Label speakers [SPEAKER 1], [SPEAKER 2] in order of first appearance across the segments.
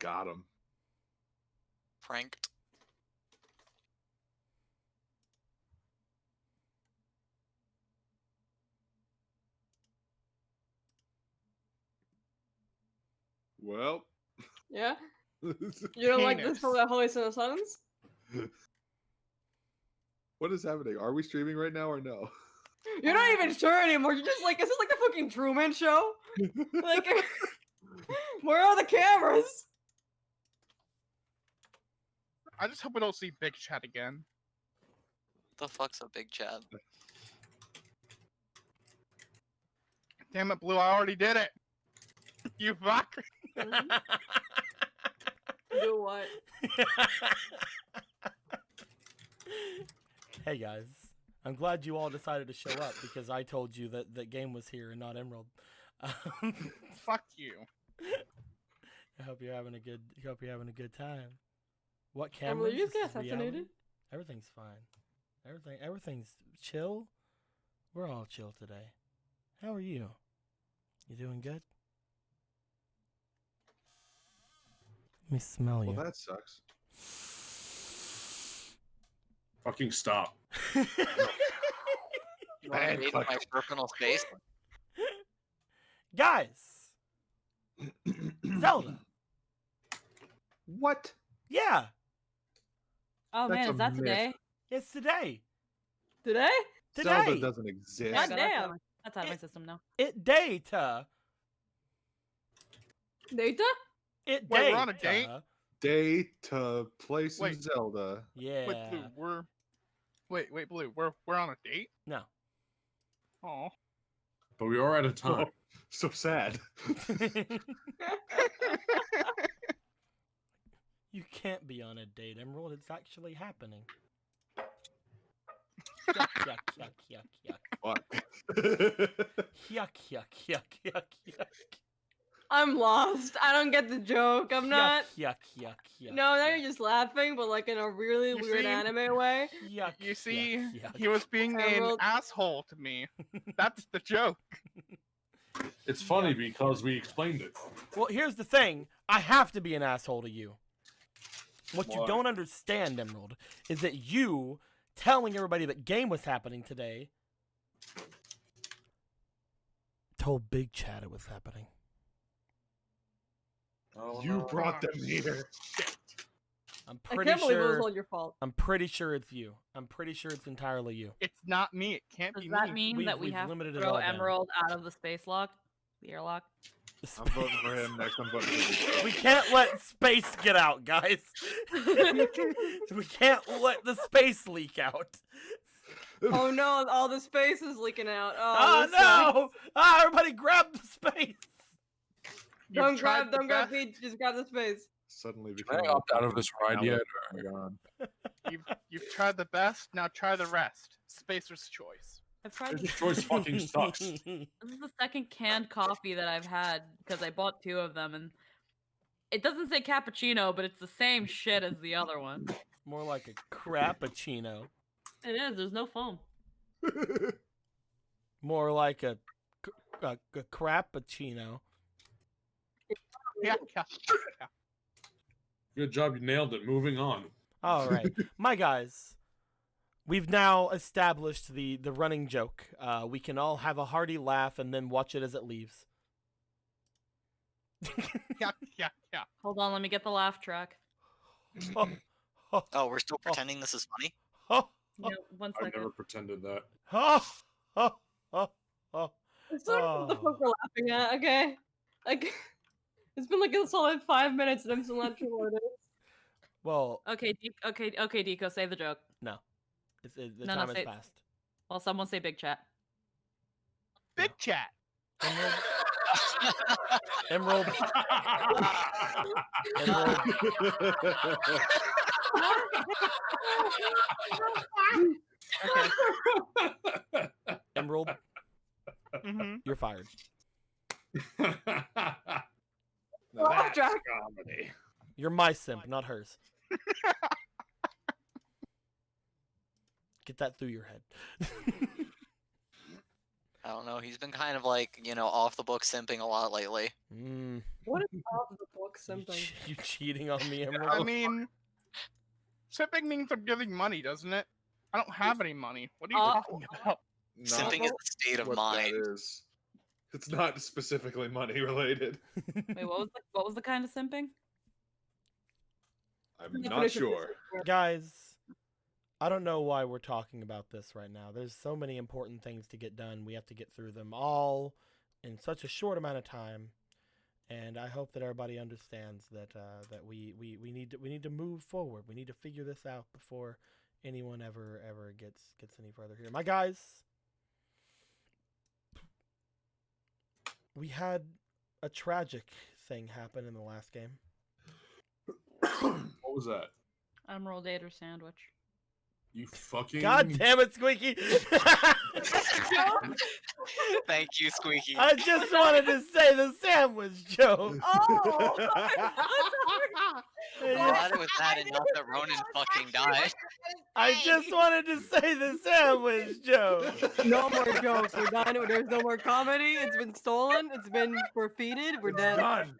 [SPEAKER 1] Got him.
[SPEAKER 2] Pranked.
[SPEAKER 1] Well.
[SPEAKER 3] Yeah? You don't like this for the Holy Son of Silence?
[SPEAKER 1] What is happening? Are we streaming right now or no?
[SPEAKER 3] You're not even sure anymore. You're just like, is this like the fucking Truman Show? Like, where are the cameras?
[SPEAKER 4] I just hope we don't see Big Chat again.
[SPEAKER 2] The fuck's a big chat?
[SPEAKER 4] Damn it, Blue! I already did it. You fuck.
[SPEAKER 3] Do what?
[SPEAKER 5] Hey guys, I'm glad you all decided to show up because I told you that the game was here and not Emerald.
[SPEAKER 4] Fuck you.
[SPEAKER 5] I hope you're having a good. Hope you're having a good time. What
[SPEAKER 3] Emily,
[SPEAKER 5] cameras?
[SPEAKER 3] you
[SPEAKER 5] This
[SPEAKER 3] get
[SPEAKER 5] is reality?
[SPEAKER 3] assassinated?
[SPEAKER 5] Everything's fine. Everything's chill. We're all chill today. How are you? You doing good? Let me smell you.
[SPEAKER 1] Well, that sucks.
[SPEAKER 6] Fucking stop.
[SPEAKER 2] You want to invade my personal space?
[SPEAKER 5] Guys! Zelda!
[SPEAKER 1] What?
[SPEAKER 5] Yeah!
[SPEAKER 3] Oh
[SPEAKER 1] That's
[SPEAKER 3] man,
[SPEAKER 1] a
[SPEAKER 3] is that
[SPEAKER 1] myth.
[SPEAKER 3] today?
[SPEAKER 5] It's today!
[SPEAKER 3] Today?
[SPEAKER 1] Zelda
[SPEAKER 5] Today!
[SPEAKER 1] doesn't exist.
[SPEAKER 3] God damn.
[SPEAKER 7] That's out of my system now.
[SPEAKER 5] It data!
[SPEAKER 3] Data?
[SPEAKER 5] It
[SPEAKER 4] Wait,
[SPEAKER 5] data!
[SPEAKER 4] we're on a date?
[SPEAKER 1] Day to play some
[SPEAKER 4] Wait.
[SPEAKER 1] Zelda.
[SPEAKER 5] Yeah.
[SPEAKER 4] Wait, Blue, wait, Blue, we're on a date?
[SPEAKER 5] No.
[SPEAKER 4] Oh.
[SPEAKER 6] But we are out of time.
[SPEAKER 1] Oh, so sad.
[SPEAKER 5] You can't be on a date, Emerald. It's actually happening. Yuck, yuck, yuck, yuck, yuck.
[SPEAKER 1] Fuck.
[SPEAKER 5] Yuck, yuck, yuck, yuck, yuck.
[SPEAKER 3] I'm lost. I don't get the joke. I'm not.
[SPEAKER 5] Yuck, yuck, yuck.
[SPEAKER 3] No, now
[SPEAKER 5] yuck.
[SPEAKER 3] you're just laughing, but like in a really
[SPEAKER 4] You
[SPEAKER 3] weird
[SPEAKER 4] see?
[SPEAKER 3] anime way.
[SPEAKER 5] Yuck,
[SPEAKER 4] You see,
[SPEAKER 5] yuck, yuck.
[SPEAKER 4] he was being an
[SPEAKER 3] Emerald.
[SPEAKER 4] asshole to me. That's the joke.
[SPEAKER 6] It's funny because we explained it.
[SPEAKER 5] Well, here's the thing. I have to be an asshole to you. What you
[SPEAKER 6] Why?
[SPEAKER 5] don't understand, Emerald, is that you telling everybody that game was happening today told Big Chat it was happening.
[SPEAKER 6] Oh,
[SPEAKER 1] You
[SPEAKER 6] no.
[SPEAKER 1] brought them here.
[SPEAKER 5] I'm
[SPEAKER 3] I
[SPEAKER 5] pretty
[SPEAKER 3] can't believe it was
[SPEAKER 5] sure.
[SPEAKER 3] all your fault.
[SPEAKER 5] I'm pretty sure it's you. I'm pretty sure it's entirely you.
[SPEAKER 4] It's not me. It can't
[SPEAKER 7] Does
[SPEAKER 4] be
[SPEAKER 7] that
[SPEAKER 4] me.
[SPEAKER 7] mean that we
[SPEAKER 5] we've
[SPEAKER 7] have to
[SPEAKER 5] limited it
[SPEAKER 7] throw
[SPEAKER 5] all down.
[SPEAKER 7] Emerald out of the space lock? The airlock?
[SPEAKER 1] I'm voting for him next. I'm voting for him.
[SPEAKER 5] We can't let space get out, guys. We can't let the space leak out.
[SPEAKER 3] Oh no, all the space is leaking out.
[SPEAKER 5] Oh
[SPEAKER 3] Oh, this sucks.
[SPEAKER 5] no! Ah, everybody grab the space.
[SPEAKER 4] You've
[SPEAKER 3] Don't
[SPEAKER 4] tried
[SPEAKER 3] grab,
[SPEAKER 4] the
[SPEAKER 3] don't grab
[SPEAKER 4] best-
[SPEAKER 3] Peach, just grab the space.
[SPEAKER 1] Suddenly
[SPEAKER 6] Can I
[SPEAKER 1] became
[SPEAKER 6] opt out of this ride yet?
[SPEAKER 1] Oh my god.
[SPEAKER 4] You've tried the best. Now try the rest. Spacer's choice.
[SPEAKER 7] I've tried
[SPEAKER 6] This choice fucking sucks.
[SPEAKER 7] This is the second canned coffee that I've had because I bought 2 of them, and it doesn't say cappuccino, but it's the same shit as the other one.
[SPEAKER 5] More like a crappuccino.
[SPEAKER 7] It is. There's no foam.
[SPEAKER 5] More like a crappuccino.
[SPEAKER 4] Yeah, yeah.
[SPEAKER 6] Good job, you nailed it. Moving on.
[SPEAKER 5] All right, my guys. We've now established the running joke. We can all have a hearty laugh and then watch it as it leaves.
[SPEAKER 4] Yeah, yeah, yeah.
[SPEAKER 7] Hold on, let me get the laugh track.
[SPEAKER 5] Oh, oh,
[SPEAKER 2] Oh, we're still pretending this is funny?
[SPEAKER 5] oh,
[SPEAKER 7] No, one
[SPEAKER 6] I've
[SPEAKER 7] second.
[SPEAKER 6] never pretended that.
[SPEAKER 5] oh, oh, oh, oh.
[SPEAKER 3] It's not what the fuck we're laughing at, okay? Like, it's been like a solid 5 minutes and I'm still not sure what it is.
[SPEAKER 5] Well,
[SPEAKER 7] Okay, okay, Deco, say the joke.
[SPEAKER 5] no. The
[SPEAKER 7] No,
[SPEAKER 5] time has
[SPEAKER 7] say-
[SPEAKER 5] passed.
[SPEAKER 7] Well, someone say big chat.
[SPEAKER 4] Big chat.
[SPEAKER 5] Emerald. Emerald.
[SPEAKER 7] Okay.
[SPEAKER 5] Emerald,
[SPEAKER 4] Mm-hmm.
[SPEAKER 5] you're fired.
[SPEAKER 1] Now
[SPEAKER 3] Laugh
[SPEAKER 1] that's
[SPEAKER 3] track.
[SPEAKER 1] comedy.
[SPEAKER 5] You're my simp, not hers. Get that through your head.
[SPEAKER 2] I don't know. He's been kind of like, off the book simping a lot lately.
[SPEAKER 3] What is off the book something?
[SPEAKER 5] You cheating on me, Emerald?
[SPEAKER 4] I mean, sipping means I'm giving money, doesn't it? I don't have any money. What are you talking about?
[SPEAKER 1] Not
[SPEAKER 2] Sipping is a state of
[SPEAKER 1] what
[SPEAKER 2] mind.
[SPEAKER 1] that is. It's not specifically money related.
[SPEAKER 7] Wait, what was the kind of simping?
[SPEAKER 1] I'm not
[SPEAKER 3] Definition of
[SPEAKER 1] sure.
[SPEAKER 5] Guys, I don't know why we're talking about this right now. There's so many important things to get done. We have to get through them all in such a short amount of time. And I hope that everybody understands that that we need to move forward. We need to figure this out before anyone ever gets any further here. My guys, we had a tragic thing happen in the last game.
[SPEAKER 6] What was that?
[SPEAKER 7] Emerald Gator sandwich.
[SPEAKER 6] You fucking.
[SPEAKER 5] God damn it, Squeaky!
[SPEAKER 2] Thank you, Squeaky.
[SPEAKER 5] I just wanted to say the sandwich joke.
[SPEAKER 3] Oh!
[SPEAKER 2] I'm glad it was that and not that Ronan fucking died.
[SPEAKER 5] I just wanted to say the sandwich joke.
[SPEAKER 3] No more jokes. We're done. There's no more comedy. It's been stolen. It's been forfeited. We're dead.
[SPEAKER 1] Done.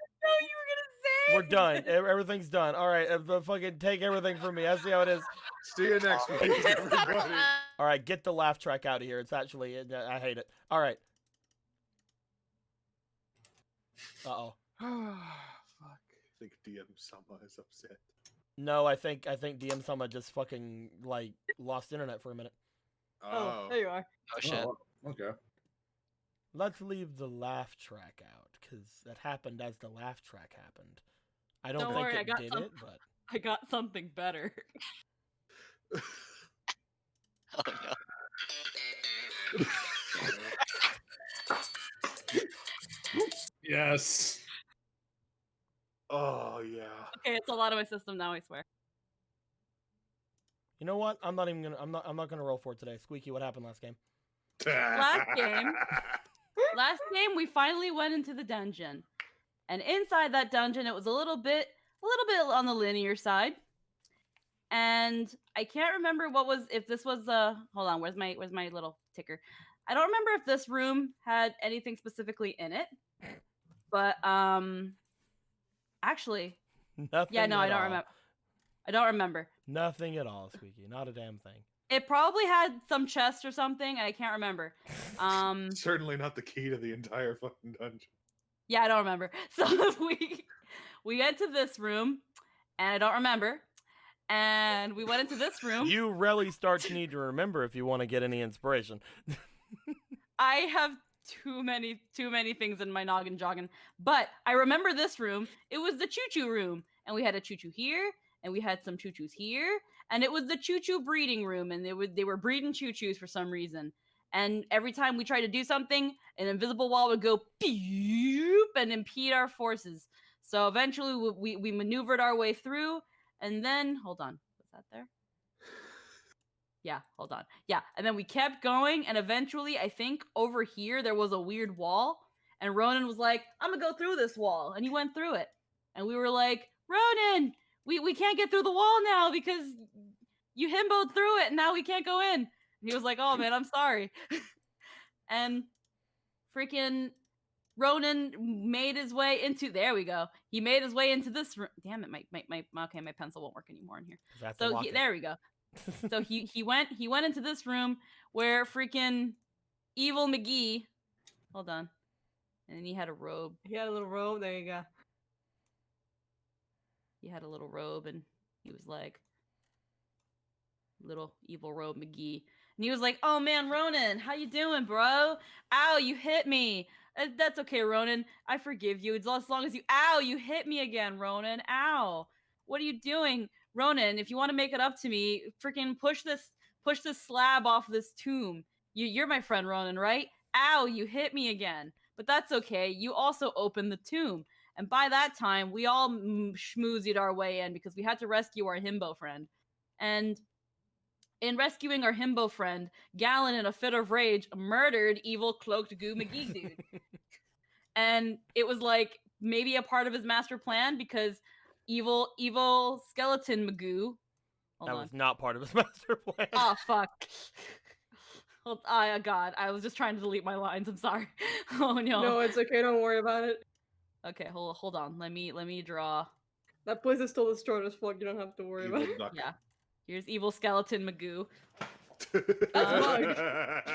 [SPEAKER 5] We're done. Everything's done. All right, fucking take everything from me. I see how it is.
[SPEAKER 1] See you next week, everybody.
[SPEAKER 5] All right, get the laugh track out of here. It's actually, I hate it. All right. Uh-oh.
[SPEAKER 1] Fuck. I think DM Sama is upset.
[SPEAKER 5] No, I think DM Sama just fucking, like, lost internet for a minute.
[SPEAKER 3] Oh, there you are.
[SPEAKER 2] Oh shit.
[SPEAKER 6] Oh, okay.
[SPEAKER 5] Let's leave the laugh track out, because that happened as the laugh track happened. I don't
[SPEAKER 7] Don't
[SPEAKER 5] think
[SPEAKER 7] worry, I
[SPEAKER 5] it
[SPEAKER 7] got
[SPEAKER 5] did
[SPEAKER 7] some-
[SPEAKER 5] it, but...
[SPEAKER 7] I got something better.
[SPEAKER 2] Oh no.
[SPEAKER 6] Yes.
[SPEAKER 1] Oh yeah.
[SPEAKER 7] Okay, it's a lot of my system now, I swear.
[SPEAKER 5] You know what? I'm not gonna roll for it today. Squeaky, what happened last game?
[SPEAKER 7] Last game. Last game, we finally went into the dungeon. And inside that dungeon, it was a little bit on the linear side. And I can't remember if this was hold on, where's my little ticker? I don't remember if this room had anything specifically in it. But actually,
[SPEAKER 5] Nothing.
[SPEAKER 7] yeah, no, I
[SPEAKER 5] at
[SPEAKER 7] don't
[SPEAKER 5] all.
[SPEAKER 7] remember. I don't remember.
[SPEAKER 5] Nothing at all, Squeaky. Not a damn thing.
[SPEAKER 7] It probably had some chest or something, and I can't remember.
[SPEAKER 1] Certainly not the key to the entire fucking dungeon.
[SPEAKER 7] Yeah, I don't remember. So we went to this room, and I don't remember. And we went into this room.
[SPEAKER 5] You really start to need to remember if you want to get any inspiration.
[SPEAKER 7] I have too many things in my noggin jogging. But I remember this room. It was the choo-choo room. And we had a choo-choo here, and we had some choo-choos here. And it was the choo-choo breeding room, and they were breeding choo-choos for some reason. And every time we tried to do something, an invisible wall would go pew and impede our forces. So eventually we maneuvered our way through, and then hold on, was that there? Yeah, hold on. Yeah, and then we kept going, and eventually I think over here there was a weird wall, and Ronan was like, "I'm gonna go through this wall," and he went through it, and we were like, "Ronan, we can't get through the wall now because you himboed through it, and now we can't go in." And he was like, "Oh man, I'm sorry." And freaking Ronan made his way into, there we go. He made his way into this room. Damn it, my pencil won't work anymore in here.
[SPEAKER 5] That's a
[SPEAKER 7] So
[SPEAKER 5] locket.
[SPEAKER 7] there we go. So he went into this room where freaking Evil McGee, hold on, and then he had a robe.
[SPEAKER 3] He had a little robe. There you go.
[SPEAKER 7] He had a little robe, and he was like, little evil robe McGee. And he was like, "Oh man, Ronan, how you doing, bro? Ow, you hit me. That's okay, Ronan. I forgive you. It's as long as you, ow, you hit me again, Ronan. Ow. What are you doing? Ronan, if you want to make it up to me, freaking push this slab off this tomb. You're my friend, Ronan, right? Ow, you hit me again. But that's okay. You also opened the tomb. And by that time, we all schmoozied our way in because we had to rescue our himbo friend. And in rescuing our himbo friend, Gallon, in a fit of rage, murdered evil cloaked goo McGee dude. And it was like maybe a part of his master plan because evil skeleton Magoo.
[SPEAKER 5] That was not part of his master plan.
[SPEAKER 7] Oh fuck. Oh god, I was just trying to delete my lines. I'm sorry. Oh no.
[SPEAKER 3] No, it's okay. Don't worry about it.
[SPEAKER 7] Okay, hold on. Let me draw.
[SPEAKER 3] That place is still destroyed as fuck. You don't have to worry about
[SPEAKER 1] Evil
[SPEAKER 3] it.
[SPEAKER 1] duck.
[SPEAKER 7] Yeah. Here's evil skeleton Magoo.
[SPEAKER 3] That's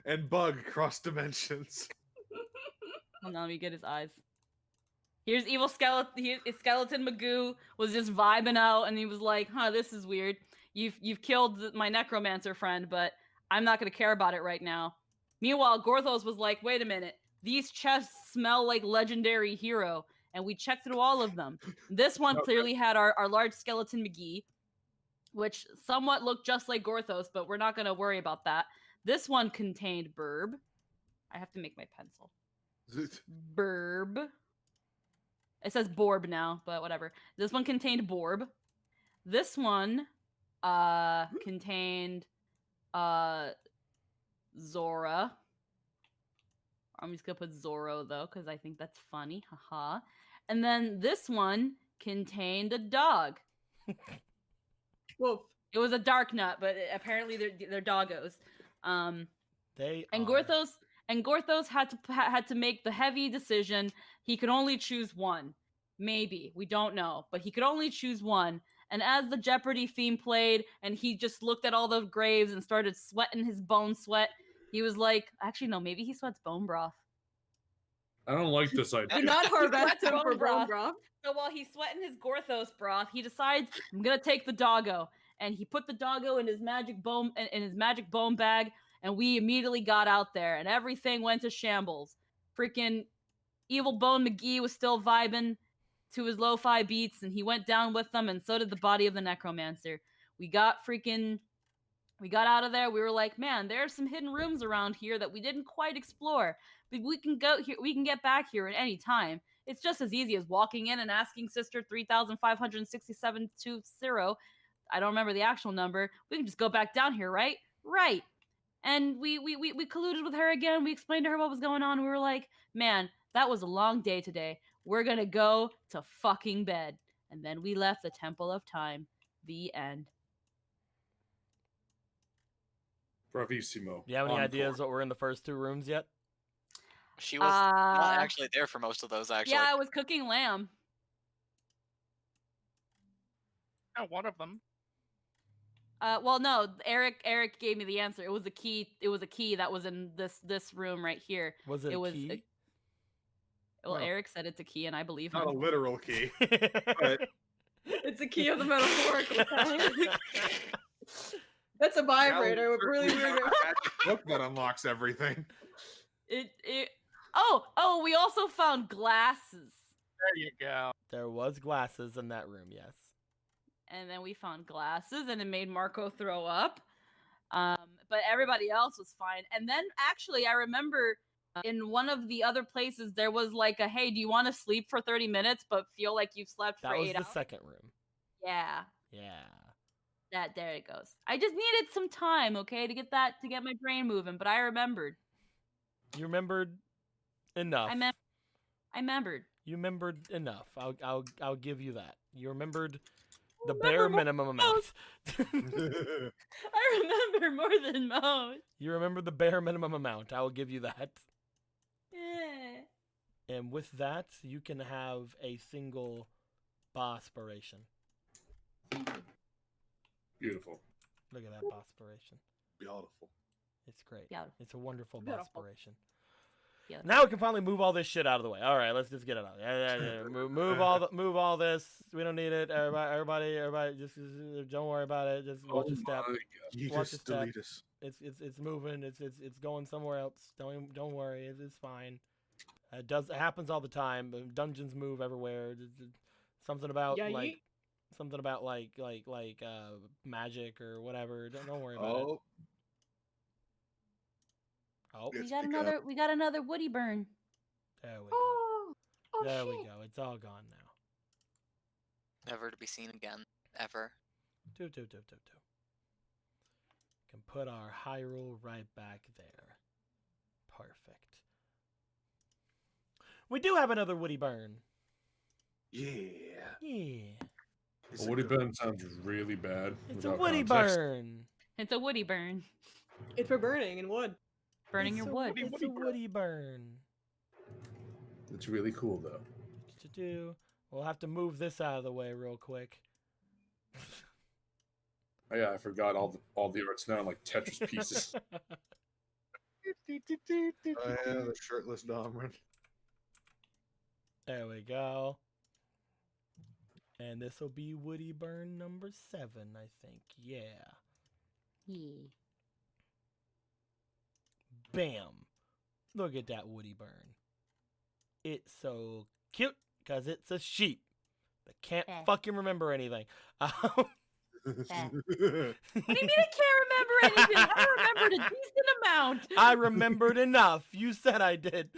[SPEAKER 1] And bug cross dimensions.
[SPEAKER 7] Hold on, let me get his eyes. Here's evil skeleton Magoo was just vibing out, and he was like, "Huh, this is weird. You've killed my necromancer friend, but I'm not gonna care about it right now." Meanwhile, Gorthos was like, "Wait a minute, these chests smell like legendary hero," and we checked through all of them. This one clearly had our large skeleton McGee, which somewhat looked just like Gorthos, but we're not gonna worry about that. This one contained Burb. I have to make my pencil. Burb. It says Borb now, but whatever. This one contained Borb. This one contained Zora. I'm just gonna put Zorro though, because I think that's funny. Haha. And then this one contained a dog.
[SPEAKER 3] Wolf.
[SPEAKER 7] It was a dark nut, but apparently they're doggos.
[SPEAKER 5] They
[SPEAKER 7] And
[SPEAKER 5] are.
[SPEAKER 7] Gorthos had to make the heavy decision. He could only choose one. Maybe. We don't know. But he could only choose one. And as the Jeopardy theme played and he just looked at all the graves and started sweating his bone sweat, he was like, actually, no, maybe he sweats bone broth.
[SPEAKER 6] I don't like this idea.
[SPEAKER 3] Do not harvest him
[SPEAKER 7] Bone
[SPEAKER 3] for bone
[SPEAKER 7] broth.
[SPEAKER 3] broth.
[SPEAKER 7] So while he's sweating his Gorthos broth, he decides, I'm going to take the doggo. And he put the doggo in his magic bone bag, and we immediately got out there, and everything went to shambles. Freaking Evil Bone McGee was still vibing to his lo-fi beats, and he went down with them, and so did the body of the necromancer. We got out of there. We were like, man, there are some hidden rooms around here that we didn't quite explore. But we can go here. We can get back here at any time. It's just as easy as walking in and asking Sister 356720. I don't remember the actual number. We can just go back down here, right? Right. And we colluded with her again. We explained to her what was going on. We were like, man, that was a long day today. We're gonna go to fucking bed. And then we left the Temple of Time. The end.
[SPEAKER 6] Bravissimo.
[SPEAKER 5] You have any
[SPEAKER 6] Encore.
[SPEAKER 5] ideas what we're in the first two rooms yet?
[SPEAKER 2] She was not actually there for most of those, actually.
[SPEAKER 7] Yeah, I was cooking lamb.
[SPEAKER 4] Yeah, one of them.
[SPEAKER 7] Well, no, Eric gave me the answer. It was a key. It was a key that was in this room right here.
[SPEAKER 5] Was it a key?
[SPEAKER 7] Well,
[SPEAKER 5] Oh.
[SPEAKER 7] Eric said it's a key, and I believe him.
[SPEAKER 1] Not a literal key. But
[SPEAKER 3] It's a key of the metaphorical kind. That's a vibrator with really weird.
[SPEAKER 1] magic book that unlocks everything.
[SPEAKER 7] Oh, we also found glasses.
[SPEAKER 4] There you go.
[SPEAKER 5] There was glasses in that room, yes.
[SPEAKER 7] And then we found glasses, and it made Marco throw up. But everybody else was fine. And then actually, I remember in one of the other places there was like a, hey, do you want to sleep for 30 minutes but feel like you've slept
[SPEAKER 5] That
[SPEAKER 7] for
[SPEAKER 5] was
[SPEAKER 7] 8
[SPEAKER 5] the
[SPEAKER 7] hours?
[SPEAKER 5] second room.
[SPEAKER 7] Yeah.
[SPEAKER 5] Yeah.
[SPEAKER 7] There it goes. I just needed some time, okay, to get my brain moving, but I remembered.
[SPEAKER 5] You remembered enough.
[SPEAKER 7] I remembered.
[SPEAKER 5] You remembered enough. I'll give you that. You remembered the bare minimum amount.
[SPEAKER 7] I remember more than most.
[SPEAKER 5] You remember the bare minimum amount. I will give you that.
[SPEAKER 7] Yeah.
[SPEAKER 5] And with that, you can have a single bospiration.
[SPEAKER 6] Beautiful.
[SPEAKER 5] Look at that bospiration.
[SPEAKER 1] Beautiful.
[SPEAKER 5] It's great.
[SPEAKER 7] Yeah.
[SPEAKER 5] It's a wonderful
[SPEAKER 3] Beautiful.
[SPEAKER 5] bospiration.
[SPEAKER 7] Yeah.
[SPEAKER 5] Now we can finally move all this shit out of the way. All right, let's just get it out. Yeah. Move all this. We don't need it. Everybody, just don't worry about it. Just watch your step. Watch the step.
[SPEAKER 1] Delete us.
[SPEAKER 5] It's moving. It's going somewhere else. Don't worry. It's fine. It happens all the time. Dungeons move everywhere. Something about magic or whatever. Don't worry about it. Oh,
[SPEAKER 1] It's
[SPEAKER 7] We got another Woody burn.
[SPEAKER 5] there we go.
[SPEAKER 3] Oh,
[SPEAKER 5] There we
[SPEAKER 3] shit.
[SPEAKER 5] go. It's all gone now.
[SPEAKER 2] Never to be seen again. Ever.
[SPEAKER 5] Can put our Hyrule right back there. Perfect. We do have another Woody burn.
[SPEAKER 1] Yeah.
[SPEAKER 5] Yeah.
[SPEAKER 1] Is
[SPEAKER 6] A
[SPEAKER 1] it
[SPEAKER 6] Woody
[SPEAKER 1] good?
[SPEAKER 6] burn sounds really bad.
[SPEAKER 5] It's a
[SPEAKER 6] without
[SPEAKER 5] Woody
[SPEAKER 6] context.
[SPEAKER 5] burn.
[SPEAKER 7] It's a Woody burn.
[SPEAKER 3] It's for burning in wood.
[SPEAKER 7] Burning your wood.
[SPEAKER 5] It's a Woody burn.
[SPEAKER 6] It's really cool though.
[SPEAKER 5] We'll have to move this out of the way real quick.
[SPEAKER 6] Oh yeah, I forgot all the art's now like Tetris pieces.
[SPEAKER 1] Oh yeah, the shirtless Domran.
[SPEAKER 5] There we go. And this will be Woody Burn number 7, I think. Yeah. Bam. Look at that Woody Burn. It's so cute because it's a sheep that can't fucking remember anything.
[SPEAKER 7] What do you mean I can't remember anything? I remembered a decent amount.
[SPEAKER 5] I remembered enough. You said I did.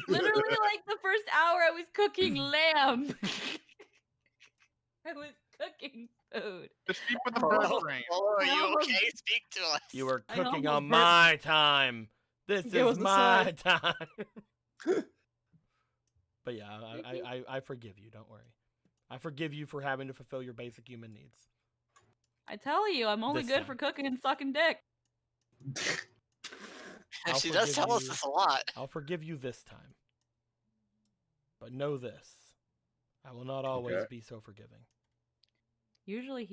[SPEAKER 7] Literally, like the first hour, I was cooking lamb. I was cooking food.
[SPEAKER 4] The sheep with the bird brain.
[SPEAKER 2] Are you okay? Speak to us.
[SPEAKER 5] You were
[SPEAKER 7] I
[SPEAKER 5] cooking
[SPEAKER 7] almost
[SPEAKER 5] on my time. This
[SPEAKER 3] It was
[SPEAKER 5] is
[SPEAKER 3] the
[SPEAKER 5] my
[SPEAKER 3] sun.
[SPEAKER 5] time. But yeah, I forgive you. Don't worry. I forgive you for having to fulfill your basic human needs.
[SPEAKER 7] I tell you, I'm only
[SPEAKER 5] This
[SPEAKER 7] good
[SPEAKER 5] time.
[SPEAKER 7] for cooking and sucking dick.
[SPEAKER 5] I'll
[SPEAKER 2] She does
[SPEAKER 5] forgive
[SPEAKER 2] tell us
[SPEAKER 5] you.
[SPEAKER 2] this a lot.
[SPEAKER 5] I'll forgive you this time. But know this. I will not always
[SPEAKER 6] Okay.
[SPEAKER 5] be so forgiving.
[SPEAKER 7] Usually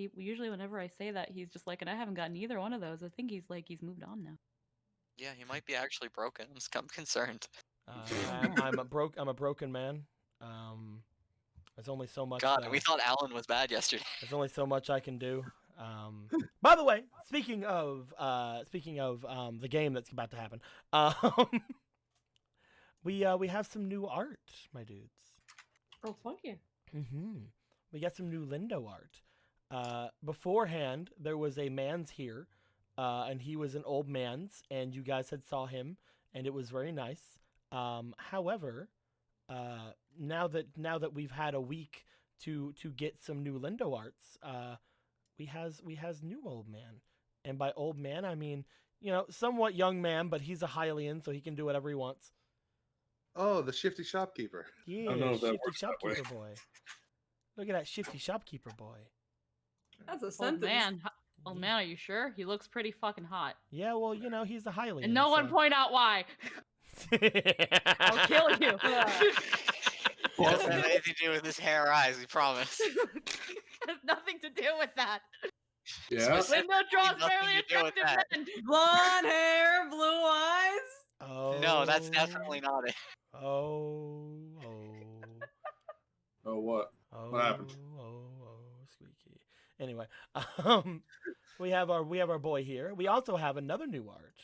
[SPEAKER 7] whenever I say that, he's just like, and I haven't gotten either one of those. I think he's moved on now.
[SPEAKER 2] Yeah, he might be actually broken. I'm concerned.
[SPEAKER 5] I'm a broken man. There's only so much.
[SPEAKER 2] God, we thought Alan was bad yesterday.
[SPEAKER 5] There's only so much I can do. By the way, speaking of the game that's about to happen, we have some new art, my dudes.
[SPEAKER 3] Oh, fuck yeah.
[SPEAKER 5] We got some new Lindo art. Beforehand, there was a man's here, and he was an old man's, and you guys had saw him, and it was very nice. However, now that we've had a week to get some new Lindo arts, we has new old man, and by old man I mean somewhat young man, but he's a Hylian, so he can do whatever he wants.
[SPEAKER 1] Oh, the shifty shopkeeper.
[SPEAKER 5] Yeah,
[SPEAKER 6] don't know if that
[SPEAKER 5] shifty
[SPEAKER 6] works that way.
[SPEAKER 5] shopkeeper boy. Look at that shifty shopkeeper boy.
[SPEAKER 3] That's a
[SPEAKER 7] Old
[SPEAKER 3] sentence.
[SPEAKER 7] man, old man, are you sure? He looks pretty fucking hot.
[SPEAKER 5] Yeah, well, he's a Hylian.
[SPEAKER 7] And no one point out why. I'll kill you.
[SPEAKER 2] It doesn't have anything to do with his hair or eyes, we promise.
[SPEAKER 7] Has nothing to do with that.
[SPEAKER 6] Yeah.
[SPEAKER 7] Window draws
[SPEAKER 2] Nothing
[SPEAKER 7] fairly
[SPEAKER 2] to do with
[SPEAKER 7] attractive
[SPEAKER 2] that.
[SPEAKER 7] men.
[SPEAKER 3] Blonde hair, blue eyes.
[SPEAKER 5] Oh.
[SPEAKER 2] No, that's definitely not it.
[SPEAKER 5] Oh.
[SPEAKER 6] Oh what?
[SPEAKER 5] Oh.
[SPEAKER 6] What happened?
[SPEAKER 5] Oh, squeaky. Anyway, we have our boy here. We also have another new art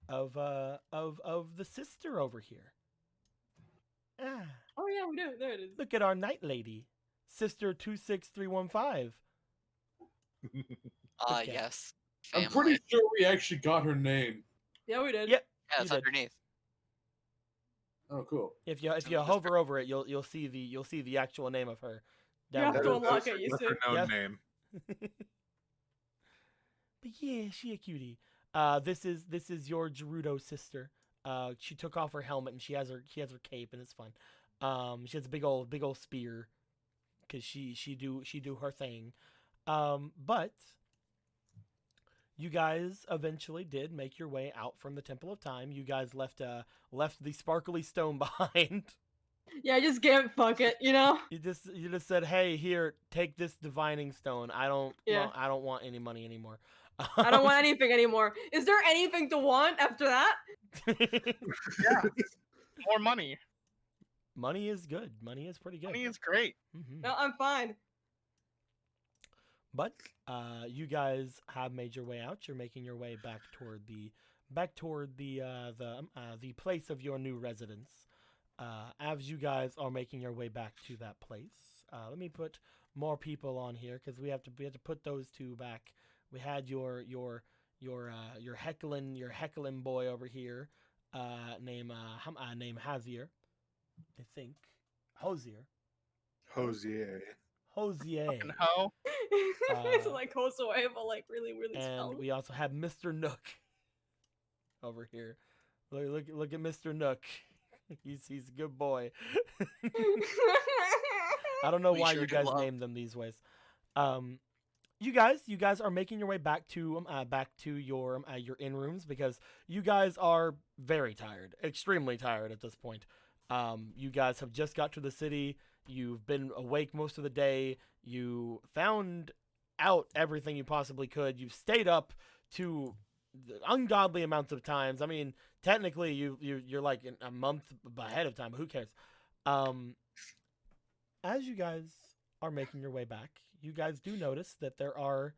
[SPEAKER 5] of the sister over here. Ah,
[SPEAKER 3] Oh yeah, we do. There it is.
[SPEAKER 5] look at our night lady, Sister 26315. Okay.
[SPEAKER 2] Yes.
[SPEAKER 6] I'm
[SPEAKER 2] Family.
[SPEAKER 6] pretty sure we actually got her name.
[SPEAKER 3] Yeah, we did.
[SPEAKER 5] Yep.
[SPEAKER 2] Yeah, it's
[SPEAKER 5] you did.
[SPEAKER 2] underneath.
[SPEAKER 6] Oh, cool.
[SPEAKER 5] If you hover over it, you'll see the actual name of her.
[SPEAKER 3] You
[SPEAKER 5] Down
[SPEAKER 3] have
[SPEAKER 5] below.
[SPEAKER 3] to unlock it, you see.
[SPEAKER 1] Lesser known
[SPEAKER 5] Yes.
[SPEAKER 1] name.
[SPEAKER 5] But yeah, she a cutie. This is your Gerudo sister. She took off her helmet and she has her cape and it's fun. She has a big old spear, cause she do her thing. But you guys eventually did make your way out from the Temple of Time. You guys left the sparkly stone behind.
[SPEAKER 3] Yeah, just give it. Fuck it.
[SPEAKER 5] You just said, "Hey, here, take this divining stone. I don't want any money anymore.
[SPEAKER 3] I don't want anything anymore. Is there anything to want after that?
[SPEAKER 4] Yeah. More money.
[SPEAKER 5] Money is good. Money is pretty good.
[SPEAKER 4] Money is great.
[SPEAKER 5] Mhm.
[SPEAKER 3] No, I'm fine.
[SPEAKER 5] But you guys have made your way out. You're making your way back toward the place of your new residence. As you guys are making your way back to that place, let me put more people on here because we have to put those two back. We had your heckling boy over here, named Hazier, I think. Hosier.
[SPEAKER 1] Hosier.
[SPEAKER 5] Hosier.
[SPEAKER 4] Fucking hoe.
[SPEAKER 3] It's like Kosoe, but like really, really
[SPEAKER 5] And
[SPEAKER 3] spelled.
[SPEAKER 5] we also have Mr. Nook over here. Look at Mr. Nook. He's a good boy. I don't know
[SPEAKER 2] We
[SPEAKER 5] why
[SPEAKER 2] sure
[SPEAKER 5] you
[SPEAKER 2] do
[SPEAKER 5] guys
[SPEAKER 2] love-
[SPEAKER 5] named them these ways. You guys are making your way back to your in rooms because you guys are very tired, extremely tired at this point. You guys have just got to the city. You've been awake most of the day. You found out everything you possibly could. You've stayed up to ungodly amounts of times. I mean, technically, you're like a month ahead of time. But who cares? As you guys are making your way back, you guys do notice that there are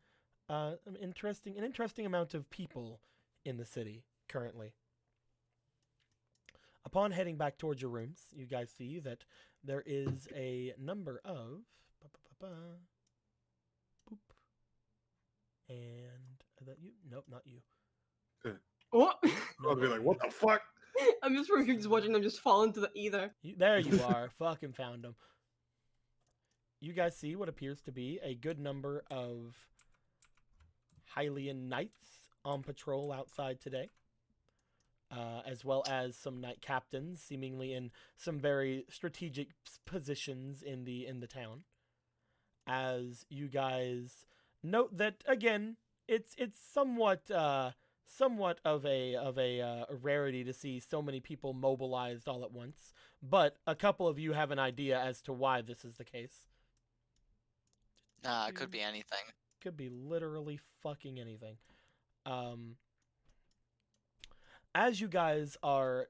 [SPEAKER 5] an interesting amount of people in the city currently. Upon heading back towards your rooms, you guys see that there is a number of boop, and is that you? Nope, not you.
[SPEAKER 3] What?
[SPEAKER 1] I'll be like, what the fuck?
[SPEAKER 3] I'm just freaking just watching them just fall into the ether.
[SPEAKER 5] There you are. Fucking found them. You guys see what appears to be a good number of Hylian knights on patrol outside today, as well as some knight captains, seemingly in some very strategic positions in the town. As you guys note that again, it's somewhat of a rarity to see so many people mobilized all at once, but a couple of you have an idea as to why this is the case.
[SPEAKER 2] It could be anything.
[SPEAKER 5] Could be literally fucking anything. As you guys are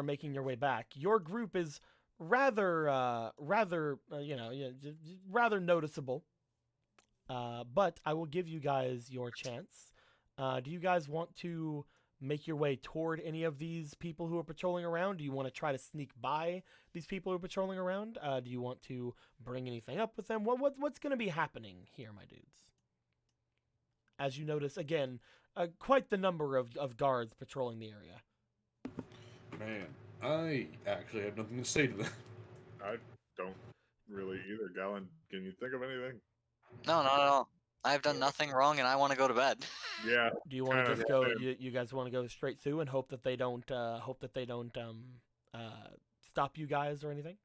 [SPEAKER 5] making your way back, your group is rather noticeable. But I will give you guys your chance. Do you guys want to make your way toward any of these people who are patrolling around? Do you want to try to sneak by these people who are patrolling around? Do you want to bring anything up with them? What's going to be happening here, my dudes? As you notice, again, quite the number of guards patrolling the area.
[SPEAKER 6] Man, I actually have nothing to say to that.
[SPEAKER 1] I don't really either. Gallon, can you think of anything?
[SPEAKER 2] No, not at all. I've done nothing wrong, and I want to go to bed.
[SPEAKER 1] Yeah.
[SPEAKER 5] Do you want to
[SPEAKER 1] Kind of
[SPEAKER 5] just go?
[SPEAKER 1] same.
[SPEAKER 5] You guys want to go straight through and hope that they don't stop you guys or anything?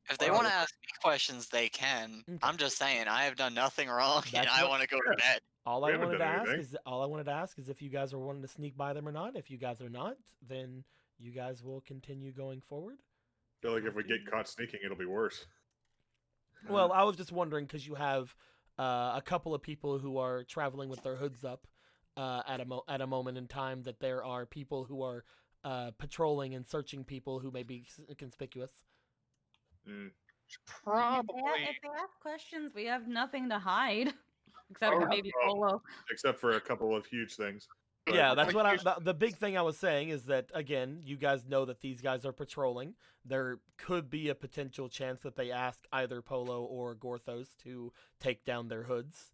[SPEAKER 2] If they want to ask me questions, they can.
[SPEAKER 5] Okay.
[SPEAKER 2] I'm just saying, I have done nothing wrong, and
[SPEAKER 5] That's
[SPEAKER 2] I
[SPEAKER 5] what-
[SPEAKER 2] want to go to bed.
[SPEAKER 5] All
[SPEAKER 1] We
[SPEAKER 5] I
[SPEAKER 1] haven't
[SPEAKER 5] wanted to
[SPEAKER 1] done
[SPEAKER 5] ask
[SPEAKER 1] anything.
[SPEAKER 5] is if you guys are wanting to sneak by them or not. If you guys are not, then you guys will continue going forward.
[SPEAKER 1] I feel like if we get caught sneaking, it'll be worse.
[SPEAKER 5] Well, I was just wondering because you have a couple of people who are traveling with their hoods up at a moment in time that there are people who are patrolling and searching people who may be conspicuous.
[SPEAKER 1] Mm.
[SPEAKER 4] Probably.
[SPEAKER 7] If they ask questions, we have nothing to hide. Except
[SPEAKER 1] Oh,
[SPEAKER 7] for maybe
[SPEAKER 1] no.
[SPEAKER 7] Polo.
[SPEAKER 1] Except for a couple of huge things. But-
[SPEAKER 5] Yeah, that's
[SPEAKER 4] Like
[SPEAKER 5] what the big thing I was saying is that, again, you guys know that these guys are patrolling. There could be a potential chance that they ask either Polo or Gorthos to take down their hoods.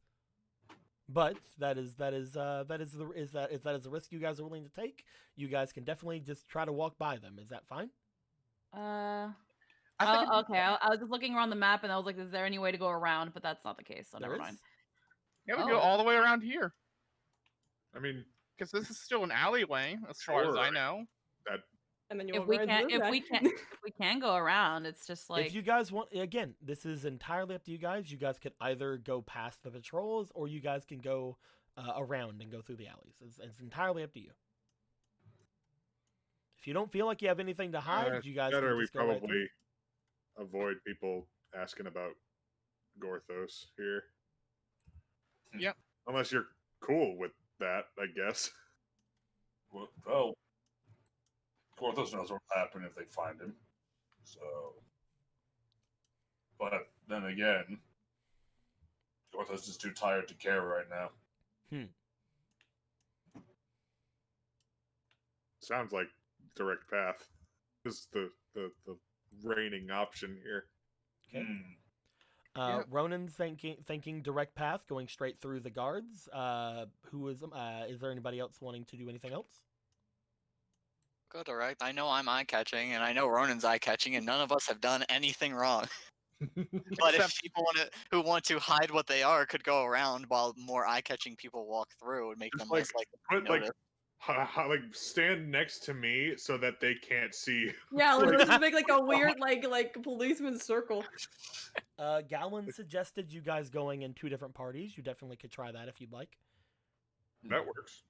[SPEAKER 5] But that is a risk you guys are willing to take. You guys can definitely just try to walk by them. Is that fine?
[SPEAKER 4] I think
[SPEAKER 7] Okay. I was just looking around the map and I was like, is there any way to go around? But that's not the case, so
[SPEAKER 5] There
[SPEAKER 7] never
[SPEAKER 5] is.
[SPEAKER 7] mind.
[SPEAKER 4] yeah, we
[SPEAKER 7] Oh.
[SPEAKER 4] go all the way around here.
[SPEAKER 1] I mean,
[SPEAKER 4] Because this is still an alleyway, as far as I
[SPEAKER 1] Sure.
[SPEAKER 4] know.
[SPEAKER 3] And then you
[SPEAKER 7] If
[SPEAKER 3] walk
[SPEAKER 7] we
[SPEAKER 3] right
[SPEAKER 7] can,
[SPEAKER 3] through
[SPEAKER 7] if
[SPEAKER 3] that.
[SPEAKER 7] we can, if we can go around, it's just like
[SPEAKER 5] If you guys want, again, this is entirely up to you guys. You guys could either go past the patrols or you guys can go around and go through the alleys. It's entirely up to you. If you don't feel like you have anything to hide, you guys
[SPEAKER 1] better
[SPEAKER 5] can
[SPEAKER 1] we
[SPEAKER 5] just go right through.
[SPEAKER 1] probably avoid people asking about Gorthos here.
[SPEAKER 4] Yep.
[SPEAKER 1] Unless you're cool with that, I guess.
[SPEAKER 6] Well, Gorthos knows what will happen if they find him. So, but then again, Gorthos is too tired to care right now.
[SPEAKER 1] Sounds like direct path. This is the reigning option here.
[SPEAKER 5] Okay.
[SPEAKER 6] Hmm.
[SPEAKER 4] Yep.
[SPEAKER 5] Ronan's thinking direct path, going straight through the guards. Is there anybody else wanting to do anything else?
[SPEAKER 2] Go direct. I know I'm eye catching, and I know Ronan's eye catching, and none of us have done anything wrong. But if
[SPEAKER 4] Except-
[SPEAKER 2] people who want to hide what they are could go around while more eye catching people walk through, it would make
[SPEAKER 1] Just
[SPEAKER 2] them less likely to
[SPEAKER 1] Put like,
[SPEAKER 2] notice.
[SPEAKER 1] like stand next to me so that they can't see.
[SPEAKER 3] Yeah, let's just make like a weird like policeman circle.
[SPEAKER 5] Gallon suggested you guys going in 2 different parties. You definitely could try that if you'd like.
[SPEAKER 1] That works.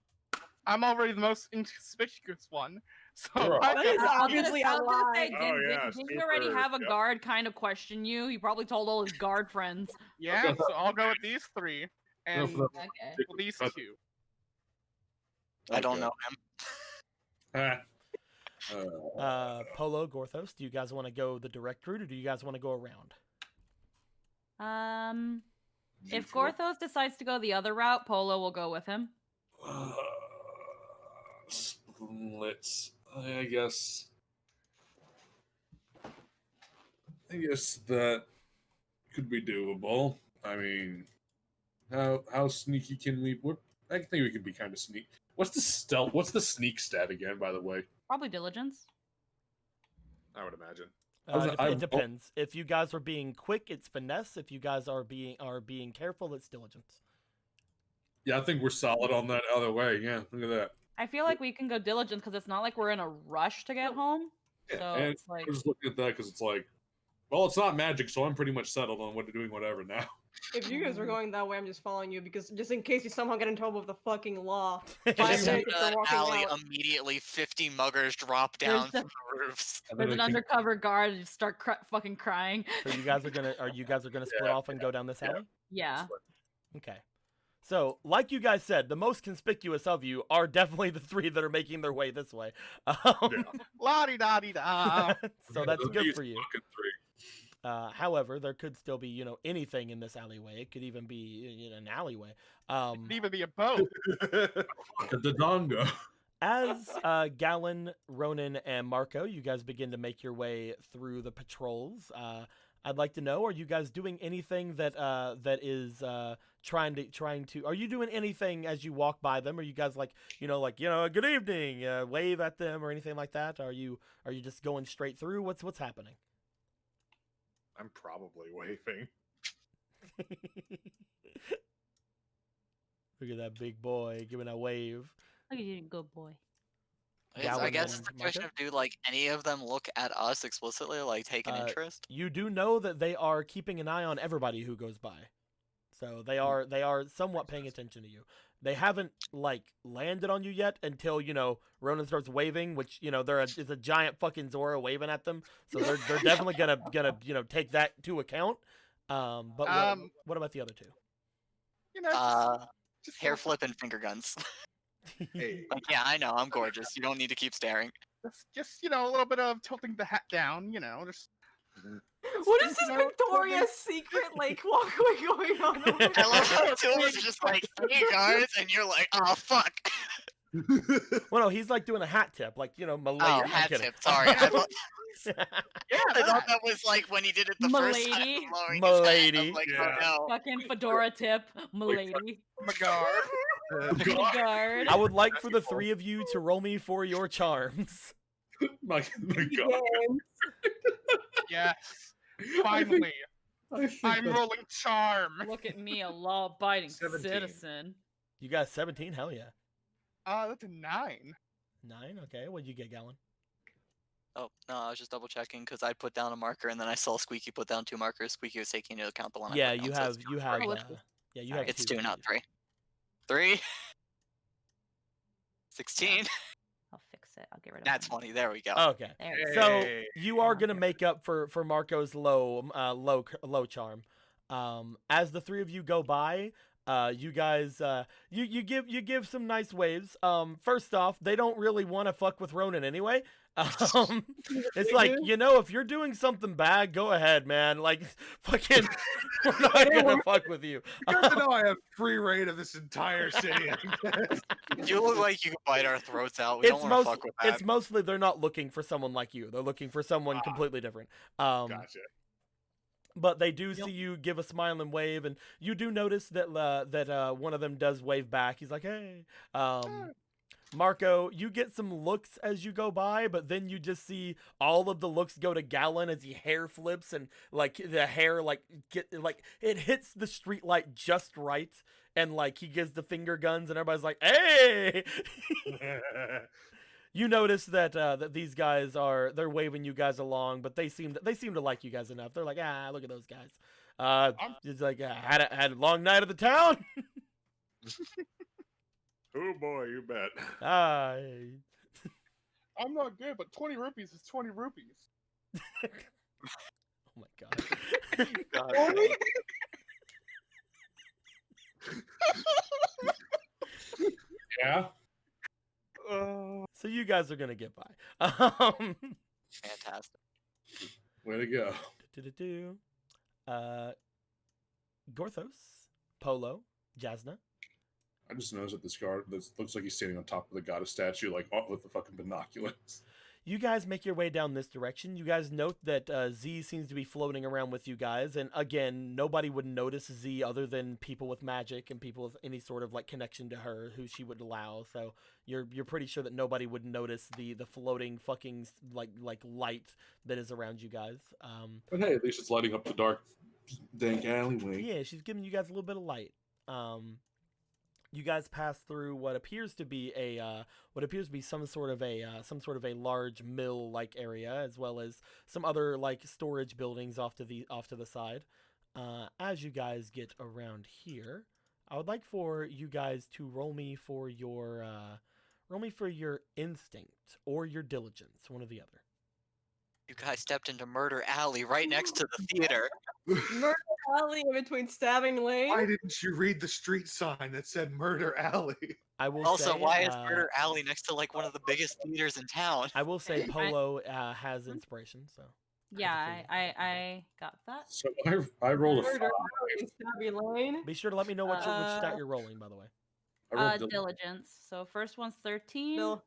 [SPEAKER 4] I'm already the most inconspicuous one. So
[SPEAKER 6] You're
[SPEAKER 4] I
[SPEAKER 3] That
[SPEAKER 4] get
[SPEAKER 3] is
[SPEAKER 4] the-
[SPEAKER 3] obviously a lie.
[SPEAKER 7] Didn't,
[SPEAKER 1] Oh, yeah,
[SPEAKER 7] didn't you already
[SPEAKER 1] super,
[SPEAKER 7] have a
[SPEAKER 1] yep.
[SPEAKER 7] guard kind of question you? He probably told all his guard friends.
[SPEAKER 4] yeah, so I'll go with these three
[SPEAKER 6] No,
[SPEAKER 4] and
[SPEAKER 6] for
[SPEAKER 7] Okay.
[SPEAKER 4] well, these two.
[SPEAKER 2] I don't know him.
[SPEAKER 5] Polo, Gorthos, do you guys want to go the direct route or do you guys want to go around?
[SPEAKER 7] If Gorthos decides to go the other route, Polo will go with him.
[SPEAKER 6] Splits. I guess that could be doable. I mean, how sneaky can we? I think we could be kind of sneaky. What's the stealth? What's the sneak stat again? By the way,
[SPEAKER 7] Probably diligence.
[SPEAKER 1] I would imagine.
[SPEAKER 5] It depends. If you guys are being quick, it's finesse. If you guys are being careful, it's diligence.
[SPEAKER 6] yeah, I think we're solid on that other way. Yeah, look at that.
[SPEAKER 7] I feel like we can go diligence because it's not like we're in a rush to get home.
[SPEAKER 6] Yeah,
[SPEAKER 7] So
[SPEAKER 6] and
[SPEAKER 7] it's like
[SPEAKER 6] we're just looking at that because it's like, well, it's not magic, so I'm pretty much settled on doing whatever now.
[SPEAKER 3] If you guys are going that way, I'm just following you because just in case you somehow get in trouble with the fucking law.
[SPEAKER 2] You
[SPEAKER 3] 5
[SPEAKER 2] just
[SPEAKER 3] minutes
[SPEAKER 2] enter
[SPEAKER 3] after
[SPEAKER 2] an
[SPEAKER 3] walking
[SPEAKER 2] alley,
[SPEAKER 3] out.
[SPEAKER 2] immediately 50 muggers drop down
[SPEAKER 7] There's
[SPEAKER 2] from the roofs.
[SPEAKER 6] And
[SPEAKER 7] there's
[SPEAKER 6] then
[SPEAKER 7] an
[SPEAKER 6] I think-
[SPEAKER 7] undercover guard and just start fucking crying.
[SPEAKER 5] So you guys are gonna split off and go down this alley?
[SPEAKER 7] Yeah.
[SPEAKER 5] Okay. So, like you guys said, the most conspicuous of you are definitely the three that are making their way this way.
[SPEAKER 4] La-di-da-di-da.
[SPEAKER 5] So that's
[SPEAKER 6] Those
[SPEAKER 5] good
[SPEAKER 6] these
[SPEAKER 5] for you.
[SPEAKER 6] fucking three.
[SPEAKER 5] However, there could still be, anything in this alleyway. It could even be an alleyway.
[SPEAKER 4] Could even be a boat.
[SPEAKER 6] The Dongo.
[SPEAKER 5] As Gallon, Ronan, and Marco, you guys begin to make your way through the patrols. I'd like to know: are you guys doing anything that is trying to? Are you doing anything as you walk by them? Are you guys like good evening, wave at them or anything like that? Are you just going straight through? What's happening?
[SPEAKER 1] I'm probably waving.
[SPEAKER 5] Look at that big boy giving a wave.
[SPEAKER 7] Look at you, good boy.
[SPEAKER 2] I
[SPEAKER 5] Gallon
[SPEAKER 2] guess
[SPEAKER 5] and
[SPEAKER 2] the question
[SPEAKER 5] Marco?
[SPEAKER 2] of do like any of them look at us explicitly, like take an
[SPEAKER 5] Uh,
[SPEAKER 2] interest?
[SPEAKER 5] You do know that they are keeping an eye on everybody who goes by, so they are somewhat paying attention to you. They haven't landed on you yet until Ronan starts waving, which is a giant fucking Zora waving at them. So they're definitely gonna take that to account. But what about the other two?
[SPEAKER 4] Just
[SPEAKER 2] Hair flip and finger guns.
[SPEAKER 1] Hey.
[SPEAKER 2] Like, yeah, I know, I'm gorgeous. You don't need to keep staring.
[SPEAKER 4] just a little bit of tilting the hat down, just
[SPEAKER 3] What is this
[SPEAKER 4] No,
[SPEAKER 3] Victoria's Secret walkway going on? over
[SPEAKER 2] I love how
[SPEAKER 3] there?
[SPEAKER 2] two is just like, hey guys, and you're like, oh fuck.
[SPEAKER 5] Well, no, he's doing a hat tip, Malay.
[SPEAKER 2] Oh,
[SPEAKER 5] I'm
[SPEAKER 2] hat
[SPEAKER 5] kidding.
[SPEAKER 2] tip. Sorry, I thought,
[SPEAKER 4] yeah.
[SPEAKER 2] I thought that was like when he did it the first time,
[SPEAKER 7] Milady.
[SPEAKER 2] lowering his head.
[SPEAKER 5] Milady.
[SPEAKER 2] I'm like,
[SPEAKER 1] Yeah.
[SPEAKER 2] oh no.
[SPEAKER 7] Fucking fedora tip, milady.
[SPEAKER 4] Magard.
[SPEAKER 7] Guard.
[SPEAKER 5] I would like for the three of you to roll me for your charms.
[SPEAKER 6] my God.
[SPEAKER 4] Yes. Finally.
[SPEAKER 6] I think
[SPEAKER 4] I'm
[SPEAKER 6] that's-
[SPEAKER 4] rolling charm.
[SPEAKER 7] Look at me, a law-abiding
[SPEAKER 1] 17.
[SPEAKER 7] citizen.
[SPEAKER 5] You got 17? Hell yeah.
[SPEAKER 4] That's a 9.
[SPEAKER 5] 9? Okay. What'd you get, Gallon?
[SPEAKER 2] Oh no, I was just double checking because I put down a marker and then I saw Squeaky put down 2 markers. Squeaky was taking into account the one.
[SPEAKER 5] Yeah,
[SPEAKER 2] I put
[SPEAKER 5] you
[SPEAKER 2] down, so
[SPEAKER 5] have
[SPEAKER 2] it's
[SPEAKER 5] you
[SPEAKER 2] not
[SPEAKER 5] have
[SPEAKER 2] three.
[SPEAKER 5] yeah, you have
[SPEAKER 2] It's
[SPEAKER 5] 2.
[SPEAKER 2] 2, not 3. 3. 16.
[SPEAKER 7] I'll fix it. I'll get rid of
[SPEAKER 2] That's
[SPEAKER 7] one.
[SPEAKER 2] funny. There we go.
[SPEAKER 5] Okay.
[SPEAKER 7] There we go.
[SPEAKER 5] So
[SPEAKER 1] Hey.
[SPEAKER 5] you are gonna make up for Marco's low charm. As the three of you go by, you guys you give some nice waves. First off, they don't really want to fuck with Ronan anyway. It's like, if you're doing something bad, go ahead, man. Fucking, we're not gonna fuck with you.
[SPEAKER 1] You guys know I have free reign of this entire city.
[SPEAKER 2] You look like you can bite our throats out. We don't want to fuck with that.
[SPEAKER 5] It's mostly they're not looking for someone like you. They're looking for someone completely different.
[SPEAKER 1] Gotcha.
[SPEAKER 5] But they do see you give a smile and wave, and you do notice that one of them does wave back. He's like, "Hey." Marco, you get some looks as you go by, but then you just see all of the looks go to Gallon as he hair flips and the hair it hits the street light just right, and he gives the finger guns, and everybody's like, "Hey!" You notice that that these guys they're waving you guys along, but they seem to like you guys enough. They're like, look at those guys. It's like had a long night at the town.
[SPEAKER 1] Oh boy, you bet.
[SPEAKER 5] I...
[SPEAKER 4] I'm not good, but 20 rupees is 20 rupees.
[SPEAKER 5] Oh my god.
[SPEAKER 2] God,
[SPEAKER 6] Yeah.
[SPEAKER 5] So you guys are gonna get by.
[SPEAKER 2] fantastic.
[SPEAKER 6] Way to go.
[SPEAKER 5] Do-do-do. Gorthos, Polo, Jasna.
[SPEAKER 6] I just noticed that this guard this looks like he's standing on top of the goddess statue, like with the fucking binoculars.
[SPEAKER 5] You guys make your way down this direction. You guys note that Z seems to be floating around with you guys, and again, nobody would notice Z other than people with magic and people with any sort of like connection to her who she would allow. So you're pretty sure that nobody would notice the floating fucking like light that is around you guys.
[SPEAKER 6] But hey, at least it's lighting up the dark, dank alleyway.
[SPEAKER 5] Yeah, she's giving you guys a little bit of light. You guys pass through what appears to be some sort of a large mill like area, as well as some other like storage buildings off to the side. As you guys get around here, I would like for you guys to roll me for your instinct or your diligence, one or the other.
[SPEAKER 2] You guys stepped into Murder Alley right next to the theater.
[SPEAKER 3] Murder Alley in between Stabbing Lane.
[SPEAKER 1] Why didn't you read the street sign that said Murder Alley?
[SPEAKER 5] I will
[SPEAKER 2] Also,
[SPEAKER 5] say,
[SPEAKER 2] why is Murder Alley next to like one of the biggest theaters in town?
[SPEAKER 5] I will say Polo has inspiration, so
[SPEAKER 7] Yeah, I got that.
[SPEAKER 6] So I rolled a 5.
[SPEAKER 3] Murder Alley in Stabbing Lane.
[SPEAKER 5] be sure to let me know which stat you're rolling, by the way.
[SPEAKER 6] I rolled
[SPEAKER 7] Diligence. So first one's 13.
[SPEAKER 3] No.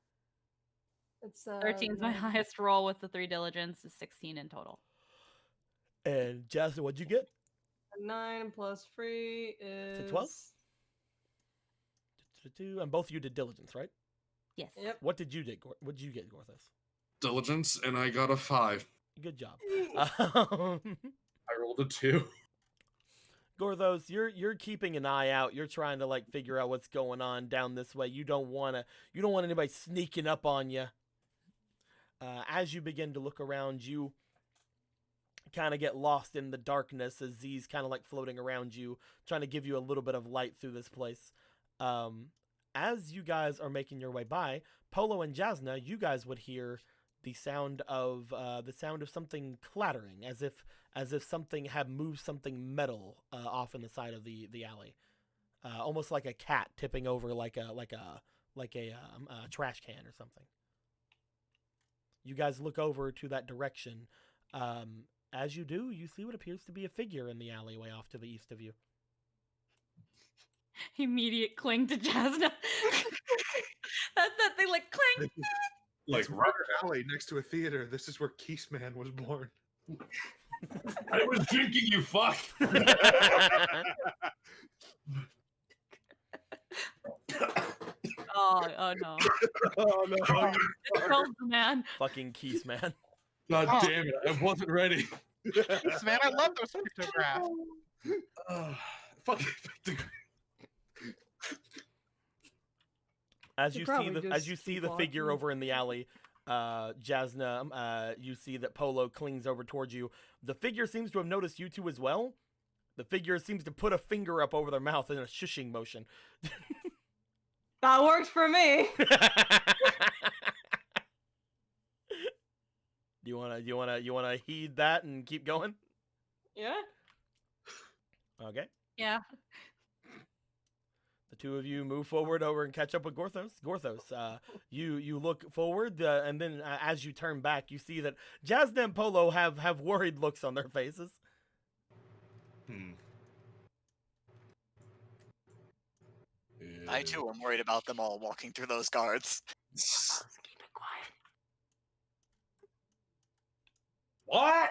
[SPEAKER 3] It's
[SPEAKER 7] 13 is my highest roll with the 3 diligence, is 16 in total.
[SPEAKER 5] And Jasmine, what'd you get?
[SPEAKER 3] 9 plus 3 is
[SPEAKER 5] 12? And both of you did diligence, right?
[SPEAKER 7] Yes.
[SPEAKER 3] Yep.
[SPEAKER 5] What did you get, Gorthos?
[SPEAKER 6] diligence, and I got a 5.
[SPEAKER 5] Good job.
[SPEAKER 6] I rolled a 2.
[SPEAKER 5] Gorthos, you're keeping an eye out. You're trying to like figure out what's going on down this way. You don't want anybody sneaking up on you. As you begin to look around, you kind of get lost in the darkness as Z's kind of like floating around you, trying to give you a little bit of light through this place. As you guys are making your way by, Polo and Jasna, you guys would hear the sound of something clattering, as if something had moved something metal off in the side of the alley, almost like a cat tipping over like a trash can or something. You guys look over to that direction. As you do, you see what appears to be a figure in the alleyway off to the east of you.
[SPEAKER 7] Immediate cling to Jasna. That's that thing, like cling.
[SPEAKER 6] Like
[SPEAKER 1] It's Murder Alley next to a theater. This is where Keysman was born.
[SPEAKER 6] I was drinking, you fuck.
[SPEAKER 7] Oh no.
[SPEAKER 1] Oh no!
[SPEAKER 7] It smells the man.
[SPEAKER 5] Fucking Keys, man.
[SPEAKER 6] God damn it! I wasn't ready.
[SPEAKER 4] Yes, man, I love those pictographs.
[SPEAKER 6] Fucking.
[SPEAKER 5] As
[SPEAKER 3] You
[SPEAKER 5] you see
[SPEAKER 3] probably
[SPEAKER 5] the
[SPEAKER 3] just
[SPEAKER 5] as you see
[SPEAKER 3] keep
[SPEAKER 5] the figure
[SPEAKER 3] walking.
[SPEAKER 5] over in the alley, Jasna, you see that Polo clings over towards you. The figure seems to have noticed you two as well. The figure seems to put a finger up over their mouth in a shushing motion.
[SPEAKER 3] That works for me.
[SPEAKER 5] Do you wanna heed that and keep going?
[SPEAKER 3] Yeah.
[SPEAKER 5] Okay.
[SPEAKER 7] Yeah.
[SPEAKER 5] The two of you move forward over and catch up with Gorthos. Gorthos, you look forward, and then as you turn back, you see that Jasna and Polo have worried looks on their faces.
[SPEAKER 2] I too am worried about them all walking through those guards.
[SPEAKER 3] Keep it quiet.
[SPEAKER 6] What?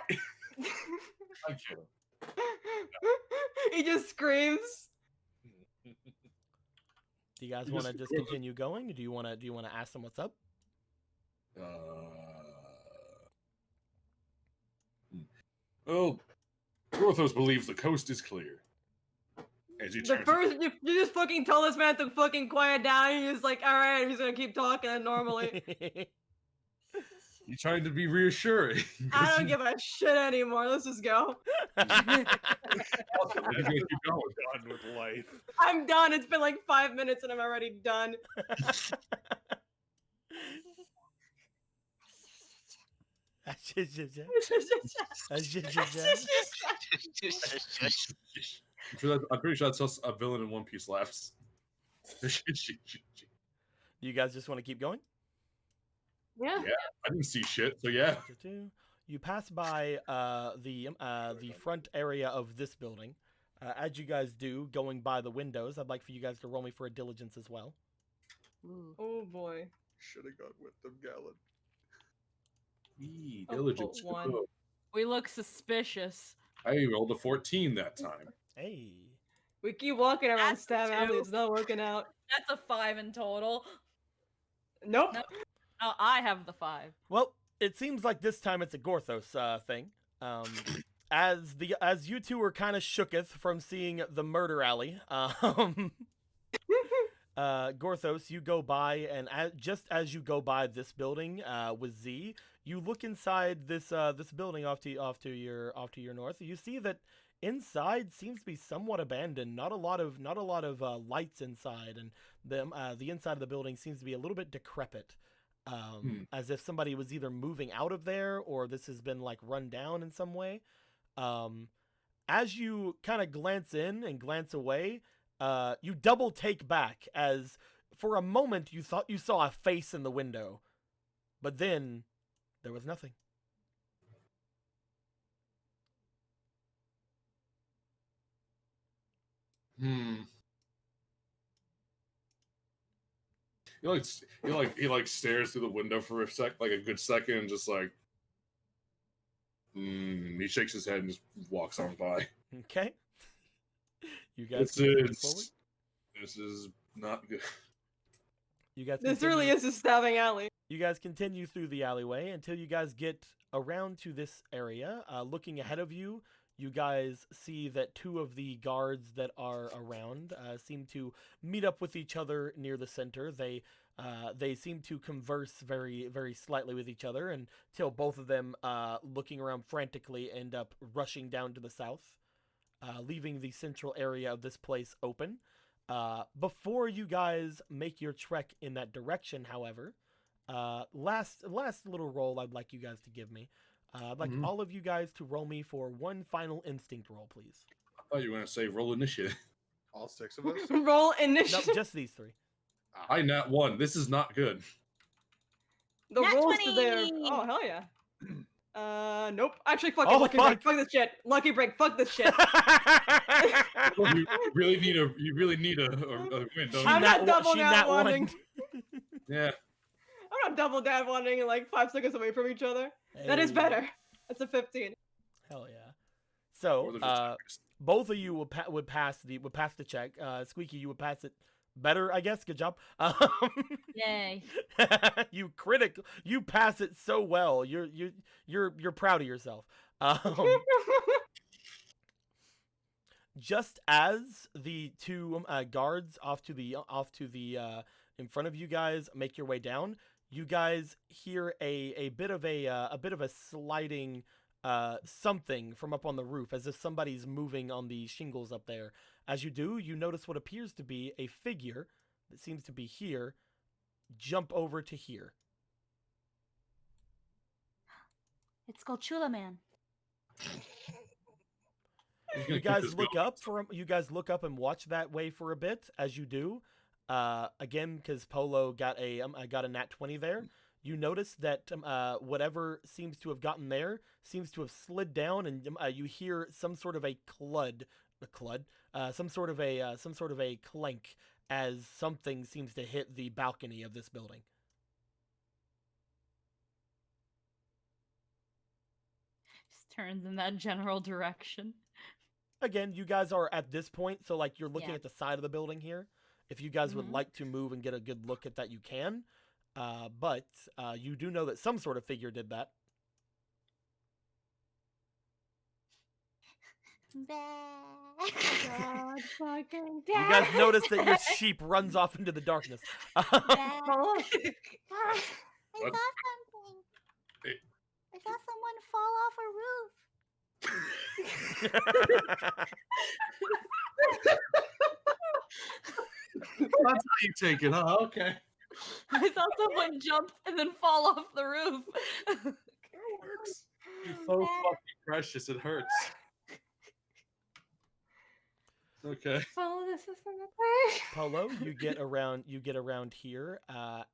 [SPEAKER 6] I'm kidding.
[SPEAKER 3] He just screams.
[SPEAKER 5] Do you guys
[SPEAKER 6] You
[SPEAKER 5] want to
[SPEAKER 6] just-
[SPEAKER 5] just continue going? Do you want to ask them what's up?
[SPEAKER 6] Well, Gorthos believes the coast is clear. As you
[SPEAKER 3] The
[SPEAKER 6] turn
[SPEAKER 3] first, you just fucking tell this man to fucking quiet down. He's like, all right, he's gonna keep talking normally.
[SPEAKER 6] You're trying to be reassuring.
[SPEAKER 3] I don't give a shit anymore. Let's just go.
[SPEAKER 6] Awesome. We're gonna keep going.
[SPEAKER 1] Done with life.
[SPEAKER 3] I'm done. It's been like 5 minutes and I'm already done.
[SPEAKER 6] I'm pretty sure that's how a villain in One Piece laughs.
[SPEAKER 5] You guys just want to keep going?
[SPEAKER 3] Yeah.
[SPEAKER 6] Yeah, I didn't see shit, so yeah.
[SPEAKER 5] You pass by the front area of this building. As you guys do, going by the windows, I'd like for you guys to roll me for a diligence as well.
[SPEAKER 7] Ooh.
[SPEAKER 3] Oh boy.
[SPEAKER 1] Should have gone with them, Galen.
[SPEAKER 6] Eee,
[SPEAKER 3] Oh,
[SPEAKER 6] diligence.
[SPEAKER 3] one.
[SPEAKER 6] Good.
[SPEAKER 7] We look suspicious.
[SPEAKER 6] I rolled a 14 that time.
[SPEAKER 5] Hey.
[SPEAKER 3] We keep walking around
[SPEAKER 7] That's
[SPEAKER 3] Stab
[SPEAKER 7] two.
[SPEAKER 3] Alley. It's not working out.
[SPEAKER 7] That's a 5 in total.
[SPEAKER 3] Nope.
[SPEAKER 7] Nope. Oh, I have the 5.
[SPEAKER 5] Well, it seems like this time it's a Gorthos thing. As you two were kind of shooketh from seeing the murder alley, Gorthos, you go by, and just as you go by this building with Z, you look inside this building off to your north. You see that inside seems to be somewhat abandoned. Not a lot of lights inside, and the inside of the building seems to be a little bit decrepit, as if somebody was either moving out of there or this has been like run down in some way. As you kind of glance in and glance away, you double take back as for a moment you thought you saw a face in the window, but then there was nothing.
[SPEAKER 6] He stares through the window for a good second, and just like, he shakes his head and just walks on by.
[SPEAKER 5] Okay. You guys
[SPEAKER 6] This is not good.
[SPEAKER 5] You guys
[SPEAKER 3] This really is a Stabbing Alley.
[SPEAKER 5] You guys continue through the alleyway until you guys get around to this area. Looking ahead of you, you guys see that two of the guards that are around seem to meet up with each other near the center. They seem to converse very, very slightly with each other until both of them, looking around frantically, end up rushing down to the south, leaving the central area of this place open. Before you guys make your trek in that direction, however, last little roll I'd like you guys to give me. I'd like all of you guys to roll me for one final instinct roll, please.
[SPEAKER 6] I thought you were going to say roll initiative.
[SPEAKER 1] All 6 of us?
[SPEAKER 3] Roll
[SPEAKER 5] No,
[SPEAKER 3] initiative.
[SPEAKER 5] just these 3.
[SPEAKER 6] I nat 1. This is not good.
[SPEAKER 3] The
[SPEAKER 7] Nat
[SPEAKER 3] rolls to
[SPEAKER 7] 20!
[SPEAKER 3] there. Oh, hell yeah. Nope. Actually, fuck it.
[SPEAKER 5] Oh,
[SPEAKER 3] Lucky
[SPEAKER 5] fuck.
[SPEAKER 3] break. Fuck this shit. Lucky break. Fuck this shit.
[SPEAKER 6] You really need a win, don't
[SPEAKER 3] I'm
[SPEAKER 6] you?
[SPEAKER 3] not double nat
[SPEAKER 5] one.
[SPEAKER 3] wanting.
[SPEAKER 6] Yeah.
[SPEAKER 3] I'm not double dad wanting like 5 seconds away from each other. That is better. That's a 15.
[SPEAKER 5] Hell yeah.
[SPEAKER 6] Or
[SPEAKER 5] So,
[SPEAKER 6] there's a check.
[SPEAKER 5] both of you would pass the check. Squeaky, you would pass it better, I guess. Good job.
[SPEAKER 7] Yay.
[SPEAKER 5] You pass it so well. You're proud of yourself. Just as the two guards off to the in front of you guys make your way down, you guys hear a bit of a sliding something from up on the roof, as if somebody's moving on the shingles up there. As you do, you notice what appears to be a figure that seems to be here jump over to here.
[SPEAKER 7] It's called Chula Man.
[SPEAKER 5] You guys look up and watch that way for a bit. As you do, again, because Polo got a nat 20 there, you notice that whatever seems to have gotten there seems to have slid down, and you hear some sort of a some sort of a clank as something seems to hit the balcony of this building.
[SPEAKER 7] Just turns in that general direction.
[SPEAKER 5] Again, you guys are at this point, so like you're looking
[SPEAKER 7] Yeah.
[SPEAKER 5] at the side of the building here. If you guys would like to move and get a good look at that, you can. But you do know that some sort of figure did that.
[SPEAKER 3] God fucking
[SPEAKER 5] You guys notice that your sheep runs off into the darkness.
[SPEAKER 6] What?
[SPEAKER 8] saw someone fall off a roof.
[SPEAKER 6] That's how you take it, huh? Okay.
[SPEAKER 7] I saw someone jump and then fall off the roof.
[SPEAKER 6] That works. You're so fucking precious. It hurts. Okay.
[SPEAKER 3] Follow the system. Okay.
[SPEAKER 5] Polo, you get around here.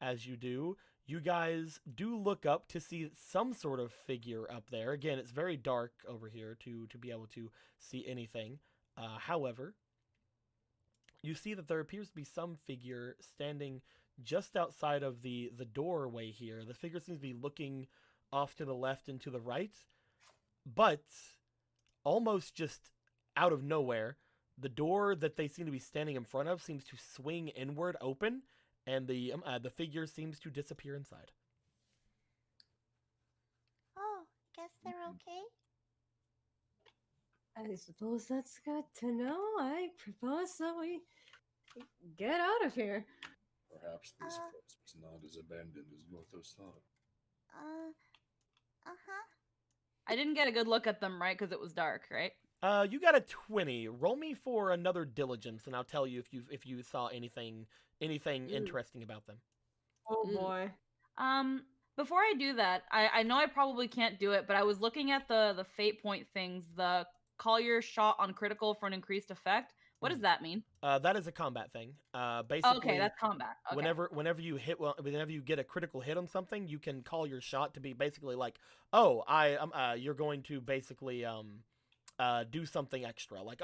[SPEAKER 5] As you do, you guys do look up to see some sort of figure up there. Again, it's very dark over here to be able to see anything. However, you see that there appears to be some figure standing just outside of the doorway here. The figure seems to be looking off to the left and to the right, but almost just out of nowhere, the door that they seem to be standing in front of seems to swing inward open, and the figure seems to disappear inside.
[SPEAKER 8] Oh, guess they're okay.
[SPEAKER 3] I suppose that's good to know. I propose that we get out of here.
[SPEAKER 6] Perhaps this place was not as abandoned as Northos thought.
[SPEAKER 8] Uh-huh.
[SPEAKER 7] I didn't get a good look at them, right? Because it was dark, right?
[SPEAKER 5] You got a 20. Roll me for another diligence, and I'll tell you if you saw anything interesting about them.
[SPEAKER 3] Oh
[SPEAKER 7] Ooh.
[SPEAKER 3] boy.
[SPEAKER 7] Before I do that, I know I probably can't do it, but I was looking at the fate point things, the call your shot on critical for an increased effect. What does that mean?
[SPEAKER 5] That is a combat thing. Basically,
[SPEAKER 7] Okay, that's combat. Okay.
[SPEAKER 5] Whenever you get a critical hit on something, you can call your shot to be basically like, oh, you're going to basically do something extra. Like,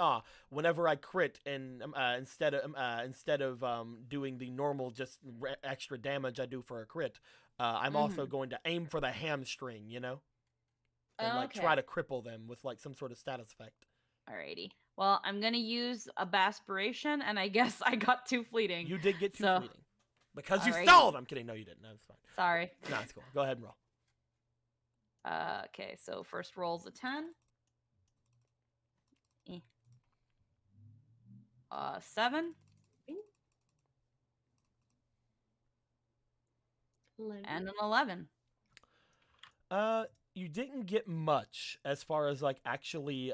[SPEAKER 5] whenever I crit and instead of doing the normal just extra damage I do for a crit, I'm also going to aim for the hamstring, you know, and like try to cripple them with like some sort of status effect.
[SPEAKER 7] Alrighty. Well, I'm gonna use a Baspiration, and I guess I got 2 fleeting.
[SPEAKER 5] You did get 2
[SPEAKER 7] So-
[SPEAKER 5] fleeting because you
[SPEAKER 7] Alrighty.
[SPEAKER 5] stalled. I'm kidding. No, you didn't. No, it's fine.
[SPEAKER 7] Sorry.
[SPEAKER 5] No, it's cool. Go ahead and roll.
[SPEAKER 7] Okay, so first roll's a 10. 7 and an 11.
[SPEAKER 5] You didn't get much as far as like actually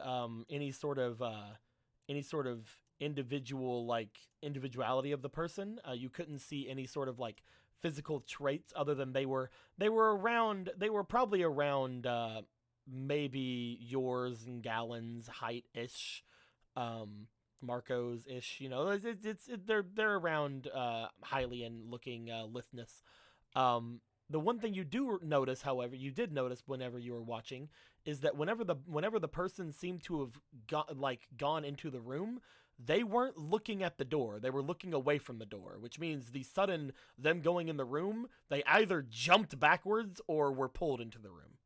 [SPEAKER 5] any sort of individuality of the person. You couldn't see any sort of like physical traits other than they were probably around maybe yours and Gallon's height ish, Marco's ish. You know, they're around Hylian looking lithness. The one thing you do notice, however, you did notice whenever you were watching, is that whenever the person seemed to have gone into the room, they weren't looking at the door. They were looking away from the door, which means the sudden them going in the room, they either jumped backwards or were pulled into the room.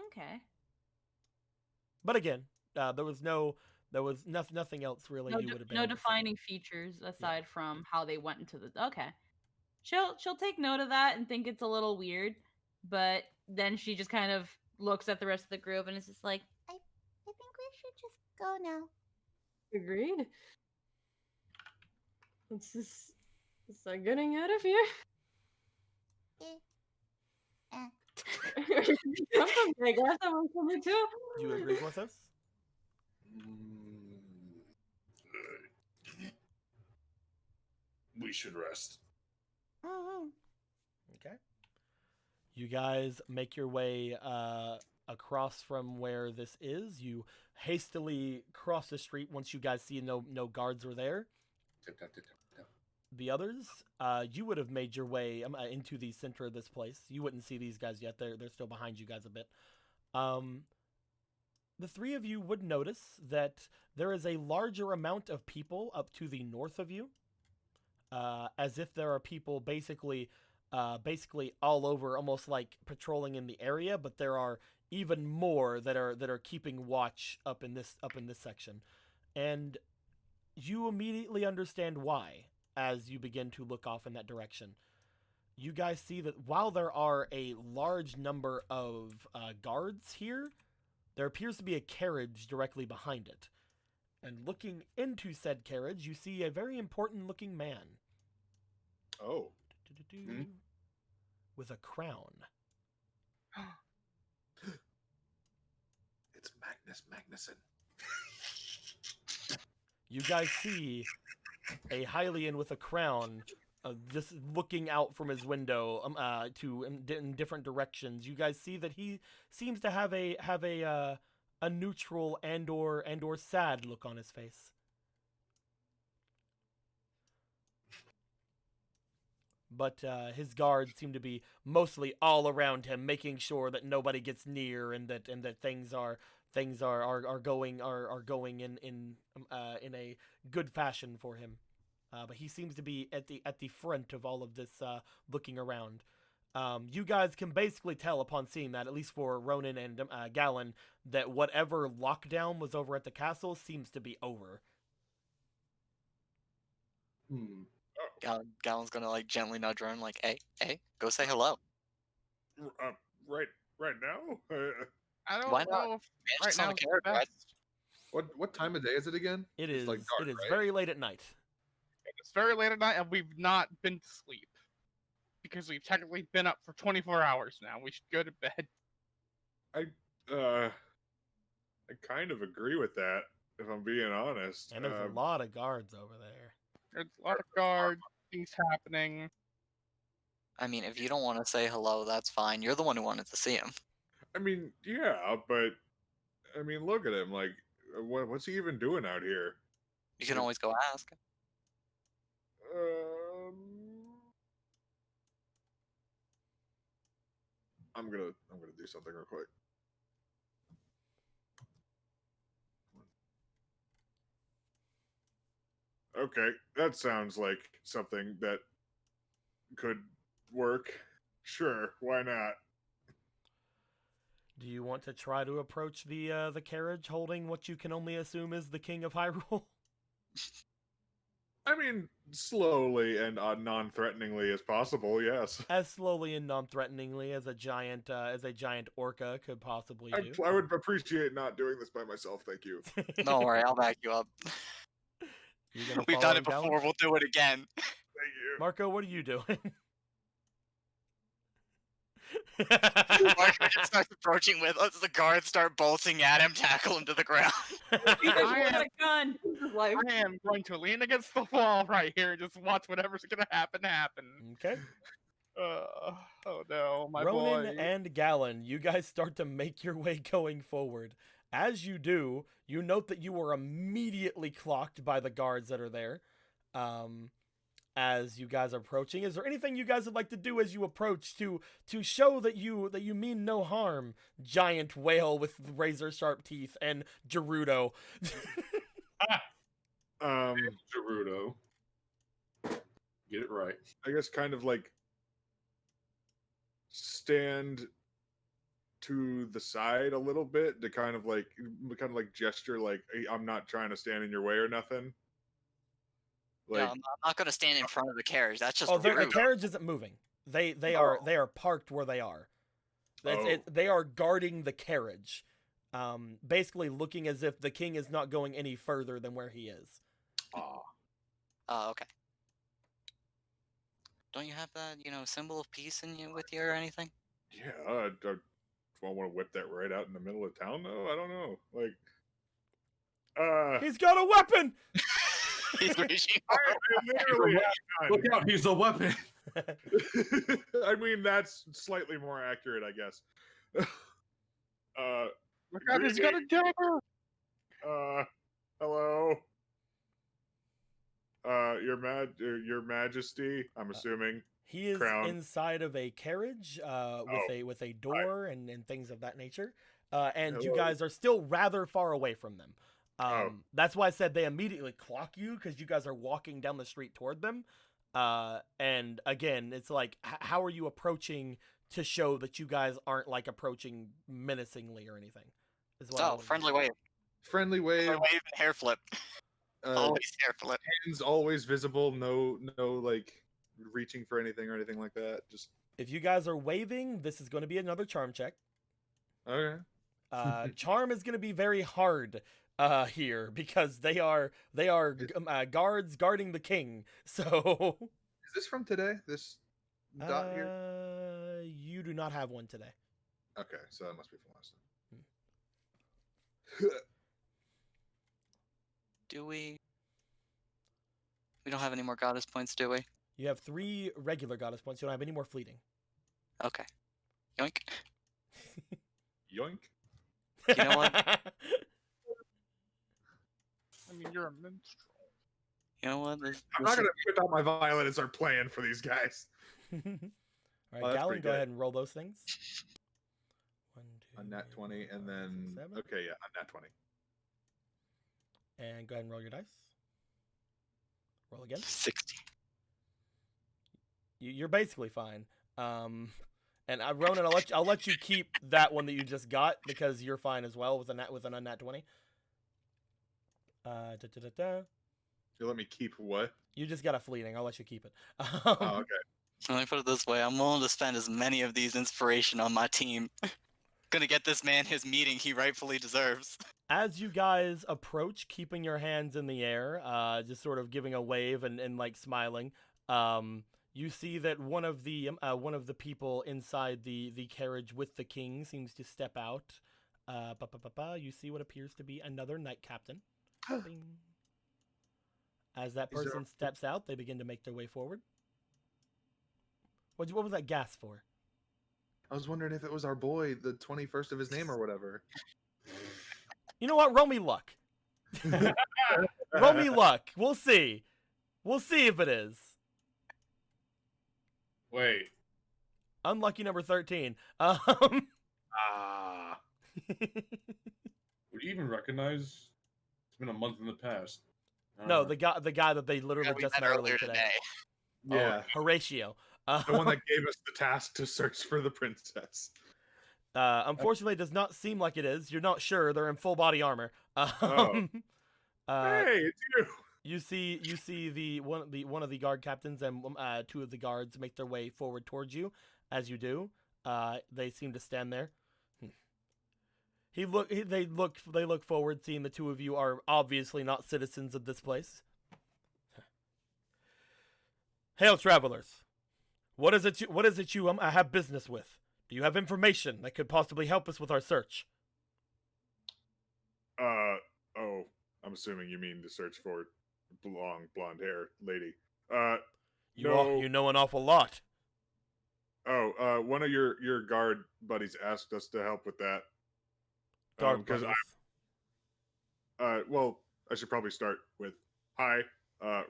[SPEAKER 7] Okay.
[SPEAKER 5] But again, there was nothing else really you would have been
[SPEAKER 7] No
[SPEAKER 5] able to see.
[SPEAKER 7] defining features aside from how they went into the. Okay. She'll take note of that and think it's a little weird, but then she just kind of looks at the rest of the group and is just like,
[SPEAKER 8] I think we should just go now.
[SPEAKER 3] Agreed. Let's just start getting out of here. I'm from Vegas. I'm coming too.
[SPEAKER 5] Do you agree with us?
[SPEAKER 6] We should rest.
[SPEAKER 5] Okay. You guys make your way across from where this is. You hastily cross the street once you guys see no guards are there.
[SPEAKER 6] Tip, tap, tip, tap, tap.
[SPEAKER 5] The others, you would have made your way into the center of this place. You wouldn't see these guys yet. They're still behind you guys a bit. The 3 of you would notice that there is a larger amount of people up to the north of you. As if there are people basically all over, almost like patrolling in the area, but there are even more that are keeping watch up in this section. And you immediately understand why as you begin to look off in that direction. You guys see that while there are a large number of guards here, there appears to be a carriage directly behind it. And looking into said carriage, you see a very important looking man.
[SPEAKER 1] Oh.
[SPEAKER 5] With a crown.
[SPEAKER 1] It's Magnus Magnuson.
[SPEAKER 5] You guys see a Hylian with a crown just looking out from his window in different directions. You guys see that he seems to have a neutral and or sad look on his face. But his guards seem to be mostly all around him, making sure that nobody gets near and that things are going in a good fashion for him. But he seems to be at the front of all of this, looking around. You guys can basically tell upon seeing that, at least for Ronan and Galen, that whatever lockdown was over at the castle seems to be over.
[SPEAKER 2] Galen's gonna like gently nudge Ronan, like, hey, go say hello.
[SPEAKER 1] Right now?
[SPEAKER 4] I don't
[SPEAKER 2] Why not?
[SPEAKER 4] know if
[SPEAKER 2] Man,
[SPEAKER 4] right
[SPEAKER 2] just on
[SPEAKER 4] now
[SPEAKER 2] the
[SPEAKER 4] is the
[SPEAKER 2] carrot, right?
[SPEAKER 4] best.
[SPEAKER 9] What time of day is it again?
[SPEAKER 5] It
[SPEAKER 9] It's
[SPEAKER 5] is
[SPEAKER 9] like dark,
[SPEAKER 5] it is
[SPEAKER 9] right?
[SPEAKER 5] very late at night.
[SPEAKER 4] It's very late at night, and we've not been to sleep because we've technically been up for 24 hours now. We should go to bed.
[SPEAKER 1] I kind of agree with that, if I'm being honest.
[SPEAKER 5] And there's a lot of guards over there.
[SPEAKER 4] There's a lot of guards, things happening.
[SPEAKER 2] I mean, if you don't want to say hello, that's fine. You're the one who wanted to see him.
[SPEAKER 1] I mean, yeah, but I mean, look at him. Like, what's he even doing out here?
[SPEAKER 2] You can always go ask.
[SPEAKER 1] I'm gonna do something real quick. Okay, that sounds like something that could work. Sure, why not?
[SPEAKER 5] Do you want to try to approach the carriage holding what you can only assume is the King of Hyrule?
[SPEAKER 1] I mean, slowly and non-threateningly as possible. Yes.
[SPEAKER 5] As slowly and non-threateningly as a giant orca could possibly do.
[SPEAKER 1] I would appreciate not doing this by myself. Thank you.
[SPEAKER 2] Don't worry, I'll back you up. We've done it before. We'll do it again.
[SPEAKER 1] Thank you.
[SPEAKER 5] Marco, what are you doing?
[SPEAKER 2] Marco just starts approaching with us. The guards start bolting at him, tackle him to the ground.
[SPEAKER 3] He just
[SPEAKER 4] I
[SPEAKER 3] wanted
[SPEAKER 4] am-
[SPEAKER 3] a gun. This is life.
[SPEAKER 4] I am going to lean against the wall right here and just watch whatever's gonna happen.
[SPEAKER 5] Okay.
[SPEAKER 4] Oh no, my
[SPEAKER 5] Ronan
[SPEAKER 4] boy.
[SPEAKER 5] and Galen, you guys start to make your way going forward. As you do, you note that you are immediately clocked by the guards that are there. As you guys are approaching, is there anything you guys would like to do as you approach to show that you mean no harm? Giant whale with razor sharp teeth and Gerudo.
[SPEAKER 6] Gerudo. Get it right.
[SPEAKER 1] I guess kind of like stand to the side a little bit to kind of like gesture like, hey, I'm not trying to stand in your way or nothing. Like,
[SPEAKER 2] I'm not going to stand in front of the carriage. That's just
[SPEAKER 5] The
[SPEAKER 2] rude.
[SPEAKER 5] carriage isn't moving. They are parked where they are. They are guarding the carriage, basically looking as if the king is not going any further than where he is.
[SPEAKER 2] Oh, okay. Don't you have that, symbol of peace with you or anything?
[SPEAKER 1] yeah, do I want to whip that right out in the middle of town though? I don't know. Like,
[SPEAKER 5] He's got a weapon.
[SPEAKER 2] He's reaching.
[SPEAKER 1] I literally have
[SPEAKER 6] Look out, he's a weapon.
[SPEAKER 1] gun. I mean, that's slightly more accurate, I guess.
[SPEAKER 4] Look out, he's got a dagger.
[SPEAKER 1] Hello. Your Majesty. I'm assuming.
[SPEAKER 5] He is
[SPEAKER 1] Crown.
[SPEAKER 5] inside of a carriage with a door and things of that nature. And you
[SPEAKER 1] Hello.
[SPEAKER 5] guys are still rather far away from them.
[SPEAKER 1] Oh.
[SPEAKER 5] That's why I said they immediately clock you, because you guys are walking down the street toward them. And again, it's like, how are you approaching to show that you guys aren't like approaching menacingly or anything? Is what I
[SPEAKER 2] Oh,
[SPEAKER 5] wanted to
[SPEAKER 2] friendly
[SPEAKER 5] know.
[SPEAKER 2] wave.
[SPEAKER 9] Friendly wave.
[SPEAKER 2] Friendly wave and hair flip. Always hair flip.
[SPEAKER 9] Hands always visible. No, like reaching for anything or anything like that. Just
[SPEAKER 5] If you guys are waving, this is going to be another charm check.
[SPEAKER 9] okay.
[SPEAKER 5] Charm is going to be very hard here, because they are guards guarding the king. So
[SPEAKER 9] Is this from today? This dot here.
[SPEAKER 5] you do not have one today.
[SPEAKER 1] Okay, so that must be from last time.
[SPEAKER 2] Do we? We don't have any more goddess points, do we?
[SPEAKER 5] You have 3 regular goddess points. You don't have any more fleeting.
[SPEAKER 2] Okay. Yoink.
[SPEAKER 1] Yoink.
[SPEAKER 2] You know what?
[SPEAKER 4] I mean, you're a minstrel.
[SPEAKER 2] You know what?
[SPEAKER 1] I'm not gonna put out my violin and start playing for these guys.
[SPEAKER 5] All right,
[SPEAKER 1] that's
[SPEAKER 5] Gallon,
[SPEAKER 1] pretty
[SPEAKER 5] go
[SPEAKER 1] good.
[SPEAKER 5] ahead and roll those things. 1, 2,
[SPEAKER 1] A nat 20, and
[SPEAKER 5] 5,
[SPEAKER 1] then
[SPEAKER 5] 6, 7.
[SPEAKER 1] okay, yeah, a nat 20.
[SPEAKER 5] And go ahead and roll your dice. Roll again.
[SPEAKER 2] 60.
[SPEAKER 5] You're basically fine. And Ronan, I'll let you keep that one that you just got because you're fine as well with an unnat 20.
[SPEAKER 1] You let me keep what?
[SPEAKER 5] You just got a fleeting. I'll let you keep it.
[SPEAKER 1] Oh, okay.
[SPEAKER 2] Let me put it this way: I'm willing to spend as many of these inspiration on my team. Gonna get this man his meeting he rightfully deserves.
[SPEAKER 5] As you guys approach, keeping your hands in the air, just sort of giving a wave and like smiling, you see that one of the people inside the carriage with the king seems to step out. You see what appears to be another knight captain. Bing. As that
[SPEAKER 1] Is there
[SPEAKER 5] person steps out, they begin to make their way forward. What was that gas for?
[SPEAKER 1] I was wondering if it was our boy, the 21st of his name or whatever.
[SPEAKER 5] You know what? Roll me luck. Roll me luck. We'll see. We'll see if it is.
[SPEAKER 6] Wait.
[SPEAKER 5] Unlucky number 13.
[SPEAKER 1] Ah.
[SPEAKER 6] Would you even recognize? It's been a month in the past.
[SPEAKER 5] No, the guy that they literally
[SPEAKER 2] We
[SPEAKER 5] just
[SPEAKER 2] met
[SPEAKER 5] met
[SPEAKER 2] earlier today.
[SPEAKER 1] Yeah.
[SPEAKER 5] Horatio.
[SPEAKER 1] The one that gave us the task to search for the princess.
[SPEAKER 5] Unfortunately, it does not seem like it is. You're not sure. They're in full body armor.
[SPEAKER 1] Hey, it's you.
[SPEAKER 5] You see the one of the guard captains and 2 of the guards make their way forward towards you. As you do, they seem to stand there. They look forward, seeing the 2 of you are obviously not citizens of this place. Hail, travelers! What is it you have business with? Do you have information that could possibly help us with our search?
[SPEAKER 1] Oh, I'm assuming you mean to search for long blonde hair lady.
[SPEAKER 5] You know an awful lot.
[SPEAKER 1] Oh, one of your guard buddies asked us to help with that.
[SPEAKER 5] Guard
[SPEAKER 1] Because
[SPEAKER 5] brothers.
[SPEAKER 1] well, I should probably start with hi,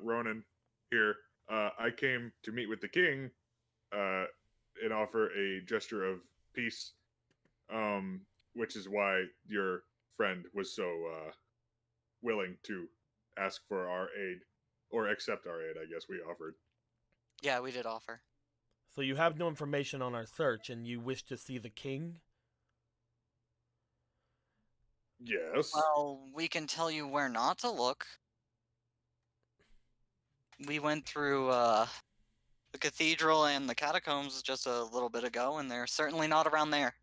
[SPEAKER 1] Ronan here. I came to meet with the king, and offer a gesture of peace, which is why your friend was so willing to ask for our aid, or accept our aid, I guess we offered.
[SPEAKER 2] Yeah, we did offer.
[SPEAKER 5] So you have no information on our search, and you wish to see the king?
[SPEAKER 1] Yes.
[SPEAKER 2] Well, we can tell you where not to look. We went through the cathedral and the catacombs just a little bit ago, and they're certainly not around there.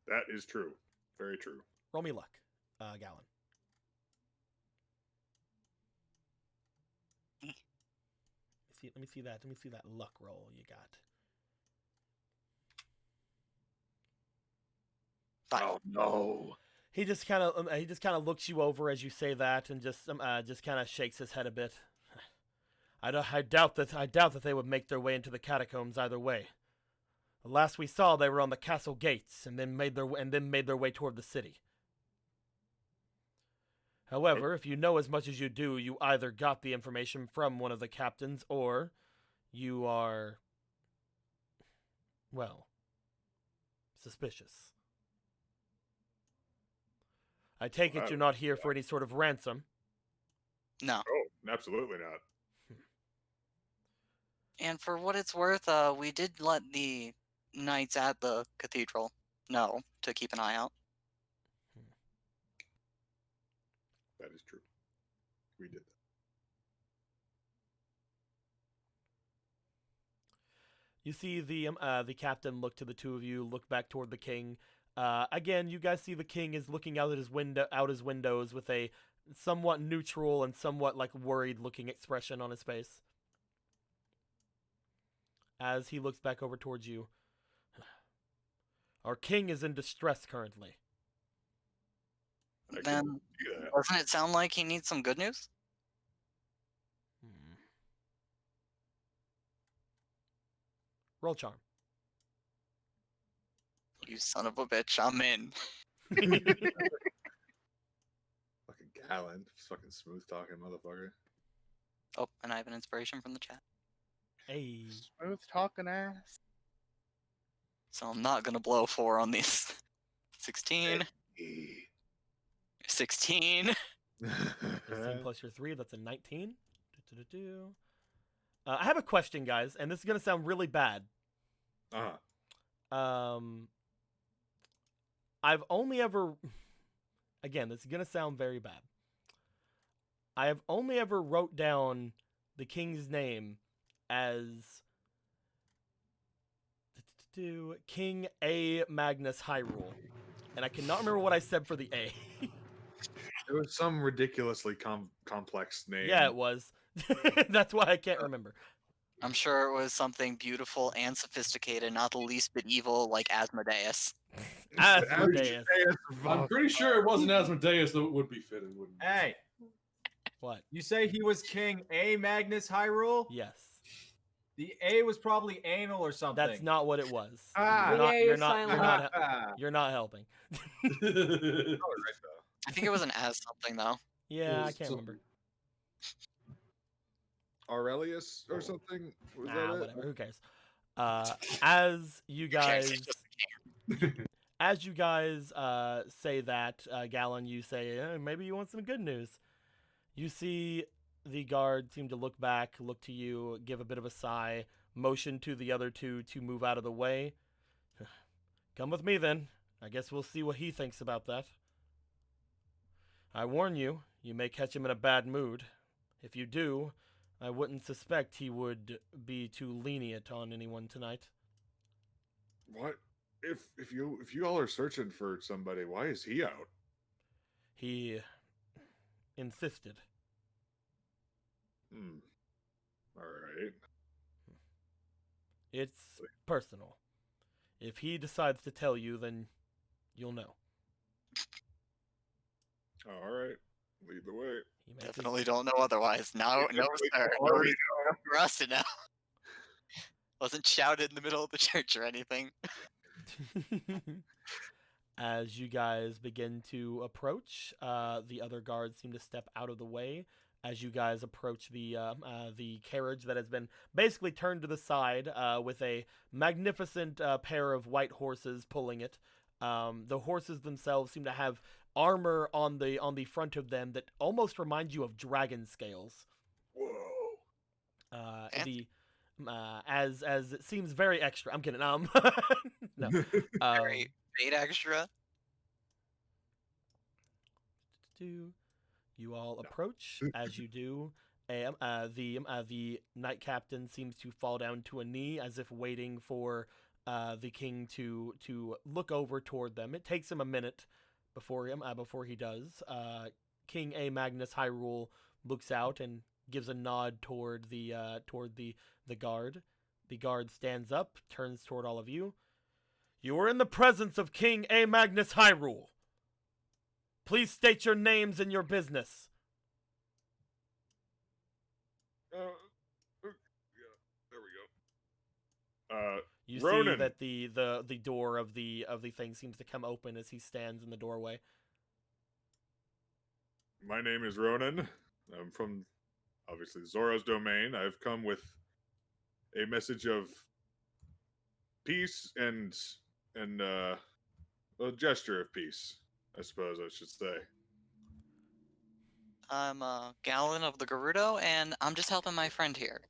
[SPEAKER 1] That is true. Very true.
[SPEAKER 5] Roll me luck, Gallon. Let me see that luck roll you got.
[SPEAKER 2] 5.
[SPEAKER 1] Oh no.
[SPEAKER 5] He just kind of looks you over as you say that, and just kind of shakes his head a bit. I doubt that they would make their way into the catacombs either way. The last we saw, they were on the castle gates, and then made their way toward the city. However, if you know as much as you do, you either got the information from one of the captains, or you are, well, suspicious. I take it you're not here for any sort of ransom.
[SPEAKER 2] No.
[SPEAKER 1] Oh, absolutely not.
[SPEAKER 2] And for what it's worth, we did let the knights at the cathedral know to keep an eye out.
[SPEAKER 1] That is true. We did that.
[SPEAKER 5] You see the captain look to the 2 of you, look back toward the king. Again, you guys see the king is looking out his windows with a somewhat neutral and somewhat like worried looking expression on his face. As he looks back over towards you. Our king is in distress currently.
[SPEAKER 1] I can
[SPEAKER 2] Then
[SPEAKER 1] do that.
[SPEAKER 2] doesn't it sound like he needs some good news?
[SPEAKER 5] Hmm. Roll charm.
[SPEAKER 2] You son of a bitch, I'm in.
[SPEAKER 1] Fucking Gallon, fucking smooth talking motherfucker.
[SPEAKER 2] Oh, and I have an inspiration from the chat.
[SPEAKER 5] Hey.
[SPEAKER 4] Smooth talking ass.
[SPEAKER 2] So I'm not gonna blow 4 on these. 16. 16.
[SPEAKER 5] 16 plus your 3, that's a 19. Do-do-do-do. I have a question, guys, and this is going to sound really bad. I've only ever... Again, this is going to sound very bad. I have only ever wrote down the king's name as... King A. Magnus Hyrule. And I cannot remember what I said for the A.
[SPEAKER 1] It was some ridiculously complex name.
[SPEAKER 5] Yeah, it was. That's why I can't remember.
[SPEAKER 2] I'm sure it was something beautiful and sophisticated, not the least bit evil, like Asmodeus.
[SPEAKER 5] Asmodeus.
[SPEAKER 6] I'm pretty sure it wasn't Asmodeus, though it would be fitting, wouldn't it?
[SPEAKER 10] Hey,
[SPEAKER 5] What?
[SPEAKER 10] you say he was King A. Magnus Hyrule?
[SPEAKER 5] Yes.
[SPEAKER 10] The A was probably anal or something.
[SPEAKER 5] That's not what it was.
[SPEAKER 10] Ah.
[SPEAKER 5] You're not,
[SPEAKER 3] The A
[SPEAKER 5] you're
[SPEAKER 3] is
[SPEAKER 5] not, you're
[SPEAKER 3] silent.
[SPEAKER 5] not, you're not helping.
[SPEAKER 2] I think it was an as something though.
[SPEAKER 5] Yeah, I can't remember.
[SPEAKER 1] Aurelius or something? Was that it?
[SPEAKER 5] Whatever. Who cares? As you guys, as you guys say that, Gallon, you say maybe you want some good news. You see the guard seem to look back, look to you, give a bit of a sigh, motion to the other two to move out of the way. Come with me then. I guess we'll see what he thinks about that. I warn you, you may catch him in a bad mood. If you do, I wouldn't suspect he would be too lenient on anyone tonight.
[SPEAKER 1] What? If you all are searching for somebody, why is he out?
[SPEAKER 5] He insisted.
[SPEAKER 1] All right.
[SPEAKER 5] It's personal. If he decides to tell you, then you'll know.
[SPEAKER 1] All right. Lead the way.
[SPEAKER 5] He makes
[SPEAKER 2] Definitely don't know otherwise. No, no, sir. No reason for us to know. Wasn't shouted in the middle of the church or anything.
[SPEAKER 5] As you guys begin to approach, the other guards seem to step out of the way. As you guys approach the carriage that has been basically turned to the side with a magnificent pair of white horses pulling it. The horses themselves seem to have armor on the front of them that almost reminds you of dragon scales.
[SPEAKER 1] Whoa.
[SPEAKER 5] As it seems very extra. I'm kidding. No.
[SPEAKER 2] Very fate extra.
[SPEAKER 5] You all approach. As you do, the knight captain seems to fall down to a knee as if waiting for the king to look over toward them. It takes him a minute before he does. King A. Magnus Hyrule looks out and gives a nod toward the guard. The guard stands up, turns toward all of you. You are in the presence of King A. Magnus Hyrule. Please state your names and your business.
[SPEAKER 1] Yeah, there we go.
[SPEAKER 5] You
[SPEAKER 1] Ronan.
[SPEAKER 5] see that the door of the thing seems to come open as he stands in the doorway.
[SPEAKER 1] My name is Ronan. I'm from, obviously, Zora's domain. I've come with a message of peace and a gesture of peace, I suppose I should say.
[SPEAKER 2] I'm Gallon of the Gerudo, and I'm just helping my friend here.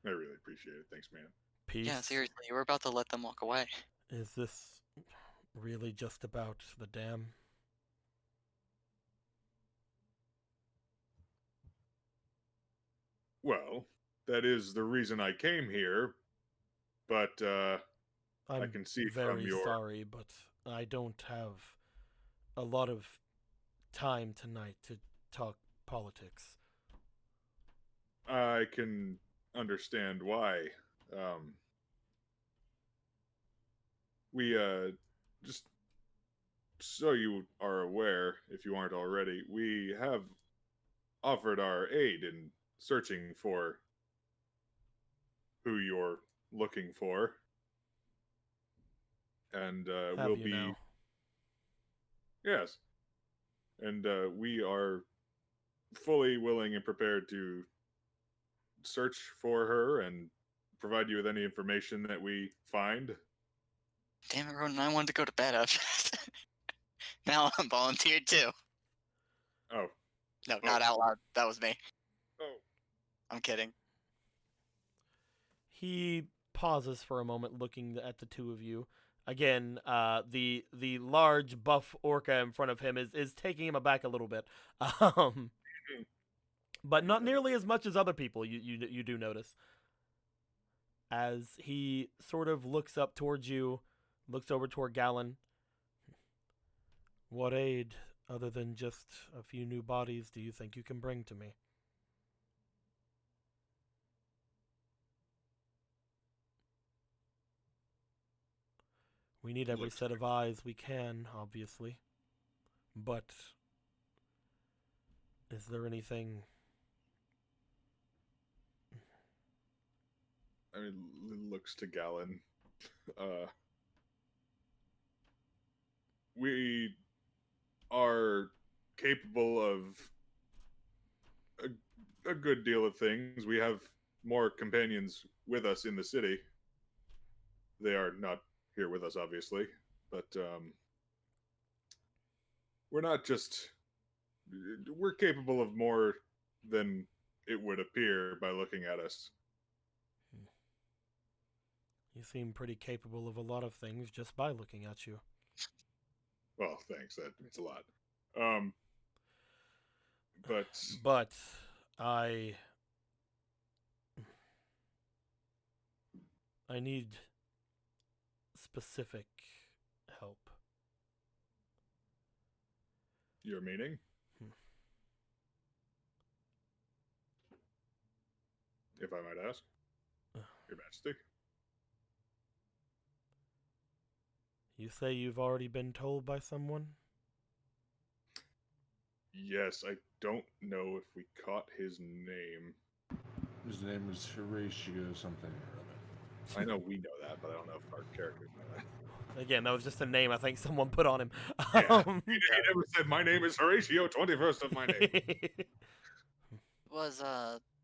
[SPEAKER 1] I really appreciate it. Thanks, man.
[SPEAKER 5] Peace.
[SPEAKER 2] Yeah, seriously, you were about to let them walk away.
[SPEAKER 5] Is this really just about the dam?
[SPEAKER 1] Well, that is the reason I came here, but
[SPEAKER 5] I'm
[SPEAKER 1] I can see
[SPEAKER 5] very
[SPEAKER 1] from your...
[SPEAKER 5] sorry, but I don't have a lot of time tonight to talk politics.
[SPEAKER 1] I can understand why. we just so you are aware, if you aren't already, we have offered our aid in searching for who you're looking for, and
[SPEAKER 5] Have
[SPEAKER 1] we'll
[SPEAKER 5] you
[SPEAKER 1] be
[SPEAKER 5] now?
[SPEAKER 1] yes, and we are fully willing and prepared to search for her and provide you with any information that we find.
[SPEAKER 2] Damn it, Ronan, I wanted to go to bed after that. Now I'm volunteered too.
[SPEAKER 1] Oh,
[SPEAKER 2] No, not out loud. That was me.
[SPEAKER 1] oh,
[SPEAKER 2] I'm kidding.
[SPEAKER 5] He pauses for a moment, looking at the two of you. Again, the large buff orca in front of him is taking him aback a little bit, but not nearly as much as other people. You do notice as he sort of looks up towards you, looks over toward Gallon. What aid, other than just a few new bodies, do you think you can bring to me? We need every
[SPEAKER 6] Looks
[SPEAKER 5] set of eyes we can, obviously. But is there anything?
[SPEAKER 1] I mean, looks to Gallon. We are capable of a good deal of things. We have more companions with us in the city. They are not here with us, obviously, but we're not just. We're capable of more than it would appear by looking at us.
[SPEAKER 5] You seem pretty capable of a lot of things just by looking at you.
[SPEAKER 1] Well, thanks. That means a lot. But
[SPEAKER 5] But I need specific help.
[SPEAKER 1] your meaning? If I might ask, Your Majesty.
[SPEAKER 5] You say you've already been told by someone?
[SPEAKER 1] Yes, I don't know if we caught his name.
[SPEAKER 6] His name is Horatio something or other.
[SPEAKER 1] I know we know that, but I don't know if our characters know that.
[SPEAKER 5] Again, that was just a name I think someone put on him.
[SPEAKER 1] Yeah. He never said, "My name is Horatio, 21st of my name."
[SPEAKER 2] Was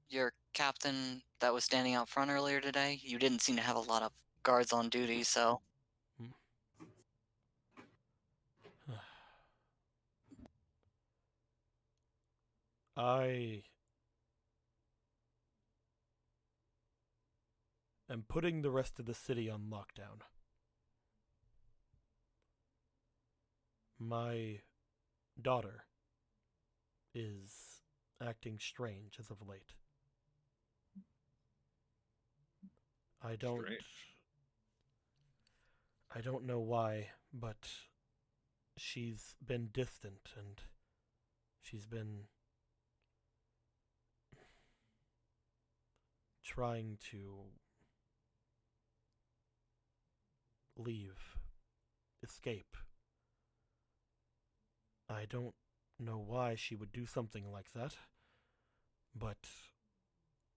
[SPEAKER 2] your captain that was standing out front earlier today? You didn't seem to have a lot of guards on duty, so
[SPEAKER 5] I am putting the rest of the city on lockdown. My daughter is acting strange as of late. I don't know why, but she's been distant and she's been trying to leave, escape. I don't know why she would do something like that, but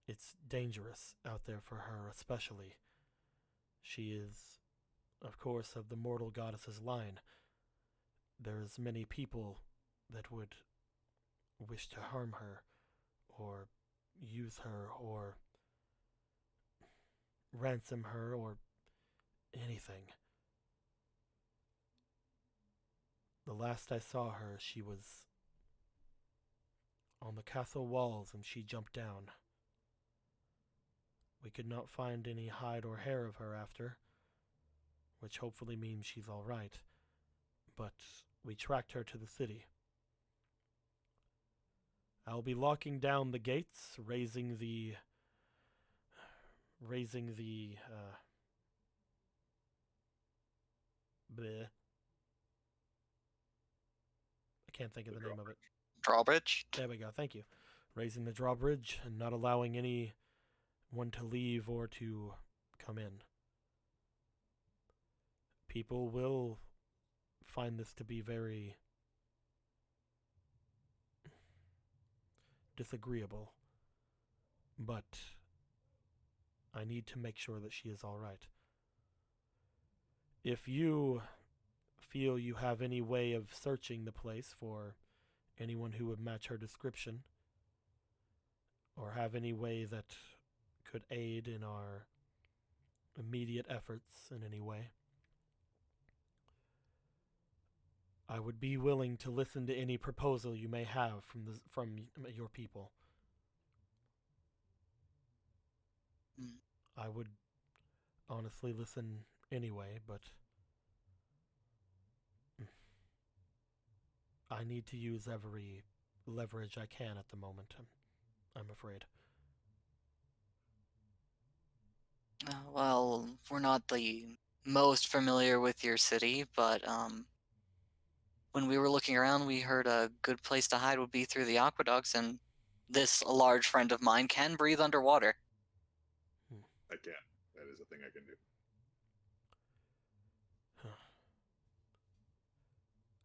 [SPEAKER 5] it's dangerous out there for her, especially. She is, of course, of the mortal goddess's line. There's many people that would wish to harm her, or use her, or ransom her, or anything. The last I saw her, she was on the castle walls and she jumped down. We could not find any hide or hair of her after, which hopefully means she's all right. But we tracked her to the city. I'll be locking down the gates, raising the bleh. I can't think of the name of it.
[SPEAKER 2] drawbridge.
[SPEAKER 5] There we go, thank you. Raising the drawbridge and not allowing anyone to leave or to come in. people will find this to be very disagreeable, but I need to make sure that she is all right. If you feel you have any way of searching the place for anyone who would match her description, or have any way that could aid in our immediate efforts in any way, I would be willing to listen to any proposal you may have from your people.
[SPEAKER 2] Mm.
[SPEAKER 5] I would honestly listen anyway, but I need to use every leverage I can at the moment, I'm afraid.
[SPEAKER 2] Well, we're not the most familiar with your city, but when we were looking around, we heard a good place to hide would be through the aqueducts, and this large friend of mine can breathe underwater.
[SPEAKER 1] I can. That is a thing I can do.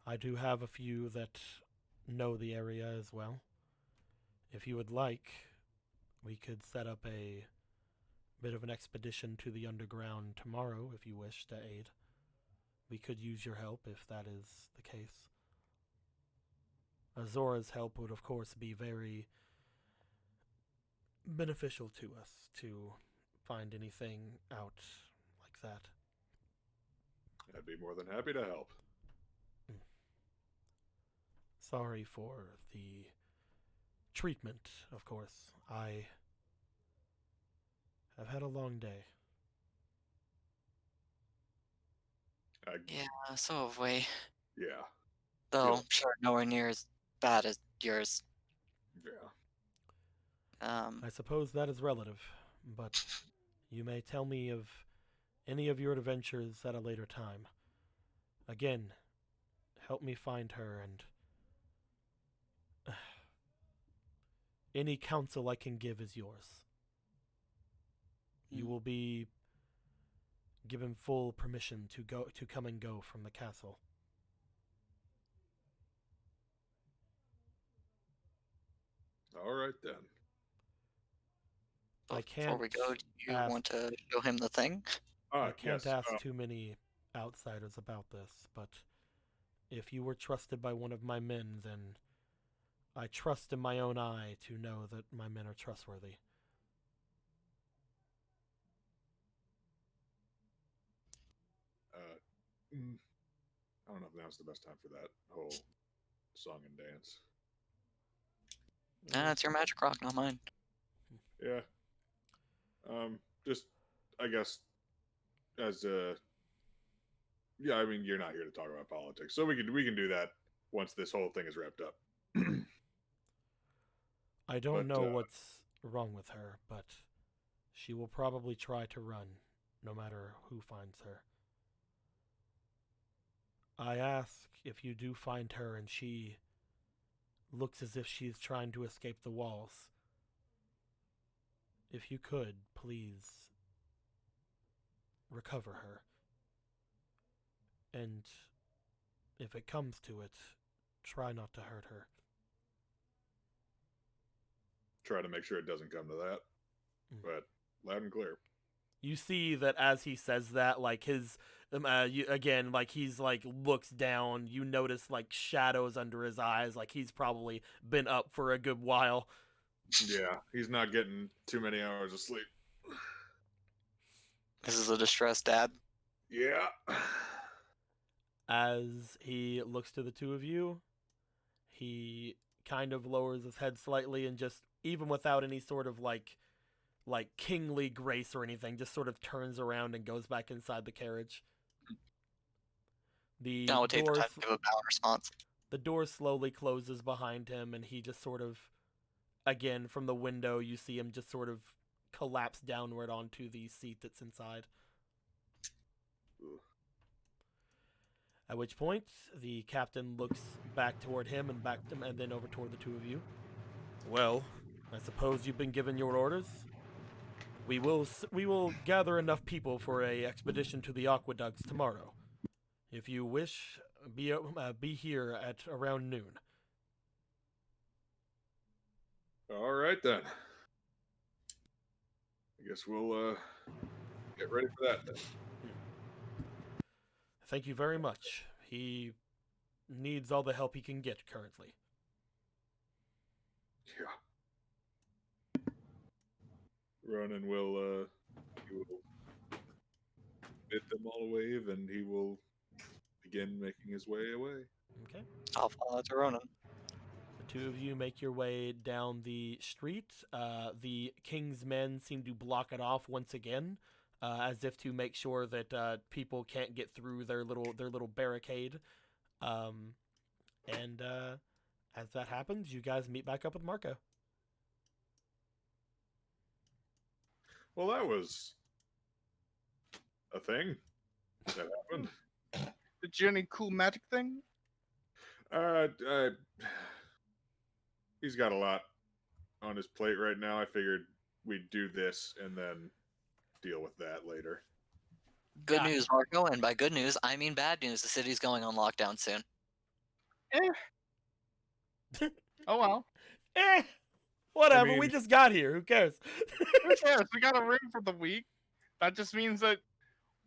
[SPEAKER 5] I do have a few that know the area as well. If you would like, we could set up a bit of an expedition to the underground tomorrow if you wish to aid. We could use your help if that is the case. Azora's help would, of course, be very beneficial to us to find anything out like that.
[SPEAKER 1] I'd be more than happy to help.
[SPEAKER 5] Sorry for the treatment, of course. I have had a long day.
[SPEAKER 2] Yeah, so have we.
[SPEAKER 1] Yeah.
[SPEAKER 2] Though,
[SPEAKER 1] Yeah.
[SPEAKER 2] sure, nowhere near as bad as yours.
[SPEAKER 1] Yeah.
[SPEAKER 5] I suppose that is relative, but you may tell me of any of your adventures at a later time. Again, help me find her, and any counsel I can give is yours. You will be given full permission to come and go from the castle.
[SPEAKER 1] All right then.
[SPEAKER 5] I
[SPEAKER 2] Before we
[SPEAKER 5] can't
[SPEAKER 2] go, do you
[SPEAKER 5] ask-
[SPEAKER 2] want to show him the thing?
[SPEAKER 5] I can't
[SPEAKER 1] Yes.
[SPEAKER 5] ask too many outsiders about this, but if you were trusted by one of my men, then I trust in my own eye to know that my men are trustworthy.
[SPEAKER 1] I don't know if now's the best time for that whole song and dance.
[SPEAKER 2] Nah, it's your magic rock, not mine.
[SPEAKER 1] Yeah. Just I guess as yeah, I mean you're not here to talk about politics, so we can do that once this whole thing is wrapped up.
[SPEAKER 5] I don't
[SPEAKER 1] But,
[SPEAKER 5] know what's wrong with her, but she will probably try to run, no matter who finds her. I ask if you do find her and she looks as if she's trying to escape the walls. If you could, please recover her. And if it comes to it, try not to hurt her.
[SPEAKER 1] Try to make sure it doesn't come to that. But loud and clear.
[SPEAKER 5] You see that as he says that, like his, again, like he's like looks down. You notice like shadows under his eyes, like he's probably been up for a good while.
[SPEAKER 1] Yeah, he's not getting too many hours of sleep.
[SPEAKER 2] This is a distressed dad.
[SPEAKER 1] Yeah.
[SPEAKER 5] As he looks to the two of you, he kind of lowers his head slightly and just, even without any sort of like kingly grace or anything, just sort of turns around and goes back inside the carriage. The
[SPEAKER 2] Now we'll take the
[SPEAKER 5] door,
[SPEAKER 2] time to give a bow response.
[SPEAKER 5] the door slowly closes behind him, and he just sort of, again, from the window, you see him just sort of collapse downward onto the seat that's inside. At which point, the captain looks back toward him and and then over toward the two of you. Well, I suppose you've been given your orders. We will gather enough people for a expedition to the aqueducts tomorrow. If you wish, be here at around noon.
[SPEAKER 1] All right then. I guess we'll get ready for that then.
[SPEAKER 5] Thank you very much. He needs all the help he can get currently.
[SPEAKER 1] Yeah. Ronan will he will bid them all a wave, and he will begin making his way away.
[SPEAKER 5] Okay.
[SPEAKER 2] I'll follow to Ronan.
[SPEAKER 5] The two of you make your way down the street. The king's men seem to block it off once again, as if to make sure that people can't get through their little barricade. And as that happens, you guys meet back up with Marco.
[SPEAKER 1] Well, that was a thing that happened.
[SPEAKER 4] Did you do any cool magic thing?
[SPEAKER 1] He's got a lot on his plate right now. I figured we'd do this and then deal with that later.
[SPEAKER 2] Good
[SPEAKER 4] Gotcha.
[SPEAKER 2] news, Marco, and by good news, I mean bad news. The city's going on lockdown soon.
[SPEAKER 4] Oh well.
[SPEAKER 5] Whatever.
[SPEAKER 1] mean-
[SPEAKER 5] We just got here. Who cares?
[SPEAKER 4] Who cares? We got a room for the week. That just means that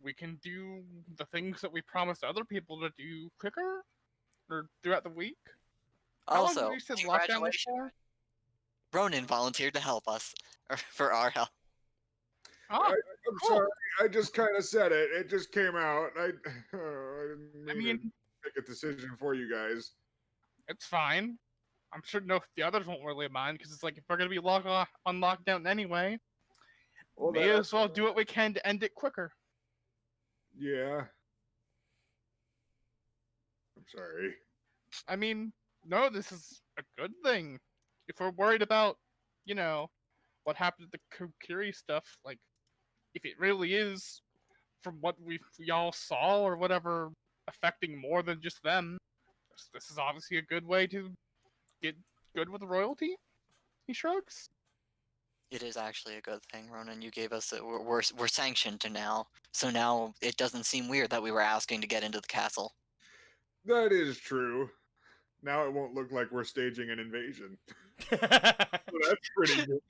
[SPEAKER 4] we can do the things that we promised other people to do quicker or throughout the week. How long
[SPEAKER 2] Also,
[SPEAKER 4] did you say lockdown was
[SPEAKER 2] congratulations.
[SPEAKER 4] for?
[SPEAKER 2] Ronan volunteered to help us, or for our help.
[SPEAKER 4] Oh,
[SPEAKER 1] I'm
[SPEAKER 4] Cool.
[SPEAKER 1] sorry. I just kind of said it. It just came out. I didn't
[SPEAKER 4] I
[SPEAKER 1] mean to
[SPEAKER 4] mean,
[SPEAKER 1] make a decision for you guys.
[SPEAKER 4] it's fine. I'm sure the others won't really mind because it's like if we're gonna be on lockdown anyway,
[SPEAKER 1] Well,
[SPEAKER 4] may as well do what we can to end it quicker.
[SPEAKER 1] Yeah. I'm sorry.
[SPEAKER 4] I mean, no, this is a good thing. If we're worried about, what happened to the Kokiri stuff, like, if it really is, from what we all saw or whatever, affecting more than just them, this is obviously a good way to get good with royalty. He shrugs.
[SPEAKER 2] It is actually a good thing, Ronan. You gave us we're sanctioned to now, so now it doesn't seem weird that we were asking to get into the castle.
[SPEAKER 1] That is true. Now it won't look like we're staging an invasion. So that's pretty good.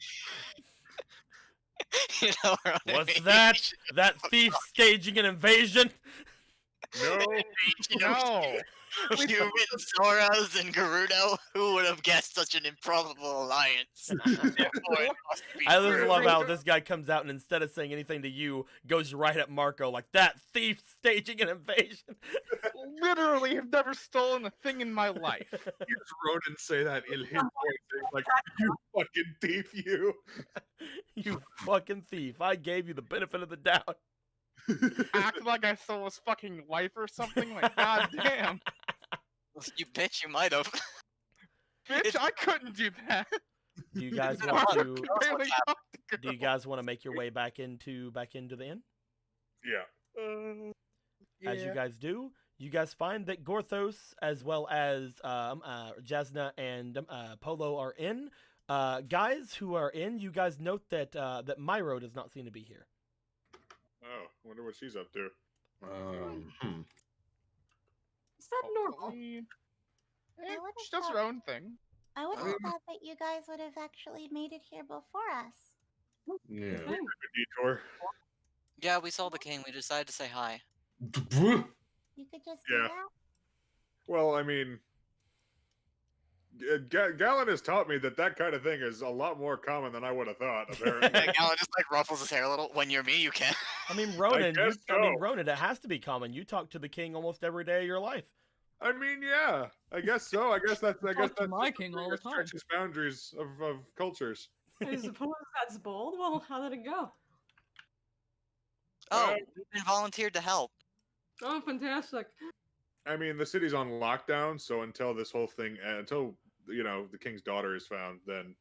[SPEAKER 2] You know, Ronan,
[SPEAKER 5] What's that? That thief staging an invasion?
[SPEAKER 1] No.
[SPEAKER 4] No.
[SPEAKER 2] You and Soros and Gerudo, who would have guessed such an improbable alliance? Therefore, it must be
[SPEAKER 5] I just
[SPEAKER 2] true.
[SPEAKER 5] love how this guy comes out and instead of saying anything to you, goes right at Marco like that thief staging an invasion.
[SPEAKER 4] Literally have never stolen a thing in my life.
[SPEAKER 1] Here's Ronan say that in his voice. Like, you fucking thief, you.
[SPEAKER 5] You fucking thief. I gave you the benefit of the doubt.
[SPEAKER 4] Act like I stole his fucking wife or something. Like, goddamn.
[SPEAKER 2] You bitch, you might have.
[SPEAKER 4] Bitch, I couldn't do that.
[SPEAKER 5] Do you guys
[SPEAKER 2] I
[SPEAKER 5] want
[SPEAKER 4] I
[SPEAKER 5] to
[SPEAKER 4] could barely talk to
[SPEAKER 5] do you guys want to make your way back into the inn?
[SPEAKER 1] Yeah.
[SPEAKER 5] As you guys do, you guys find that Gorthos as well as Jasna and Polo are in. Guys who are in, you guys note that that Myro does not seem to be here.
[SPEAKER 1] Oh, wonder what she's up to.
[SPEAKER 3] Is that normal?
[SPEAKER 4] Hopefully-
[SPEAKER 8] I would've
[SPEAKER 4] she does her
[SPEAKER 8] thought-
[SPEAKER 4] own thing.
[SPEAKER 8] I would have thought that you guys would have actually made it here before us.
[SPEAKER 6] Yeah.
[SPEAKER 3] Okay.
[SPEAKER 1] A detour.
[SPEAKER 2] Yeah, we saw the king. We decided to say hi.
[SPEAKER 8] You could just do
[SPEAKER 1] Yeah.
[SPEAKER 8] that.
[SPEAKER 1] Well, I mean, Galen has taught me that kind of thing is a lot more common than I would have thought. Apparently.
[SPEAKER 2] Alan just like ruffles his hair a little. When you're me, you can.
[SPEAKER 5] I mean, Ronan,
[SPEAKER 1] guess so.
[SPEAKER 5] Ronan, it has to be common. You talk to the king almost every day of your life.
[SPEAKER 1] I mean, yeah. I guess so. I guess that's.
[SPEAKER 3] Talk to my
[SPEAKER 1] just
[SPEAKER 3] king
[SPEAKER 1] thing
[SPEAKER 3] all the
[SPEAKER 1] that
[SPEAKER 3] time.
[SPEAKER 1] stretches boundaries of cultures.
[SPEAKER 3] I suppose that's bold. Well, how did it go?
[SPEAKER 2] Oh, we've been volunteered to help.
[SPEAKER 3] Oh, fantastic.
[SPEAKER 1] I mean, the city's on lockdown, so until this whole thing, until the king's daughter is found, then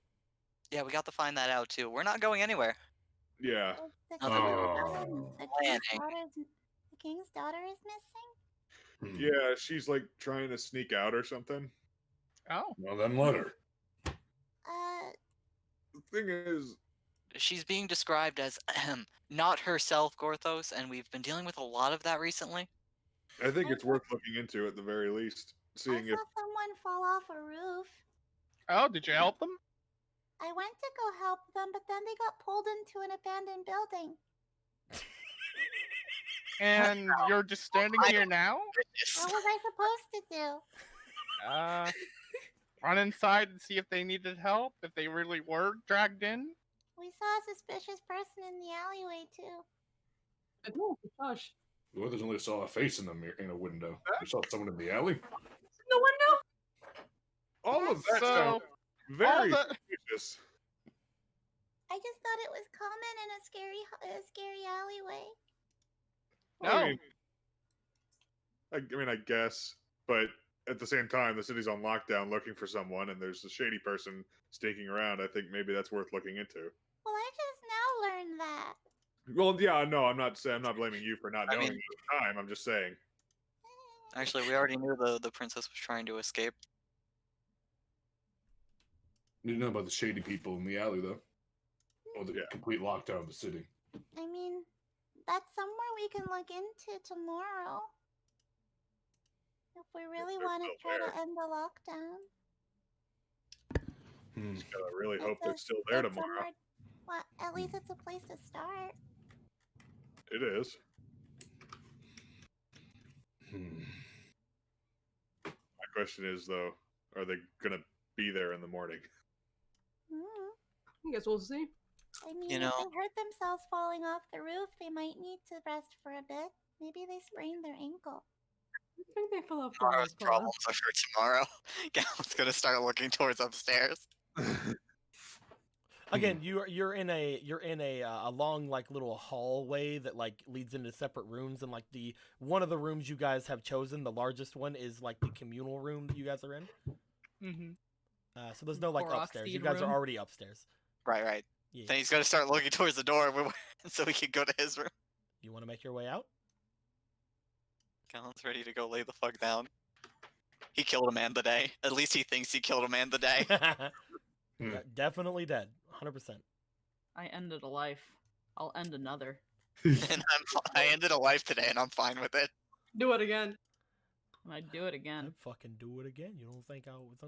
[SPEAKER 2] Yeah, we got to find that out too. We're not going anywhere.
[SPEAKER 1] yeah.
[SPEAKER 8] The
[SPEAKER 2] Oh.
[SPEAKER 8] king's daughter is missing?
[SPEAKER 1] Yeah, she's like trying to sneak out or something.
[SPEAKER 4] Oh.
[SPEAKER 6] Well, then let her.
[SPEAKER 1] The thing is,
[SPEAKER 2] She's being described as not herself, Gorthos, and we've been dealing with a lot of that recently.
[SPEAKER 1] I think it's worth looking into at the very least.
[SPEAKER 8] I
[SPEAKER 1] Seeing
[SPEAKER 8] saw
[SPEAKER 1] if
[SPEAKER 8] someone fall off a roof.
[SPEAKER 4] Oh, did you help them?
[SPEAKER 8] I went to go help them, but then they got pulled into an abandoned building.
[SPEAKER 4] And you're just standing here now?
[SPEAKER 8] What was I supposed to do?
[SPEAKER 4] Run inside and see if they needed help, if they really were dragged in?
[SPEAKER 8] We saw a suspicious person in the alleyway too.
[SPEAKER 3] Oh gosh.
[SPEAKER 6] Well, there's only saw a face in a window. You saw someone in the alley.
[SPEAKER 3] No window?
[SPEAKER 1] all of that
[SPEAKER 4] So,
[SPEAKER 1] sounds
[SPEAKER 4] all
[SPEAKER 1] very
[SPEAKER 4] the-
[SPEAKER 1] suspicious.
[SPEAKER 8] I just thought it was common in a scary alleyway.
[SPEAKER 4] No.
[SPEAKER 1] I mean, I guess, but at the same time, the city's on lockdown looking for someone, and there's a shady person sneaking around. I think maybe that's worth looking into.
[SPEAKER 8] Well, I just now learned that.
[SPEAKER 1] Well, yeah, no, I'm not blaming you for not
[SPEAKER 2] I
[SPEAKER 1] knowing
[SPEAKER 2] mean-
[SPEAKER 1] at the time. I'm just saying.
[SPEAKER 2] Actually, we already knew the princess was trying to escape.
[SPEAKER 6] You didn't know about the shady people in the alley, though. Or the
[SPEAKER 1] Yeah.
[SPEAKER 6] complete lockdown of the city.
[SPEAKER 8] I mean, that's somewhere we can look into tomorrow. If we really
[SPEAKER 1] they're
[SPEAKER 8] want to
[SPEAKER 1] still
[SPEAKER 8] try
[SPEAKER 1] there.
[SPEAKER 8] to end the lockdown.
[SPEAKER 1] Just gotta really hope
[SPEAKER 8] It's
[SPEAKER 1] they're
[SPEAKER 8] a-
[SPEAKER 1] still there
[SPEAKER 8] it's
[SPEAKER 1] tomorrow.
[SPEAKER 8] somewhere- Well, at least it's a place to start.
[SPEAKER 1] It is. My question is, though, are they gonna be there in the morning?
[SPEAKER 3] I guess we'll see.
[SPEAKER 8] I mean,
[SPEAKER 2] You
[SPEAKER 8] if
[SPEAKER 2] know-
[SPEAKER 8] they hurt themselves falling off the roof, they might need to rest for a bit. Maybe they sprained their ankle.
[SPEAKER 3] I think they fell off the
[SPEAKER 2] Tomorrow's
[SPEAKER 3] roof.
[SPEAKER 2] problems are for tomorrow. Gal's gonna start looking towards upstairs.
[SPEAKER 5] Again, you're in a long like little hallway that like leads into separate rooms, and like the one of the rooms you guys have chosen, the largest one, is like the communal room that you guys are in.
[SPEAKER 4] Mm-hmm.
[SPEAKER 5] So there's no like
[SPEAKER 3] Korok's
[SPEAKER 5] upstairs. You
[SPEAKER 3] seed
[SPEAKER 5] guys are
[SPEAKER 3] room.
[SPEAKER 5] already upstairs.
[SPEAKER 2] Right.
[SPEAKER 5] Yeah.
[SPEAKER 2] Then he's gonna start looking towards the door so we can go to his room.
[SPEAKER 5] You want to make your way out?
[SPEAKER 2] Galen's ready to go lay the fuck down. He killed a man today. At least he thinks he killed a man today.
[SPEAKER 5] Yeah, definitely dead. 100%.
[SPEAKER 7] I ended a life. I'll end another.
[SPEAKER 2] And I ended a life today, and I'm fine with it.
[SPEAKER 3] Do it again.
[SPEAKER 7] And I do it again.
[SPEAKER 5] I'd fucking do it again. You don't think I won't? I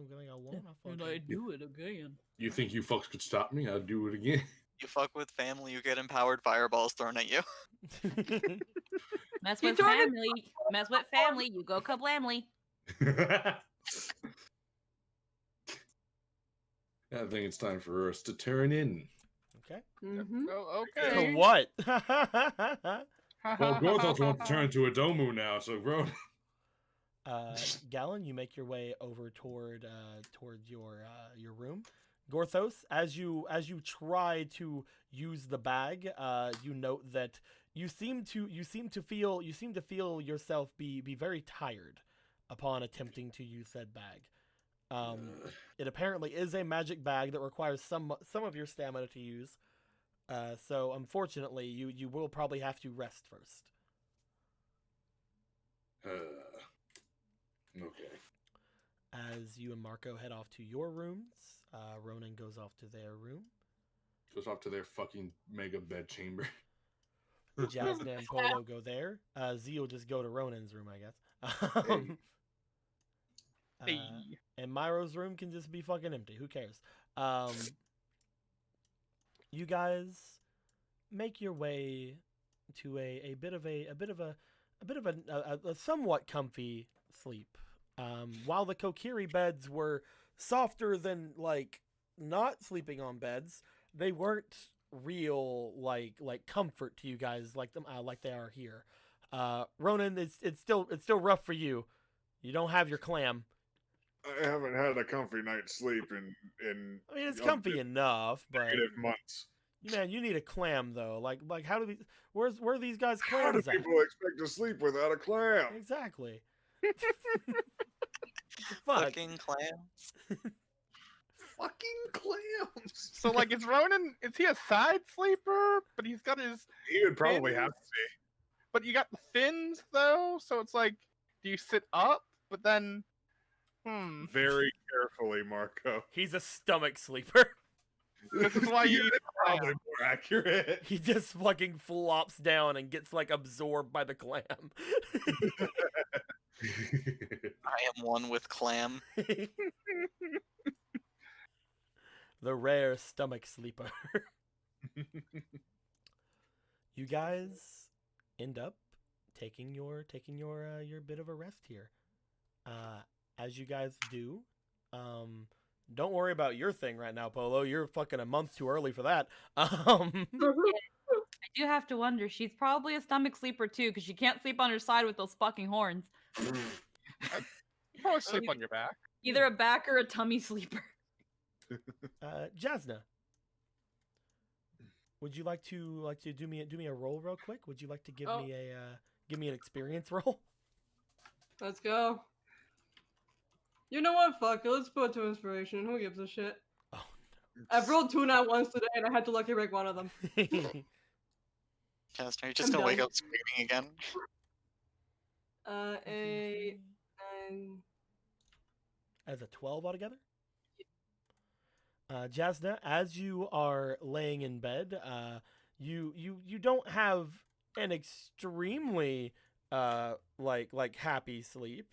[SPEAKER 7] And
[SPEAKER 5] fucking
[SPEAKER 7] I do it again.
[SPEAKER 6] You think you fucks could stop me? I'd do it again.
[SPEAKER 2] You fuck with family, you get empowered fireballs thrown at you.
[SPEAKER 7] Mess
[SPEAKER 3] You
[SPEAKER 7] with
[SPEAKER 3] turned it-
[SPEAKER 7] family. Mess with family. You go kablamly.
[SPEAKER 6] I think it's time for us to turn in.
[SPEAKER 5] Okay.
[SPEAKER 3] Mm-hmm.
[SPEAKER 4] Oh,
[SPEAKER 5] To
[SPEAKER 4] okay.
[SPEAKER 5] what?
[SPEAKER 6] Well, Grothos wants to turn into a Domu now, so Groth.
[SPEAKER 5] Galen, you make your way over toward your room. Gorthos, as you try to use the bag, you note that you seem to feel yourself be very tired upon attempting to use said bag. It apparently is a magic bag that requires some of your stamina to use. So unfortunately, you will probably have to rest first.
[SPEAKER 6] Okay.
[SPEAKER 5] As you and Marco head off to your rooms, Ronan goes off to their room.
[SPEAKER 6] Goes off to their fucking mega bed chamber.
[SPEAKER 5] Jazz and Polo go there. Z will just go to Ronan's room, I guess.
[SPEAKER 4] Hey.
[SPEAKER 5] And Myro's room can just be fucking empty. Who cares? You guys make your way to a bit of a somewhat comfy sleep. While the Kokiri beds were softer than like not sleeping on beds, they weren't real like comfort to you guys like they are here. Ronan, it's still rough for you. You don't have your clam.
[SPEAKER 1] I haven't had a comfy night's sleep in
[SPEAKER 5] I mean, it's comfy enough, but
[SPEAKER 1] negative months.
[SPEAKER 5] man, you need a clam though. Like how do where are these guys
[SPEAKER 1] How do
[SPEAKER 5] clams at?
[SPEAKER 1] people expect to sleep without a clam?
[SPEAKER 5] Exactly. Fuck.
[SPEAKER 2] Fucking clams.
[SPEAKER 1] Fucking clams.
[SPEAKER 4] So, like, is he a side sleeper? But he's got his,
[SPEAKER 1] He would probably have to be.
[SPEAKER 4] but you got the fins, though? So it's like, do you sit up? But then,
[SPEAKER 1] Very carefully, Marco.
[SPEAKER 5] He's a stomach sleeper.
[SPEAKER 4] This is why you eat
[SPEAKER 1] Probably more accurate.
[SPEAKER 5] He just fucking flops down and gets like absorbed by the clam.
[SPEAKER 2] I am one with clam.
[SPEAKER 5] The rare stomach sleeper. You guys end up taking your bit of a rest here. As you guys do, don't worry about your thing right now, Polo. You're fucking a month too early for that.
[SPEAKER 7] I do have to wonder. She's probably a stomach sleeper too, because she can't sleep on her side with those fucking horns.
[SPEAKER 4] Probably sleep on your back.
[SPEAKER 7] Either a back or a tummy sleeper.
[SPEAKER 5] Jasna, would you like to do me a roll real quick? Would you like to give me an experience roll?
[SPEAKER 3] Let's go. You know what? Fuck it. Let's put 2 inspiration. Who gives a shit?
[SPEAKER 5] Oh
[SPEAKER 3] I've rolled 2 nat ones today, and I had to lucky break one of them.
[SPEAKER 5] no.
[SPEAKER 2] Castor, you're just
[SPEAKER 3] I'm
[SPEAKER 2] gonna wake
[SPEAKER 3] done.
[SPEAKER 2] up screaming again.
[SPEAKER 3] 8, 9.
[SPEAKER 5] As a 12 altogether? Jasna, as you are laying in bed, you don't have an extremely like happy sleep.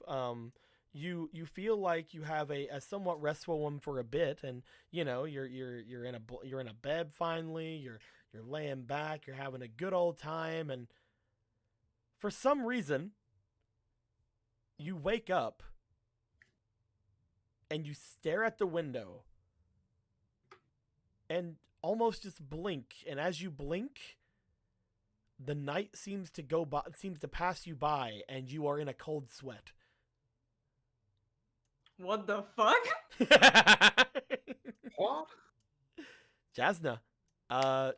[SPEAKER 5] You feel like you have a somewhat restful one for a bit, and you know you're in a bed finally. You're laying back. You're having a good old time, and for some reason, you wake up and you stare at the window and almost just blink. And as you blink, the night seems to pass you by, and you are in a cold sweat.
[SPEAKER 3] What the fuck?
[SPEAKER 1] What?
[SPEAKER 5] Jasna,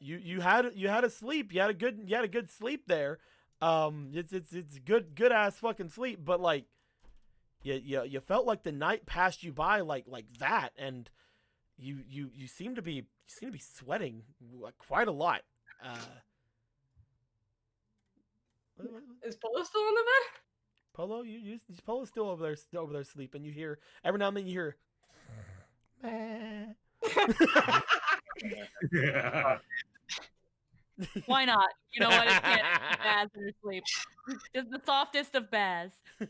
[SPEAKER 5] you had a sleep. You had a good sleep there. It's good ass fucking sleep, but like you felt like the night passed you by like that, and you seem to be sweating quite a lot.
[SPEAKER 3] Is Polo still in the bed?
[SPEAKER 5] Polo's still over there sleeping. You hear every now and then you hear
[SPEAKER 6] Yeah.
[SPEAKER 7] Why not? You know what? It can't be Baz in her sleep. Just the softest of Baz.
[SPEAKER 3] I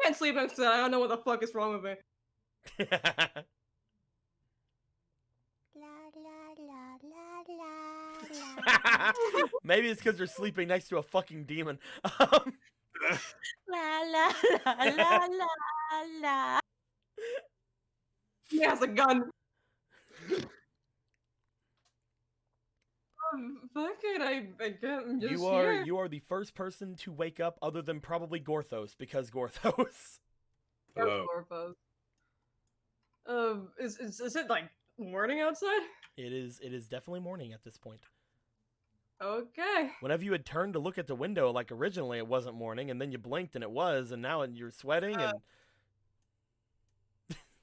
[SPEAKER 3] can't sleep next to that. I don't know what the fuck is wrong with me.
[SPEAKER 8] La la la la la la.
[SPEAKER 5] Maybe it's because you're sleeping next to a fucking demon.
[SPEAKER 8] La la la la la la.
[SPEAKER 3] He has a gun. Fuck it, I'm just here.
[SPEAKER 5] You are the first person to wake up other than probably Gorthos, because Gorthos.
[SPEAKER 6] Hello.
[SPEAKER 3] Is it like morning outside?
[SPEAKER 5] It is definitely morning at this point.
[SPEAKER 3] Okay.
[SPEAKER 5] Whenever you had turned to look at the window, like originally it wasn't morning, and then you blinked and it was, and now you're sweating and.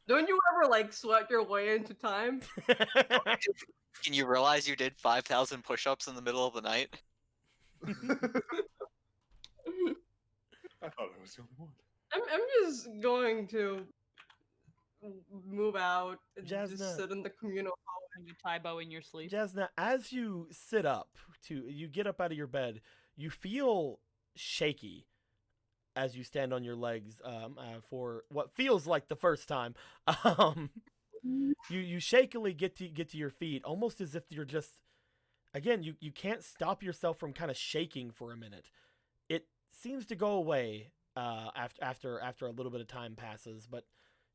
[SPEAKER 3] Don't you ever like sweat your way into time?
[SPEAKER 2] Can you realize you did 5,000 push-ups in the middle of the night?
[SPEAKER 1] I thought I was the only one.
[SPEAKER 3] I'm just going to move out and
[SPEAKER 5] Jasna.
[SPEAKER 3] just sit in the communal hall.
[SPEAKER 7] And you Tybo in your sleep.
[SPEAKER 5] Jasna, as you sit up, you get up out of your bed, you feel shaky as you stand on your legs for what feels like the first time. You shakily get to your feet, almost as if you're just, again, you can't stop yourself from kind of shaking for a minute. It seems to go away after a little bit of time passes, but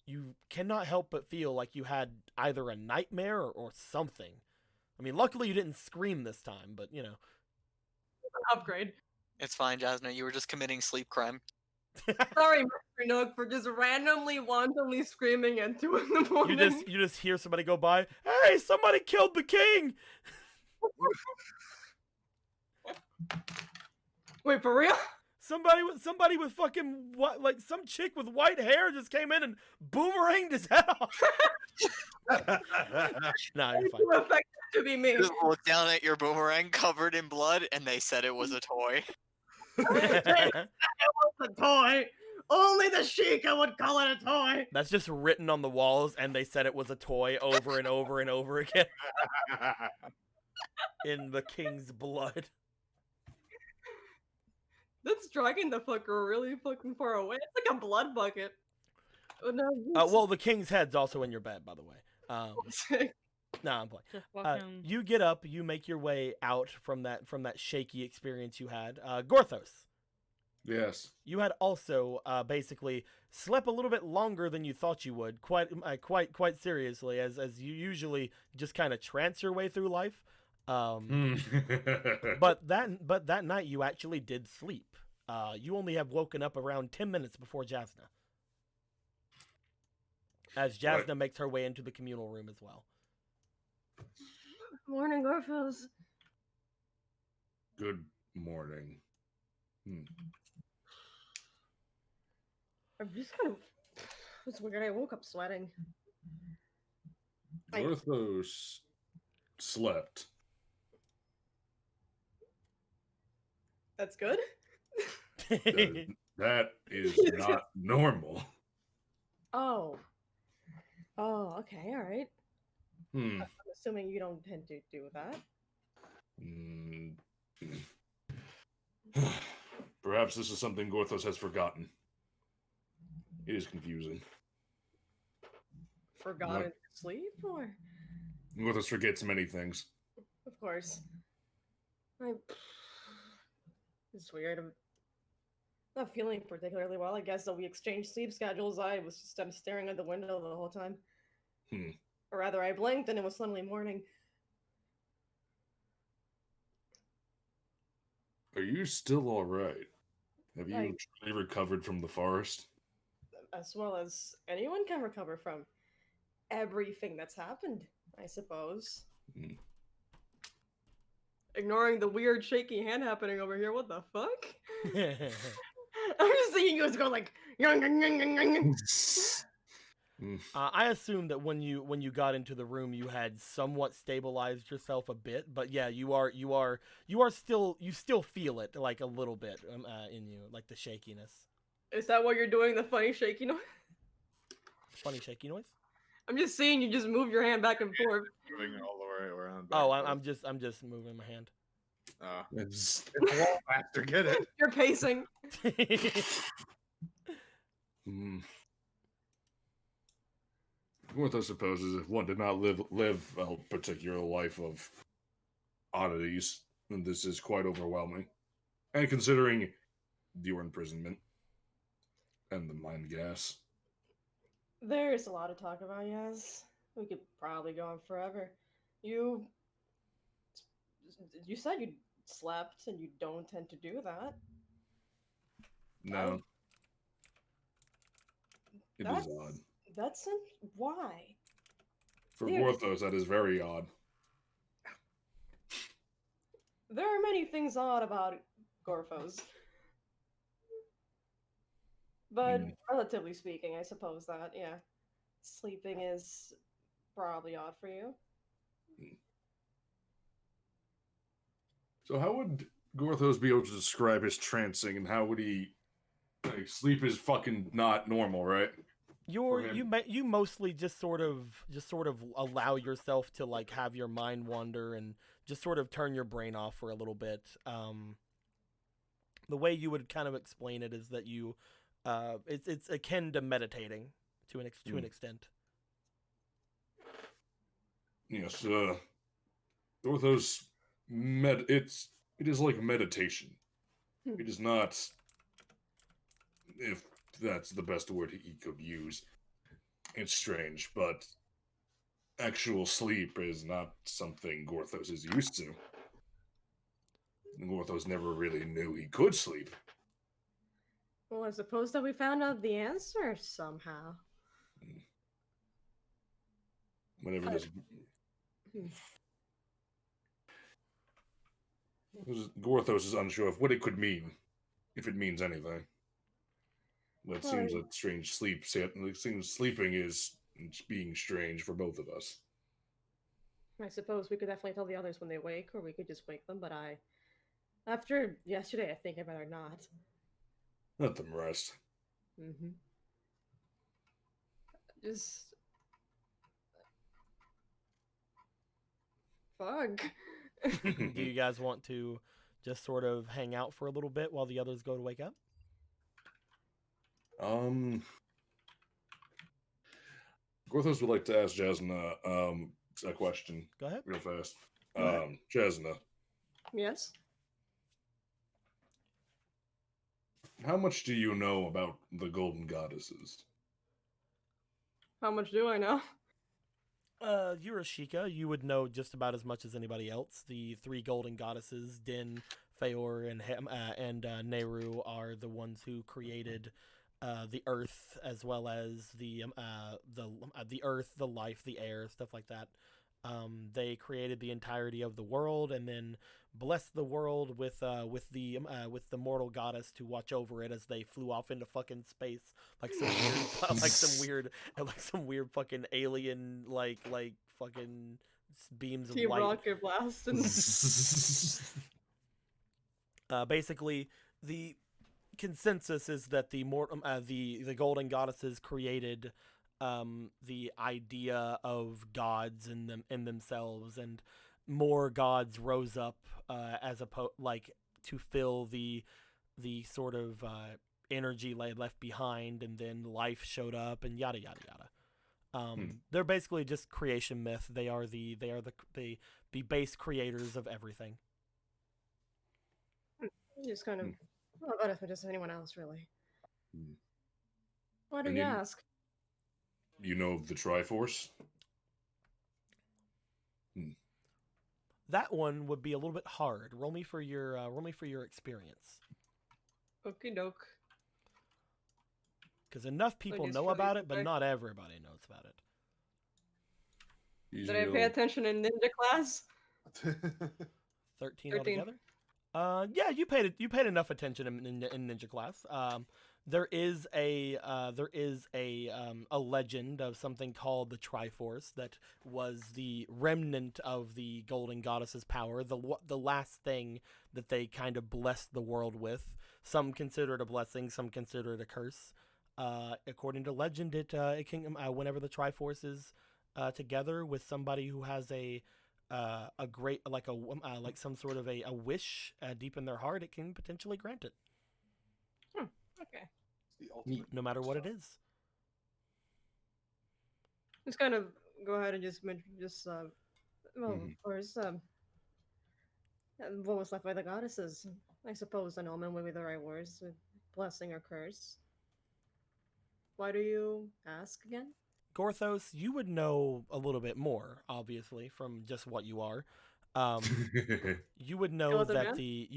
[SPEAKER 5] you cannot help but feel like you had either a nightmare or something. I mean, luckily you didn't scream this time, but you know.
[SPEAKER 3] Upgrade.
[SPEAKER 2] It's fine, Jasna. You were just committing sleep crime.
[SPEAKER 3] Sorry, Mr. Nook, for just randomly, wantonly screaming at 2 in the morning.
[SPEAKER 5] You just hear somebody go by. Hey, somebody killed the king!
[SPEAKER 3] Wait, for real?
[SPEAKER 5] Somebody with fucking what? Like some chick with white hair just came in and boomeranged his head off. Nah, you're fine.
[SPEAKER 3] Too effective to be me.
[SPEAKER 2] Just look down at your boomerang covered in blood, and they said it was a toy.
[SPEAKER 3] It was a toy. Only the Sheikah would call it a toy.
[SPEAKER 5] That's just written on the walls, and they said it was a toy over and over and over again in the king's blood.
[SPEAKER 3] That's dragging the fucker really fucking far away. It's like a blood bucket. Oh, no,
[SPEAKER 5] Well, the king's head's also in your bed, by the way. No, I'm playing.
[SPEAKER 7] Just fucking.
[SPEAKER 5] You get up, you make your way out from that shaky experience you had. Gorthos,
[SPEAKER 6] Yes.
[SPEAKER 5] you had also basically slept a little bit longer than you thought you would. Quite seriously, as you usually just kind of trance your way through life. But that night you actually did sleep. You only have woken up around 10 minutes before Jasna. As Jasna makes her way into the communal room as well.
[SPEAKER 3] Morning, Gorfos.
[SPEAKER 6] Good morning.
[SPEAKER 3] I'm just kind of. It's weird. I woke up sweating.
[SPEAKER 6] Gorthos slept.
[SPEAKER 3] That's good.
[SPEAKER 6] That is not normal.
[SPEAKER 3] Oh. Oh, okay, all right.
[SPEAKER 6] Hmm.
[SPEAKER 3] I'm assuming you don't tend to do that.
[SPEAKER 6] Perhaps this is something Gorthos has forgotten. It is confusing.
[SPEAKER 3] Forgotten to sleep, or?
[SPEAKER 6] Gorthos forgets many things.
[SPEAKER 3] Of course. It's weird. I'm not feeling particularly well. I guess that we exchanged sleep schedules. I was just staring at the window the whole time. Or rather, I blinked and it was suddenly morning.
[SPEAKER 6] Are you still alright? Have you
[SPEAKER 3] Like-
[SPEAKER 6] truly recovered from the forest?
[SPEAKER 3] As well as anyone can recover from everything that's happened, I suppose. Ignoring the weird shaky hand happening over here. What the fuck? I'm just seeing you guys go like.
[SPEAKER 5] I assume that when you got into the room, you had somewhat stabilized yourself a bit, but yeah, you still feel it like a little bit in you, like the shakiness.
[SPEAKER 3] Is that what you're doing? The funny shaky noise?
[SPEAKER 5] Funny shaky noise?
[SPEAKER 3] I'm just seeing you just move your hand back and forth.
[SPEAKER 1] Moving all the way around.
[SPEAKER 5] Oh, I'm just moving my hand.
[SPEAKER 1] It's a wall master. Get it?
[SPEAKER 3] You're pacing.
[SPEAKER 6] What I suppose is if one did not live a particular life of oddities, then this is quite overwhelming. And considering your imprisonment and the mind gas.
[SPEAKER 3] There's a lot to talk about, yes. We could probably go on forever. You said you slept, and you don't tend to do that.
[SPEAKER 6] No. It is odd.
[SPEAKER 3] Why?
[SPEAKER 6] For
[SPEAKER 3] There-
[SPEAKER 6] Gorthos, that is very odd.
[SPEAKER 3] There are many things odd about Gorfos. But relatively speaking, I suppose that, yeah. Sleeping is probably odd for you.
[SPEAKER 6] So how would Gorthos be able to describe his trancing, and how would he sleep is fucking not normal, right?
[SPEAKER 5] You mostly just sort of allow yourself to like have your mind wander and just sort of turn your brain off for a little bit. The way you would kind of explain it is that you it's akin to meditating to an extent.
[SPEAKER 6] Yes, Gorthos it is like meditation. It is not, if that's the best word he could use. It's strange, but actual sleep is not something Gorthos is used to. Gorthos never really knew he could sleep.
[SPEAKER 3] Well, I suppose that we found out the answer somehow.
[SPEAKER 6] Whenever this... Gorthos is unsure of what it could mean, if it means anything. But it seems that sleeping is being strange for both of us.
[SPEAKER 3] I suppose we could definitely tell the others when they wake, or we could just wake them, but after yesterday, I think I'd rather not.
[SPEAKER 6] Let them rest.
[SPEAKER 3] Mm-hmm. Just fuck.
[SPEAKER 5] Do you guys want to just sort of hang out for a little bit while the others go to wake up?
[SPEAKER 6] Gorthos would like to ask Jasna a question.
[SPEAKER 5] Go ahead.
[SPEAKER 6] Real fast.
[SPEAKER 3] Go ahead.
[SPEAKER 6] Jasna,
[SPEAKER 3] Yes.
[SPEAKER 6] how much do you know about the Golden Goddesses?
[SPEAKER 3] How much do I know?
[SPEAKER 5] You're a Sheikah. You would know just about as much as anybody else. The three golden goddesses, Din, Feor, and Nehru, are the ones who created the earth, as well as the earth, the life, the air, stuff like that. They created the entirety of the world, and then blessed the world with the mortal goddess to watch over it as they flew off into fucking space, like some weird fucking alien like fucking beams of
[SPEAKER 3] Team
[SPEAKER 5] light.
[SPEAKER 3] Rocket Blast and
[SPEAKER 5] Basically, the consensus is that the golden goddesses created the idea of gods in themselves, and more gods rose up to fill the sort of energy left behind, and then life showed up, and yada yada yada. They're basically just creation myth. They are the base creators of everything.
[SPEAKER 3] just kind of. Well, about if it is anyone else, really. Why do
[SPEAKER 6] And
[SPEAKER 3] you ask?
[SPEAKER 6] You know of the Triforce?
[SPEAKER 5] That one would be a little bit hard. Roll me for your experience.
[SPEAKER 3] Okie doke.
[SPEAKER 5] Because enough people
[SPEAKER 3] just
[SPEAKER 5] know
[SPEAKER 3] really
[SPEAKER 5] about it, but
[SPEAKER 3] quick.
[SPEAKER 5] not everybody knows about it.
[SPEAKER 3] Did I pay attention in ninja class?
[SPEAKER 5] 13
[SPEAKER 3] 13.
[SPEAKER 5] altogether. Yeah, you paid enough attention in ninja class. There is a legend of something called the Triforce that was the remnant of the Golden Goddess's power, the last thing that they kind of blessed the world with. Some consider it a blessing, some consider it a curse. According to legend, it can whenever the Triforce is together with somebody who has a great like some sort of a wish deep in their heart, it can potentially grant it.
[SPEAKER 3] Okay.
[SPEAKER 5] No matter what it is.
[SPEAKER 3] Just kind of go ahead and just well, of course, what was left by the goddesses? I suppose an omen would be the right words, blessing or curse. Why do you ask again?
[SPEAKER 5] Gorthos, you would know a little bit more, obviously, from just what you are. You would know that the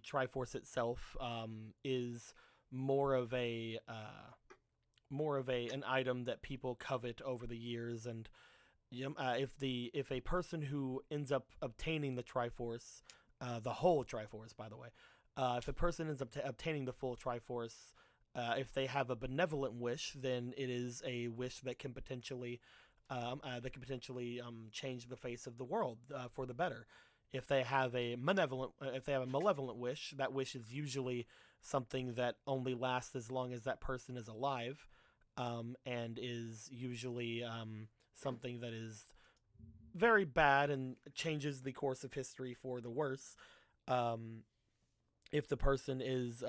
[SPEAKER 5] Triforce itself is more of an item that people covet over the years, and if a person who ends up obtaining the Triforce, the whole Triforce, by the way, if a person ends up obtaining the full Triforce, if they have a benevolent wish, then it is a wish that can potentially change the face of the world for the better. If they have a malevolent wish, that wish is usually something that only lasts as long as that person is alive, and is usually something that is very bad and changes the course of history for the worse. If the person is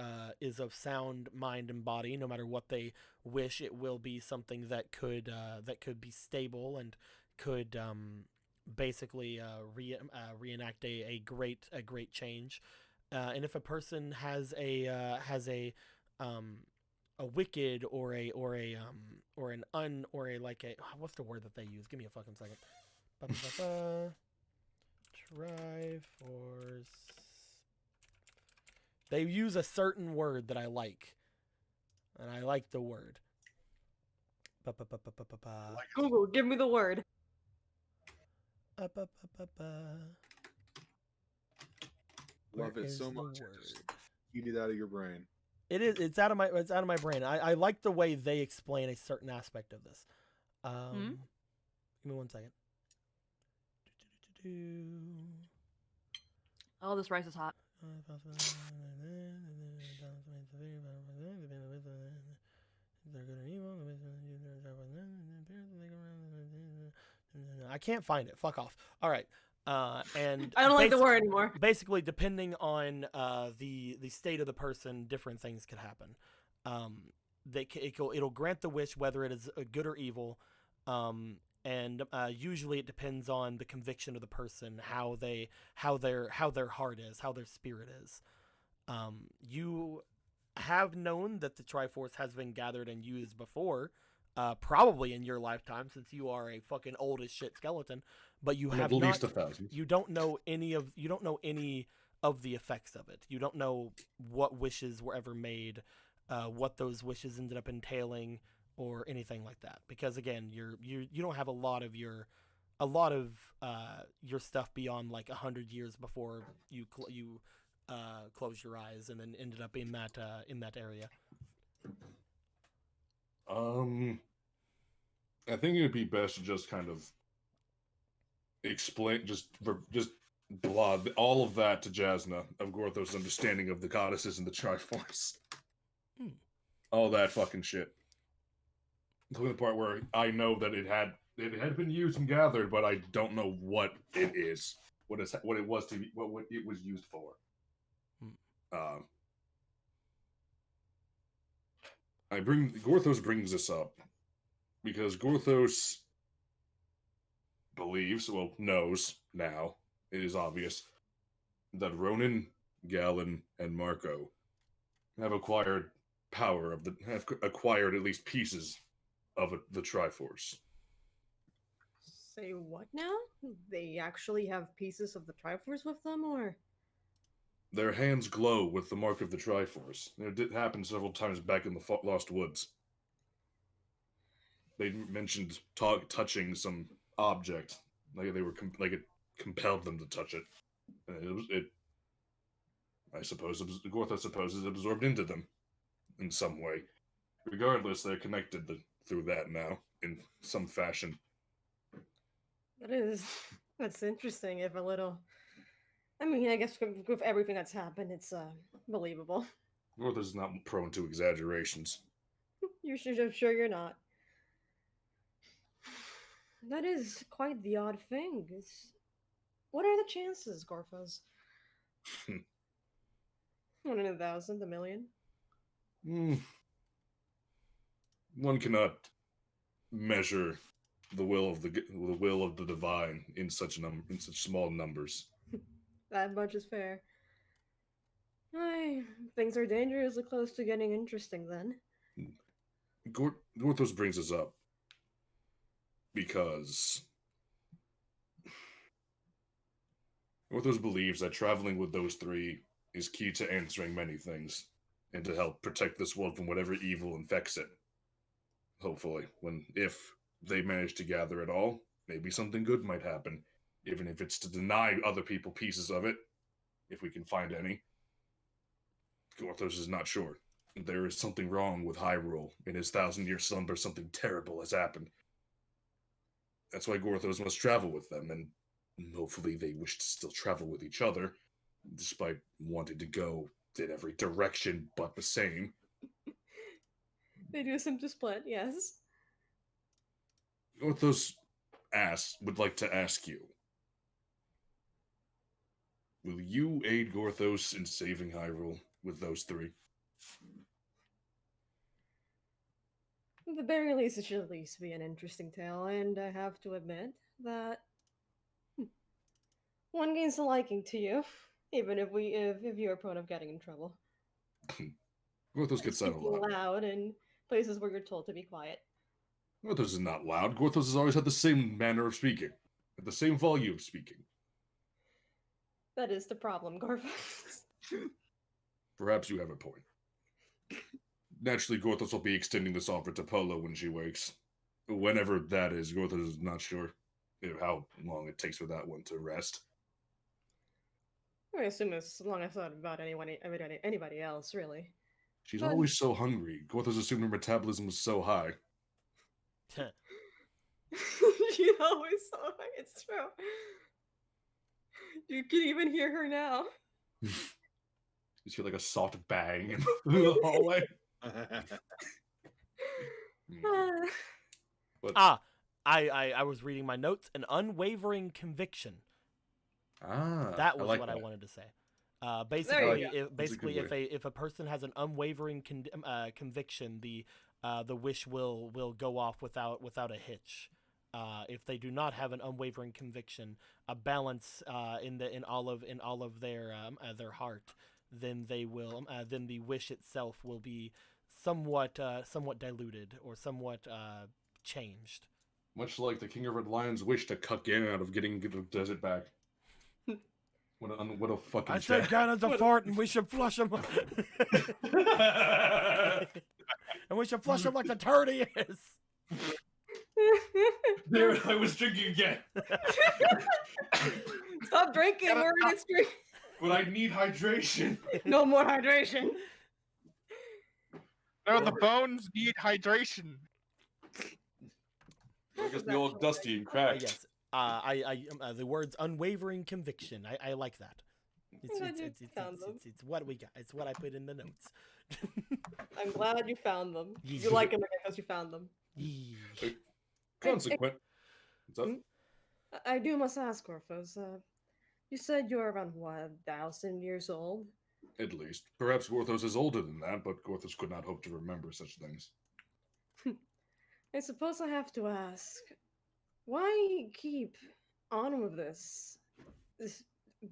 [SPEAKER 5] of sound mind and body, no matter what they wish, it will be something that could be stable and could basically reenact a great change. And if a person has a wicked or a what's the word that they use? Give me a fucking second. Triforce. They use a certain word that I like, and I like the word.
[SPEAKER 3] Google, give me the word.
[SPEAKER 9] Love it so much. Eat it out of your brain.
[SPEAKER 5] It is. It's out of my brain. I like the way they explain a certain aspect of this. Give me 1 second.
[SPEAKER 7] Oh, this rice is hot.
[SPEAKER 5] I can't find it. Fuck off. All right. And
[SPEAKER 3] I don't like the word anymore.
[SPEAKER 5] Basically, depending on the state of the person, different things could happen. It'll grant the wish whether it is good or evil, and usually it depends on the conviction of the person, how their heart is, how their spirit is. You have known that the Triforce has been gathered and used before, probably in your lifetime, since you are a fucking old as shit skeleton. But you have
[SPEAKER 6] at
[SPEAKER 5] not,
[SPEAKER 6] least 1,000.
[SPEAKER 5] You don't know any of the effects of it. You don't know what wishes were ever made, what those wishes ended up entailing, or anything like that. Because again, you don't have a lot of your stuff beyond like 100 years before you close your eyes and then ended up in that area.
[SPEAKER 6] I think it would be best to just kind of explain, just blah all of that to Jasna of Gorthos' understanding of the goddesses and the Triforce. All that fucking shit. To the part where I know that it had been used and gathered, but I don't know what it is, what it was used for. Gorthos brings this up because Gorthos knows now, it is obvious, that Ronan, Galen, and Marco have acquired at least pieces of the Triforce.
[SPEAKER 3] Say what now? They actually have pieces of the Triforce with them, or?
[SPEAKER 6] Their hands glow with the mark of the Triforce. It did happen several times back in the Lost Woods. They mentioned touching some object, like it compelled them to touch it. And Gorthos supposes it absorbed into them in some way. Regardless, they're connected through that now in some fashion.
[SPEAKER 3] That's interesting, if a little. I mean, I guess with everything that's happened, it's believable.
[SPEAKER 6] Gorthos is not prone to exaggerations.
[SPEAKER 3] I'm sure you're not. That is quite the odd thing. What are the chances, Gorphos? 1 in 1,000, a million?
[SPEAKER 6] One cannot measure the will of the divine in such small numbers.
[SPEAKER 3] That much is fair. Things are dangerously close to getting interesting then.
[SPEAKER 6] Gorthos brings us up because Gorthos believes that traveling with those three is key to answering many things and to help protect this world from whatever evil infects it. Hopefully, if they manage to gather it all, maybe something good might happen, even if it's to deny other people pieces of it, if we can find any. Gorthos is not sure. There is something wrong with Hyrule. In his 1,000-year slumber, something terrible has happened. That's why Gorthos must travel with them, and hopefully they wish to still travel with each other, despite wanting to go in every direction but the same.
[SPEAKER 3] They do seem to split, yes.
[SPEAKER 6] Gorthos would like to ask you, will you aid Gorthos in saving Hyrule with those three?
[SPEAKER 3] At the very least, it should at least be an interesting tale, and I have to admit that one gains a liking to you, even if you're prone of getting in trouble.
[SPEAKER 6] Gorthos gets that a lot.
[SPEAKER 3] Loud in places where you're told to be quiet.
[SPEAKER 6] Gorthos is not loud. Gorthos has always had the same manner of speaking, at the same volume of speaking.
[SPEAKER 3] That is the problem, Gorthos.
[SPEAKER 6] Perhaps you have a point. Naturally, Gorthos will be extending this offer to Polo when she wakes. Whenever that is, Gorthos is not sure how long it takes for that one to rest.
[SPEAKER 3] I assume as long as not about anybody else, really.
[SPEAKER 6] She's always so hungry. Gorthos assumed her metabolism was so high.
[SPEAKER 3] She's always so high. It's true. You can even hear her now.
[SPEAKER 6] You hear like a soft bang in the hallway. but
[SPEAKER 5] I was reading my notes. An unwavering conviction. That was
[SPEAKER 6] I like
[SPEAKER 5] what
[SPEAKER 6] that.
[SPEAKER 5] I wanted to say.
[SPEAKER 3] There
[SPEAKER 5] Basically,
[SPEAKER 3] you go.
[SPEAKER 5] basically,
[SPEAKER 6] That's a good
[SPEAKER 5] if a person has an unwavering conviction, the wish will go off without a hitch. If they do not have an unwavering conviction, a balance in all of their heart, then they will then the wish itself will be somewhat diluted or somewhat changed.
[SPEAKER 6] Much like the King of Red Lion's wish to cut Ganon out of getting the desert back. What a fucking
[SPEAKER 5] I said Ganon's a fart, and we should flush him. And we should flush him like the turd he is.
[SPEAKER 6] There, I was drinking again.
[SPEAKER 3] Stop drinking. We're in stream.
[SPEAKER 6] But I need hydration.
[SPEAKER 3] No more hydration.
[SPEAKER 4] No, the bones need hydration.
[SPEAKER 6] I guess they're all dusty and cracked.
[SPEAKER 5] Yes. The words unwavering conviction. I like that. It's what we got. It's what I put in the notes.
[SPEAKER 3] I'm glad you found them.
[SPEAKER 5] Yeah.
[SPEAKER 3] You like them because you found them.
[SPEAKER 6] Consequent. What's up?
[SPEAKER 3] I do must ask, Orphos. You said you're around, what, 1,000 years old?
[SPEAKER 6] At least. Perhaps Gorthos is older than that, but Gorthos could not hope to remember such things.
[SPEAKER 3] I suppose I have to ask, why keep on with this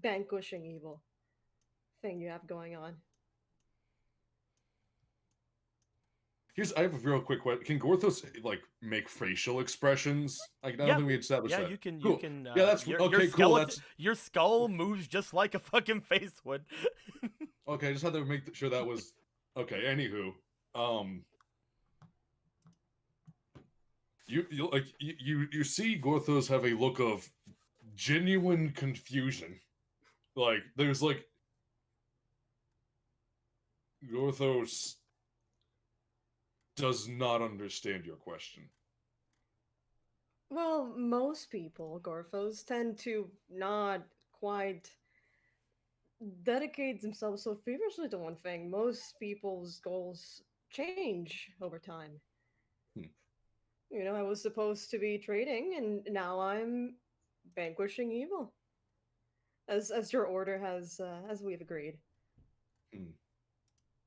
[SPEAKER 3] vanquishing evil thing you have going on?
[SPEAKER 6] I have a real quick question. Can Gorthos make facial expressions? I don't think we established that.
[SPEAKER 5] Yeah, you can.
[SPEAKER 6] Cool.
[SPEAKER 5] You can.
[SPEAKER 6] Yeah, that's okay. Cool.
[SPEAKER 5] Your skull moves just like a fucking face would.
[SPEAKER 6] Okay. I just had to make sure that was okay. Anywho, you see Gorthos have a look of genuine confusion. There's Gorthos does not understand your question.
[SPEAKER 3] Well, most people, Gorphos, tend to not quite dedicate themselves so feverishly to one thing. Most people's goals change over time. You know, I was supposed to be trading, and now I'm vanquishing evil. As your order has, as we've agreed.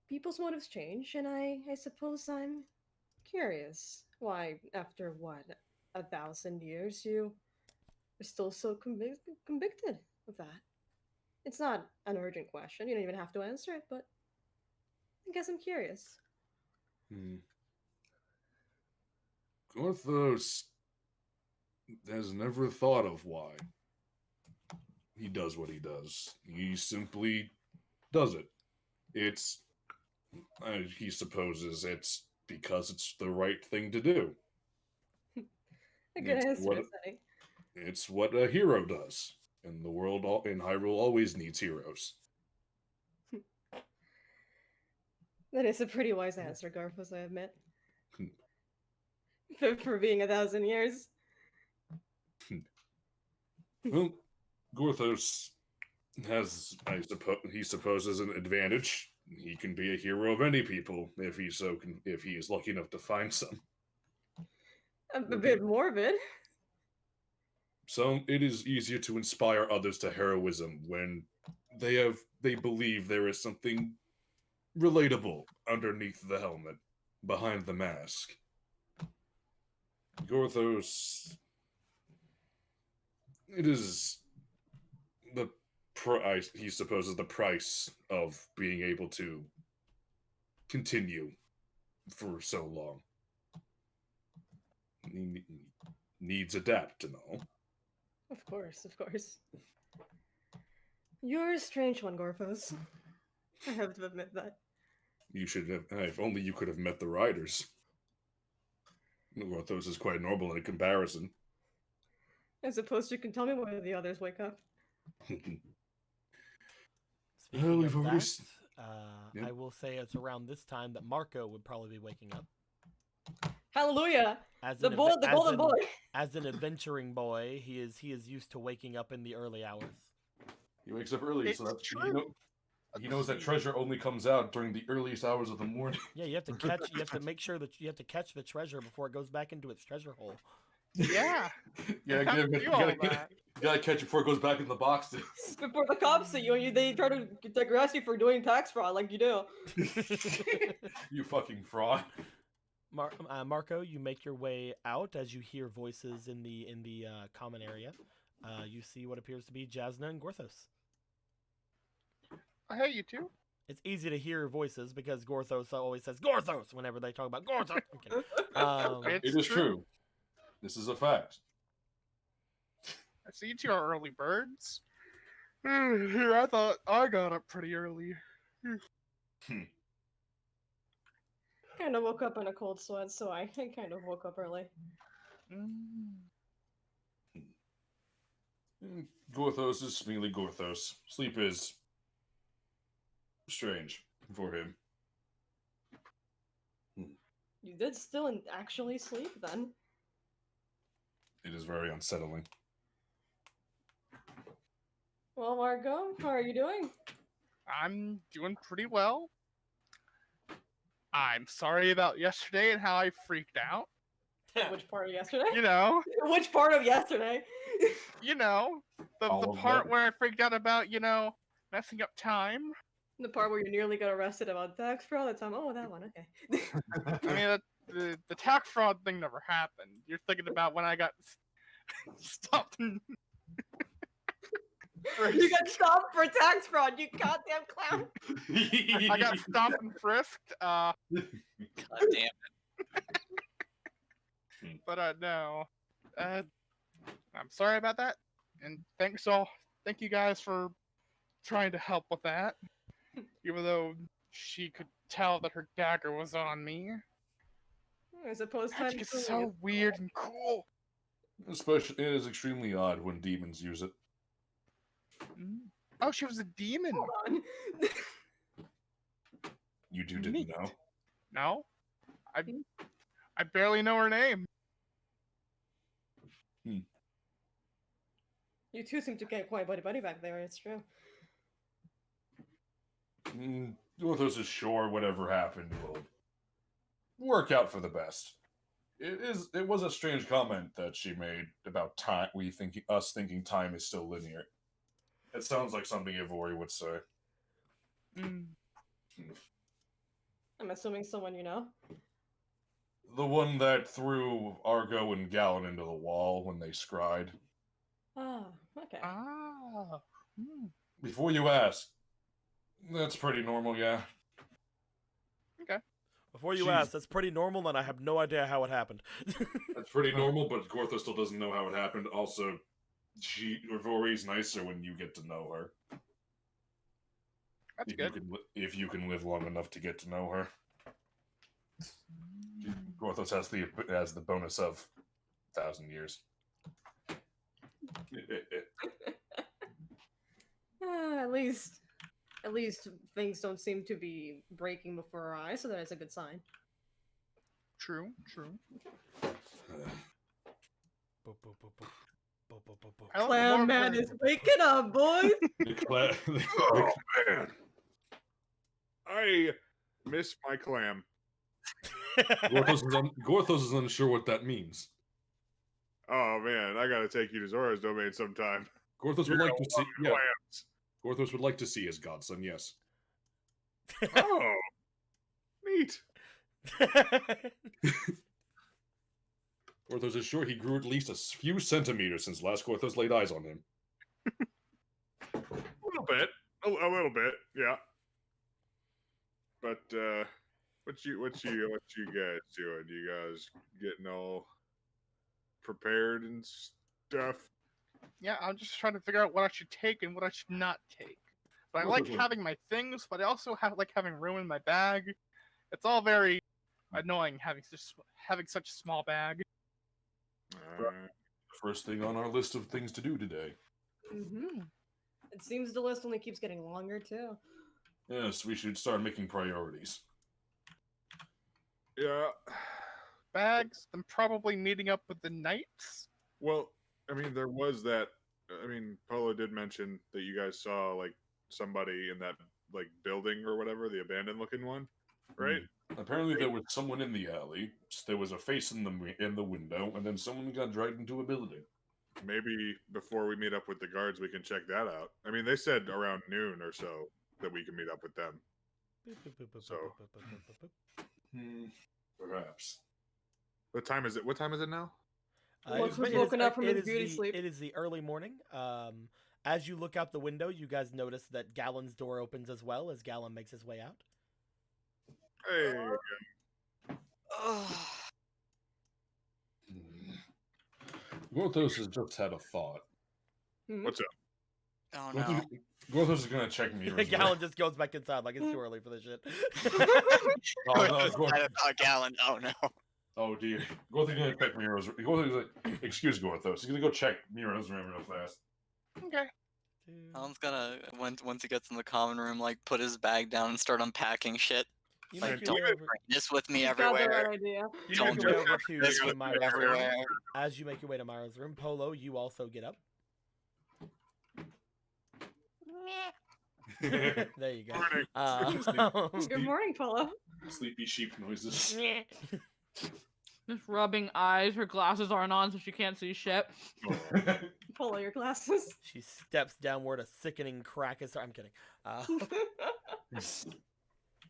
[SPEAKER 3] People's motives change, and I suppose I'm curious why, after what, 1,000 years, you are still so convicted of that. It's not an urgent question. You don't even have to answer it, but I guess I'm curious.
[SPEAKER 6] Gorthos has never thought of why he does what he does. He simply does it. He supposes it's because it's the right thing to do.
[SPEAKER 3] A good answer, Sonny.
[SPEAKER 6] It's what a hero does. And the world in Hyrule always needs heroes.
[SPEAKER 3] That is a pretty wise answer, Garfos, I admit. For being 1,000 years.
[SPEAKER 6] Well, Gorthos has, he supposes, an advantage. He can be a hero of any people if he is lucky enough to find some.
[SPEAKER 3] A bit morbid.
[SPEAKER 6] So it is easier to inspire others to heroism when they believe there is something relatable underneath the helmet, behind the mask. Gorthos, it is the price, he supposes, the price of being able to continue for so long. He needs adapt and all.
[SPEAKER 3] Of course, of course. You're a strange one, Gorphos. I have to admit that.
[SPEAKER 6] You should have, if only you could have met the riders. Gorthos is quite normal in comparison.
[SPEAKER 3] I suppose you can tell me where the others wake up.
[SPEAKER 5] Speaking
[SPEAKER 6] Well,
[SPEAKER 5] of
[SPEAKER 6] we've already
[SPEAKER 5] that,
[SPEAKER 6] Yep.
[SPEAKER 5] I will say it's around this time that Marco would probably be waking up.
[SPEAKER 3] Hallelujah!
[SPEAKER 5] As
[SPEAKER 3] The
[SPEAKER 5] an
[SPEAKER 3] boy, the golden boy!
[SPEAKER 5] As an adventuring boy, he is used to waking up in the early hours.
[SPEAKER 6] He wakes up early, so
[SPEAKER 4] It's
[SPEAKER 6] that's
[SPEAKER 4] true.
[SPEAKER 6] He knows that treasure only comes out during the earliest hours of the morning.
[SPEAKER 5] Yeah, you have to catch. You have to make sure that you have to catch the treasure before it goes back into its treasure hole.
[SPEAKER 4] Yeah.
[SPEAKER 6] You gotta catch it before it goes back in the boxes.
[SPEAKER 3] Before the cops see you, and they try to arrest you for doing tax fraud, like you do.
[SPEAKER 6] You fucking fraud.
[SPEAKER 5] Marco, you make your way out as you hear voices in the common area. You see what appears to be Jasna and Gorthos.
[SPEAKER 4] Hey, you two.
[SPEAKER 5] It's easy to hear voices because Gorthos always says Gorthos whenever they talk about Gorthos.
[SPEAKER 6] It is true. This is a fact.
[SPEAKER 4] I see you two are early birds. Here, I thought I got up pretty early.
[SPEAKER 3] Kind of woke up in a cold sweat, so I kind of woke up early.
[SPEAKER 6] Gorthos is merely Gorthos. Sleep is strange for him.
[SPEAKER 3] You did still actually sleep then.
[SPEAKER 6] It is very unsettling.
[SPEAKER 3] Well, Marco, how are you doing?
[SPEAKER 4] I'm doing pretty well. I'm sorry about yesterday and how I freaked out.
[SPEAKER 3] Which part of yesterday?
[SPEAKER 4] You know.
[SPEAKER 3] Which part of yesterday?
[SPEAKER 4] You know, the part where I freaked out about, messing up time.
[SPEAKER 3] The part where you nearly got arrested about tax fraud all the time. Oh, that one, okay.
[SPEAKER 4] I mean, the tax fraud thing never happened. You're thinking about when I got stopped.
[SPEAKER 3] You got stopped for tax fraud, you goddamn clown.
[SPEAKER 4] I got stopped and frisked.
[SPEAKER 2] God damn it.
[SPEAKER 4] But no. I'm sorry about that. And thank you guys for trying to help with that. Even though she could tell that her dagger was on me.
[SPEAKER 3] I suppose
[SPEAKER 4] Magic is so weird and cool.
[SPEAKER 6] Especially, it is extremely odd when demons use it.
[SPEAKER 4] Oh, she was a demon.
[SPEAKER 3] Hold on.
[SPEAKER 6] You didn't know?
[SPEAKER 4] No. I barely know her name.
[SPEAKER 3] You two seem to get quite buddy back there, it's true.
[SPEAKER 6] Gorthos is sure whatever happened will work out for the best. It was a strange comment that she made about time. Us thinking time is still linear. It sounds like something Ivori would say.
[SPEAKER 3] I'm assuming someone you know.
[SPEAKER 6] The one that threw Argo and Gallon into the wall when they scried.
[SPEAKER 3] Ah, okay.
[SPEAKER 6] Before you ask, that's pretty normal, yeah.
[SPEAKER 4] Okay.
[SPEAKER 5] Before you ask, that's pretty normal, and I have no idea how it happened.
[SPEAKER 6] That's pretty normal, but Gorthos still doesn't know how it happened. Also, Ivori's nicer when you get to know her.
[SPEAKER 4] That's good.
[SPEAKER 6] If you can live long enough to get to know her. Gorthos has the bonus of 1,000 years.
[SPEAKER 3] At least things don't seem to be breaking before our eyes, so that's a good sign.
[SPEAKER 4] True.
[SPEAKER 3] Clam Man is waking up, boys!
[SPEAKER 1] Oh, man. I miss my clam.
[SPEAKER 6] Gorthos is unsure what that means.
[SPEAKER 1] Oh, man, I gotta take you to Zora's domain sometime.
[SPEAKER 6] Gorthos would like to see... Yeah. Gorthos would like to see his godson, yes.
[SPEAKER 1] Oh, neat.
[SPEAKER 6] Gorthos is sure he grew at least a few centimeters since last Gorthos laid eyes on him.
[SPEAKER 1] A little bit. A little bit, yeah. But, what you guys doing? You guys getting all prepared and stuff?
[SPEAKER 4] Yeah, I'm just trying to figure out what I should take and what I should not take. But I like having my things, but I also like having room in my bag. It's all very annoying having such a small bag.
[SPEAKER 6] First thing on our list of things to do today.
[SPEAKER 3] It seems the list only keeps getting longer, too.
[SPEAKER 6] Yes, we should start making priorities.
[SPEAKER 1] Yeah.
[SPEAKER 4] Bags, then probably meeting up with the knights.
[SPEAKER 1] Well, I mean, there was that. I mean, Polo did mention that you guys saw like somebody in that like building or whatever, the abandoned looking one, right?
[SPEAKER 6] Apparently, there was someone in the alley. There was a face in the window, and then someone got dragged into a building.
[SPEAKER 1] Maybe before we meet up with the guards, we can check that out. I mean, they said around noon or so that we can meet up with them. So,
[SPEAKER 6] Perhaps.
[SPEAKER 1] what time is it? What time is it now?
[SPEAKER 3] Lux was woken up from his beauty sleep.
[SPEAKER 5] It is the early morning. As you look out the window, you guys notice that Gallon's door opens as well as Gallon makes his way out.
[SPEAKER 1] Hey.
[SPEAKER 6] Gorthos has just had a thought.
[SPEAKER 1] What's up?
[SPEAKER 2] Oh no.
[SPEAKER 6] Gorthos is gonna check me.
[SPEAKER 5] Gallon just goes back inside like it's too early for this shit.
[SPEAKER 2] Gallon. Oh no.
[SPEAKER 6] Oh dear. Gorthos is gonna check Miro's. Gorthos is like, excuse Gorthos. He's gonna go check Miro's room real fast.
[SPEAKER 4] Okay.
[SPEAKER 2] Alan's gonna once he gets in the common room, like put his bag down and start unpacking shit.
[SPEAKER 5] You
[SPEAKER 2] Like,
[SPEAKER 5] make
[SPEAKER 2] don't
[SPEAKER 5] your way
[SPEAKER 2] bring this with me
[SPEAKER 3] He's got the
[SPEAKER 2] everywhere.
[SPEAKER 3] right idea.
[SPEAKER 5] You
[SPEAKER 2] Don't
[SPEAKER 5] make your way
[SPEAKER 2] do
[SPEAKER 5] over
[SPEAKER 2] this
[SPEAKER 5] to
[SPEAKER 2] with me
[SPEAKER 5] Myra's room.
[SPEAKER 2] everywhere.
[SPEAKER 5] As you make your way to Myra's room, Polo, you also get up.
[SPEAKER 8] Meh.
[SPEAKER 5] There you go.
[SPEAKER 1] Morning.
[SPEAKER 3] Good morning, Polo.
[SPEAKER 6] Sleepy sheep noises.
[SPEAKER 7] Just rubbing eyes. Her glasses aren't on, so she can't see shit.
[SPEAKER 3] Polo, your glasses.
[SPEAKER 5] She steps downward, a sickening crack is. I'm kidding.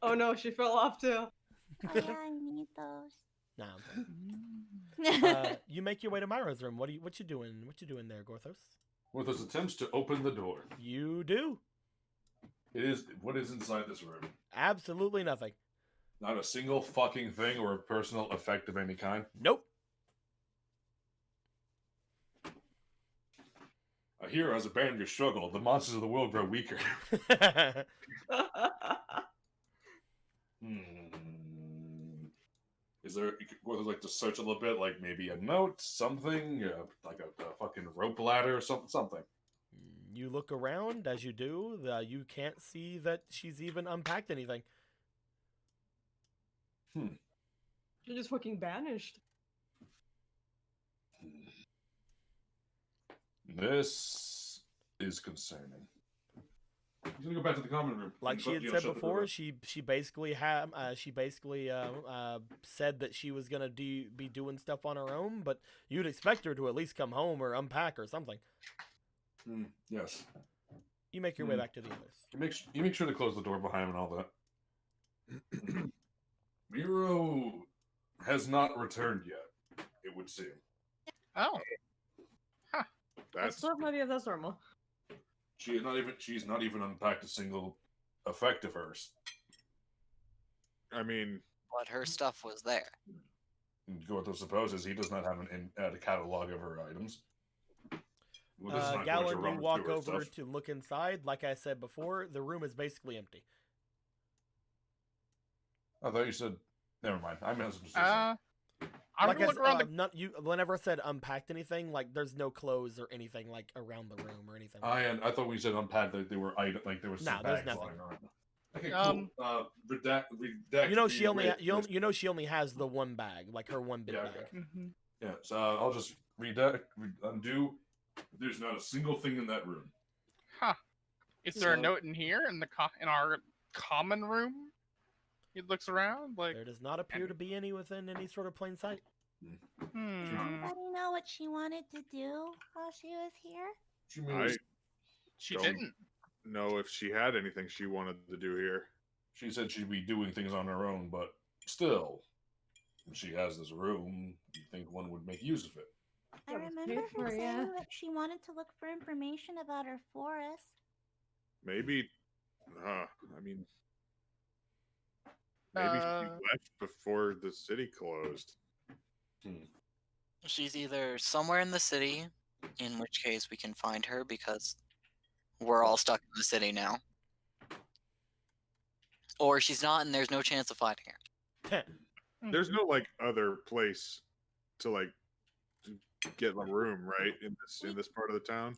[SPEAKER 3] Oh no, she fell off too.
[SPEAKER 8] Oh yeah, I need those.
[SPEAKER 5] Nah, I'm kidding. You make your way to Myra's room. What you doing? What you doing there, Gorthos?
[SPEAKER 6] Gorthos attempts to open the door.
[SPEAKER 5] You do
[SPEAKER 6] What is inside this room?
[SPEAKER 5] absolutely nothing.
[SPEAKER 6] Not a single fucking thing or a personal effect of any kind.
[SPEAKER 5] Nope.
[SPEAKER 6] A hero has abandoned your struggle. The monsters of the world grow weaker. Is there? Gorthos like to search a little bit, like maybe a note, something, like a fucking rope ladder or something.
[SPEAKER 5] You look around. As you do, you can't see that she's even unpacked anything.
[SPEAKER 3] She just fucking banished.
[SPEAKER 6] This is concerning. He's gonna go back to the common room.
[SPEAKER 5] Like she had said before, she basically said that she was gonna be doing stuff on her own, but you'd expect her to at least come home or unpack or something.
[SPEAKER 6] Yes.
[SPEAKER 5] You make your way back to the others.
[SPEAKER 6] You make sure to close the door behind him and all that. Miro has not returned yet, it would seem.
[SPEAKER 4] Oh.
[SPEAKER 3] That's stuff maybe if that's normal.
[SPEAKER 6] She's not even unpacked a single effect of hers.
[SPEAKER 1] I mean,
[SPEAKER 2] But her stuff was there.
[SPEAKER 6] Gorthos supposes he does not have a catalog of her items. Well, this is not going to
[SPEAKER 5] Gallon,
[SPEAKER 6] run
[SPEAKER 5] you walk
[SPEAKER 6] through her
[SPEAKER 5] over
[SPEAKER 6] stuff.
[SPEAKER 5] to look inside. Like I said before, the room is basically empty.
[SPEAKER 6] I thought you said. Never mind. I misunderstood.
[SPEAKER 4] I'm
[SPEAKER 5] Like
[SPEAKER 4] gonna look around the
[SPEAKER 5] whenever I said unpacked anything, like there's no clothes or anything like around the room or anything.
[SPEAKER 6] I thought we said unpacked that they were like there was
[SPEAKER 5] No,
[SPEAKER 6] some
[SPEAKER 5] there's
[SPEAKER 6] bags
[SPEAKER 5] nothing.
[SPEAKER 6] lying around. Okay, cool. Redact.
[SPEAKER 5] You know she only has the one bag, like her one big bag.
[SPEAKER 4] Mm-hmm.
[SPEAKER 6] Yeah, so I'll just undo. There's not a single thing in that room.
[SPEAKER 4] Huh. Is there a note in here in our common room? He looks around like
[SPEAKER 5] There does not appear to be any within any sort of plain sight.
[SPEAKER 8] Does anybody know what she wanted to do while she was here?
[SPEAKER 1] I
[SPEAKER 4] she
[SPEAKER 1] don't
[SPEAKER 4] didn't.
[SPEAKER 1] know if she had anything she wanted to do here.
[SPEAKER 6] She said she'd be doing things on her own, but still, if she has this room, you'd think one would make use of it.
[SPEAKER 8] I remember from saying that she wanted to look for information about her forest.
[SPEAKER 1] Maybe, I mean, maybe she left before the city closed.
[SPEAKER 2] She's either somewhere in the city, in which case we can find her because we're all stuck in the city now. Or she's not and there's no chance of finding her.
[SPEAKER 1] There's no like other place to like get a room, right? In this part of the town.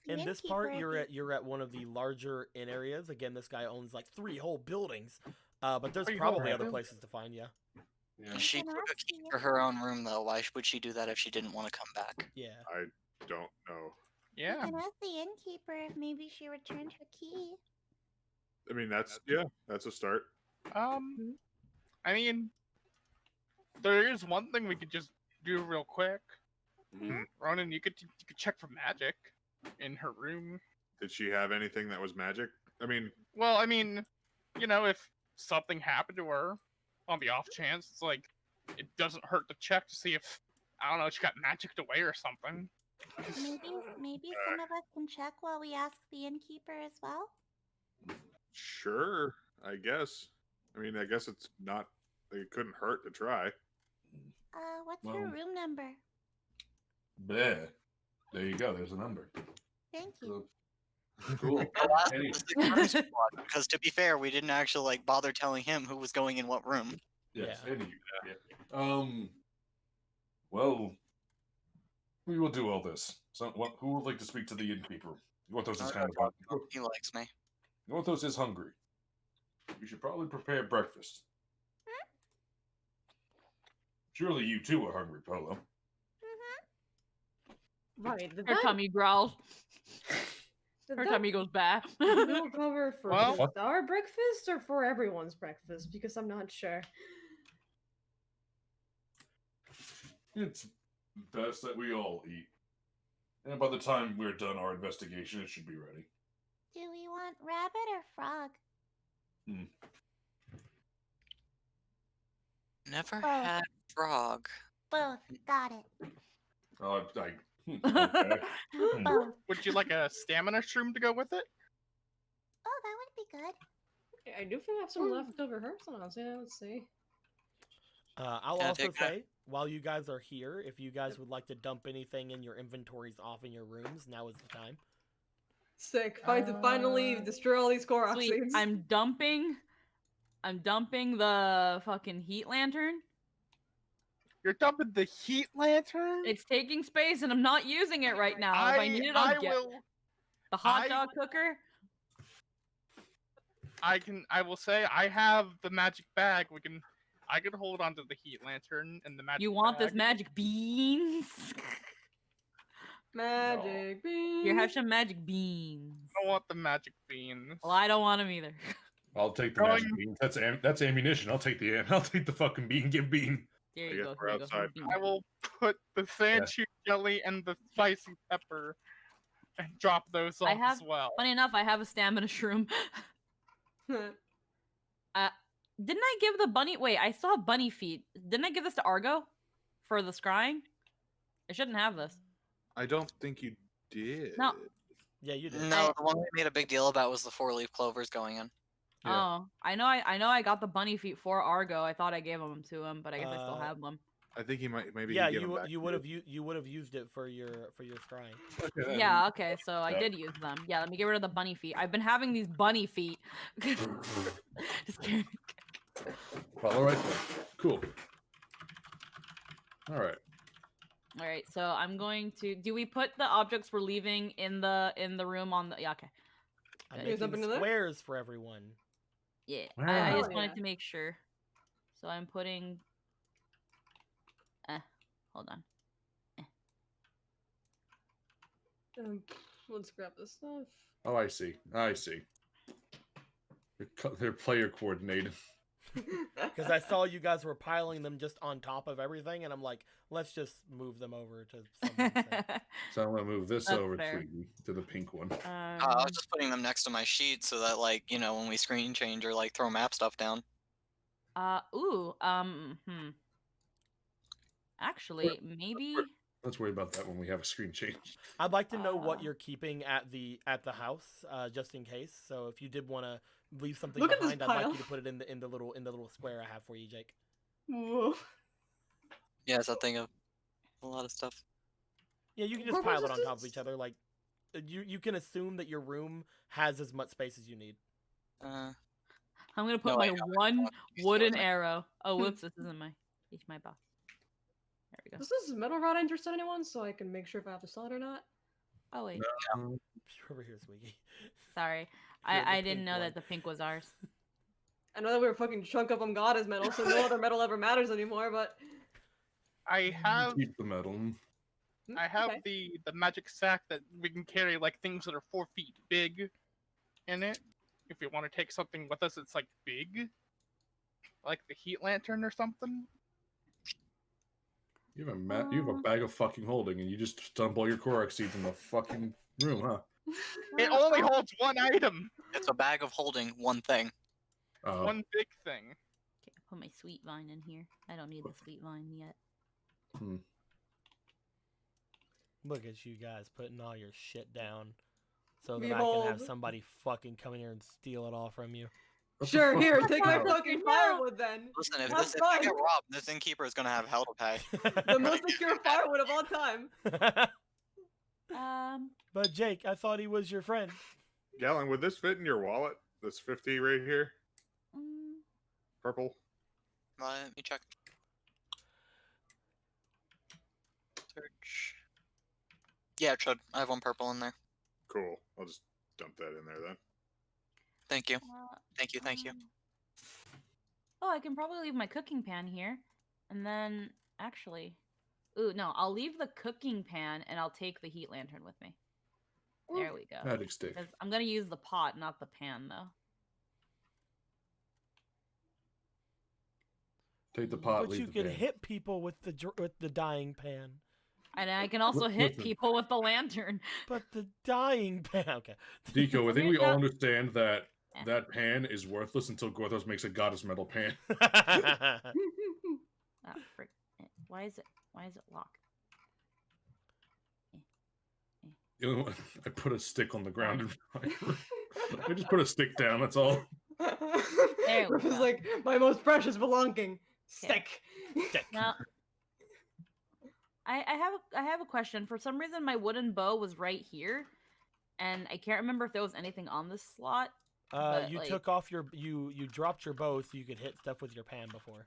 [SPEAKER 5] In this part, you're at one of the larger inn areas. Again, this guy owns like 3 whole buildings. But there's probably other places to find. Yeah.
[SPEAKER 2] She took a key for her own room though. Why would she do that if she didn't want to come back?
[SPEAKER 5] Yeah.
[SPEAKER 1] I don't know.
[SPEAKER 4] Yeah.
[SPEAKER 8] You can ask the innkeeper if maybe she returned her key.
[SPEAKER 1] I mean, that's a start.
[SPEAKER 4] I mean, there is one thing we could just do real quick. Ronan, you could check for magic in her room.
[SPEAKER 1] Did she have anything that was magic? I mean,
[SPEAKER 4] Well, I mean, if something happened to her, on the off chance, it's like it doesn't hurt to check to see if I don't know she got magicked away or something.
[SPEAKER 8] Maybe some of us can check while we ask the innkeeper as well.
[SPEAKER 1] sure, I guess. I mean, I guess it's not. It couldn't hurt to try.
[SPEAKER 8] What's her room number?
[SPEAKER 6] There you go. There's a number.
[SPEAKER 8] Thank you.
[SPEAKER 6] Cool.
[SPEAKER 2] Because to be fair, we didn't actually like bother telling him who was going in what room.
[SPEAKER 6] Yes. Yeah. Well, we will do all this. So, who would like to speak to the innkeeper? Yuanthos is kind of
[SPEAKER 2] He likes me.
[SPEAKER 6] Yuanthos is hungry. We should probably prepare breakfast. Surely you too are hungry, Polo.
[SPEAKER 3] Right.
[SPEAKER 7] Her tummy growls. Her tummy goes back.
[SPEAKER 3] Did that cover for
[SPEAKER 4] Well,
[SPEAKER 3] just our breakfast or for everyone's breakfast? Because I'm not sure.
[SPEAKER 6] It's best that we all eat. And by the time we're done our investigation, it should be ready.
[SPEAKER 8] Do we want rabbit or frog?
[SPEAKER 2] Never
[SPEAKER 8] Both.
[SPEAKER 2] had frog.
[SPEAKER 8] Both. Got it.
[SPEAKER 6] Okay.
[SPEAKER 8] Both.
[SPEAKER 4] Would you like a stamina shroom to go with it?
[SPEAKER 8] Oh, that would be good.
[SPEAKER 3] Okay, I do think I have some leftover herbs on us. Yeah, let's see.
[SPEAKER 5] I'll
[SPEAKER 2] Can I
[SPEAKER 5] also
[SPEAKER 2] take that?
[SPEAKER 5] say, while you guys are here, if you guys would like to dump anything in your inventories off in your rooms, now is the time.
[SPEAKER 3] Sick. Finally destroy all these Korok
[SPEAKER 7] Sweet.
[SPEAKER 3] seeds.
[SPEAKER 7] I'm dumping the fucking heat lantern.
[SPEAKER 4] You're dumping the heat lantern?
[SPEAKER 7] It's taking space and I'm not using it right now. If I need it, I'll get it. The hot dog cooker.
[SPEAKER 4] I will say I have the magic bag. I could hold on to the heat lantern and the magic
[SPEAKER 7] You want this
[SPEAKER 4] bag.
[SPEAKER 7] magic beans?
[SPEAKER 3] Magic beans.
[SPEAKER 7] Here, have some magic beans.
[SPEAKER 4] I don't want the magic beans.
[SPEAKER 7] Well, I don't want them either.
[SPEAKER 6] I'll take the magic bean. That's ammunition. I'll take the fucking bean. Give bean.
[SPEAKER 7] There
[SPEAKER 1] I
[SPEAKER 7] you
[SPEAKER 1] guess
[SPEAKER 7] go.
[SPEAKER 1] we're
[SPEAKER 7] Here you go.
[SPEAKER 1] outside.
[SPEAKER 4] I will put the Sanchu jelly and the spicy pepper and drop those off as well.
[SPEAKER 7] Funny enough, I have a stamina shroom. Didn't I give the bunny? Wait, I still have bunny feet. Didn't I give this to Argo for the scrying? I shouldn't have this.
[SPEAKER 9] I don't think you did.
[SPEAKER 7] No.
[SPEAKER 5] Yeah, you did.
[SPEAKER 2] No, the one we made a big deal about was the 4-leaf clovers going in.
[SPEAKER 9] Yeah.
[SPEAKER 7] Oh, I know I got the bunny feet for Argo. I thought I gave them to him, but I guess I still have them.
[SPEAKER 9] I think he might maybe.
[SPEAKER 5] Yeah,
[SPEAKER 9] he gave them back
[SPEAKER 5] you
[SPEAKER 9] to
[SPEAKER 5] would have used it for your scrying.
[SPEAKER 6] Okay,
[SPEAKER 7] Yeah, okay, so I did use them. Yeah, let me get rid of the bunny feet. I've been having these bunny feet. Just kidding.
[SPEAKER 6] Well, all right then. Cool. All right.
[SPEAKER 7] All right, so I'm going to. Do we put the objects we're leaving in the room on the? Yeah, okay.
[SPEAKER 5] I'm
[SPEAKER 3] Here's up
[SPEAKER 5] making
[SPEAKER 3] into there?
[SPEAKER 5] squares for everyone.
[SPEAKER 7] Yeah,
[SPEAKER 6] Wow.
[SPEAKER 7] I just
[SPEAKER 3] Oh,
[SPEAKER 7] wanted
[SPEAKER 3] yeah.
[SPEAKER 7] to make sure. So I'm putting. Hold on.
[SPEAKER 3] Let's grab this stuff.
[SPEAKER 6] Oh, I see. They're player coordinated.
[SPEAKER 5] Because I saw you guys were piling them just on top of everything, and I'm like, let's just move them over to someone's thing.
[SPEAKER 6] So I'm gonna move this
[SPEAKER 7] That's
[SPEAKER 6] over
[SPEAKER 7] fair.
[SPEAKER 6] to the pink one.
[SPEAKER 2] I was just putting them next to my sheet so that, like, when we screen change or like throw map stuff down.
[SPEAKER 7] Actually, maybe.
[SPEAKER 6] Let's worry about that when we have a screen change.
[SPEAKER 5] I'd like to know what you're keeping at the house, just in case. So if you did want to leave something
[SPEAKER 3] Look at this
[SPEAKER 5] behind, I'd like
[SPEAKER 3] pile.
[SPEAKER 5] you to put it in the little square I have for you, Jake.
[SPEAKER 3] Whoa.
[SPEAKER 2] Yeah, it's that thing of a lot of stuff.
[SPEAKER 5] Yeah, you can just pile it on top of each other. Like, you can assume that your room has as much space as you need.
[SPEAKER 2] Uh,
[SPEAKER 7] I'm gonna put
[SPEAKER 2] No, I
[SPEAKER 7] my
[SPEAKER 2] know.
[SPEAKER 7] one
[SPEAKER 2] It's
[SPEAKER 7] wooden
[SPEAKER 2] fine.
[SPEAKER 7] arrow. Oh, whoops! This isn't my box. There we go.
[SPEAKER 3] Does this metal rod interest anyone so I can make sure if I have to sell it or not?
[SPEAKER 7] Oh wait,
[SPEAKER 5] Over here, Swiggy.
[SPEAKER 7] sorry.
[SPEAKER 5] Here, the
[SPEAKER 7] I didn't
[SPEAKER 5] pink
[SPEAKER 7] know
[SPEAKER 5] one.
[SPEAKER 7] that the pink was ours.
[SPEAKER 3] I know that we were fucking chunk up on God as metal, so no other metal ever matters anymore, but...
[SPEAKER 4] I have
[SPEAKER 6] Keep the metal.
[SPEAKER 4] I have
[SPEAKER 3] Okay.
[SPEAKER 4] the magic sack that we can carry like things that are 4 feet big in it. if we want to take something with us, it's like big, like the heat lantern or something.
[SPEAKER 6] You have a bag of fucking holding, and you just dump all your Korok seeds in the fucking room, huh?
[SPEAKER 4] It only holds one item.
[SPEAKER 2] It's a bag of holding one thing.
[SPEAKER 4] One big thing.
[SPEAKER 7] Okay, I'll put my sweet vine in here. I don't need the sweet vine yet.
[SPEAKER 5] Look at you guys putting all your shit down so that I can
[SPEAKER 3] Behold.
[SPEAKER 5] have somebody fucking come in here and steal it all from you.
[SPEAKER 3] Sure, here, take my
[SPEAKER 7] No.
[SPEAKER 3] fucking firewood then.
[SPEAKER 2] Listen, if
[SPEAKER 3] That's
[SPEAKER 2] if I
[SPEAKER 3] fine.
[SPEAKER 2] get robbed, this innkeeper is gonna have hell to pay.
[SPEAKER 3] The most secure firewood of all time.
[SPEAKER 5] But Jake, I thought he was your friend.
[SPEAKER 1] Galen, would this fit in your wallet? This 50 right here? Purple?
[SPEAKER 2] Let me check. Search. Yeah, it should. I have one purple in there.
[SPEAKER 1] Cool. I'll just dump that in there then.
[SPEAKER 2] Thank you. Thank you. Thank you.
[SPEAKER 7] Oh, I can probably leave my cooking pan here. And then, actually... Ooh, no, I'll leave the cooking pan and I'll take the heat lantern with me. There we go.
[SPEAKER 6] Magic stick.
[SPEAKER 7] 'Cause I'm going to use the pot, not the pan, though.
[SPEAKER 6] Take the pot,
[SPEAKER 5] But
[SPEAKER 6] leave
[SPEAKER 5] you
[SPEAKER 6] the
[SPEAKER 5] could
[SPEAKER 6] pan.
[SPEAKER 5] hit people with the dying pan.
[SPEAKER 7] And I can also hit
[SPEAKER 6] Listen.
[SPEAKER 7] people with the lantern.
[SPEAKER 5] But the dying pan. Okay.
[SPEAKER 6] Deco, I think we
[SPEAKER 7] Yeah.
[SPEAKER 6] all understand that
[SPEAKER 7] Yeah.
[SPEAKER 6] that pan is worthless until Gorthos makes a goddess metal pan.
[SPEAKER 7] Ah, frick. Why is it locked?
[SPEAKER 6] You know what? I put a stick on the ground. I just put a stick down. That's all.
[SPEAKER 7] There we
[SPEAKER 3] Rip is
[SPEAKER 7] go.
[SPEAKER 3] like my most precious belonging. Stick.
[SPEAKER 7] Now, I have a question. For some reason, my wooden bow was right here, and I can't remember if there was anything on this slot. But,
[SPEAKER 5] You
[SPEAKER 7] like-
[SPEAKER 5] took off your you dropped your bow so you could hit stuff with your pan before.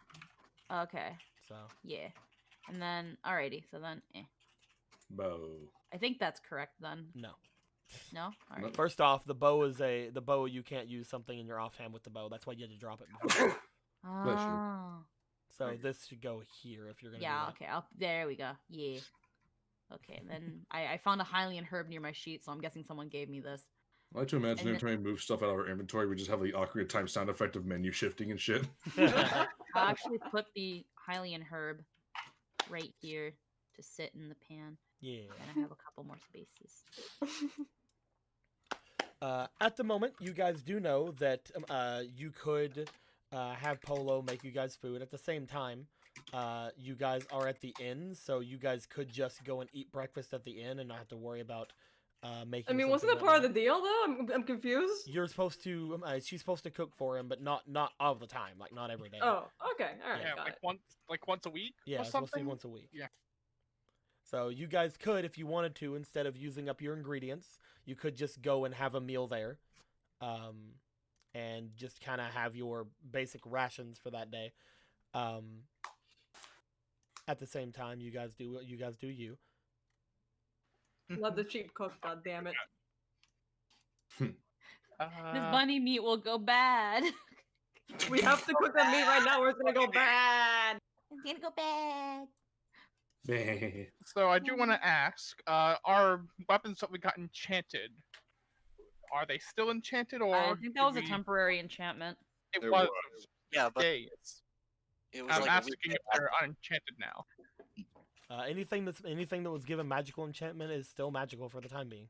[SPEAKER 7] Okay,
[SPEAKER 5] So
[SPEAKER 7] yeah. And then, alrighty. So then,
[SPEAKER 6] Bow.
[SPEAKER 7] I think that's correct then.
[SPEAKER 5] no.
[SPEAKER 7] No, alright.
[SPEAKER 5] First off, the bow you can't use something in your offhand with the bow. That's why you had to drop it before.
[SPEAKER 6] Bless you.
[SPEAKER 7] Oh.
[SPEAKER 5] So this should go here if you're gonna
[SPEAKER 7] Yeah.
[SPEAKER 5] do that.
[SPEAKER 7] Okay. There we go. Yeah. Okay. And then I found a Hylian herb near my sheet, so I'm guessing someone gave me this.
[SPEAKER 6] I like to imagine
[SPEAKER 7] And
[SPEAKER 6] every time we move stuff out of our inventory, we just have the Ocarina of Time sound effect of menu shifting and shit.
[SPEAKER 7] I actually put the Hylian herb right here to sit in the pan,
[SPEAKER 5] Yeah.
[SPEAKER 7] and I have a couple more spaces.
[SPEAKER 5] At the moment, you guys do know that you could have Polo make you guys food. At the same time, you guys are at the inn, so you guys could just go and eat breakfast at the inn and not have to worry about making.
[SPEAKER 3] I mean, wasn't
[SPEAKER 5] something
[SPEAKER 3] that part of
[SPEAKER 5] right
[SPEAKER 3] the deal though? I'm confused.
[SPEAKER 5] now. You're supposed to. She's supposed to cook for him, but not all the time. Like not every day.
[SPEAKER 3] Oh, okay, all right,
[SPEAKER 4] Yeah,
[SPEAKER 3] got
[SPEAKER 4] like
[SPEAKER 3] it.
[SPEAKER 4] once a week
[SPEAKER 5] Yeah,
[SPEAKER 4] or
[SPEAKER 5] it's supposed to be
[SPEAKER 4] something.
[SPEAKER 5] once a week.
[SPEAKER 4] Yeah.
[SPEAKER 5] So you guys could, if you wanted to, instead of using up your ingredients, you could just go and have a meal there, and just kind of have your basic rations for that day. At the same time, you guys do what you guys do. You.
[SPEAKER 3] Let the cheap cook. God damn it.
[SPEAKER 7] This bunny meat will go bad.
[SPEAKER 3] We have to cook that meat right now, or it's gonna go bad.
[SPEAKER 8] It's gonna go bad.
[SPEAKER 4] So I do want to ask, our weapons that we got enchanted, are they still enchanted, or
[SPEAKER 7] I think that was a
[SPEAKER 4] did we-
[SPEAKER 7] temporary enchantment.
[SPEAKER 4] It
[SPEAKER 1] It
[SPEAKER 4] was.
[SPEAKER 1] was.
[SPEAKER 2] Yeah, but
[SPEAKER 4] Days.
[SPEAKER 2] it was
[SPEAKER 4] I'm
[SPEAKER 2] like a
[SPEAKER 4] asking
[SPEAKER 2] week.
[SPEAKER 4] if they're unenchanted now.
[SPEAKER 5] Anything that was given magical enchantment is still magical for the time being.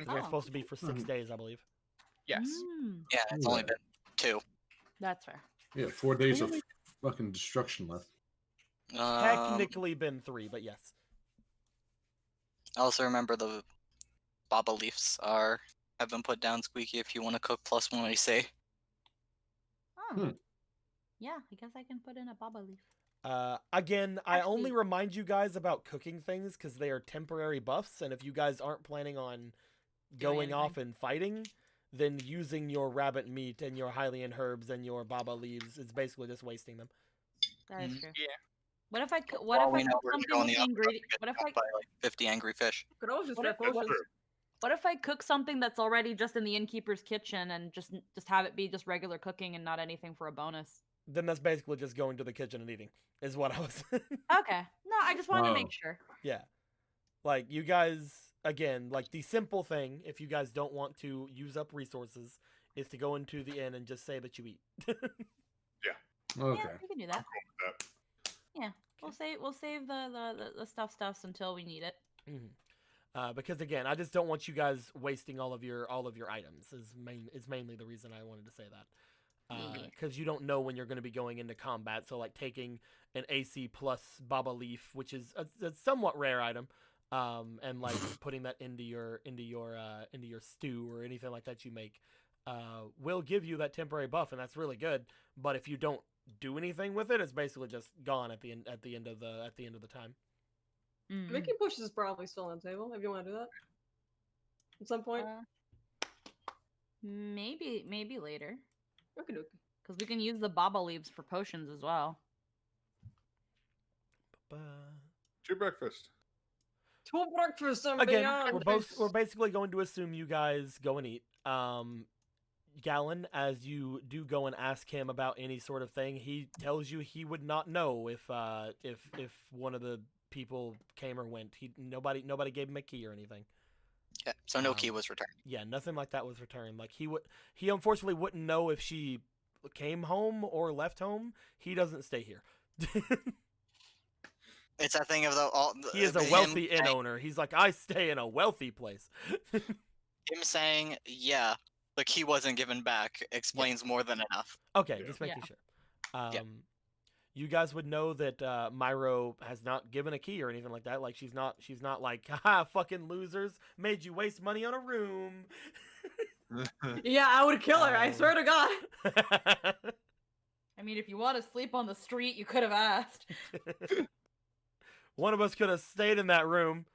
[SPEAKER 4] Okay.
[SPEAKER 5] They're supposed to be for 6 days, I believe.
[SPEAKER 4] Yes.
[SPEAKER 7] Mm,
[SPEAKER 2] Yeah, it's only been 2.
[SPEAKER 7] that's fair.
[SPEAKER 6] Yeah, 4 days of fucking destruction left.
[SPEAKER 5] Technically been 3, but yes.
[SPEAKER 2] I also remember the baba leaves have been put down, Squeaky, if you want to cook +1 AC.
[SPEAKER 7] Oh. Yeah, I guess I can put in a baba leaf.
[SPEAKER 5] Again, I only
[SPEAKER 7] Actually-
[SPEAKER 5] remind you guys about cooking things because they are temporary buffs, and if you guys aren't planning on going off and fighting, then using your rabbit meat and your Hylian herbs and your baba leaves is basically just wasting them.
[SPEAKER 7] That is
[SPEAKER 2] Mhm.
[SPEAKER 7] true.
[SPEAKER 4] Yeah.
[SPEAKER 7] What if I cook
[SPEAKER 2] Well, we know
[SPEAKER 7] cook
[SPEAKER 2] we're gonna
[SPEAKER 7] something
[SPEAKER 2] go in
[SPEAKER 7] with
[SPEAKER 2] the
[SPEAKER 7] the ingredient? What if I
[SPEAKER 2] by like 50 angry fish.
[SPEAKER 3] Could always just
[SPEAKER 7] What
[SPEAKER 3] try
[SPEAKER 7] if-
[SPEAKER 3] potions.
[SPEAKER 7] what if I cook something that's already just in the innkeeper's kitchen and just have it be just regular cooking and not anything for a bonus?
[SPEAKER 5] Then that's basically just going to the kitchen and eating, is what I was.
[SPEAKER 7] Okay. No, I just wanted to
[SPEAKER 6] Wow.
[SPEAKER 7] make sure.
[SPEAKER 5] Yeah. Like, you guys, again, like, the simple thing, if you guys don't want to use up resources, is to go into the inn and just say that you eat.
[SPEAKER 6] Okay.
[SPEAKER 7] Yeah, we can do that.
[SPEAKER 1] That.
[SPEAKER 7] Yeah, we'll save the stuffs until we need it.
[SPEAKER 5] Because again, I just don't want you guys wasting all of your items. Is mainly the reason I wanted to say that. Because you don't know when you're going to be going into combat. So like taking an AC plus Baba Leaf, which is a somewhat rare item, and like putting that into your stew or anything like that you make, will give you that temporary buff, and that's really good. But if you don't do anything with it, it's basically just gone at the end of the time.
[SPEAKER 3] Mickey Push is probably still on the table if you want to do that at some point.
[SPEAKER 7] Maybe later.
[SPEAKER 3] Okay.
[SPEAKER 7] Because we can use the baba leaves for potions as well.
[SPEAKER 1] To breakfast.
[SPEAKER 3] To breakfast and
[SPEAKER 5] Again,
[SPEAKER 3] beyond.
[SPEAKER 5] we're basically going to assume you guys go and eat. Gallon, as you do go and ask him about any sort of thing, he tells you he would not know if one of the people came or went. Nobody gave him a key or anything.
[SPEAKER 2] Yeah, so no key was returned.
[SPEAKER 5] Yeah, nothing like that was returned. Like he unfortunately wouldn't know if she came home or left home. He doesn't stay here.
[SPEAKER 2] It's that thing of
[SPEAKER 5] he is a wealthy inn owner. He's like, I stay in a wealthy place.
[SPEAKER 2] Him saying, yeah, the key wasn't given back explains more than enough.
[SPEAKER 5] Okay, just making sure. You guys would know that Myro has not given a key or anything like that. Like she's not like, haha, fucking losers, made you waste money on a room.
[SPEAKER 3] Yeah, I would kill her. I swear to God.
[SPEAKER 7] I mean, if you want to sleep on the street, you could have asked.
[SPEAKER 5] One of us could have stayed in that room.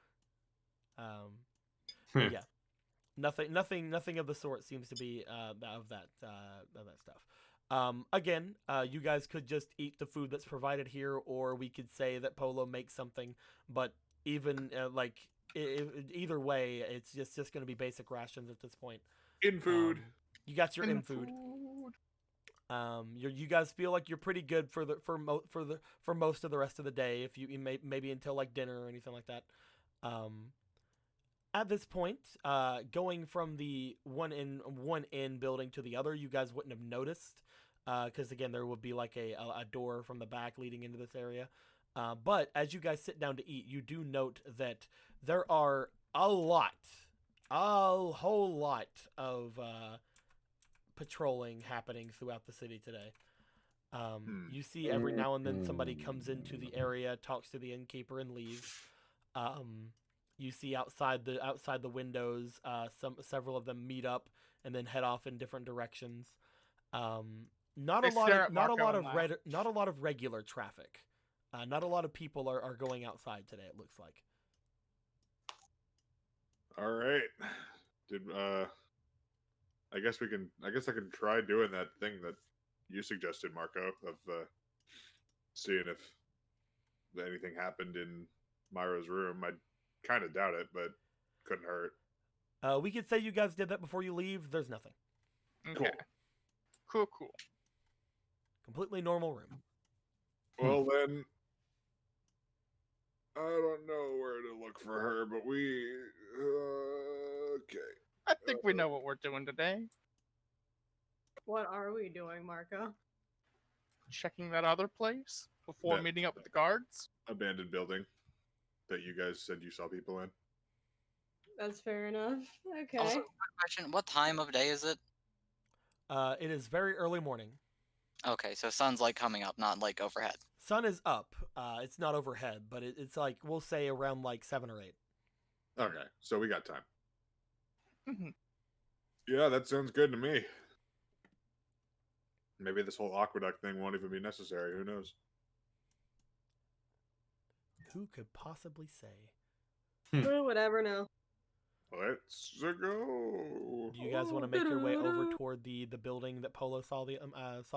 [SPEAKER 5] Yeah, nothing of the sort seems to be of that stuff. Again, you guys could just eat the food that's provided here, or we could say that Polo makes something. But even either way, it's just going to be basic rations at this point.
[SPEAKER 1] In food.
[SPEAKER 5] You got your in food. You guys feel like you're pretty good for most of the rest of the day. If you maybe until like dinner or anything like that. At this point, going from the one in building to the other, you guys wouldn't have noticed, because again there would be like a door from the back leading into this area. But as you guys sit down to eat, you do note that there are a whole lot of patrolling happening throughout the city today. You see every now and then somebody comes into the area, talks to the innkeeper, and leaves. You see outside the windows, several of them meet up and then head off in different directions. Not a lot of regular traffic. Not a lot of people are going outside today. It looks like.
[SPEAKER 1] All right. I guess I can try doing that thing that you suggested, Marco, of seeing if anything happened in Myra's room. I kind of doubt it, but couldn't hurt.
[SPEAKER 5] We could say you guys did that before you leave. There's nothing.
[SPEAKER 4] Okay. Cool.
[SPEAKER 5] Completely normal room.
[SPEAKER 1] Well then, I don't know where to look for her, but we okay.
[SPEAKER 4] I think we know what we're doing today.
[SPEAKER 3] What are we doing, Marco?
[SPEAKER 4] Checking that other place before meeting up with the guards.
[SPEAKER 1] Abandoned building that you guys said you saw people in.
[SPEAKER 3] That's fair enough. Okay.
[SPEAKER 2] Also, quick question: what time of day is it?
[SPEAKER 5] It is very early morning.
[SPEAKER 2] Okay, so sun's like coming up, not like overhead.
[SPEAKER 5] Sun is up. It's not overhead, but it's like we'll say around like 7 or 8.
[SPEAKER 1] Okay, so we got time.
[SPEAKER 4] Mm-hmm.
[SPEAKER 1] Yeah, that sounds good to me. Maybe this whole aqueduct thing won't even be necessary. Who knows?
[SPEAKER 5] Who could possibly say?
[SPEAKER 3] Whatever now.
[SPEAKER 1] Let's go.
[SPEAKER 5] Do you guys want to make your way over toward the building that Polo saw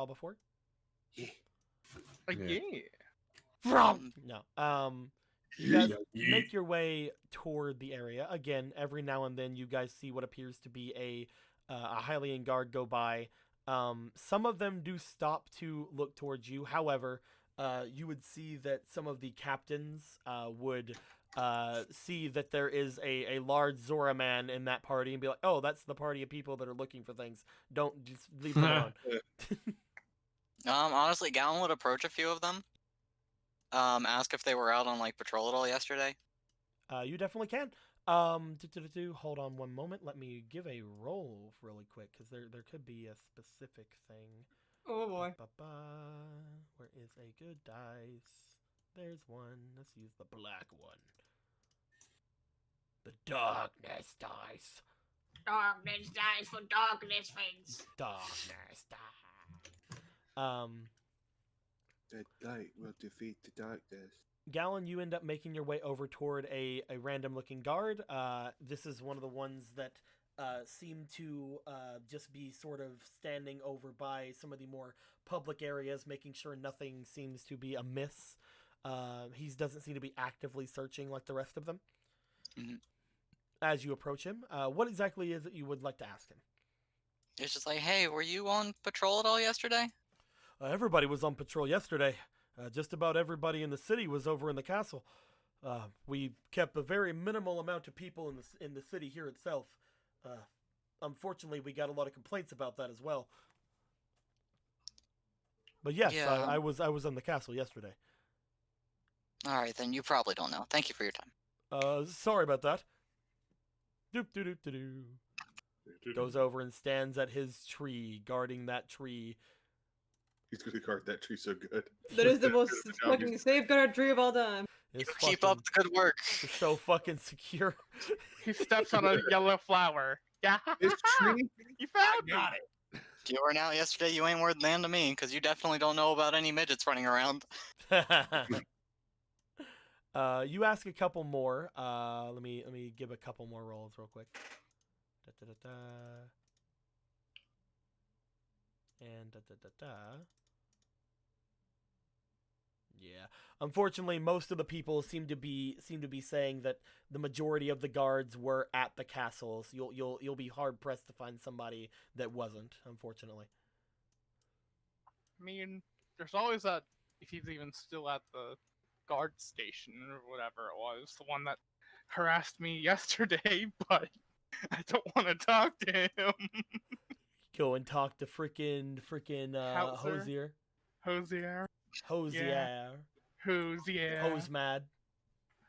[SPEAKER 5] before?
[SPEAKER 4] Yeah.
[SPEAKER 5] No. You guys make your way toward the area. Again, every now and then you guys see what appears to be a Hylian guard go by. Some of them do stop to look towards you. However, you would see that some of the captains would see that there is a large Zora man in that party and be like, oh, that's the party of people that are looking for things. Don't just leave them alone.
[SPEAKER 2] Honestly, Gallon would approach a few of them. Ask if they were out on like patrol at all yesterday.
[SPEAKER 5] You definitely can. Hold on one moment. Let me give a roll really quick because there could be a specific thing.
[SPEAKER 3] Oh boy.
[SPEAKER 5] Where is a good dice? There's one. Let's use the black one. The darkness dice.
[SPEAKER 7] Darkness dies for darkness things.
[SPEAKER 5] Darkness dice.
[SPEAKER 9] The light will defeat the darkness.
[SPEAKER 5] Gallon, you end up making your way over toward a random looking guard. This is one of the ones that seem to just be sort of standing over by some of the more public areas, making sure nothing seems to be amiss. He doesn't seem to be actively searching like the rest of them.
[SPEAKER 2] Mm-hmm.
[SPEAKER 5] As you approach him, what exactly is it you would like to ask him?
[SPEAKER 2] It's just like, hey, were you on patrol at all yesterday?
[SPEAKER 5] Everybody was on patrol yesterday. Just about everybody in the city was over in the castle. We kept a very minimal amount of people in the city here itself. Unfortunately, we got a lot of complaints about that as well. But yes,
[SPEAKER 2] Yeah.
[SPEAKER 5] I was in the castle yesterday.
[SPEAKER 2] All right, then you probably don't know. Thank you for your time.
[SPEAKER 5] Sorry about that. Doop doop doop doop doop. Goes over and stands at his tree, guarding that tree.
[SPEAKER 9] He's gonna guard that tree so good.
[SPEAKER 3] That is the most fucking safeguarded tree of all time.
[SPEAKER 2] Keep up the good work.
[SPEAKER 5] It's so fucking secure.
[SPEAKER 4] He steps on a yellow flower. Yeah.
[SPEAKER 9] This tree?
[SPEAKER 4] You found me.
[SPEAKER 10] Got it.
[SPEAKER 2] You weren't out yesterday. You ain't worth land to me, because you definitely don't know about any midgets running around.
[SPEAKER 5] You ask a couple more. Let me give a couple more rolls real quick. And yeah. Unfortunately, most of the people seem to be saying that the majority of the guards were at the castles. You'll be hard pressed to find somebody that wasn't, unfortunately.
[SPEAKER 4] I mean, there's always that, if he's even still at the guard station or whatever it was, the one that harassed me yesterday, but I don't want to talk to him.
[SPEAKER 5] Go and talk to frickin'
[SPEAKER 4] Hauser?
[SPEAKER 5] Hosier.
[SPEAKER 4] Hosier. Hosier.
[SPEAKER 5] Hose mad.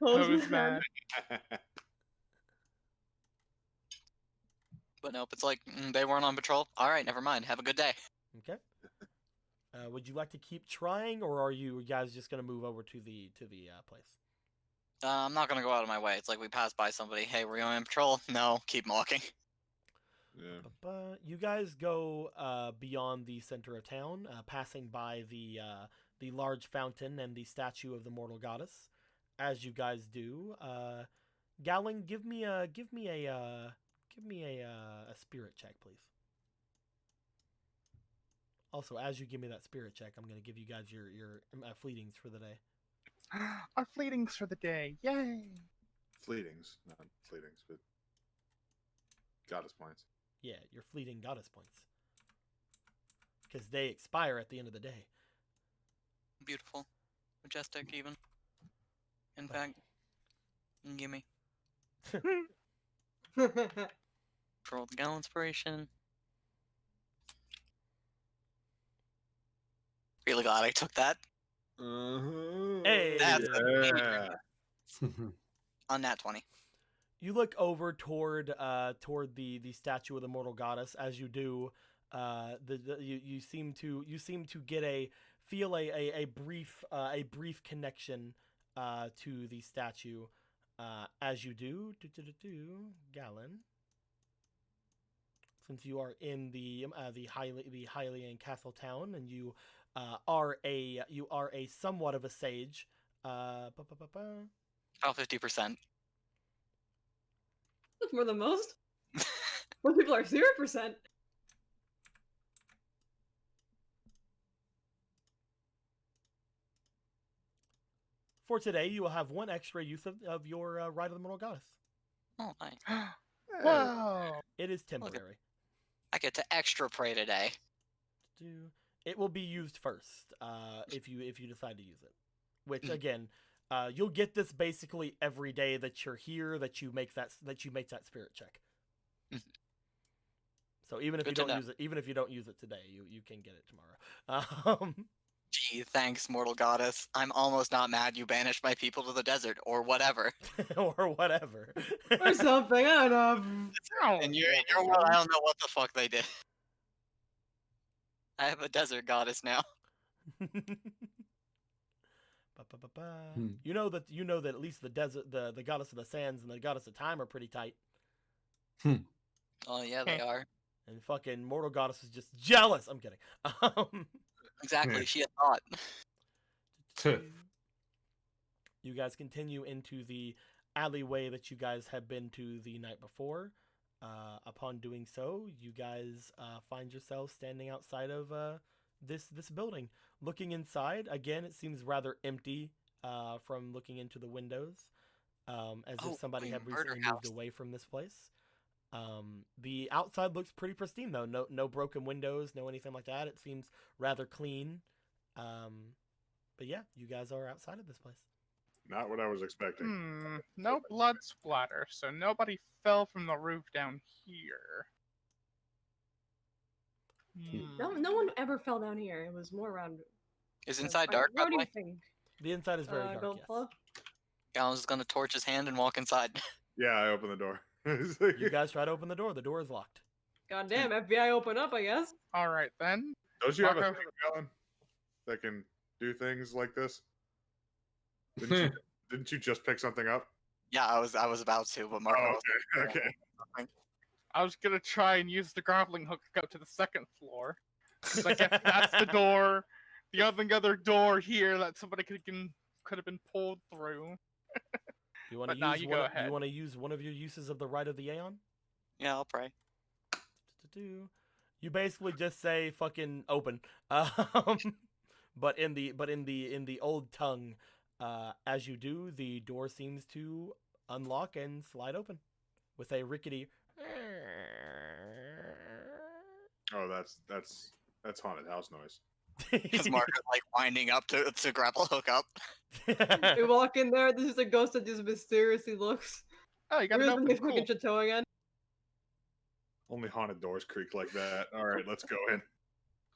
[SPEAKER 4] Hose mad.
[SPEAKER 2] But nope, it's like, they weren't on patrol. All right, never mind. Have a good day.
[SPEAKER 5] Okay. Would you like to keep trying, or are you guys just gonna move over to the place?
[SPEAKER 2] I'm not gonna go out of my way. It's like we pass by somebody. Hey, were you on patrol? No, keep walking.
[SPEAKER 9] Yeah.
[SPEAKER 5] You guys go beyond the center of town, passing by the large fountain and the statue of the mortal goddess. As you guys do, Gallon, give me a spirit check, please. Also, as you give me that spirit check, I'm gonna give you guys your fleetings for the day.
[SPEAKER 4] Our fleetings for the day. Yay!
[SPEAKER 9] Fleetings, not fleetings, but goddess points.
[SPEAKER 5] Yeah, your fleeting goddess points. Because they expire at the end of the day.
[SPEAKER 2] Beautiful. Majestic, even. In fact, gimme. Roll the Gallon inspiration. Really glad I took that.
[SPEAKER 5] Hey!
[SPEAKER 2] That's
[SPEAKER 9] Yeah.
[SPEAKER 2] on that 20.
[SPEAKER 5] You look over toward the statue of the mortal goddess. As you do, you seem to get a brief connection to the statue. As you do, Gallon. Since you are in the Hylian Castle town, and you are a somewhat of a sage.
[SPEAKER 2] About 50%.
[SPEAKER 3] That's more than most. Most people are 0%.
[SPEAKER 5] For today, you will have one extra use of your Rite of the Mortal Goddess.
[SPEAKER 2] Oh, nice.
[SPEAKER 4] Wow.
[SPEAKER 5] It is temporary.
[SPEAKER 2] I get to extra pray today.
[SPEAKER 5] It will be used first if you decide to use it. Which again, you'll get this basically every day that you're here. That you make that spirit check. So even if you don't use it today, you can get it tomorrow.
[SPEAKER 2] Gee, thanks, mortal goddess. I'm almost not mad you banished my people to the desert, or whatever.
[SPEAKER 5] or whatever.
[SPEAKER 3] Or something, I don't know.
[SPEAKER 2] In your world, I don't know what the fuck they did. I have a desert goddess now.
[SPEAKER 5] You know that at least the desert, the goddess of the sands and the goddess of time are pretty tight.
[SPEAKER 2] Oh yeah, they are.
[SPEAKER 5] And fucking mortal goddess is just jealous. I'm kidding.
[SPEAKER 2] Exactly, she had thought.
[SPEAKER 5] You guys continue into the alleyway that you guys have been to the night before. Upon doing so, you guys find yourselves standing outside of this building. Looking inside, again, it seems rather empty from looking into the windows, as if somebody had recently moved away from this place. The outside looks pretty pristine, though. No broken windows, no anything like that. It seems rather clean. But yeah, you guys are outside of this place.
[SPEAKER 1] Not what I was expecting.
[SPEAKER 4] No blood splatter, so nobody fell from the roof down here.
[SPEAKER 3] No one ever fell down here. It was more around.
[SPEAKER 2] Is inside dark, by the way?
[SPEAKER 5] The inside is very dark, yes.
[SPEAKER 2] Galen's gonna torch his hand and walk inside.
[SPEAKER 1] Yeah, I open the door.
[SPEAKER 5] You guys try to open the door. The door is locked.
[SPEAKER 3] Goddamn, FBI open up, I guess.
[SPEAKER 4] Alright then.
[SPEAKER 1] Don't you have a thing, Galen, that can do things like this? Didn't you just pick something up?
[SPEAKER 2] Yeah, I was about to, but Marco.
[SPEAKER 1] Oh, okay.
[SPEAKER 4] I was gonna try and use the grappling hook to go to the second floor. I guess that's the door. The other door here that somebody could have been pulled through.
[SPEAKER 5] You want to
[SPEAKER 4] go ahead.
[SPEAKER 5] You want to use one of your uses of the Rite of the Aeon?
[SPEAKER 2] Yeah, I'll pray.
[SPEAKER 5] You basically just say "fucking open," but in the old tongue. As you do, the door seems to unlock and slide open with a rickety.
[SPEAKER 1] Oh, that's haunted house noise.
[SPEAKER 2] Because Marco's like winding up to grapple hook up.
[SPEAKER 3] We walk in there. This is a ghost that just mysteriously looks.
[SPEAKER 4] Oh, you got to open. Cool.
[SPEAKER 3] Chateau again.
[SPEAKER 1] Only haunted doors creak like that. All right, let's go in.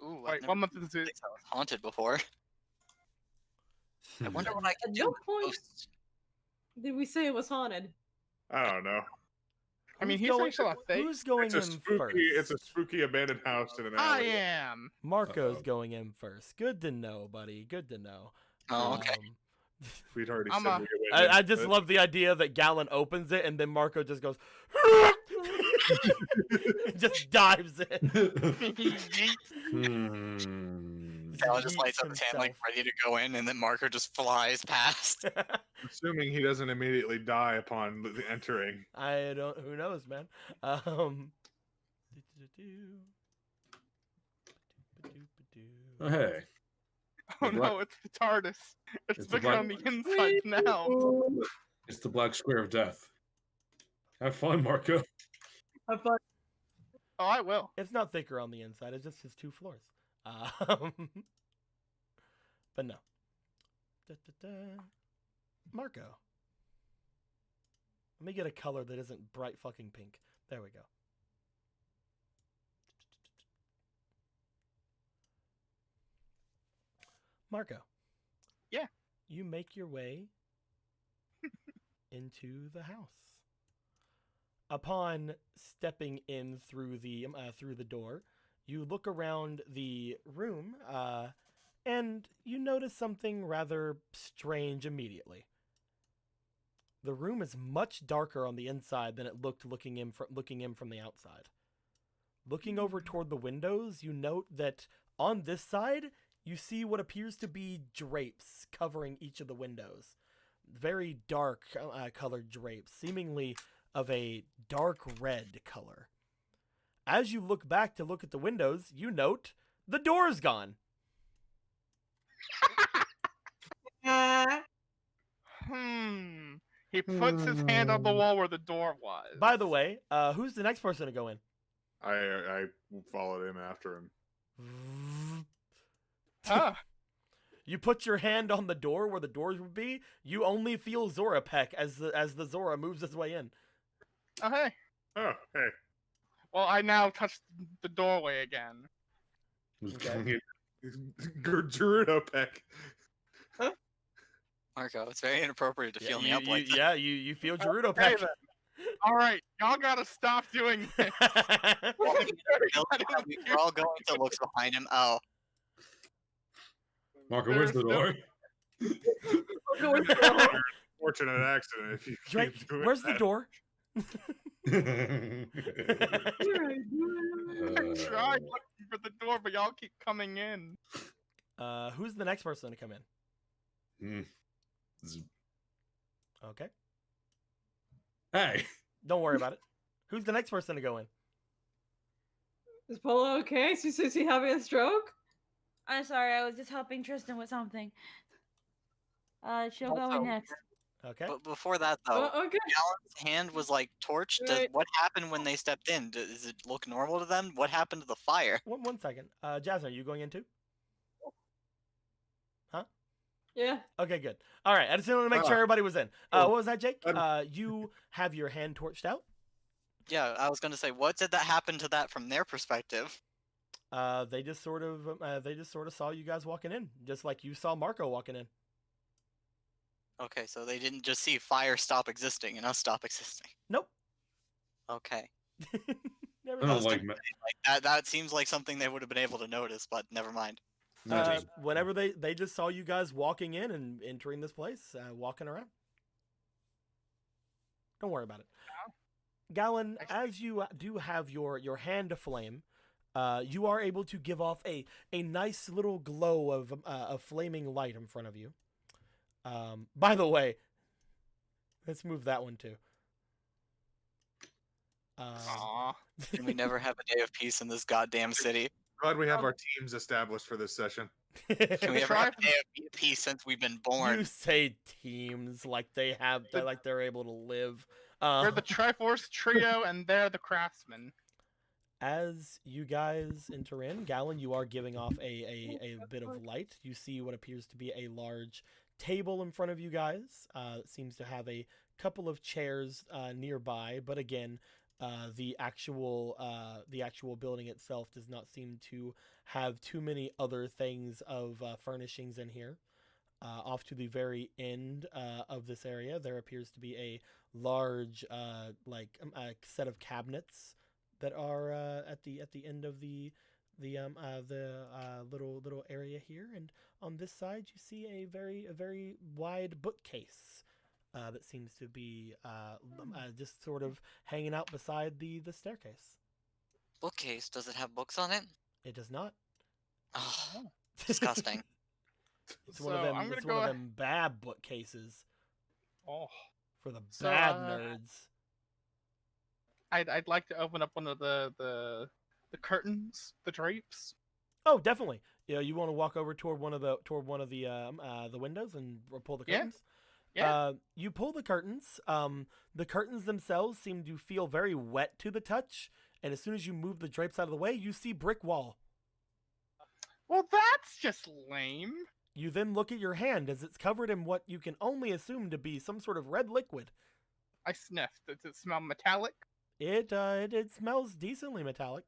[SPEAKER 2] Ooh,
[SPEAKER 4] wait, what month is it?
[SPEAKER 2] Haunted before. I wonder what I can do.
[SPEAKER 3] At no point did we say it was haunted.
[SPEAKER 1] I don't know.
[SPEAKER 4] I mean, he's saw a face.
[SPEAKER 5] Who's going in first?
[SPEAKER 1] It's a spooky abandoned house in an alley.
[SPEAKER 4] I am.
[SPEAKER 5] Marco's going in first. Good to know, buddy. Good to know.
[SPEAKER 2] Oh, okay.
[SPEAKER 1] We'd already said we went in.
[SPEAKER 5] I just love the idea that Galen opens it and then Marco just goes, just dives in.
[SPEAKER 2] Galen just lights up his hand like ready to go in, and then Marco just flies past.
[SPEAKER 1] Assuming he doesn't immediately die upon entering.
[SPEAKER 5] I don't. Who knows, man?
[SPEAKER 6] Hey.
[SPEAKER 4] Oh no, it's the TARDIS. It's bigger on the inside now.
[SPEAKER 6] It's the black square of death. Have fun, Marco.
[SPEAKER 3] Have fun.
[SPEAKER 4] Oh, I will.
[SPEAKER 5] It's not thicker on the inside. It's just his 2 floors. But no. Marco. Let me get a color that isn't bright fucking pink. There we go. Marco.
[SPEAKER 4] Yeah.
[SPEAKER 5] You make your way into the house. Upon stepping in through the door, you look around the room, and you notice something rather strange immediately. The room is much darker on the inside than it looked looking in from the outside. Looking over toward the windows, you note that on this side, you see what appears to be drapes covering each of the windows. Very dark colored drapes, seemingly of a dark red color. As you look back to look at the windows, you note the door's gone.
[SPEAKER 4] He puts his hand on the wall where the door was.
[SPEAKER 5] By the way, who's the next person to go in?
[SPEAKER 1] I followed him after him.
[SPEAKER 4] Ah,
[SPEAKER 5] You put your hand on the door where the doors would be. You only feel Zora peck as the Zora moves his way in.
[SPEAKER 4] oh hey.
[SPEAKER 1] Oh, hey.
[SPEAKER 4] Well, I now touch the doorway again.
[SPEAKER 5] Okay.
[SPEAKER 1] Gerudo peck.
[SPEAKER 2] Marco, it's very inappropriate to feel me up like that.
[SPEAKER 5] Yeah, you feel Gerudo
[SPEAKER 4] Okay,
[SPEAKER 5] peck.
[SPEAKER 4] then. All right, y'all gotta stop doing this.
[SPEAKER 2] We're all going to look behind him. Oh,
[SPEAKER 6] Marco, where's the door?
[SPEAKER 1] Fortunate accident if you
[SPEAKER 5] Drake,
[SPEAKER 1] keep doing
[SPEAKER 5] where's
[SPEAKER 1] that.
[SPEAKER 5] the door?
[SPEAKER 4] I tried looking for the door, but y'all keep coming in.
[SPEAKER 5] Who's the next person to come in? Okay.
[SPEAKER 6] Hey.
[SPEAKER 5] Don't worry about it. Who's the next person to go in?
[SPEAKER 3] Is Polo okay? Is he having a stroke?
[SPEAKER 7] I'm sorry, I was just helping Tristan with something. She'll go
[SPEAKER 2] Also-
[SPEAKER 7] in next.
[SPEAKER 5] Okay.
[SPEAKER 2] but before that though,
[SPEAKER 3] Oh, okay.
[SPEAKER 2] Gallon's hand was like torched.
[SPEAKER 3] Right.
[SPEAKER 2] What happened when they stepped in? Does it look normal to them? What happened to the fire?
[SPEAKER 5] One second. Jasmine, are you going in too?
[SPEAKER 3] Yeah.
[SPEAKER 5] Okay, good. All right. I just wanted to make sure everybody was in.
[SPEAKER 1] cool.
[SPEAKER 5] What was that, Jake? You have your hand torched out.
[SPEAKER 2] Yeah, I was gonna say, what did that happen to that from their perspective?
[SPEAKER 5] They just sort of saw you guys walking in, just like you saw Marco walking in.
[SPEAKER 2] Okay, so they didn't just see fire stop existing and us stop existing.
[SPEAKER 5] Nope.
[SPEAKER 2] Okay,
[SPEAKER 5] Never
[SPEAKER 6] I don't
[SPEAKER 5] mind.
[SPEAKER 2] like that seems like something they would have been able to notice, but never mind.
[SPEAKER 5] Whenever they just saw you guys walking in and entering this place, walking around. Don't worry about it. Gallon, as you do have your hand aflame, you are able to give off a nice little glow of a flaming light in front of you. By the way, let's move that one too.
[SPEAKER 4] Aww.
[SPEAKER 2] Can we never have a day of peace in this goddamn city?
[SPEAKER 1] Glad we have our teams established for this session.
[SPEAKER 2] Can we ever have a day of peace since we've been born?
[SPEAKER 5] You say teams like they have, like they're able to live.
[SPEAKER 4] We're the Triforce Trio, and they're the Craftsmen.
[SPEAKER 5] As you guys enter in, Gallon, you are giving off a bit of light. You see what appears to be a large table in front of you guys. It seems to have a couple of chairs nearby, but again, the actual building itself does not seem to have too many other things of furnishings in here. Off to the very end of this area, there appears to be a large set of cabinets that are at the end of the little area here, and on this side you see a very wide bookcase that seems to be just sort of hanging out beside the staircase.
[SPEAKER 2] Bookcase, does it have books on it?
[SPEAKER 5] It does not.
[SPEAKER 2] Oh, disgusting.
[SPEAKER 5] It's one of them.
[SPEAKER 4] I'm gonna
[SPEAKER 5] It's
[SPEAKER 4] go
[SPEAKER 5] one of them bad bookcases
[SPEAKER 4] Oh,
[SPEAKER 5] for the
[SPEAKER 4] So,
[SPEAKER 5] bad nerds.
[SPEAKER 4] I'd like to open up one of the curtains, the drapes.
[SPEAKER 5] Oh, definitely. Yeah, you want to walk over toward one of the windows and pull the
[SPEAKER 4] Yeah.
[SPEAKER 5] curtains.
[SPEAKER 4] Yeah.
[SPEAKER 5] You pull the curtains. The curtains themselves seem to feel very wet to the touch, and as soon as you move the drapes out of the way, you see brick wall.
[SPEAKER 4] Well, that's just lame.
[SPEAKER 5] You then look at your hand as it's covered in what you can only assume to be some sort of red liquid.
[SPEAKER 4] I sniffed. Does it smell metallic?
[SPEAKER 5] It smells decently metallic.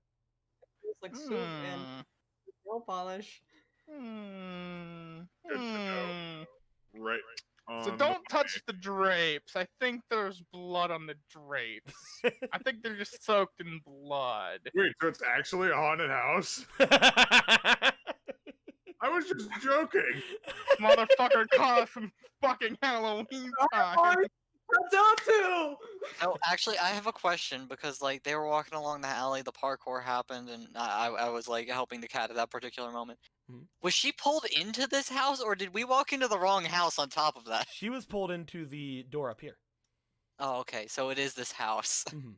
[SPEAKER 3] It's like soup and nail polish.
[SPEAKER 4] Hmm.
[SPEAKER 1] Good to know. Right.
[SPEAKER 4] So
[SPEAKER 1] on
[SPEAKER 4] don't
[SPEAKER 1] the
[SPEAKER 4] touch
[SPEAKER 1] way.
[SPEAKER 4] the drapes. I think there's blood on the drapes. I think they're just soaked in blood.
[SPEAKER 1] Wait, so it's actually a haunted house? I was just joking.
[SPEAKER 4] Motherfucker caught us some fucking Halloween time.
[SPEAKER 3] Don't too.
[SPEAKER 2] Oh, actually, I have a question because like they were walking along the alley, the parkour happened, and I was like helping the cat at that particular moment.
[SPEAKER 5] Mhm.
[SPEAKER 2] Was she pulled into this house, or did we walk into the wrong house on top of that?
[SPEAKER 5] She was pulled into the door up here.
[SPEAKER 2] Oh, okay, so it is this house.
[SPEAKER 5] Mhm.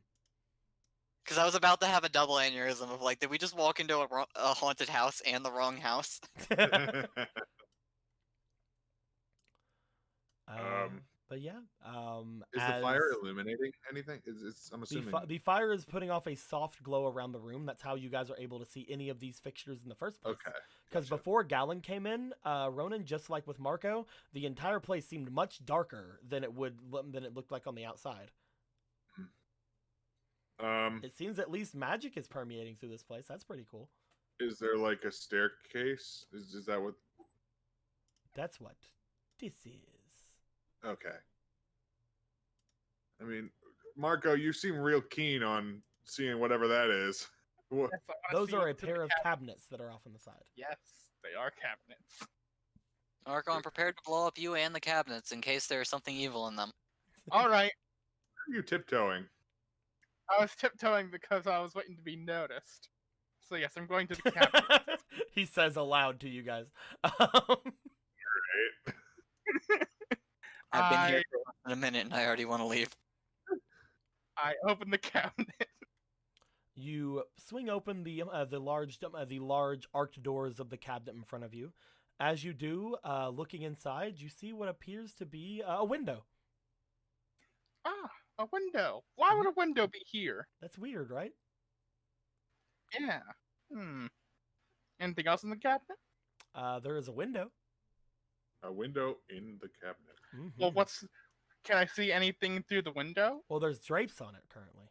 [SPEAKER 2] Because I was about to have a double aneurysm of like, did we just walk into a haunted house and the wrong house?
[SPEAKER 5] But yeah,
[SPEAKER 1] Is the fire illuminating anything? I'm assuming
[SPEAKER 5] the fire is putting off a soft glow around the room. That's how you guys are able to see any of these fixtures in the first place.
[SPEAKER 1] Okay.
[SPEAKER 5] Because before Galen came in, Ronan, just like with Marco, the entire place seemed much darker than it looked like on the outside. It seems at least magic is permeating through this place. That's pretty cool.
[SPEAKER 1] Is there like a staircase? Is that what?
[SPEAKER 5] That's what this is.
[SPEAKER 1] Okay. I mean, Marco, you seem real keen on seeing whatever that is. What?
[SPEAKER 4] Yes, I wanna
[SPEAKER 5] Those
[SPEAKER 4] see
[SPEAKER 5] are a
[SPEAKER 4] what's in the
[SPEAKER 5] pair of
[SPEAKER 4] cabinet.
[SPEAKER 5] cabinets that are off on the side.
[SPEAKER 4] Yes, they are cabinets.
[SPEAKER 2] Marco, I'm prepared to blow up you and the cabinets in case there's something evil in them.
[SPEAKER 4] All right,
[SPEAKER 1] Where are you tiptoeing?
[SPEAKER 4] I was tiptoeing because I was waiting to be noticed. So yes, I'm going to the cabinet.
[SPEAKER 5] He says aloud to you guys.
[SPEAKER 2] I've been here for less than a minute and I already want to leave.
[SPEAKER 4] I open the cabinet.
[SPEAKER 5] You swing open the large arched doors of the cabinet in front of you. As you do, looking inside, you see what appears to be a window.
[SPEAKER 4] Ah, a window. Why would a window be here?
[SPEAKER 5] That's weird, right?
[SPEAKER 4] Yeah. Anything else in the cabinet?
[SPEAKER 5] There is a window.
[SPEAKER 1] A window in the cabinet.
[SPEAKER 5] Mm-hmm.
[SPEAKER 4] Well, can I see anything through the window?
[SPEAKER 5] Well, there's drapes on it currently.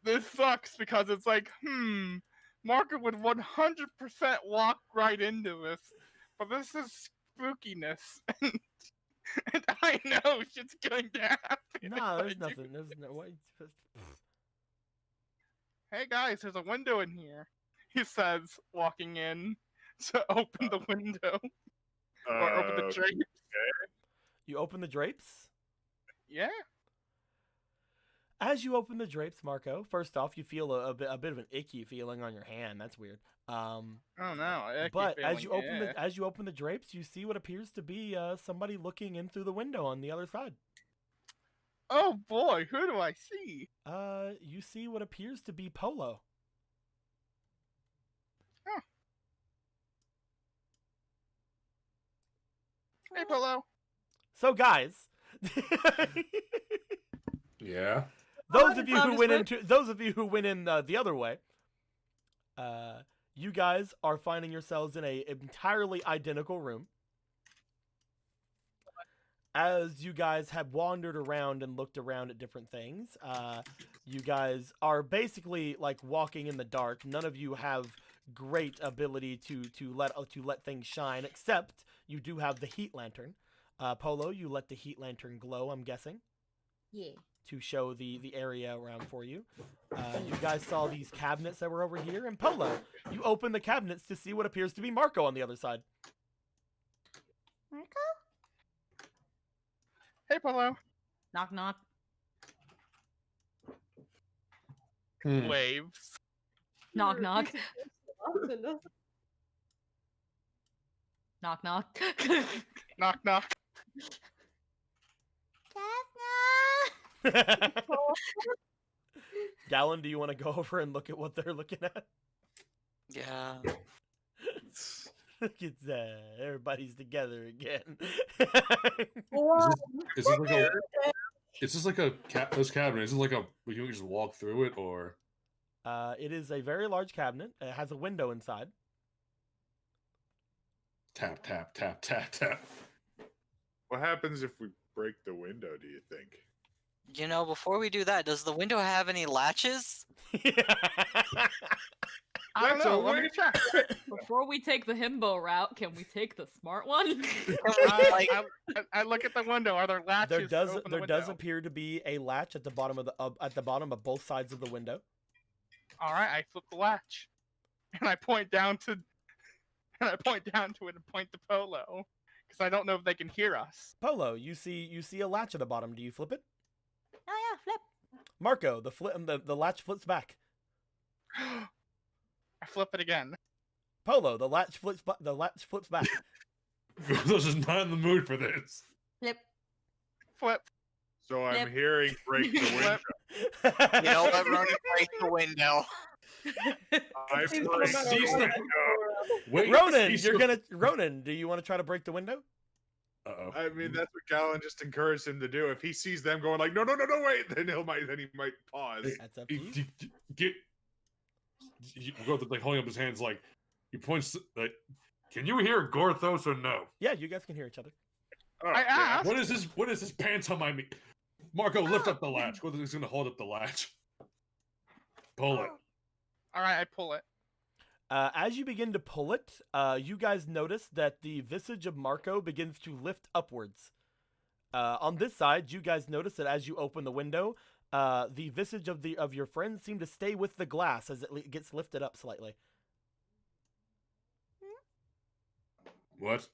[SPEAKER 4] This sucks because it's like, Marco would 100% walk right into this, but this is spookiness, and I know shit's going to happen.
[SPEAKER 5] No, there's nothing. There's no way.
[SPEAKER 4] Hey guys, there's a window in here, he says, walking in to open the window. Or open the drapes.
[SPEAKER 1] Okay.
[SPEAKER 5] You open the drapes?
[SPEAKER 4] Yeah.
[SPEAKER 5] As you open the drapes, Marco, first off, you feel a bit of an icky feeling on your hand. That's weird.
[SPEAKER 4] Oh no!
[SPEAKER 5] But as you open the drapes, you see what appears to be somebody looking in through the window on the other side.
[SPEAKER 4] Oh boy, who do I see?
[SPEAKER 5] You see what appears to be Polo.
[SPEAKER 4] Huh. Hey, Polo.
[SPEAKER 5] So, guys,
[SPEAKER 6] Yeah.
[SPEAKER 5] those of you who went in the other way, you guys are finding yourselves in a entirely identical room. As you guys have wandered around and looked around at different things, you guys are basically like walking in the dark. None of you have great ability to let things shine, except you do have the heat lantern. Polo, you let the heat lantern glow, I'm guessing.
[SPEAKER 8] Yeah.
[SPEAKER 5] To show the area around for you. You guys saw these cabinets that were over here, and Polo, you open the cabinets to see what appears to be Marco on the other side.
[SPEAKER 8] Marco?
[SPEAKER 4] Hey, Polo.
[SPEAKER 7] Knock knock.
[SPEAKER 4] Waves.
[SPEAKER 7] Knock knock.
[SPEAKER 3] Austin,
[SPEAKER 7] Knock knock.
[SPEAKER 4] Knock knock.
[SPEAKER 8] Jasna!
[SPEAKER 5] Galen, do you want to go over and look at what they're looking at?
[SPEAKER 2] Yeah.
[SPEAKER 5] Look at that. Everybody's together again.
[SPEAKER 6] Is this like a this cabinet? Is it like we can just walk through it, or?
[SPEAKER 5] It is a very large cabinet. It has a window inside.
[SPEAKER 6] Tap, tap, tap, tap, tap.
[SPEAKER 1] What happens if we break the window, do you think?
[SPEAKER 2] You know, before we do that, does the window have any latches?
[SPEAKER 4] I don't know. Let me check.
[SPEAKER 7] Before we take the himbo route, can we take the smart one?
[SPEAKER 4] I look at the window. Are there latches?
[SPEAKER 5] There does appear to be a latch at the bottom of both sides of the window.
[SPEAKER 4] All right, I flip the latch, and I point down to it and point to Polo because I don't know if they can hear us.
[SPEAKER 5] Polo, you see a latch at the bottom. Do you flip it?
[SPEAKER 8] Oh yeah, flip.
[SPEAKER 5] Marco, the latch flips back.
[SPEAKER 4] I flip it again.
[SPEAKER 5] Polo, the latch flips back.
[SPEAKER 6] This is not in the mood for this.
[SPEAKER 8] Flip.
[SPEAKER 4] Flip.
[SPEAKER 1] So I'm
[SPEAKER 7] Yep.
[SPEAKER 1] hearing break the window.
[SPEAKER 2] You know what, Ronan? Break the window.
[SPEAKER 1] I
[SPEAKER 3] Seems
[SPEAKER 1] break
[SPEAKER 3] no
[SPEAKER 1] the
[SPEAKER 3] matter
[SPEAKER 6] Cease
[SPEAKER 3] what,
[SPEAKER 6] the-
[SPEAKER 3] I go
[SPEAKER 6] Wait,
[SPEAKER 5] Ronan,
[SPEAKER 6] cease
[SPEAKER 5] you're
[SPEAKER 6] the-
[SPEAKER 5] gonna Ronan. Do you want to try to break the window?
[SPEAKER 6] Uh-oh.
[SPEAKER 1] I mean, that's what Galen just encouraged him to do. If he sees them going like, no, wait, then he might pause.
[SPEAKER 5] That's up to you.
[SPEAKER 6] Get you go to like holding up his hands like he points like, can you hear Gorthos or no?
[SPEAKER 5] Yeah, you guys can hear each other.
[SPEAKER 1] Oh,
[SPEAKER 4] I asked.
[SPEAKER 6] What is this pants on my me? Marco, lift up the latch. Gorthos is gonna hold up the latch. Pull it.
[SPEAKER 4] All right, I pull it.
[SPEAKER 5] As you begin to pull it, you guys notice that the visage of Marco begins to lift upwards. On this side, you guys notice that as you open the window, the visage of your friends seem to stay with the glass as it gets lifted up slightly.
[SPEAKER 6] What?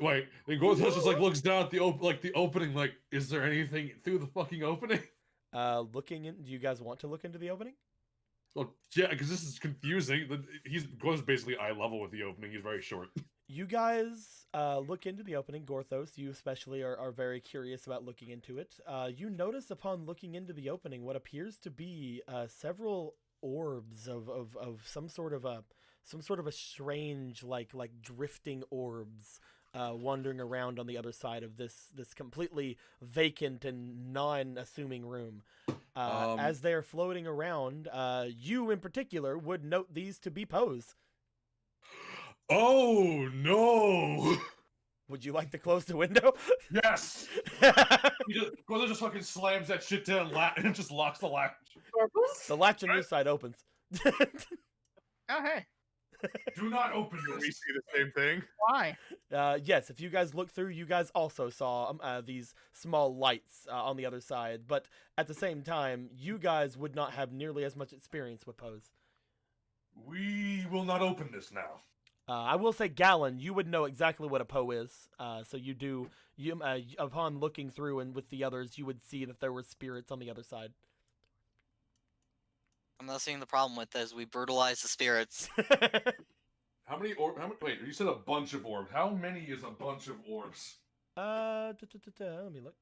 [SPEAKER 6] Wait. And Gorthos just like looks down at the opening. Like, is there anything through the fucking opening?
[SPEAKER 5] Looking in, do you guys want to look into the opening?
[SPEAKER 6] Well, yeah, because this is confusing. Gorthos basically eye level with the opening. He's very short.
[SPEAKER 5] You guys look into the opening. Gorthos, you especially are very curious about looking into it. You notice upon looking into the opening what appears to be several orbs of some sort of a strange like drifting orbs wandering around on the other side of this completely vacant and non-assuming room. As they are floating around, you in particular would note these to be Poes.
[SPEAKER 6] Oh no!
[SPEAKER 5] Would you like to close the window?
[SPEAKER 6] Yes. Gorthos just fucking slams that shit down and just locks the latch.
[SPEAKER 5] The latch on your side opens.
[SPEAKER 4] Oh, hey.
[SPEAKER 6] Do not open
[SPEAKER 1] We
[SPEAKER 6] this.
[SPEAKER 1] see the same thing.
[SPEAKER 4] Why?
[SPEAKER 5] Yes, if you guys look through, you guys also saw these small lights on the other side. But at the same time, you guys would not have nearly as much experience with Poes.
[SPEAKER 6] We will not open this now.
[SPEAKER 5] I will say, Galen, you would know exactly what a Poe is. So you do. Upon looking through and with the others, you would see that there were spirits on the other side.
[SPEAKER 2] I'm not seeing the problem with this. We brutalize the spirits.
[SPEAKER 6] How many orbs? Wait, you said a bunch of orbs. How many is a bunch of orbs?
[SPEAKER 5] Let me look.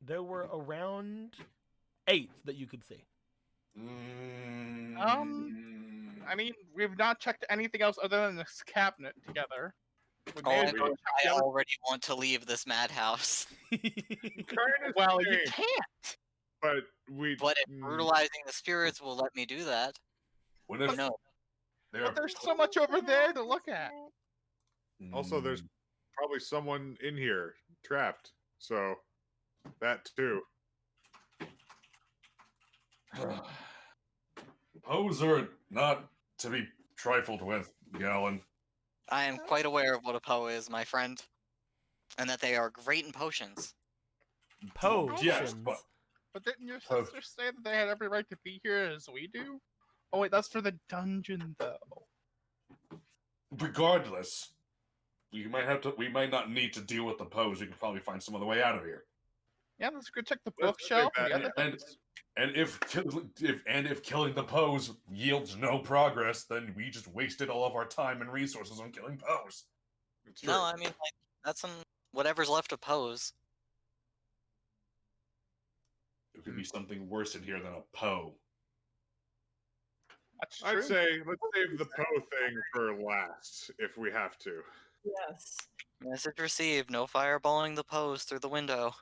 [SPEAKER 5] There were around 8 that you could see.
[SPEAKER 4] I mean, we've not checked anything else other than this cabinet together. We may as well check
[SPEAKER 2] I
[SPEAKER 4] the other-
[SPEAKER 2] already want to leave this madhouse.
[SPEAKER 4] Well, you
[SPEAKER 1] saying,
[SPEAKER 4] can't.
[SPEAKER 1] But we.
[SPEAKER 2] But if brutalizing the spirits will let me do that.
[SPEAKER 6] What if
[SPEAKER 2] No.
[SPEAKER 4] But there's so much over there to look at.
[SPEAKER 1] Also, there's probably someone in here trapped. So that too.
[SPEAKER 6] Poes are not to be trifled with, Galen.
[SPEAKER 2] I am quite aware of what a Poe is, my friend. And that they are great in potions.
[SPEAKER 5] Potions.
[SPEAKER 6] Yes, but
[SPEAKER 4] But didn't your
[SPEAKER 6] Oh.
[SPEAKER 4] sister say that they had every right to be here as we do? Oh wait, that's for the dungeon though.
[SPEAKER 6] regardless, we might not need to deal with the Poes. We can probably find some other way out of here.
[SPEAKER 4] Yeah, let's go check the
[SPEAKER 1] Let's
[SPEAKER 4] bookshelf.
[SPEAKER 1] take
[SPEAKER 4] And
[SPEAKER 1] that.
[SPEAKER 4] the other things.
[SPEAKER 6] And if killing the Poes yields no progress, then we just wasted all of our time and resources on killing Poes.
[SPEAKER 1] It's true.
[SPEAKER 2] No, I mean, like, that's some whatever's left of Poes.
[SPEAKER 6] There could be something worse in here than a Poe.
[SPEAKER 4] That's true.
[SPEAKER 1] I'd say let's save the Poe thing for last if we have to.
[SPEAKER 3] Yes.
[SPEAKER 2] Message received. No fireballing the Poes through the window.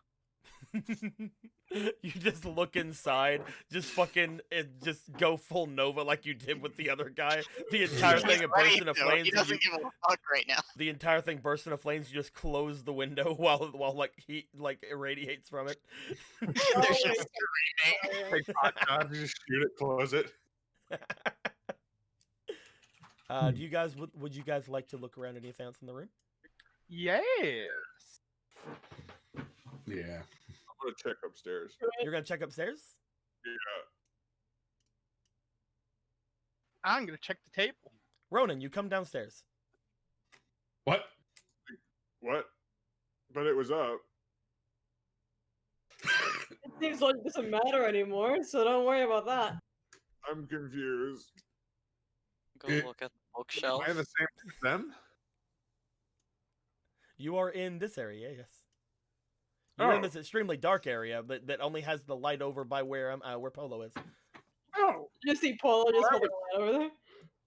[SPEAKER 5] You just look inside, just fucking, just go full Nova like you did with the other guy. The entire thing
[SPEAKER 2] He's
[SPEAKER 5] bursts
[SPEAKER 2] ready
[SPEAKER 5] into
[SPEAKER 2] to.
[SPEAKER 5] flames.
[SPEAKER 2] He
[SPEAKER 5] and
[SPEAKER 2] doesn't
[SPEAKER 5] you-
[SPEAKER 2] give a fuck right now.
[SPEAKER 5] The entire thing bursts into flames. You just close the window while like heat like irradiates from it.
[SPEAKER 2] There's just screaming.
[SPEAKER 1] Take hot shots, just shoot it, close it.
[SPEAKER 5] Do you guys would you guys like to look around anything else in the room?
[SPEAKER 4] Yes.
[SPEAKER 6] Yeah.
[SPEAKER 1] I'm gonna check upstairs.
[SPEAKER 5] You're gonna check upstairs.
[SPEAKER 1] Yeah.
[SPEAKER 4] I'm gonna check the table.
[SPEAKER 5] Ronan, you come downstairs.
[SPEAKER 6] What?
[SPEAKER 1] What? But it was up.
[SPEAKER 3] It seems like it doesn't matter anymore, so don't worry about that.
[SPEAKER 1] I'm confused.
[SPEAKER 2] Go
[SPEAKER 6] It-
[SPEAKER 2] look at the
[SPEAKER 1] Am
[SPEAKER 2] bookshelf.
[SPEAKER 1] I in the same as them?
[SPEAKER 5] You are in this area, yes. You're in
[SPEAKER 1] Oh.
[SPEAKER 5] this extremely dark area, but that only has the light over by where Polo is.
[SPEAKER 1] Oh,
[SPEAKER 3] You see Polo just
[SPEAKER 1] Well,
[SPEAKER 3] holding a light over there.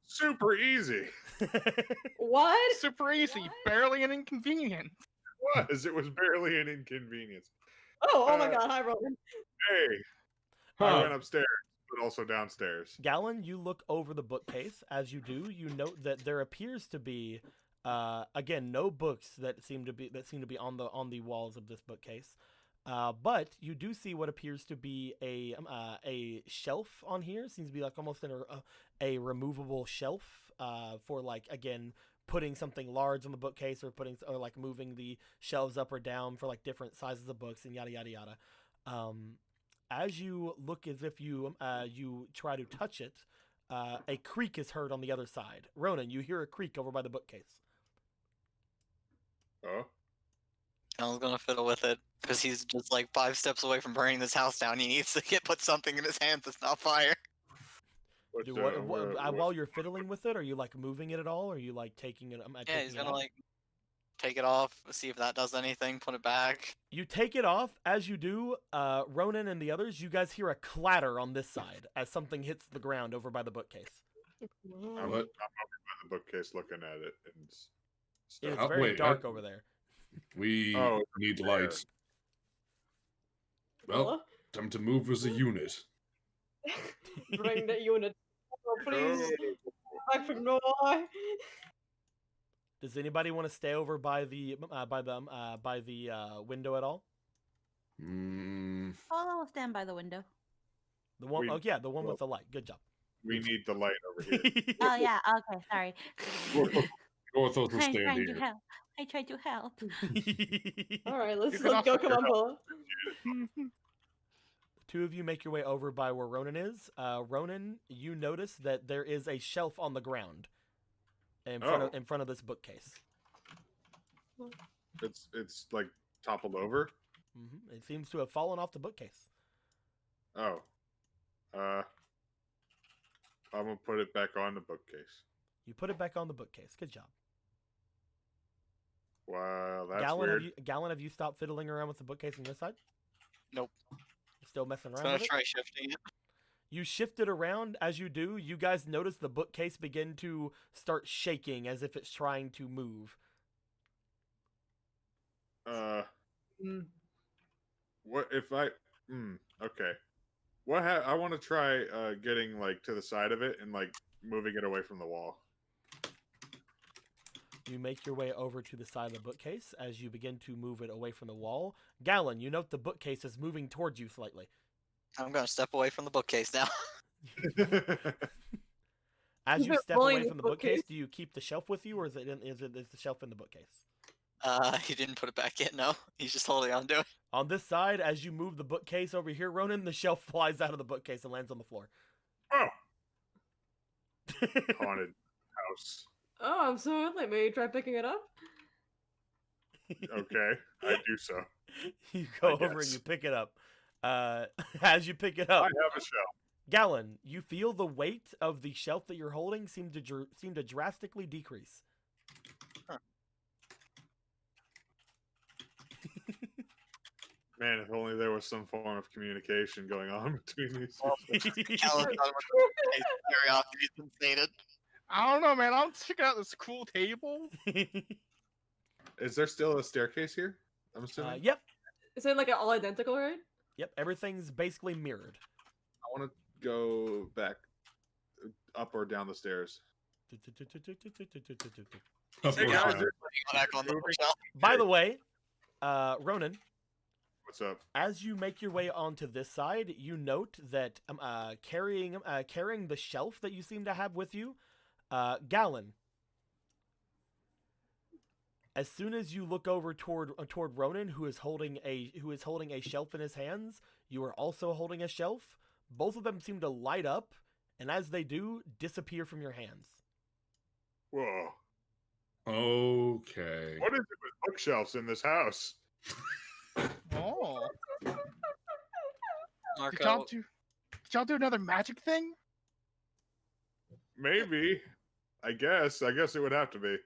[SPEAKER 1] super easy.
[SPEAKER 3] What?
[SPEAKER 4] Super easy, barely an inconvenience.
[SPEAKER 1] It was barely an inconvenience.
[SPEAKER 3] Oh my God! Hi, Roman.
[SPEAKER 1] Hey, I went upstairs, but also downstairs.
[SPEAKER 5] Gallon, you look over the bookcase. As you do, you note that there appears to be, again, no books that seem to be on the walls of this bookcase. But you do see what appears to be a shelf on here. Seems to be like almost a removable shelf for, like, again, putting something large on the bookcase, or like moving the shelves up or down for like different sizes of books and yada yada yada. As you look as if you try to touch it, a creak is heard on the other side. Ronan, you hear a creak over by the bookcase.
[SPEAKER 1] Oh,
[SPEAKER 2] Alan's gonna fiddle with it because he's just like 5 steps away from burning this house down. He needs to put something in his hands that's not fire.
[SPEAKER 5] While you're fiddling with it, are you like moving it at all? Or are you like taking it?
[SPEAKER 2] Yeah, he's gonna like take it off, see if that does anything, put it back.
[SPEAKER 5] You take it off. As you do, Ronan and the others, you guys hear a clatter on this side as something hits the ground over by the bookcase.
[SPEAKER 1] I'm over by the bookcase looking at it and stuff.
[SPEAKER 5] It's very dark over there.
[SPEAKER 6] We need lights. Well, time to move as a unit.
[SPEAKER 3] Bring the unit, please. Back from Norway.
[SPEAKER 5] Does anybody want to stay over by the window at all?
[SPEAKER 8] I'll stand by the window.
[SPEAKER 5] The one, the one with the light. Good job.
[SPEAKER 1] We need the light over here.
[SPEAKER 8] Oh yeah. Okay. Sorry.
[SPEAKER 6] Orthos will stand here.
[SPEAKER 8] I tried to help.
[SPEAKER 3] All right, let's
[SPEAKER 1] can
[SPEAKER 3] go.
[SPEAKER 1] offer
[SPEAKER 3] Come
[SPEAKER 1] your
[SPEAKER 3] on, Polo.
[SPEAKER 5] Two of you make your way over by where Ronan is. Ronan, you notice that there is a shelf on the ground in front of this bookcase.
[SPEAKER 1] It's like toppled over.
[SPEAKER 5] Mm-hmm. It seems to have fallen off the bookcase.
[SPEAKER 1] Oh, I'm gonna put it back on the bookcase.
[SPEAKER 5] You put it back on the bookcase. Good job.
[SPEAKER 1] Wow, that's weird.
[SPEAKER 5] Gallon, have you stopped fiddling around with the bookcase on this side?
[SPEAKER 2] Nope.
[SPEAKER 5] Still messing around
[SPEAKER 2] So
[SPEAKER 5] with it?
[SPEAKER 2] try shifting it.
[SPEAKER 5] You shift it around. As you do, you guys notice the bookcase begin to start shaking as if it's trying to move.
[SPEAKER 1] What if I? Okay. I want to try getting like to the side of it and like moving it away from the wall.
[SPEAKER 5] You make your way over to the side of the bookcase. As you begin to move it away from the wall, Gallon, you note the bookcase is moving towards you slightly.
[SPEAKER 2] I'm gonna step away from the bookcase now.
[SPEAKER 5] As you step away from the bookcase, do you keep the shelf with you, or is the shelf in the bookcase?
[SPEAKER 2] He didn't put it back yet. No, he's just holding on to it.
[SPEAKER 5] On this side, as you move the bookcase over here, Ronan, the shelf flies out of the bookcase and lands on the floor.
[SPEAKER 1] Oh, haunted house.
[SPEAKER 3] Oh, absolutely. May you try picking it up?
[SPEAKER 1] Okay, I do so.
[SPEAKER 5] You go over and you pick it up. As you pick it up,
[SPEAKER 1] I have a shelf.
[SPEAKER 5] Gallon, you feel the weight of the shelf that you're holding seem to drastically decrease.
[SPEAKER 2] Huh.
[SPEAKER 1] Man, if only there was some form of communication going on between these.
[SPEAKER 2] Curiosity's been sated.
[SPEAKER 4] I don't know, man. I'm checking out this cool table.
[SPEAKER 1] Is there still a staircase here? I'm assuming.
[SPEAKER 5] Yep.
[SPEAKER 3] Is it like all identical, right?
[SPEAKER 5] Yep. Everything's basically mirrored.
[SPEAKER 1] I want to go back, up or down the stairs.
[SPEAKER 6] Hey
[SPEAKER 1] guys,
[SPEAKER 2] Back on the bookshelf.
[SPEAKER 5] By the way, Ronan,
[SPEAKER 1] what's up?
[SPEAKER 5] as you make your way onto this side, you note that carrying the shelf that you seem to have with you, Gallon. As soon as you look over toward Ronan, who is holding a shelf in his hands, you are also holding a shelf. Both of them seem to light up, and as they do, disappear from your hands.
[SPEAKER 1] Whoa.
[SPEAKER 6] Okay.
[SPEAKER 1] What is it with bookshelves in this house?
[SPEAKER 4] Oh.
[SPEAKER 2] Marco,
[SPEAKER 4] Did y'all do another magic thing?
[SPEAKER 1] Maybe. I guess it would have to be.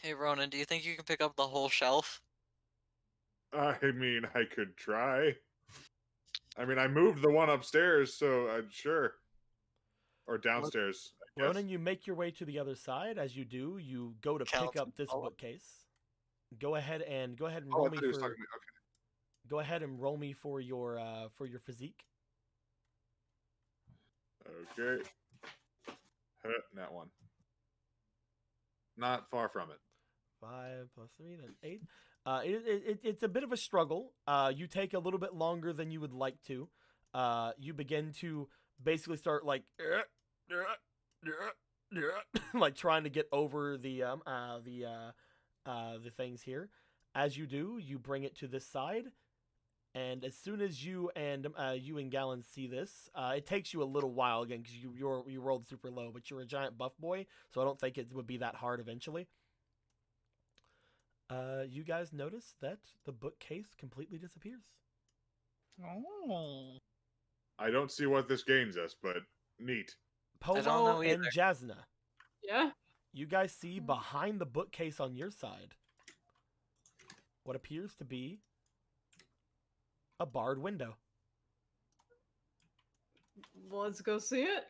[SPEAKER 2] hey Ronan, do you think you can pick up the whole shelf?
[SPEAKER 1] I mean, I could try. I mean, I moved the one upstairs, so sure. Or downstairs. I guess.
[SPEAKER 5] Ronan, you make your way to the other side. As you do, you go to pick
[SPEAKER 2] Skeleton
[SPEAKER 5] up this
[SPEAKER 2] polo.
[SPEAKER 5] bookcase. Go ahead and
[SPEAKER 1] Oh,
[SPEAKER 5] roll
[SPEAKER 1] I
[SPEAKER 5] me
[SPEAKER 1] thought he was
[SPEAKER 5] for.
[SPEAKER 1] talking to me. Okay.
[SPEAKER 5] Go ahead and roll me for your physique.
[SPEAKER 1] Okay. That one. Not far from it.
[SPEAKER 5] 5 plus 3, that's 8. It's a bit of a struggle. You take a little bit longer than you would like to. You begin to basically start like like trying to get over the things here. As you do, you bring it to this side, and as soon as you and Gallon see this, it takes you a little while again because you rolled super low, but you're a giant buff boy, so I don't think it would be that hard eventually. You guys notice that the bookcase completely disappears.
[SPEAKER 4] Oh.
[SPEAKER 1] I don't see what this gains us, but neat.
[SPEAKER 2] don't
[SPEAKER 5] Polo
[SPEAKER 2] know
[SPEAKER 5] and
[SPEAKER 2] either.
[SPEAKER 5] Jasna,
[SPEAKER 7] Yeah.
[SPEAKER 5] you guys see behind the bookcase on your side what appears to be a barred window.
[SPEAKER 3] Let's go see it.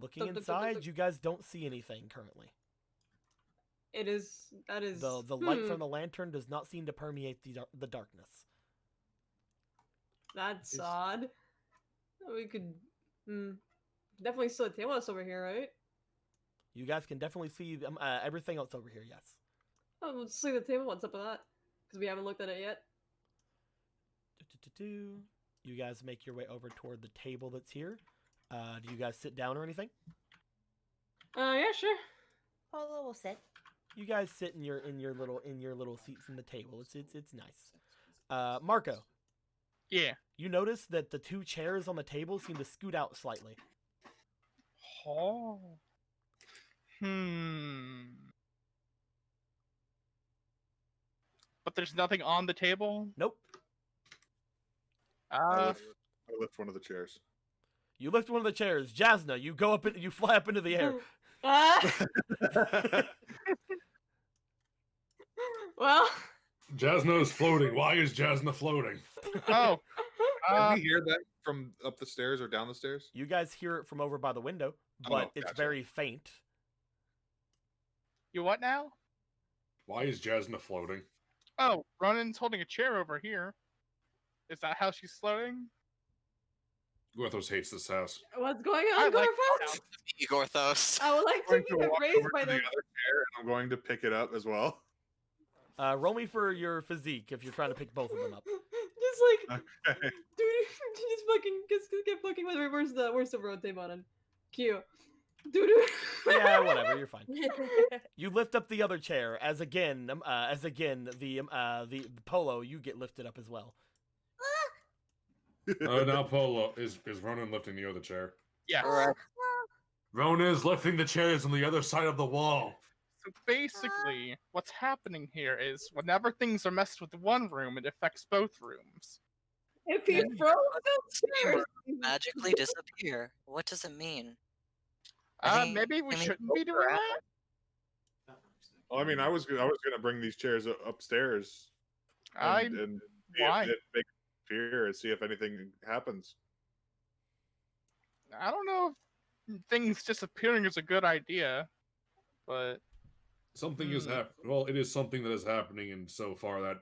[SPEAKER 5] Looking inside, you guys don't see anything currently.
[SPEAKER 3] That is
[SPEAKER 5] The light from the lantern does not seem to permeate the darkness.
[SPEAKER 3] That's odd. We could definitely still table us over here, right?
[SPEAKER 5] You guys can definitely see everything else over here, yes.
[SPEAKER 3] Oh, let's see the table. What's up with that? Because we haven't looked at it yet.
[SPEAKER 5] You guys make your way over toward the table that's here. Do you guys sit down or anything?
[SPEAKER 3] Yeah, sure.
[SPEAKER 8] Polo will sit.
[SPEAKER 5] You guys sit in your little seats in the table. It's nice. Marco.
[SPEAKER 4] Yeah.
[SPEAKER 5] You notice that the 2 chairs on the table seem to scoot out slightly.
[SPEAKER 4] Oh. But there's nothing on the table?
[SPEAKER 5] Nope.
[SPEAKER 1] I lift one of the chairs.
[SPEAKER 5] You lift one of the chairs. Jasna, you go up and you fly up into the air.
[SPEAKER 3] Well,
[SPEAKER 6] Jasna is floating. Why is Jasna floating?
[SPEAKER 4] Oh.
[SPEAKER 1] Can we hear that from up the stairs or down the stairs?
[SPEAKER 5] You guys hear it from over by the window, but
[SPEAKER 1] Oh,
[SPEAKER 5] it's
[SPEAKER 1] gotcha.
[SPEAKER 5] very faint.
[SPEAKER 4] You what now?
[SPEAKER 6] Why is Jasna floating?
[SPEAKER 4] Oh, Ronan's holding a chair over here. Is that how she's floating?
[SPEAKER 6] Gorthos hates this house.
[SPEAKER 3] what's going
[SPEAKER 4] I
[SPEAKER 3] on,
[SPEAKER 4] like
[SPEAKER 3] Gorthos?
[SPEAKER 2] Gorthos.
[SPEAKER 3] I would like
[SPEAKER 1] I'm
[SPEAKER 3] to
[SPEAKER 1] going
[SPEAKER 3] be
[SPEAKER 1] to walk
[SPEAKER 3] raised
[SPEAKER 1] over
[SPEAKER 3] by
[SPEAKER 1] to the
[SPEAKER 3] the.
[SPEAKER 1] other chair, and I'm going to pick it up as well.
[SPEAKER 5] Roll me for your physique if you're trying to pick both of them up.
[SPEAKER 3] Just like,
[SPEAKER 1] Okay.
[SPEAKER 3] dude, just fucking get fucking with. Where's the road tape button? Q. Dude.
[SPEAKER 5] Yeah, whatever, you're fine. You lift up the other chair as again the polo, you get lifted up as well.
[SPEAKER 6] Now Polo is Ronan lifting the other chair.
[SPEAKER 4] Yeah.
[SPEAKER 2] Right.
[SPEAKER 6] Ronan is lifting the chairs on the other side of the wall.
[SPEAKER 4] So basically, what's happening here is whenever things are messed with one room, it affects both rooms.
[SPEAKER 3] If he froze the stairs.
[SPEAKER 2] Magically disappear. What does it mean?
[SPEAKER 4] Maybe we
[SPEAKER 2] I mean,
[SPEAKER 4] shouldn't be doing that.
[SPEAKER 1] Well, I mean, I was gonna bring these chairs upstairs and
[SPEAKER 4] Why?
[SPEAKER 1] Make it appear and see if anything happens.
[SPEAKER 4] I don't know if things disappearing is a good idea, but
[SPEAKER 6] Something is happening. Well, it is something that is happening, and so far that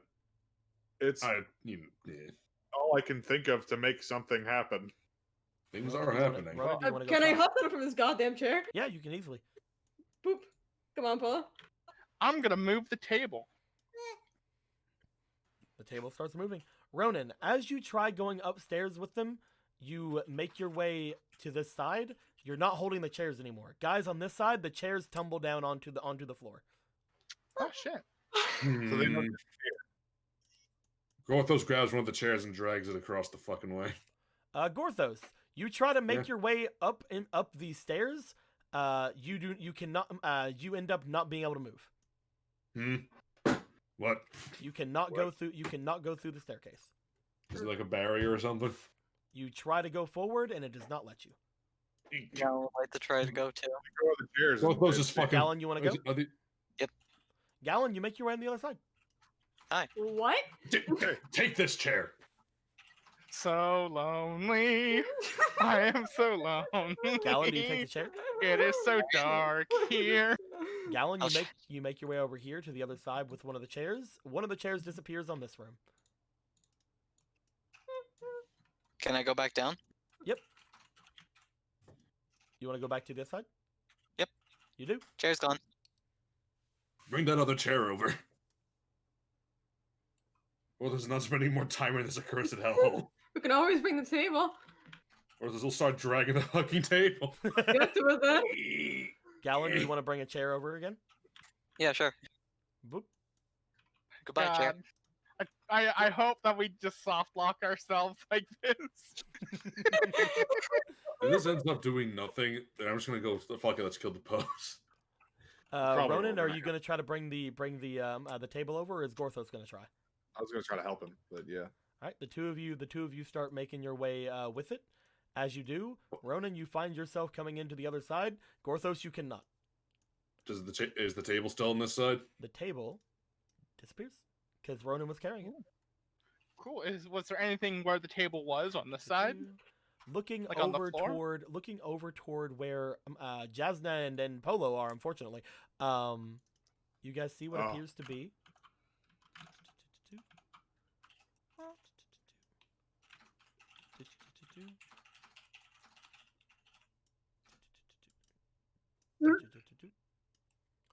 [SPEAKER 1] It's all I can think of to make something happen.
[SPEAKER 6] Things are happening.
[SPEAKER 5] Ronan, do you wanna go
[SPEAKER 3] Can I
[SPEAKER 5] first?
[SPEAKER 3] hop down from this goddamn chair?
[SPEAKER 5] Yeah, you can easily.
[SPEAKER 3] Boop. Come on, Paula.
[SPEAKER 4] I'm gonna move the table.
[SPEAKER 5] The table starts moving. Ronan, as you try going upstairs with them, you make your way to this side. You're not holding the chairs anymore. Guys, on this side, the chairs tumble down onto the floor.
[SPEAKER 4] Oh shit.
[SPEAKER 1] So they know
[SPEAKER 6] Gorthos grabs one of the chairs and drags it across the fucking way.
[SPEAKER 5] Gorthos, you try to make your way up these stairs. You end up not being able to move.
[SPEAKER 6] What?
[SPEAKER 5] You cannot go through the staircase.
[SPEAKER 6] Is it like a barrier or something?
[SPEAKER 5] You try to go forward and it does not let you.
[SPEAKER 2] Yeah, I would like to try to go too.
[SPEAKER 1] Go with the chairs.
[SPEAKER 6] Gorthos is fucking.
[SPEAKER 5] Gallon, you want to go?
[SPEAKER 6] Are they-
[SPEAKER 5] Gallon, you make your way on the other side.
[SPEAKER 3] What?
[SPEAKER 6] Take this chair.
[SPEAKER 4] So lonely. I am so lonely.
[SPEAKER 5] Gallon, do you take the chair?
[SPEAKER 4] It is so dark here.
[SPEAKER 5] Gallon,
[SPEAKER 2] I'll
[SPEAKER 5] you make your way over here to the other side with one of the chairs. One of the chairs disappears on this room.
[SPEAKER 2] Can I go back down?
[SPEAKER 5] Yep. You want to go back to this side?
[SPEAKER 2] Yep.
[SPEAKER 5] You do?
[SPEAKER 2] Chair's gone.
[SPEAKER 6] Bring that other chair over. Or there's not spending more time in this accursed hellhole.
[SPEAKER 3] We can always bring the table.
[SPEAKER 6] Or we'll start dragging the fucking table.
[SPEAKER 3] Get to it then.
[SPEAKER 5] Gallon, do you want to bring a chair over again?
[SPEAKER 2] Yeah, sure.
[SPEAKER 5] Boop.
[SPEAKER 2] Goodbye, chair.
[SPEAKER 4] God. I hope that we just soft lock ourselves like this.
[SPEAKER 6] If this ends up doing nothing, then I'm just gonna go. Fuck it, let's kill the post. Probably
[SPEAKER 5] Ronan,
[SPEAKER 6] won't
[SPEAKER 5] are
[SPEAKER 6] matter.
[SPEAKER 5] you going to try to bring the table over, or is Gorthos going to try?
[SPEAKER 9] I was gonna try to help him, but yeah.
[SPEAKER 5] All right, the two of you start making your way with it. As you do, Ronan, you find yourself coming into the other side. Gorthos, you cannot.
[SPEAKER 6] Is the table still on this side?
[SPEAKER 5] The table disappears because Ronan was carrying it.
[SPEAKER 4] Cool. Was there anything where the table was on the side?
[SPEAKER 5] Looking
[SPEAKER 4] Like on the
[SPEAKER 5] over
[SPEAKER 4] floor?
[SPEAKER 5] toward where Jasna and Polo are, unfortunately. You guys see what appears to be.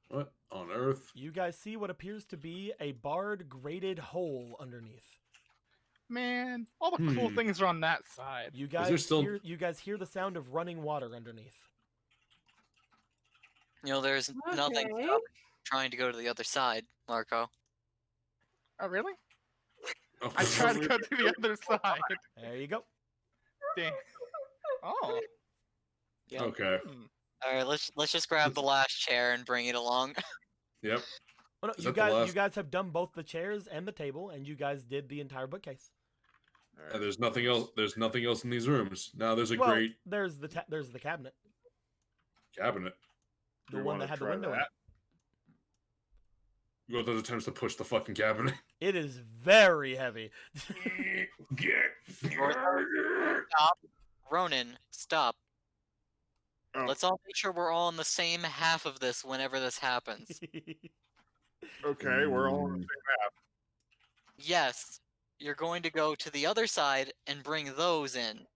[SPEAKER 6] What on earth?
[SPEAKER 5] You guys see what appears to be a barred grated hole underneath.
[SPEAKER 4] Man, all the cool things are on that side.
[SPEAKER 5] You
[SPEAKER 6] there
[SPEAKER 5] guys
[SPEAKER 6] still-
[SPEAKER 5] you guys hear the sound of running water underneath.
[SPEAKER 2] You know, there's nothing
[SPEAKER 3] Okay.
[SPEAKER 2] stopping trying to go to the other side, Marco.
[SPEAKER 4] Oh, really?
[SPEAKER 6] Oh,
[SPEAKER 4] I tried to go to the other side.
[SPEAKER 5] There you go.
[SPEAKER 4] Damn. Oh.
[SPEAKER 2] Yeah.
[SPEAKER 6] Okay.
[SPEAKER 2] All right, let's just grab the last chair and bring it along.
[SPEAKER 6] Yep.
[SPEAKER 5] Oh, no,
[SPEAKER 6] Is
[SPEAKER 5] you
[SPEAKER 6] that the
[SPEAKER 5] guys
[SPEAKER 6] last-
[SPEAKER 5] have done both the chairs and the table, and you guys did the entire bookcase.
[SPEAKER 9] All right.
[SPEAKER 6] And there's nothing else. There's nothing else in these rooms. Now there's a
[SPEAKER 5] Well,
[SPEAKER 6] great
[SPEAKER 5] there's the cabinet,
[SPEAKER 6] cabinet.
[SPEAKER 5] the
[SPEAKER 9] We
[SPEAKER 5] one
[SPEAKER 9] wanna
[SPEAKER 5] that had the
[SPEAKER 9] try
[SPEAKER 5] window in
[SPEAKER 9] that.
[SPEAKER 5] it.
[SPEAKER 6] Go through the attempts to push the fucking cabinet.
[SPEAKER 5] It is very heavy.
[SPEAKER 2] Stop. Ronan, stop.
[SPEAKER 9] Oh,
[SPEAKER 2] Let's all make sure we're all on the same half of this whenever this happens.
[SPEAKER 9] okay, we're all on the same map.
[SPEAKER 2] Yes, you're going to go to the other side and bring those in.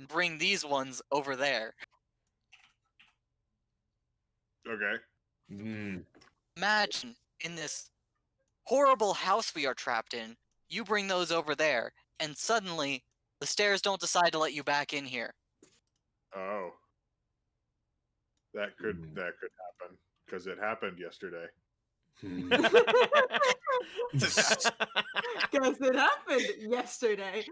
[SPEAKER 2] Bring these ones over there.
[SPEAKER 9] Okay.
[SPEAKER 2] Imagine in this horrible house we are trapped in, you bring those over there, and suddenly the stairs don't decide to let you back in here.
[SPEAKER 9] Oh. That could happen because it happened yesterday.
[SPEAKER 3] Because it happened yesterday.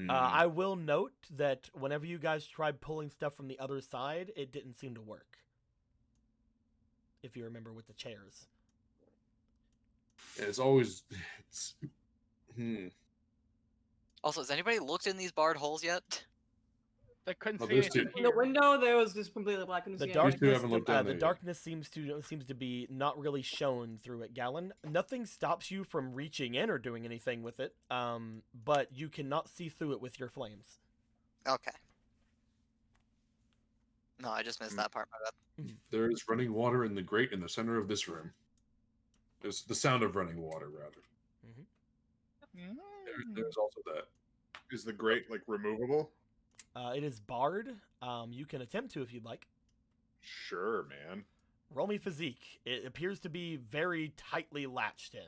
[SPEAKER 5] I will note that whenever you guys tried pulling stuff from the other side, it didn't seem to work. If you remember with the chairs.
[SPEAKER 6] It's always.
[SPEAKER 2] Also, has anybody looked in these barred holes yet?
[SPEAKER 4] I couldn't
[SPEAKER 6] Oh,
[SPEAKER 4] see
[SPEAKER 6] there's
[SPEAKER 4] anything
[SPEAKER 3] In the
[SPEAKER 4] here.
[SPEAKER 3] window, there was just completely black. Couldn't
[SPEAKER 5] The
[SPEAKER 3] see anything.
[SPEAKER 6] These two
[SPEAKER 5] darkness,
[SPEAKER 6] haven't looked down
[SPEAKER 5] the
[SPEAKER 6] there yet.
[SPEAKER 5] darkness seems to be not really shown through it, Gallon. Nothing stops you from reaching in or doing anything with it, but you cannot see through it with your flames.
[SPEAKER 2] Okay. No, I just missed that part. My bad.
[SPEAKER 6] There is running water in the grate in the center of this room. There's the sound of running water, rather.
[SPEAKER 4] Mm.
[SPEAKER 6] There's also that.
[SPEAKER 9] Is the grate like removable?
[SPEAKER 5] It is barred. You can attempt to if you'd like.
[SPEAKER 9] Sure, man.
[SPEAKER 5] Roll me physique. It appears to be very tightly latched in.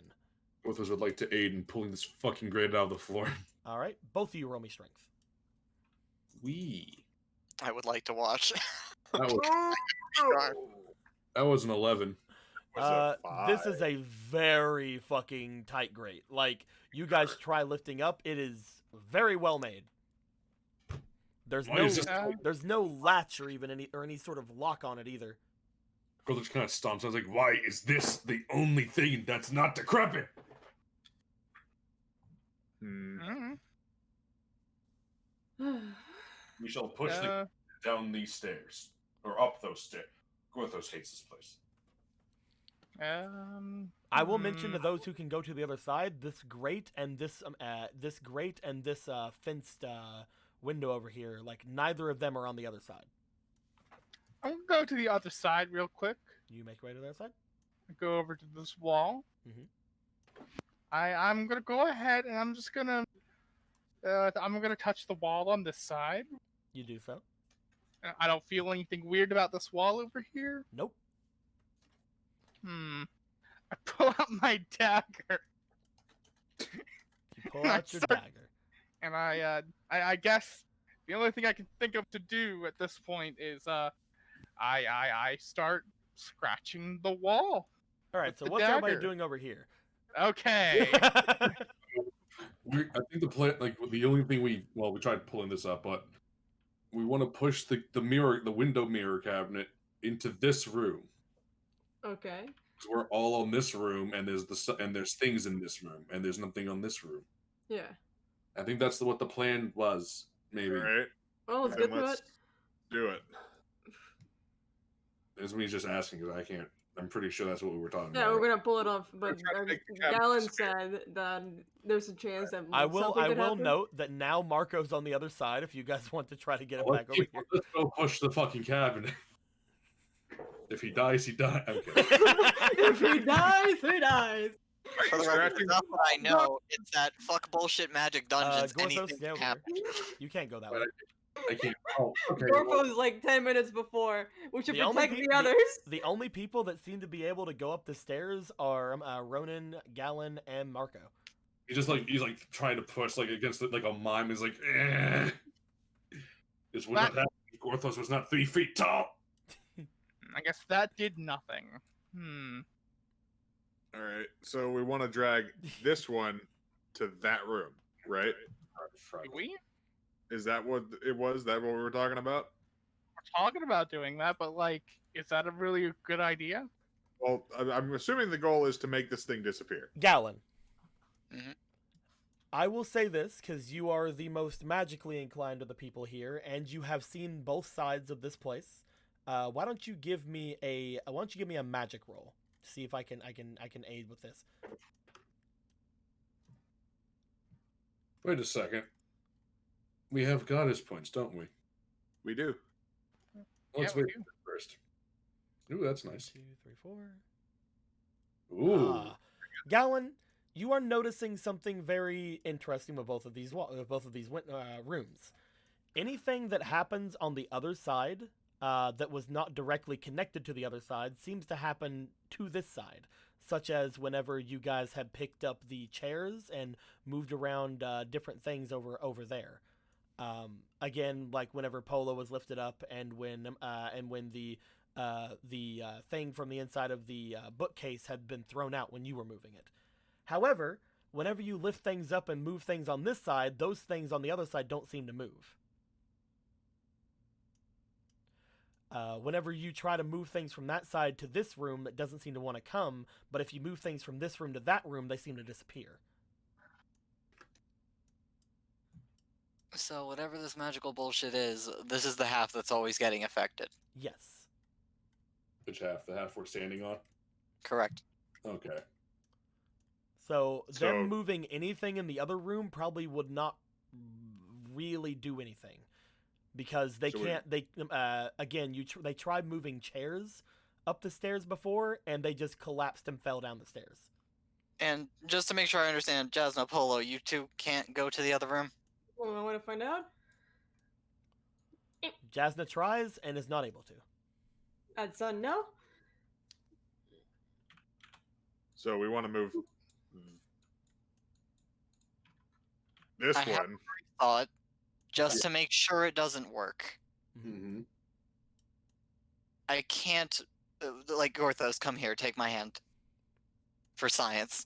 [SPEAKER 6] Both of us would like to aid in pulling this fucking grate out of the floor.
[SPEAKER 5] All right, both of you roll me strength.
[SPEAKER 6] Wee.
[SPEAKER 2] I would like to watch.
[SPEAKER 6] That was an 11.
[SPEAKER 9] Was
[SPEAKER 5] This is a very fucking tight grate. Like, you guys try lifting up, it is very well made. There's
[SPEAKER 6] Why
[SPEAKER 5] no
[SPEAKER 6] is this-
[SPEAKER 5] there's no latch or even any sort of lock on it either.
[SPEAKER 6] Brother just kind of stomps. I was like, why is this the only thing that's not decrepit?
[SPEAKER 4] Mm.
[SPEAKER 6] We shall push the down these stairs. Or up those stairs. Gorthos hates this place.
[SPEAKER 5] I will mention to those who can go to the other side, this grate and this fenced window over here. Like neither of them are on the other side.
[SPEAKER 4] I'm gonna go to the other side real quick.
[SPEAKER 5] You make your way to the other side.
[SPEAKER 4] Go over to this wall.
[SPEAKER 5] Mhm.
[SPEAKER 4] I'm gonna go ahead and I'm just gonna touch the wall on this side.
[SPEAKER 5] You do so.
[SPEAKER 4] I don't feel anything weird about this wall over here.
[SPEAKER 5] Nope.
[SPEAKER 4] I pull out my dagger.
[SPEAKER 5] You pull out your dagger.
[SPEAKER 4] And I guess the only thing I can think of to do at this point is I start scratching the wall.
[SPEAKER 5] All right. So what's everybody doing over here?
[SPEAKER 4] Okay.
[SPEAKER 6] I think the plan, like the only thing we tried pulling this up, but we want to push the window mirror cabinet into this room.
[SPEAKER 3] Okay.
[SPEAKER 6] So we're all on this room, and there's things in this room, and there's nothing on this room.
[SPEAKER 3] Yeah.
[SPEAKER 6] I think that's what the plan was. Maybe.
[SPEAKER 1] All right.
[SPEAKER 3] Well, let's get to it.
[SPEAKER 1] Do it.
[SPEAKER 6] This means just asking because I can't. I'm pretty sure that's what we were talking about.
[SPEAKER 3] Yeah, we're gonna pull it off, but
[SPEAKER 1] trying to make the cabinet
[SPEAKER 3] Galen
[SPEAKER 1] disappear.
[SPEAKER 3] said that there's a chance that
[SPEAKER 5] I will
[SPEAKER 3] happen.
[SPEAKER 5] note that now Marco's on the other side. If you guys want to try to get him back over here.
[SPEAKER 6] Let's go push the fucking cabinet. If he dies, he dies. I'm kidding.
[SPEAKER 3] If he dies, he dies.
[SPEAKER 2] For the record, enough that I know, it's that fuck bullshit magic dungeons.
[SPEAKER 5] Gorthos,
[SPEAKER 2] Anything
[SPEAKER 5] stay
[SPEAKER 2] can
[SPEAKER 5] over
[SPEAKER 2] happen.
[SPEAKER 5] here. You can't go that way.
[SPEAKER 6] I can't. Oh, okay.
[SPEAKER 3] Gorfo's like 10 minutes before. We should protect the others.
[SPEAKER 5] The only people that seem to be able to go up the stairs are Ronan, Galen, and Marco.
[SPEAKER 6] He's trying to push against it like a mime. He's like, eh. This wouldn't have happened if Gorthos was not 3 feet tall.
[SPEAKER 4] I guess that did nothing.
[SPEAKER 1] All right. So we want to drag this one to that room, right?
[SPEAKER 4] Do we?
[SPEAKER 1] Is that what it was? Is that what we were talking about?
[SPEAKER 4] We're talking about doing that, but is that a really good idea?
[SPEAKER 1] Well, I'm assuming the goal is to make this thing disappear.
[SPEAKER 5] Galen.
[SPEAKER 2] Mm-hmm.
[SPEAKER 5] I will say this because you are the most magically inclined of the people here, and you have seen both sides of this place. Why don't you give me a magic roll? See if I can aid with this.
[SPEAKER 6] Wait a second. We have goddess points, don't we?
[SPEAKER 1] We do.
[SPEAKER 6] Let's wait first. Ooh, that's nice.
[SPEAKER 5] 2, 3, 4.
[SPEAKER 6] Ooh.
[SPEAKER 5] Galen, you are noticing something very interesting with both of these rooms. Anything that happens on the other side that was not directly connected to the other side seems to happen to this side, such as whenever you guys had picked up the chairs and moved around different things over there. Again, like whenever Polo was lifted up, and when the thing from the inside of the bookcase had been thrown out when you were moving it. However, whenever you lift things up and move things on this side, those things on the other side don't seem to move. Whenever you try to move things from that side to this room, it doesn't seem to want to come, but if you move things from this room to that room, they seem to disappear.
[SPEAKER 2] So whatever this magical bullshit is, this is the half that's always getting affected.
[SPEAKER 5] Yes.
[SPEAKER 6] Which half? The half we're standing on?
[SPEAKER 2] Correct.
[SPEAKER 6] Okay.
[SPEAKER 5] So them moving anything in the other room probably would not really do anything. Because they can't, they tried moving chairs up the stairs before, and they just collapsed and fell down the stairs.
[SPEAKER 2] And just to make sure I understand, Jasna, Polo, you two can't go to the other room?
[SPEAKER 3] Well, I want to find out.
[SPEAKER 5] Jasna tries and is not able to.
[SPEAKER 3] At son, no?
[SPEAKER 1] So we want to move this
[SPEAKER 2] I have
[SPEAKER 1] one.
[SPEAKER 2] thought, just to make sure it doesn't work.
[SPEAKER 6] Mm-hmm.
[SPEAKER 2] I can't, Gorthos, come here, take my hand. For science.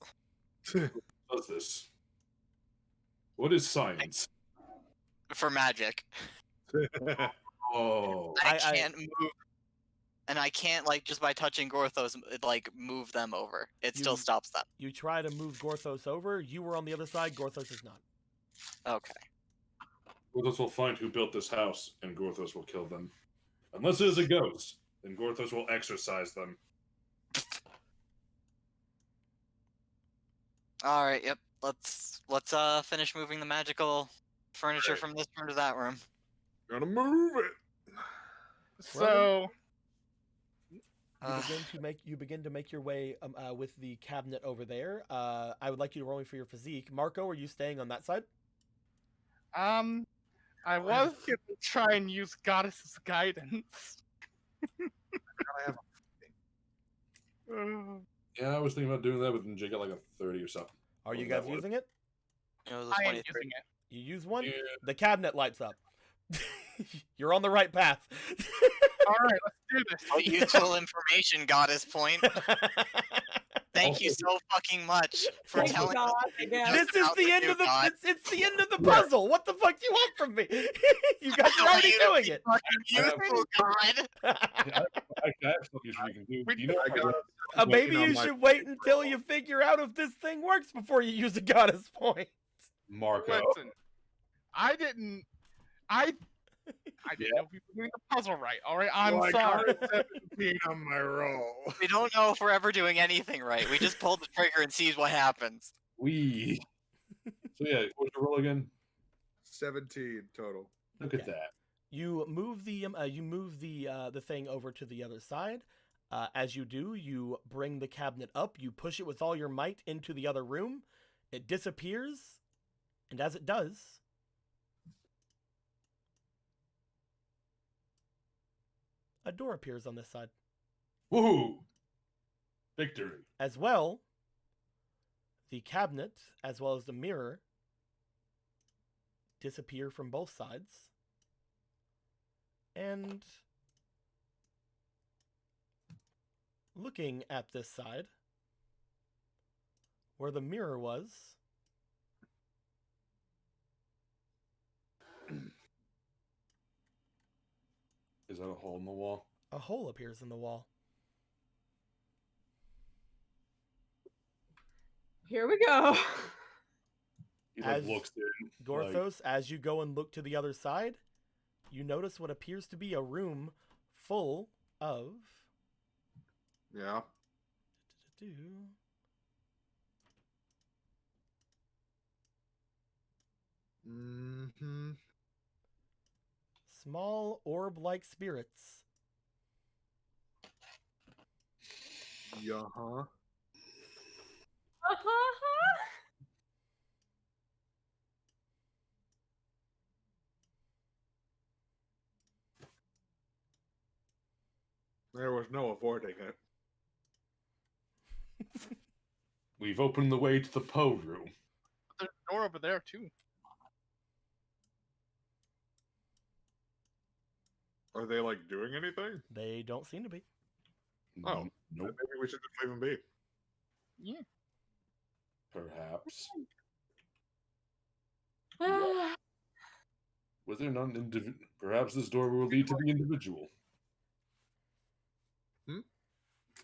[SPEAKER 6] What's this? What is science?
[SPEAKER 2] For magic.
[SPEAKER 6] Oh.
[SPEAKER 2] I can't move. And I can't, just by touching Gorthos, move them over. It still stops them.
[SPEAKER 5] You try to move Gorthos over. You were on the other side. Gorthos is not.
[SPEAKER 2] Okay.
[SPEAKER 6] Gorthos will find who built this house, and Gorthos will kill them. Unless it is a ghost, then Gorthos will exorcise them.
[SPEAKER 2] All right. Yep. Let's finish moving the magical furniture from this room to that room.
[SPEAKER 1] Gonna move it.
[SPEAKER 4] So
[SPEAKER 5] You begin to make your way with the cabinet over there. I would like you to roll me for your physique. Marco, are you staying on that side?
[SPEAKER 4] I was gonna try and use Goddess's guidance.
[SPEAKER 1] I have
[SPEAKER 6] Yeah, I was thinking about doing that, but then Jay got like a 30 or something.
[SPEAKER 5] Are you
[SPEAKER 6] Whatever
[SPEAKER 5] guys
[SPEAKER 6] that was.
[SPEAKER 5] using it?
[SPEAKER 2] It was a
[SPEAKER 4] I am
[SPEAKER 2] 23.
[SPEAKER 4] using it.
[SPEAKER 5] You use one?
[SPEAKER 6] Yeah.
[SPEAKER 5] The cabinet lights up. You're on the right path.
[SPEAKER 4] All right, let's do this.
[SPEAKER 2] Oh, useful information, Goddess Point. Thank you so fucking much for
[SPEAKER 3] Thank
[SPEAKER 2] telling
[SPEAKER 3] God,
[SPEAKER 2] us.
[SPEAKER 3] I guess.
[SPEAKER 5] This is
[SPEAKER 2] About
[SPEAKER 5] the
[SPEAKER 2] the
[SPEAKER 5] end
[SPEAKER 2] new
[SPEAKER 5] of the
[SPEAKER 2] god.
[SPEAKER 5] it's the end of the puzzle. What the fuck do you want from me? You guys are already doing it.
[SPEAKER 2] Useful god.
[SPEAKER 6] I have something you can do.
[SPEAKER 4] We-
[SPEAKER 6] You know,
[SPEAKER 1] I got
[SPEAKER 5] Maybe
[SPEAKER 1] working on
[SPEAKER 5] you
[SPEAKER 1] my
[SPEAKER 5] should wait until you figure out if this thing works before you use a goddess point.
[SPEAKER 6] Marco.
[SPEAKER 4] Listen, I didn't know we were doing the puzzle right. All right, I'm
[SPEAKER 1] Well, I
[SPEAKER 4] sorry.
[SPEAKER 1] got a 17 on my roll.
[SPEAKER 2] We don't know if we're ever doing anything right. We just pull the trigger and see what happens.
[SPEAKER 6] So yeah, what's your roll again?
[SPEAKER 1] 17 total.
[SPEAKER 6] Look at that.
[SPEAKER 5] You move the thing over to the other side. As you do, you bring the cabinet up. You push it with all your might into the other room. It disappears, and as it does, a door appears on this side.
[SPEAKER 6] Woohoo! Victory.
[SPEAKER 5] As well, the cabinet, as well as the mirror, disappear from both sides. And looking at this side, where the mirror was,
[SPEAKER 6] Is that a hole in the wall?
[SPEAKER 5] a hole appears in the wall.
[SPEAKER 3] Here we go.
[SPEAKER 6] He like
[SPEAKER 5] As
[SPEAKER 6] looks in.
[SPEAKER 5] Gorthos, as you go and look to the other side, you notice what appears to be a room full of...
[SPEAKER 1] Yeah. Mm-hmm.
[SPEAKER 5] small orb-like spirits.
[SPEAKER 1] Yeah-huh. There was no avoiding it.
[SPEAKER 6] We've opened the way to the Poe room.
[SPEAKER 4] There's a door over there too.
[SPEAKER 1] Are they like doing anything?
[SPEAKER 5] They don't seem to be.
[SPEAKER 1] Oh,
[SPEAKER 6] Nope.
[SPEAKER 1] maybe we should just leave them be.
[SPEAKER 4] Yeah.
[SPEAKER 6] Perhaps.
[SPEAKER 7] Ah.
[SPEAKER 6] Was there not an individual? Perhaps this door will lead to the individual.
[SPEAKER 1] Hmm?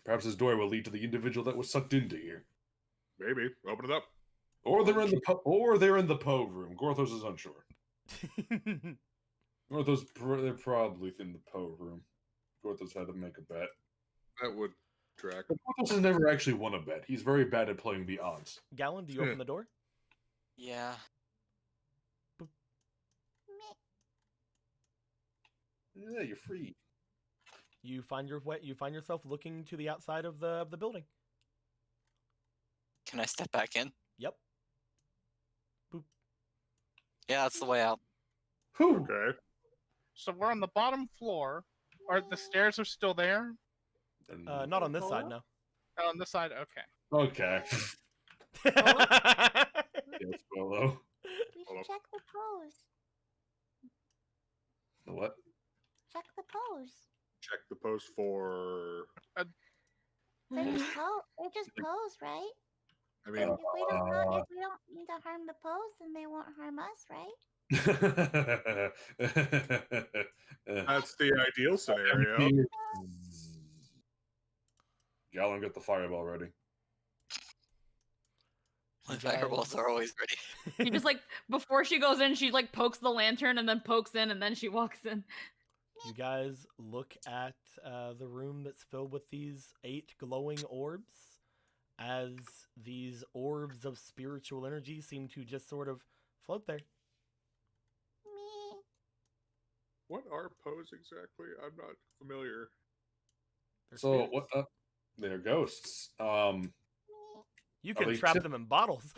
[SPEAKER 6] Perhaps this door will lead to the individual that was sucked into here.
[SPEAKER 1] Maybe. Open it up.
[SPEAKER 6] Or they're in the Poe room. Gorthos is unsure. They're probably in the Poe room. Gorthos had to make a bet.
[SPEAKER 1] That would track.
[SPEAKER 6] But Gorthos has never actually won a bet. He's very bad at playing the odds.
[SPEAKER 5] Gallon, do you open the door?
[SPEAKER 2] Yeah.
[SPEAKER 6] Yeah, you're free.
[SPEAKER 5] You find yourself looking to the outside of the building.
[SPEAKER 2] Can I step back in?
[SPEAKER 5] Yep.
[SPEAKER 2] Yeah, that's the way out.
[SPEAKER 6] Whew.
[SPEAKER 1] Okay.
[SPEAKER 4] So we're on the bottom floor. Are the stairs are still there?
[SPEAKER 5] Not on this side, no.
[SPEAKER 4] Oh, on this side, okay.
[SPEAKER 6] Okay. Yes, Bolo.
[SPEAKER 8] We should check the pose.
[SPEAKER 6] The what?
[SPEAKER 8] Check the pose.
[SPEAKER 1] Check the post for.
[SPEAKER 8] They just pose, right?
[SPEAKER 1] I mean,
[SPEAKER 8] If we don't need to harm the pose, then they won't harm us, right?
[SPEAKER 1] that's the ideal scenario.
[SPEAKER 6] Gallon, get the fireball ready.
[SPEAKER 2] My fireballs are always ready.
[SPEAKER 7] She just like before she goes in, she like pokes the lantern and then pokes in and then she walks in.
[SPEAKER 5] You guys look at the room that's filled with these 8 glowing orbs. as these orbs of spiritual energy seem to just sort of float there.
[SPEAKER 8] Me.
[SPEAKER 1] What are Poes exactly? I'm not familiar.
[SPEAKER 5] They're
[SPEAKER 6] So
[SPEAKER 5] spirits.
[SPEAKER 6] what? They're ghosts.
[SPEAKER 8] Me.
[SPEAKER 5] You
[SPEAKER 6] Are
[SPEAKER 5] can
[SPEAKER 6] they
[SPEAKER 5] trap
[SPEAKER 6] tip-
[SPEAKER 5] them in bottles.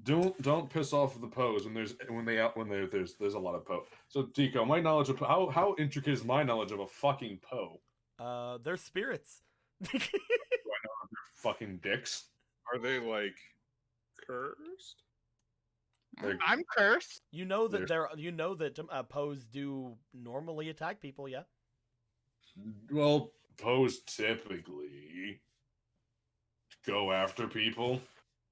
[SPEAKER 6] Don't piss off the Poes when there's a lot of Poe. So Tico, my knowledge of how intricate is my knowledge of a fucking Poe?
[SPEAKER 5] They're spirits.
[SPEAKER 6] They're fucking dicks.
[SPEAKER 1] Are they like cursed?
[SPEAKER 4] I'm cursed.
[SPEAKER 5] You know that
[SPEAKER 6] They're-
[SPEAKER 5] Poes do normally attack people, yeah?
[SPEAKER 6] Well, Poes typically go after people.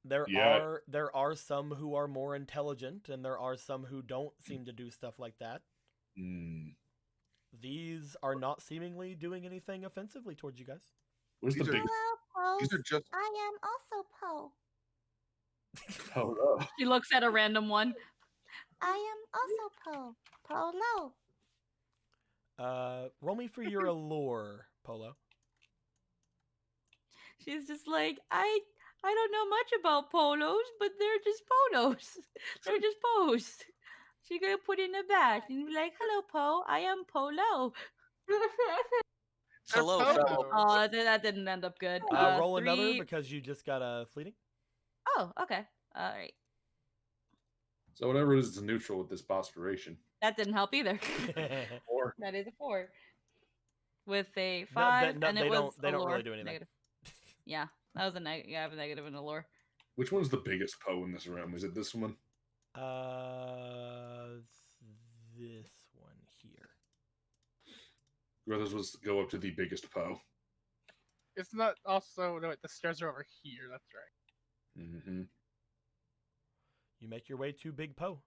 [SPEAKER 5] There
[SPEAKER 6] Yeah.
[SPEAKER 5] are some who are more intelligent, and there are some who don't seem to do stuff like that.
[SPEAKER 6] Hmm.
[SPEAKER 5] These are not seemingly doing anything offensively towards you guys.
[SPEAKER 6] Where's the
[SPEAKER 1] These are-
[SPEAKER 6] big
[SPEAKER 8] Hello,
[SPEAKER 1] These
[SPEAKER 8] Poe.
[SPEAKER 1] are just
[SPEAKER 8] I am also Poe.
[SPEAKER 6] Polo?
[SPEAKER 7] She looks at a random one.
[SPEAKER 8] I am also Poe. Polo.
[SPEAKER 5] Roll me for your allure, Polo.
[SPEAKER 7] She's just like, I don't know much about polos, but they're just polos. They're just pos. She's gonna put in a badge and be like, hello, Po. I am Polo.
[SPEAKER 2] Hello,
[SPEAKER 4] They're
[SPEAKER 2] fellow.
[SPEAKER 4] Poe.
[SPEAKER 7] Oh, that didn't end up good.
[SPEAKER 5] Roll another
[SPEAKER 7] 3.
[SPEAKER 5] because you just got a fleeting.
[SPEAKER 7] Oh, okay. All right.
[SPEAKER 6] So whatever it is, it's a neutral with this aspiration.
[SPEAKER 7] That didn't help either.
[SPEAKER 1] or
[SPEAKER 7] That is a 4. With a
[SPEAKER 5] No,
[SPEAKER 7] 5,
[SPEAKER 5] no,
[SPEAKER 7] and
[SPEAKER 5] they
[SPEAKER 7] it was
[SPEAKER 5] don't really
[SPEAKER 7] allure.
[SPEAKER 5] do anything.
[SPEAKER 7] Negative. Yeah, that was a negative. Yeah, I have a negative and a lore.
[SPEAKER 6] Which one's the biggest Poe in this room? Is it this one?
[SPEAKER 5] This one here.
[SPEAKER 6] Brothers was go up to the biggest Poe.
[SPEAKER 4] It's not also no. The stairs are over here. That's right.
[SPEAKER 6] Mm-hmm.
[SPEAKER 5] You make your way to Big Poe.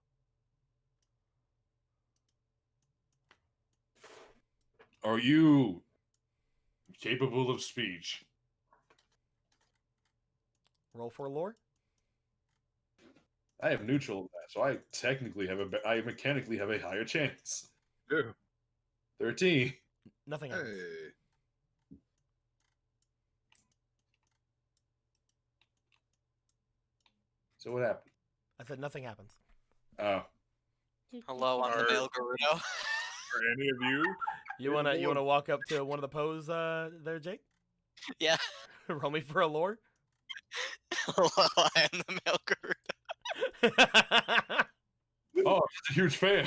[SPEAKER 6] Are you capable of speech?
[SPEAKER 5] Roll for allure.
[SPEAKER 6] I have neutral in that, so I technically have I mechanically have a higher chance.
[SPEAKER 1] yeah.
[SPEAKER 6] 13.
[SPEAKER 5] Nothing happens.
[SPEAKER 1] Hey.
[SPEAKER 6] So what happened?
[SPEAKER 5] I said nothing happens.
[SPEAKER 6] Oh,
[SPEAKER 2] Hello, I'm the
[SPEAKER 1] Are-
[SPEAKER 2] male Gerudo.
[SPEAKER 1] Are any of you?
[SPEAKER 5] You wanna walk up to one of the Poes there, Jake?
[SPEAKER 2] Yeah.
[SPEAKER 5] Roll me for allure.
[SPEAKER 2] Hello, I am the male Gerudo.
[SPEAKER 6] oh, I'm just a huge fan.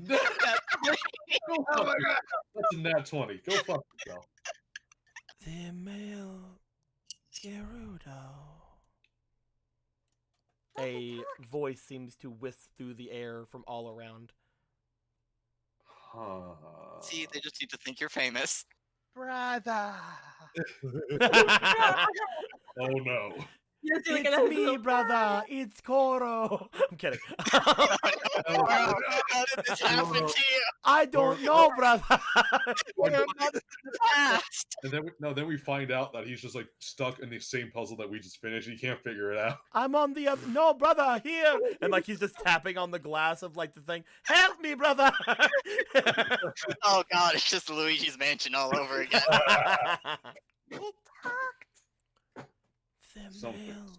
[SPEAKER 6] Go
[SPEAKER 1] Oh my god!
[SPEAKER 6] That's a nat 20. Go fuck yourself.
[SPEAKER 5] The male Gerudo. A voice seems to wisp through the air from all around.
[SPEAKER 2] See, they just need to think you're famous.
[SPEAKER 4] Brother.
[SPEAKER 6] Oh no.
[SPEAKER 7] Yes, you look at
[SPEAKER 5] It's
[SPEAKER 7] that,
[SPEAKER 5] me,
[SPEAKER 7] so-
[SPEAKER 5] brother. It's Koro. I'm kidding.
[SPEAKER 2] How did this happen to you?
[SPEAKER 5] I don't know, brother.
[SPEAKER 2] Fast.
[SPEAKER 6] And then we find out that he's just like stuck in the same puzzle that we just finished. He can't figure it out.
[SPEAKER 5] I'm on the other. No, brother, here. And like he's just tapping on the glass of like the thing. Help me, brother.
[SPEAKER 2] Oh god, it's just Luigi's Mansion all over again.
[SPEAKER 8] It talked.
[SPEAKER 5] The
[SPEAKER 6] Something.
[SPEAKER 5] male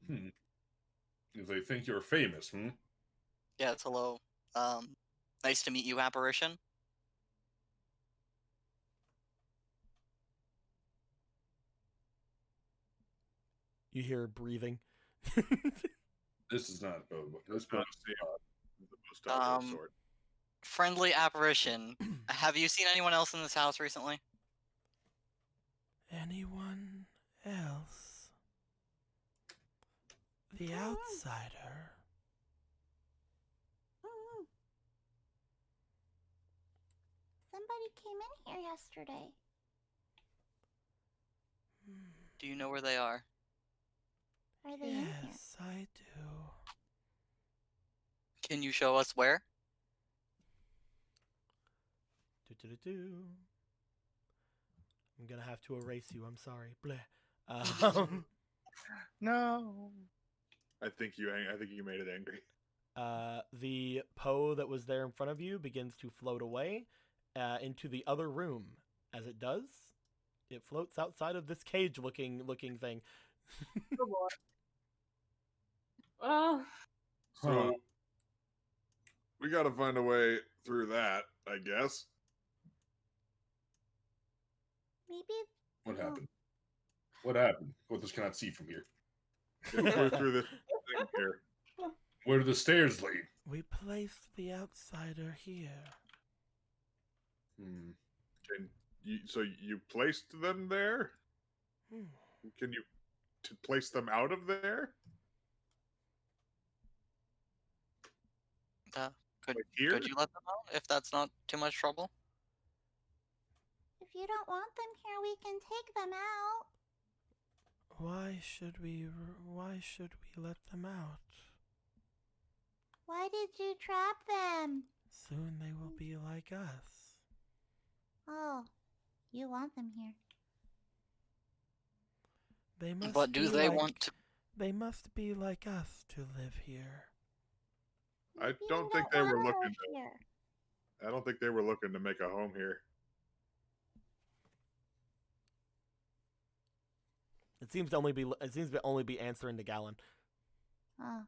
[SPEAKER 5] Gerudo.
[SPEAKER 6] If they think you're famous,
[SPEAKER 2] Yes, hello. Nice to meet you, apparition.
[SPEAKER 5] You hear breathing.
[SPEAKER 6] This is not. This
[SPEAKER 1] Not
[SPEAKER 6] is
[SPEAKER 1] the most obvious sort.
[SPEAKER 2] Friendly apparition. Have you seen anyone else in this house recently?
[SPEAKER 5] Anyone else? The outsider.
[SPEAKER 8] Somebody came in here yesterday.
[SPEAKER 2] Do you know where they are?
[SPEAKER 8] Are they in here?
[SPEAKER 5] Yes, I do.
[SPEAKER 2] Can you show us where?
[SPEAKER 5] Do. I'm gonna have to erase you. I'm sorry. Bleh.
[SPEAKER 4] No.
[SPEAKER 1] I think you made it angry.
[SPEAKER 5] The Poe that was there in front of you begins to float away, into the other room. As it does, it floats outside of this cage-looking thing.
[SPEAKER 7] Well,
[SPEAKER 1] So we got to find a way through that, I guess.
[SPEAKER 8] Maybe.
[SPEAKER 6] What happened? What happened? Porthos cannot see from here.
[SPEAKER 1] We're through this thing here.
[SPEAKER 6] Where do the stairs lead?
[SPEAKER 5] We placed the outsider here.
[SPEAKER 1] So you placed them there? Can you place them out of there?
[SPEAKER 2] Could
[SPEAKER 1] here?
[SPEAKER 2] you let them out if that's not too much trouble?
[SPEAKER 8] If you don't want them here, we can take them out.
[SPEAKER 5] Why should we let them out?
[SPEAKER 8] Why did you trap them?
[SPEAKER 5] Soon they will be like us.
[SPEAKER 8] Oh, you want them here.
[SPEAKER 5] They must
[SPEAKER 2] But do
[SPEAKER 5] be
[SPEAKER 2] they
[SPEAKER 5] like,
[SPEAKER 2] want to?
[SPEAKER 5] They must be like us to live here.
[SPEAKER 1] I
[SPEAKER 8] Maybe
[SPEAKER 1] don't think they
[SPEAKER 8] wanna
[SPEAKER 1] were looking
[SPEAKER 8] live
[SPEAKER 1] to.
[SPEAKER 8] here.
[SPEAKER 1] I don't think they were looking to make a home here.
[SPEAKER 5] It seems to only be answering to Gallon.
[SPEAKER 8] Oh.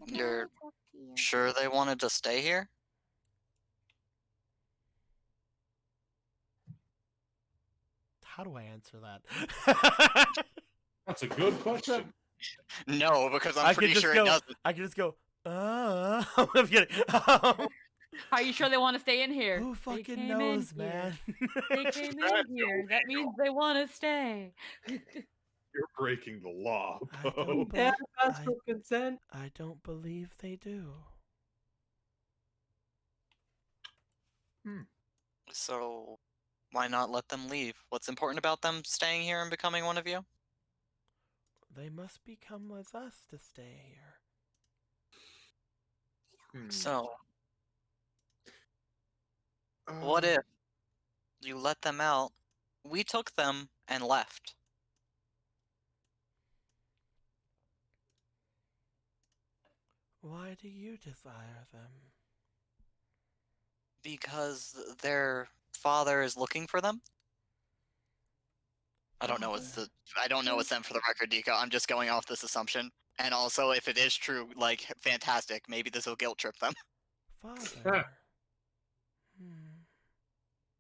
[SPEAKER 2] You're
[SPEAKER 8] Talk to you.
[SPEAKER 2] sure they wanted to stay here?
[SPEAKER 5] How do I answer that?
[SPEAKER 6] That's a good question.
[SPEAKER 2] No, because
[SPEAKER 5] I
[SPEAKER 2] I'm
[SPEAKER 5] could
[SPEAKER 2] pretty
[SPEAKER 5] just
[SPEAKER 2] sure
[SPEAKER 5] go,
[SPEAKER 2] it doesn't.
[SPEAKER 5] I could just go, I'm kidding.
[SPEAKER 7] are you sure they want to stay in here?
[SPEAKER 5] Who
[SPEAKER 7] They
[SPEAKER 5] fucking
[SPEAKER 7] came in
[SPEAKER 5] knows,
[SPEAKER 7] here.
[SPEAKER 5] man?
[SPEAKER 7] They came in here. That means they want to stay.
[SPEAKER 1] You're breaking the law,
[SPEAKER 5] I
[SPEAKER 1] Bo.
[SPEAKER 5] don't,
[SPEAKER 3] Yeah,
[SPEAKER 5] bel-
[SPEAKER 3] that's for consent.
[SPEAKER 5] I don't believe they do.
[SPEAKER 2] So why not let them leave? What's important about them staying here and becoming one of you?
[SPEAKER 5] They must become as us to stay here.
[SPEAKER 2] So what if you let them out? We took them and left.
[SPEAKER 5] Why do you desire them?
[SPEAKER 2] Because their father is looking for them? I don't know what's
[SPEAKER 5] Father.
[SPEAKER 2] I don't know what's them for the record, Dika. I'm just going off this assumption. And also, if it is true, like, fantastic. Maybe this will guilt trip them.
[SPEAKER 5] Father.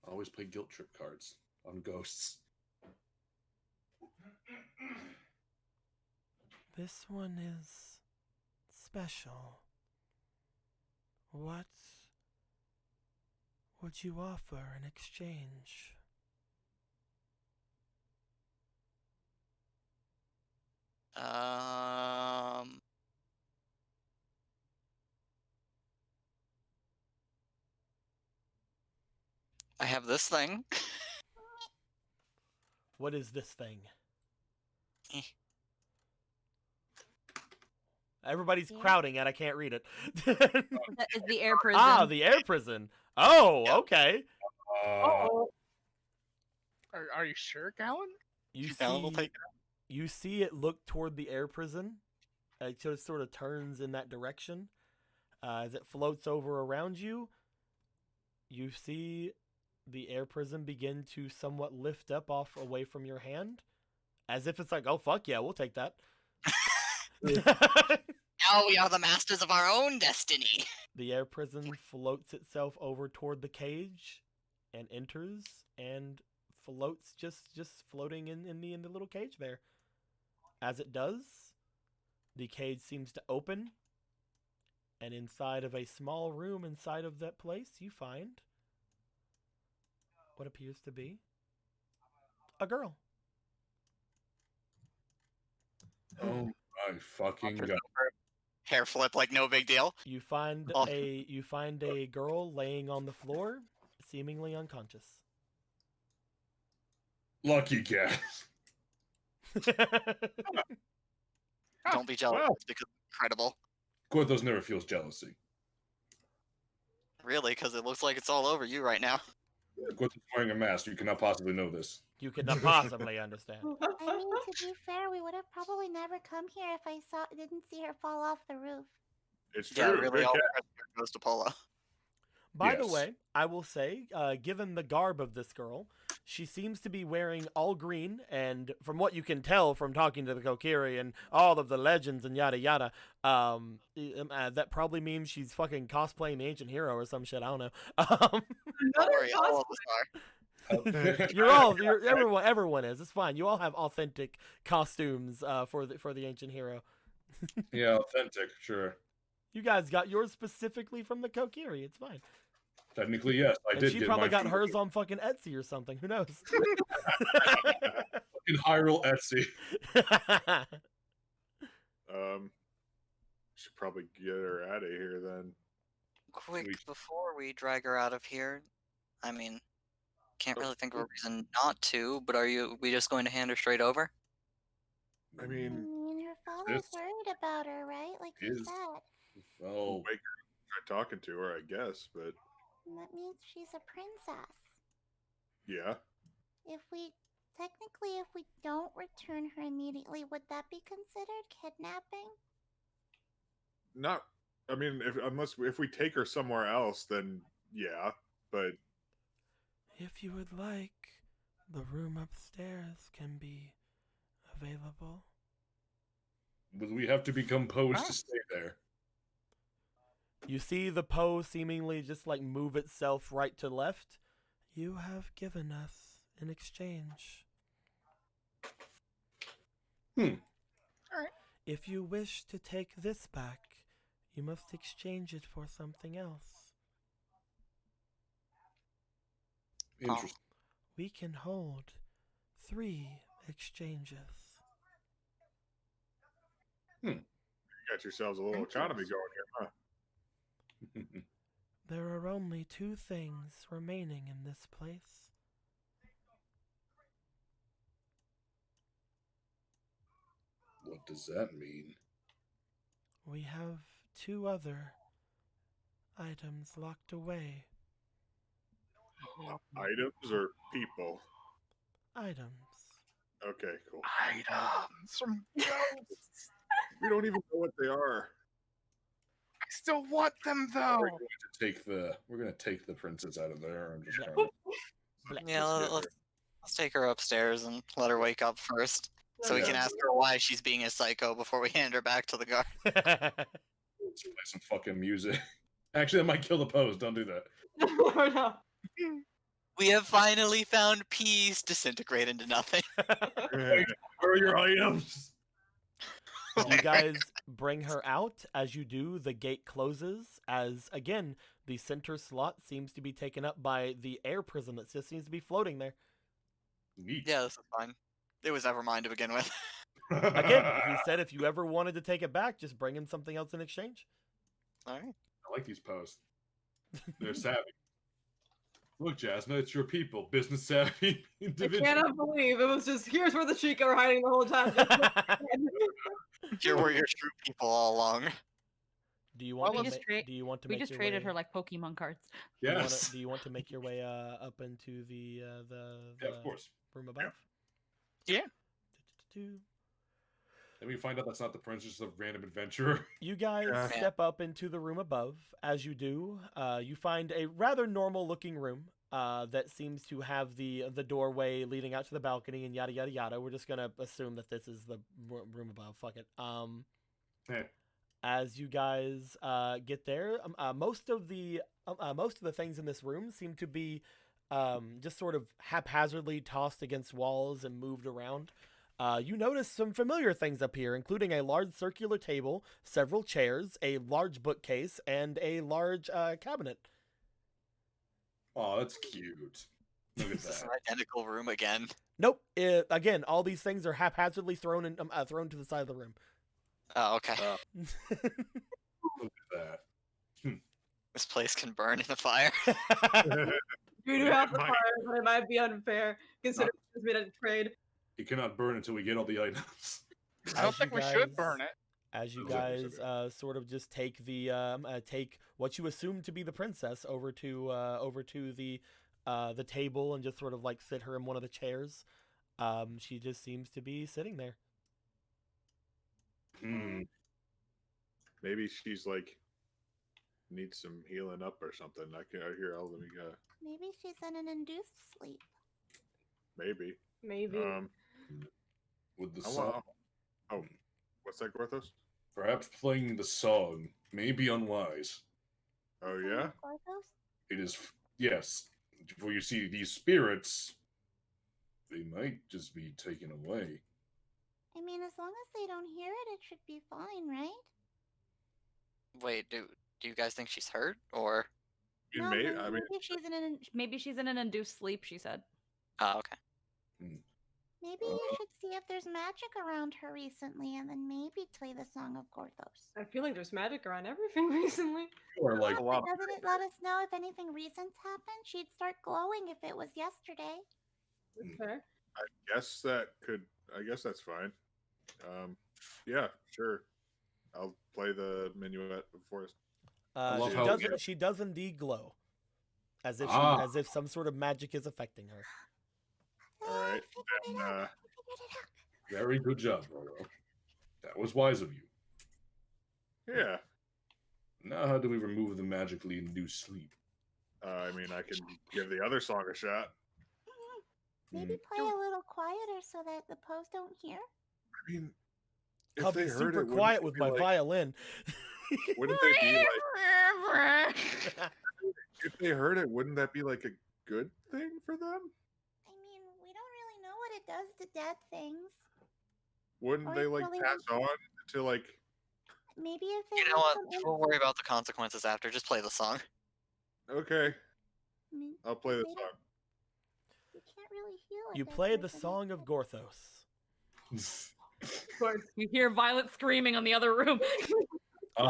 [SPEAKER 6] Always play guilt trip cards on ghosts.
[SPEAKER 5] This one is special. What would you offer in exchange?
[SPEAKER 2] I have this thing.
[SPEAKER 5] What is this thing?
[SPEAKER 2] Eh.
[SPEAKER 5] Everybody's
[SPEAKER 8] Yeah.
[SPEAKER 5] crowding and I can't read it.
[SPEAKER 7] That is the air prison.
[SPEAKER 5] Ah, the air prison. Oh, okay.
[SPEAKER 3] Oh,
[SPEAKER 4] Are you sure, Gallon?
[SPEAKER 5] You
[SPEAKER 2] Gallon will
[SPEAKER 5] see,
[SPEAKER 2] take
[SPEAKER 5] you see it look toward the air prison. It just sort of turns in that direction. As it floats over around you, you see the air prison begin to somewhat lift up off away from your hand. As if it's like, oh, fuck yeah, we'll take that.
[SPEAKER 2] Now we are the masters of our own destiny.
[SPEAKER 5] The air prison floats itself over toward the cage and enters and floats just floating in the little cage there. As it does, the cage seems to open, and inside of a small room inside of that place, you find what appears to be a girl.
[SPEAKER 6] Oh my fucking god.
[SPEAKER 2] Hair flip like no big deal.
[SPEAKER 5] You find
[SPEAKER 2] Oh.
[SPEAKER 5] a girl laying on the floor, seemingly unconscious.
[SPEAKER 6] Lucky cat.
[SPEAKER 2] Don't be jealous.
[SPEAKER 6] Wow.
[SPEAKER 2] It's because it's incredible.
[SPEAKER 6] Porthos never feels jealousy.
[SPEAKER 2] Really, because it looks like it's all over you right now.
[SPEAKER 6] Porthos is wearing a mask. You cannot possibly know this.
[SPEAKER 5] You could not possibly understand.
[SPEAKER 8] I mean, to be fair, we would have probably never come here if I didn't see her fall off the roof.
[SPEAKER 1] It's
[SPEAKER 2] Yeah,
[SPEAKER 1] true.
[SPEAKER 2] really,
[SPEAKER 1] good
[SPEAKER 2] all
[SPEAKER 1] cat.
[SPEAKER 2] the credit goes to Polo.
[SPEAKER 5] By the
[SPEAKER 6] Yes.
[SPEAKER 5] way, I will say, given the garb of this girl, she seems to be wearing all green, and from what you can tell from talking to the Kokiri and all of the legends and yada yada, that probably means she's fucking cosplaying the ancient hero or some shit. I don't know.
[SPEAKER 2] Don't
[SPEAKER 3] Another
[SPEAKER 2] worry, all of
[SPEAKER 3] cosplay.
[SPEAKER 2] us are.
[SPEAKER 5] Everyone is. It's fine. You all have authentic costumes for the ancient hero.
[SPEAKER 6] Yeah, authentic, sure.
[SPEAKER 5] You guys got yours specifically from the Kokiri. It's fine.
[SPEAKER 6] Technically, yes, I
[SPEAKER 5] And
[SPEAKER 6] did
[SPEAKER 5] she
[SPEAKER 6] get
[SPEAKER 5] probably
[SPEAKER 6] mine
[SPEAKER 5] got
[SPEAKER 6] from
[SPEAKER 5] hers on fucking Etsy or something. Who knows?
[SPEAKER 6] fucking Hyrule Etsy.
[SPEAKER 1] Should probably get her out of here then.
[SPEAKER 2] Quick,
[SPEAKER 6] Sweet.
[SPEAKER 2] before we drag her out of here, I mean, can't really think of
[SPEAKER 1] Oh.
[SPEAKER 2] a reason not to, but we just going to hand her straight over?
[SPEAKER 1] I mean,
[SPEAKER 8] her father's
[SPEAKER 6] this
[SPEAKER 8] worried about her, right? Like you
[SPEAKER 6] is-
[SPEAKER 8] said.
[SPEAKER 6] Well,
[SPEAKER 1] wake her, try talking to her, I guess. But
[SPEAKER 8] And that means she's a princess.
[SPEAKER 1] yeah,
[SPEAKER 8] Technically, if we don't return her immediately, would that be considered kidnapping?
[SPEAKER 1] not. I mean, if we take her somewhere else, then yeah. But
[SPEAKER 5] If you would like, the room upstairs can be available.
[SPEAKER 6] but we have to be composed to stay there.
[SPEAKER 5] You see the pose seemingly just like move itself right to left. You have given us in exchange.
[SPEAKER 6] Hmm.
[SPEAKER 4] Alright.
[SPEAKER 5] If you wish to take this back, you must exchange it for something else.
[SPEAKER 6] Interesting.
[SPEAKER 5] We can hold 3 exchanges.
[SPEAKER 1] you got yourselves a little economy going here, huh?
[SPEAKER 5] There are only 2 things remaining in this place.
[SPEAKER 6] What does that mean?
[SPEAKER 5] We have 2 other items locked away.
[SPEAKER 1] Items or people?
[SPEAKER 5] Items.
[SPEAKER 1] Okay, cool.
[SPEAKER 4] Items from ghosts.
[SPEAKER 1] We don't even know what they are.
[SPEAKER 4] I still want them though.
[SPEAKER 6] We're gonna take the princess out of there and just
[SPEAKER 5] Yeah.
[SPEAKER 6] kind of
[SPEAKER 2] Yeah,
[SPEAKER 1] Let's get
[SPEAKER 2] let's take her upstairs and let her wake up first, so we can
[SPEAKER 1] Yeah.
[SPEAKER 2] ask her why she's being a psycho before we hand her back to the guard.
[SPEAKER 6] let's play some fucking music. Actually, that might kill the pose. Don't do that.
[SPEAKER 3] Oh, no.
[SPEAKER 2] We have finally found peace. Disintegrate into nothing.
[SPEAKER 1] Where are your items?
[SPEAKER 5] You guys bring her out. As you do, the gate closes. As again, the center slot seems to be taken up by the air prism that just seems to be floating there.
[SPEAKER 6] Neat.
[SPEAKER 2] Yeah, this is fine. It was ever mine to begin with.
[SPEAKER 5] Again, he said if you ever wanted to take it back, just bring him something else in exchange.
[SPEAKER 2] All right.
[SPEAKER 6] I like these posts. They're savvy. Look, Jasmine, it's your people. Business savvy
[SPEAKER 3] I
[SPEAKER 6] individual.
[SPEAKER 3] cannot believe it was just here's where the Chica were hiding the whole time.
[SPEAKER 2] Here were your true people all along.
[SPEAKER 5] Do you want
[SPEAKER 7] We
[SPEAKER 5] to
[SPEAKER 7] just
[SPEAKER 5] ma-
[SPEAKER 7] tra-
[SPEAKER 5] do you want to
[SPEAKER 7] We
[SPEAKER 5] make
[SPEAKER 7] just
[SPEAKER 5] your
[SPEAKER 7] traded
[SPEAKER 5] way,
[SPEAKER 7] her like Pokemon cards.
[SPEAKER 6] Yes.
[SPEAKER 5] Do you want to make your way up into the
[SPEAKER 6] Yeah, of course.
[SPEAKER 5] room above?
[SPEAKER 4] Yeah.
[SPEAKER 5] Do-do-do-do.
[SPEAKER 6] Then we find out that's not the princess of random adventurer.
[SPEAKER 5] You guys
[SPEAKER 1] Yeah.
[SPEAKER 5] step up into the room above. As you do, you find a rather normal-looking room that seems to have the doorway leading out to the balcony and yada yada yada. We're just gonna assume that this is the room above. Fuck it.
[SPEAKER 6] Hey.
[SPEAKER 5] As you guys get there, most of the things in this room seem to be just sort of haphazardly tossed against walls and moved around. You notice some familiar things up here, including a large circular table, several chairs, a large bookcase, and a large cabinet.
[SPEAKER 6] Oh, that's cute. Look at
[SPEAKER 2] Is this
[SPEAKER 6] that.
[SPEAKER 2] an identical room again?
[SPEAKER 5] Nope. Again, all these things are haphazardly thrown to the side of the room.
[SPEAKER 2] Oh, okay.
[SPEAKER 6] Look at that.
[SPEAKER 2] This place can burn in the fire.
[SPEAKER 3] We do have the fire, but it might be unfair considering it's made a trade.
[SPEAKER 6] It cannot burn until we get all the items.
[SPEAKER 4] I don't
[SPEAKER 5] As
[SPEAKER 4] think
[SPEAKER 5] you
[SPEAKER 4] we should
[SPEAKER 5] guys-
[SPEAKER 4] burn it.
[SPEAKER 5] As you
[SPEAKER 6] Exactly,
[SPEAKER 5] guys sort of just take take what you assume to be the princess over to the table and just sort of like sit her in one of the chairs. She just seems to be sitting there.
[SPEAKER 6] Hmm.
[SPEAKER 1] Maybe she's like needs some healing up or something. I hear all of me.
[SPEAKER 8] Maybe she's in an induced sleep.
[SPEAKER 1] Maybe.
[SPEAKER 3] Maybe.
[SPEAKER 6] With the
[SPEAKER 1] I
[SPEAKER 6] song,
[SPEAKER 1] want. Oh, what's that, Gorthos?
[SPEAKER 6] perhaps playing the song may be unwise.
[SPEAKER 1] Oh
[SPEAKER 8] The
[SPEAKER 1] yeah.
[SPEAKER 8] Song of Gorthos?
[SPEAKER 6] It is, yes. For you see, these spirits, they might just be taken away.
[SPEAKER 8] I mean, as long as they don't hear it, it should be fine, right?
[SPEAKER 2] Wait, do you guys think she's hurt or?
[SPEAKER 8] No,
[SPEAKER 1] Maybe.
[SPEAKER 8] maybe,
[SPEAKER 1] I mean,
[SPEAKER 7] Maybe she's in an induced sleep. She said.
[SPEAKER 2] Oh, okay.
[SPEAKER 8] maybe you should see if there's magic around her recently, and then maybe play the Song of Gorthos.
[SPEAKER 3] I feel like there's magic around everything recently.
[SPEAKER 6] Or like,
[SPEAKER 1] a lot.
[SPEAKER 8] But doesn't it let us know if anything recent's happened? She'd start glowing if it was yesterday.
[SPEAKER 3] That's fair.
[SPEAKER 1] I guess that's fine. Yeah, sure. I'll play the minuet of forest.
[SPEAKER 6] love
[SPEAKER 5] She
[SPEAKER 6] how-
[SPEAKER 5] doesn't. She does indeed glow, as if
[SPEAKER 6] Ah.
[SPEAKER 5] as if some sort of magic is affecting her.
[SPEAKER 1] All right.
[SPEAKER 8] I figured it out. I figured it out.
[SPEAKER 6] very good job, Roro. That was wise of you.
[SPEAKER 1] Yeah.
[SPEAKER 6] Now, how do we remove the magically induced sleep?
[SPEAKER 1] I mean, I can give the other song a shot.
[SPEAKER 8] Maybe play a little quieter so that the poes don't hear.
[SPEAKER 1] I mean,
[SPEAKER 5] I'll be super quiet with my violin.
[SPEAKER 1] Wouldn't they be like? If they heard it, wouldn't that be like a good thing for them?
[SPEAKER 8] I mean, we don't really know what it does to dead things.
[SPEAKER 1] Wouldn't
[SPEAKER 8] Or
[SPEAKER 1] they
[SPEAKER 8] it
[SPEAKER 1] like
[SPEAKER 8] really
[SPEAKER 1] pass on to like?
[SPEAKER 8] Maybe if they
[SPEAKER 2] You
[SPEAKER 8] had
[SPEAKER 2] know what?
[SPEAKER 8] some
[SPEAKER 2] We'll worry about the consequences after. Just play the song.
[SPEAKER 1] Okay,
[SPEAKER 8] I mean,
[SPEAKER 1] I'll play the
[SPEAKER 8] they don't-
[SPEAKER 1] song.
[SPEAKER 8] You can't really hear what
[SPEAKER 5] You
[SPEAKER 8] that
[SPEAKER 5] play the
[SPEAKER 8] person
[SPEAKER 5] Song of
[SPEAKER 8] said.
[SPEAKER 5] Gorthos.
[SPEAKER 3] Of course.
[SPEAKER 7] You hear Violet screaming on the other room.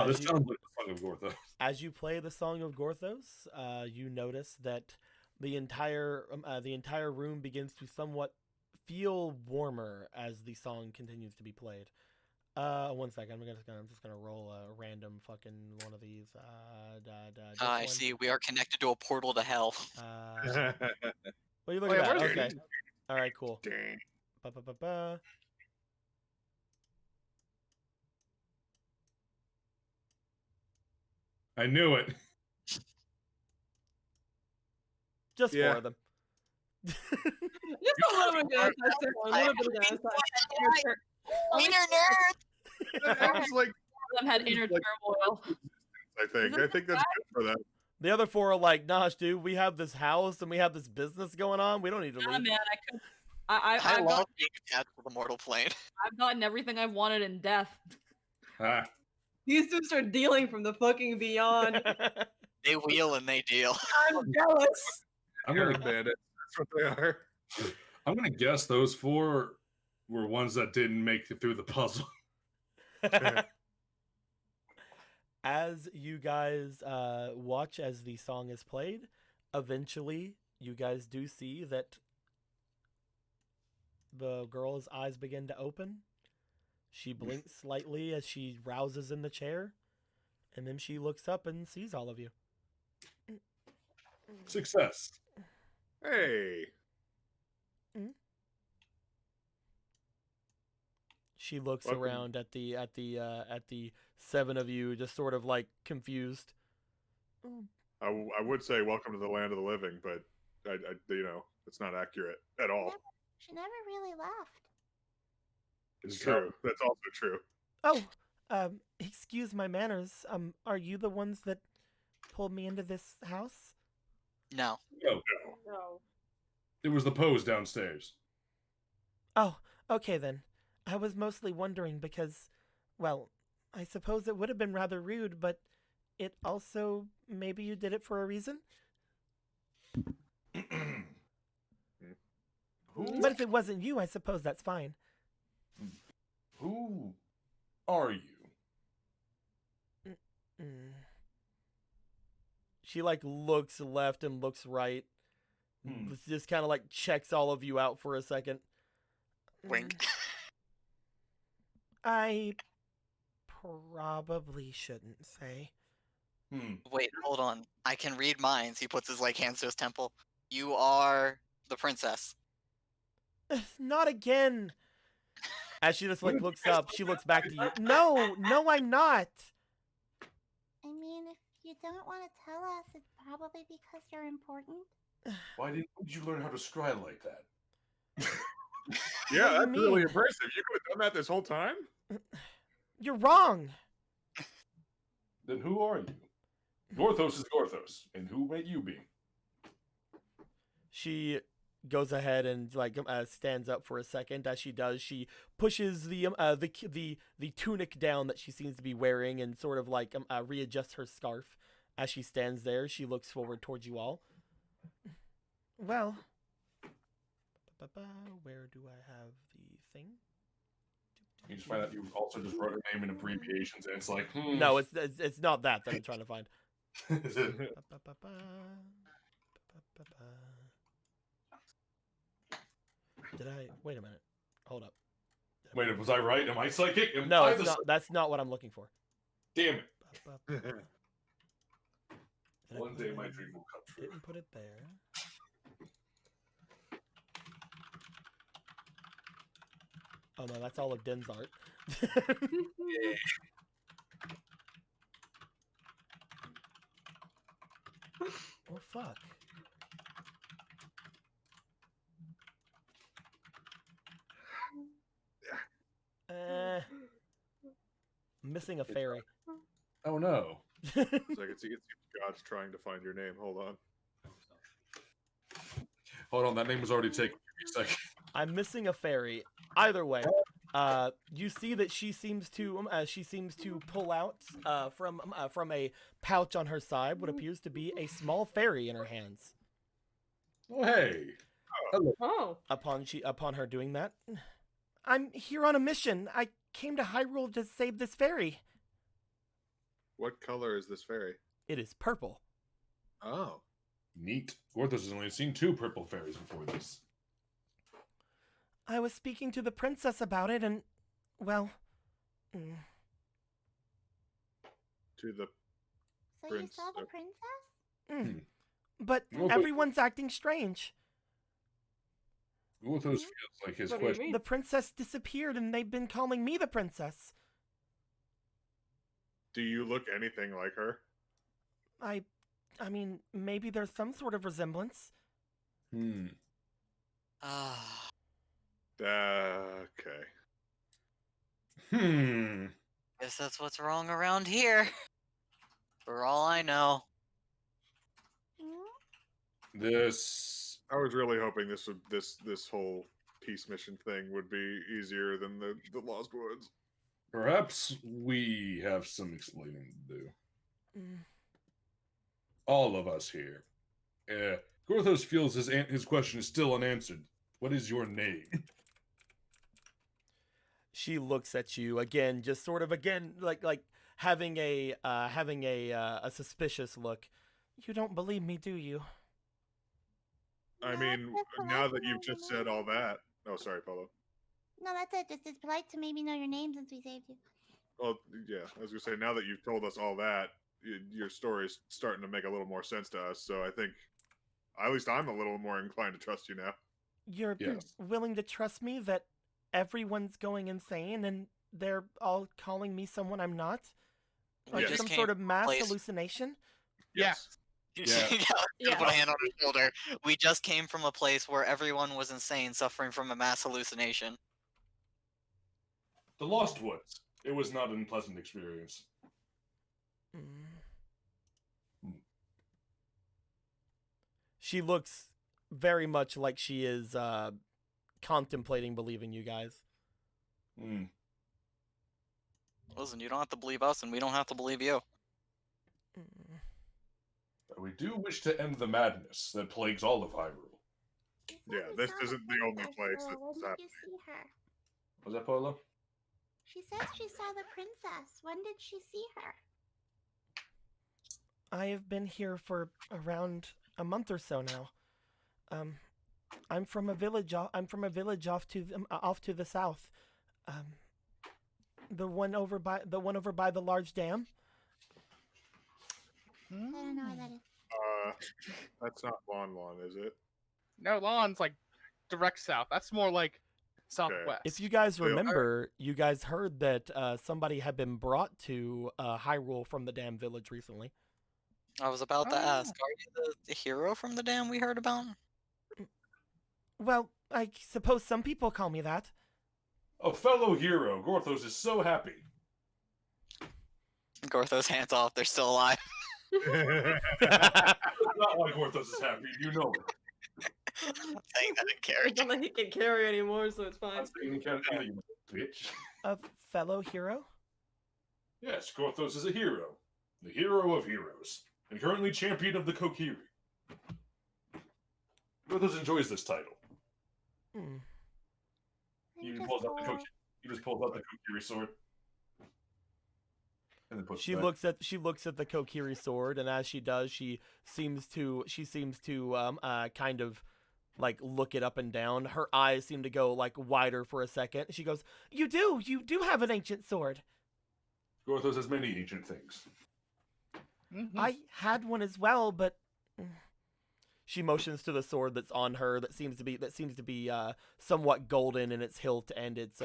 [SPEAKER 6] This sounds like the Song of Gorthos.
[SPEAKER 5] As you play the Song of Gorthos, you notice that the entire room begins to somewhat feel warmer as the song continues to be played. 1 second, I'm just gonna roll a random fucking one of these. This
[SPEAKER 2] I
[SPEAKER 5] one.
[SPEAKER 2] see. We are connected to a portal to hell.
[SPEAKER 5] What are you looking
[SPEAKER 4] Wait,
[SPEAKER 5] at?
[SPEAKER 4] where's
[SPEAKER 5] Okay.
[SPEAKER 4] it?
[SPEAKER 5] All right, cool.
[SPEAKER 1] Dang.
[SPEAKER 5] Ba-ba-ba-ba.
[SPEAKER 6] I knew it.
[SPEAKER 5] Just
[SPEAKER 1] Yeah.
[SPEAKER 5] 4 of them.
[SPEAKER 3] Just a little bit of that. A little bit of that.
[SPEAKER 2] Wiener nerd.
[SPEAKER 1] I was like,
[SPEAKER 7] Them had inner
[SPEAKER 1] Like-
[SPEAKER 7] turmoil.
[SPEAKER 1] I think that's good for them.
[SPEAKER 5] The other 4 are like, Nosh, dude, we have this house and we have this business going on. We don't need to
[SPEAKER 7] Yeah,
[SPEAKER 5] leave.
[SPEAKER 7] man, I could.
[SPEAKER 2] I
[SPEAKER 7] I've,
[SPEAKER 2] love
[SPEAKER 7] got,
[SPEAKER 2] being attached to the mortal plane.
[SPEAKER 7] I've gotten everything I've wanted in death.
[SPEAKER 6] Ah,
[SPEAKER 3] These dudes are dealing from the fucking beyond.
[SPEAKER 2] They wheel and they deal.
[SPEAKER 3] I'm jealous.
[SPEAKER 6] I'm
[SPEAKER 1] Aaron
[SPEAKER 6] gonna
[SPEAKER 1] bandits. That's what they are.
[SPEAKER 6] I'm gonna guess those 4 were ones that didn't make it through the puzzle.
[SPEAKER 5] As you guys watch as the song is played, eventually you guys do see that the girl's eyes begin to open. She blinks slightly as she rouses in the chair, and then she looks up and sees all of you.
[SPEAKER 6] Success.
[SPEAKER 1] Hey.
[SPEAKER 5] She looks
[SPEAKER 1] Welcome.
[SPEAKER 5] around at the 7 of you, just sort of like confused.
[SPEAKER 1] I would say welcome to the land of the living, but I it's not accurate at all.
[SPEAKER 8] She never really left.
[SPEAKER 1] It's true. That's also true.
[SPEAKER 5] Oh, excuse my manners. Are you the ones that pulled me into this house?
[SPEAKER 2] No.
[SPEAKER 6] No,
[SPEAKER 3] No.
[SPEAKER 6] it was the pose downstairs.
[SPEAKER 5] Oh, okay then. I was mostly wondering because, well, I suppose it would have been rather rude, but it also, maybe you did it for a reason? But if it wasn't you, I suppose that's fine.
[SPEAKER 6] Who are you?
[SPEAKER 5] She like looks left and looks right. Just kind of like checks all of you out for a second.
[SPEAKER 2] Wink.
[SPEAKER 5] I probably shouldn't say.
[SPEAKER 2] Wait, hold on. I can read minds. He puts his hands to his temple. You are the princess.
[SPEAKER 5] Not again. As she just looks up, she looks back to you. No, I'm not.
[SPEAKER 8] I mean, if you don't want to tell us, it's probably because you're important.
[SPEAKER 6] Why didn't you learn how to scry like that?
[SPEAKER 1] Yeah,
[SPEAKER 5] What do you
[SPEAKER 1] that's really
[SPEAKER 5] mean?
[SPEAKER 1] impressive. You could have done that this whole time?
[SPEAKER 5] You're wrong.
[SPEAKER 6] Then who are you? Gorthos is Gorthos, and who may you be?
[SPEAKER 5] She goes ahead and stands up for a second. As she does, she pushes the tunic down that she seems to be wearing and sort of readjusts her scarf. As she stands there, she looks forward towards you all. Well, where do I have the thing?
[SPEAKER 6] You just find out you also just wrote her name in abbreviations, and it's like,
[SPEAKER 5] No, it's not that I'm trying to find.
[SPEAKER 6] Is it?
[SPEAKER 5] Did I wait a minute? Hold up.
[SPEAKER 6] Wait, was I right? Am I psychic?
[SPEAKER 5] No, it's not. That's not what I'm looking for.
[SPEAKER 6] Damn it!
[SPEAKER 5] Did
[SPEAKER 6] One day my dream will come true.
[SPEAKER 5] Didn't put it there. Oh no, that's all of Din's art. Oh fuck. Missing a fairy.
[SPEAKER 6] Oh no.
[SPEAKER 1] So I can see God's trying to find your name. Hold on.
[SPEAKER 6] Hold on, that name was already taken. Give me a second.
[SPEAKER 5] I'm missing a fairy. Either way, you see that she seems to pull out from a pouch on her side what appears to be a small fairy in her hands.
[SPEAKER 6] Oh hey. Hello.
[SPEAKER 3] Oh.
[SPEAKER 5] Upon her doing that, I'm here on a mission. I came to Hyrule to save this fairy.
[SPEAKER 1] What color is this fairy?
[SPEAKER 5] It is purple.
[SPEAKER 1] Oh.
[SPEAKER 6] Neat. Gorthos has only seen 2 purple fairies before this.
[SPEAKER 5] I was speaking to the princess about it, and, well...
[SPEAKER 1] To the
[SPEAKER 8] So
[SPEAKER 1] Prince,
[SPEAKER 8] you saw the princess?
[SPEAKER 5] But
[SPEAKER 6] Well, but-
[SPEAKER 5] everyone's acting strange.
[SPEAKER 6] Gorthos feels like his
[SPEAKER 3] What do you
[SPEAKER 6] question.
[SPEAKER 3] mean?
[SPEAKER 5] The princess disappeared, and they've been calling me the princess.
[SPEAKER 1] Do you look anything like her?
[SPEAKER 5] I mean, maybe there's some sort of resemblance.
[SPEAKER 2] Ah,
[SPEAKER 1] Okay.
[SPEAKER 2] guess that's what's wrong around here. For all I know.
[SPEAKER 6] This.
[SPEAKER 1] I was really hoping this whole peace mission thing would be easier than the Lost Woods.
[SPEAKER 6] Perhaps we have some explaining to do.
[SPEAKER 5] Mm.
[SPEAKER 6] All of us here. Gorthos feels his question is still unanswered. What is your name?
[SPEAKER 5] She looks at you again, just sort of like having a suspicious look. You don't believe me, do you?
[SPEAKER 1] I mean, now that you've just said all that. Oh, sorry, Polo.
[SPEAKER 8] No, that's it. Just it's polite to maybe know your name since we saved you.
[SPEAKER 1] Well, yeah, I was gonna say, now that you've told us all that, your story's starting to make a little more sense to us. So I think, at least I'm a little more inclined to trust you now.
[SPEAKER 5] You're
[SPEAKER 6] Yes.
[SPEAKER 5] willing to trust me that everyone's going insane and they're all calling me someone I'm not? Like
[SPEAKER 1] Yes.
[SPEAKER 5] some
[SPEAKER 2] Just
[SPEAKER 5] sort
[SPEAKER 2] came
[SPEAKER 5] of mass
[SPEAKER 2] place-
[SPEAKER 5] hallucination?
[SPEAKER 1] Yes.
[SPEAKER 6] Yeah.
[SPEAKER 2] Put a hand on her shoulder. We just came from a place where everyone was insane, suffering from a mass hallucination.
[SPEAKER 6] The Lost Woods. It was not an unpleasant experience.
[SPEAKER 5] She looks very much like she is contemplating believing you guys.
[SPEAKER 2] Listen, you don't have to believe us, and we don't have to believe you.
[SPEAKER 6] But we do wish to end the madness that plagues all of Hyrule.
[SPEAKER 1] Yeah, this isn't the only place that
[SPEAKER 8] When
[SPEAKER 1] this
[SPEAKER 8] did
[SPEAKER 1] happens.
[SPEAKER 8] you see her?
[SPEAKER 6] Was that Polo?
[SPEAKER 8] She says she saw the princess. When did she see her?
[SPEAKER 5] I have been here for around a month or so now. I'm from a village. I'm from a village off to the south. The one over by the large dam.
[SPEAKER 8] I don't know where that is.
[SPEAKER 1] That's not Lon Lon, is it?
[SPEAKER 4] No, Lawn's like direct south. That's more like southwest.
[SPEAKER 5] If you guys
[SPEAKER 1] Well,
[SPEAKER 5] remember, you guys heard that somebody had been brought to Hyrule from the dam village recently.
[SPEAKER 2] I was about to
[SPEAKER 4] Oh.
[SPEAKER 2] ask, are you the hero from the dam we heard about?
[SPEAKER 5] Well, I suppose some people call me that.
[SPEAKER 6] A fellow hero. Gorthos is so happy.
[SPEAKER 2] Gorthos, hands off, they're still alive.
[SPEAKER 6] Not why Gorthos is happy. You know it.
[SPEAKER 2] I'm saying that in
[SPEAKER 3] It's
[SPEAKER 2] character.
[SPEAKER 3] not like he can carry anymore, so it's fine.
[SPEAKER 6] I'm saying you can't either, you bitch.
[SPEAKER 5] A fellow hero?
[SPEAKER 6] Yes, Gorthos is a hero. The hero of heroes. And currently champion of the Kokiri. Gorthos enjoys this title.
[SPEAKER 5] Hmm.
[SPEAKER 6] He just pulls out the Kokiri sword. And then puts
[SPEAKER 5] She
[SPEAKER 6] it back.
[SPEAKER 5] looks at the Kokiri sword, and as she does, she seems to kind of like look it up and down. Her eyes seem to go like wider for a second. She goes, you do have an ancient sword."
[SPEAKER 6] Gorthos has many ancient things.
[SPEAKER 4] Mhm.
[SPEAKER 5] I had one as well, but she motions to the sword that's on her that seems to be somewhat golden in its hilt and its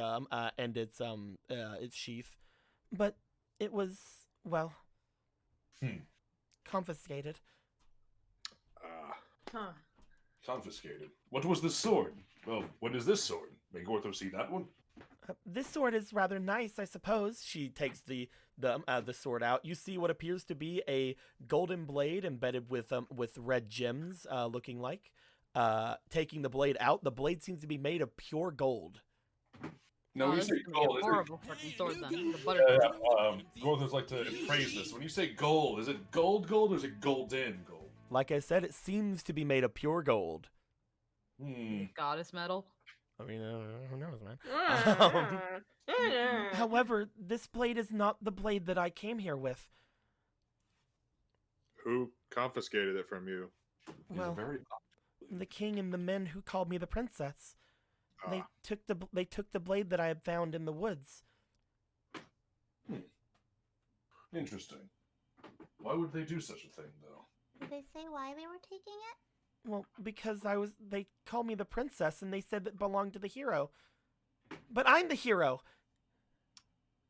[SPEAKER 5] sheath. But it was, well, confiscated.
[SPEAKER 3] Huh.
[SPEAKER 6] Confiscated. What was this sword? Well, what is this sword? May Gorthos see that one?
[SPEAKER 5] This sword is rather nice, I suppose. She takes the sword out. You see what appears to be a golden blade embedded with red gems, looking like. Taking the blade out, the blade seems to be made of pure gold.
[SPEAKER 6] No,
[SPEAKER 7] Oh,
[SPEAKER 6] when you
[SPEAKER 7] this
[SPEAKER 6] say
[SPEAKER 7] is gonna be
[SPEAKER 6] gold,
[SPEAKER 7] a
[SPEAKER 6] is
[SPEAKER 7] horrible fucking sword then. The
[SPEAKER 6] it,
[SPEAKER 7] butter.
[SPEAKER 6] Gorthos like to praise this. When you say gold, is it gold or is it golden gold?
[SPEAKER 5] Like I said, it seems to be made of pure gold.
[SPEAKER 7] Goddess metal.
[SPEAKER 5] I mean, who knows, man? However, this blade is not the blade that I came here with.
[SPEAKER 1] Who confiscated it from you?
[SPEAKER 5] Well, the king and the men who called me the princess. They took the blade that I had found in the woods.
[SPEAKER 6] Interesting. Why would they do such a thing, though?
[SPEAKER 8] Did they say why they were taking it?
[SPEAKER 5] Well, because they called me the princess and they said that belonged to the hero. But I'm the hero.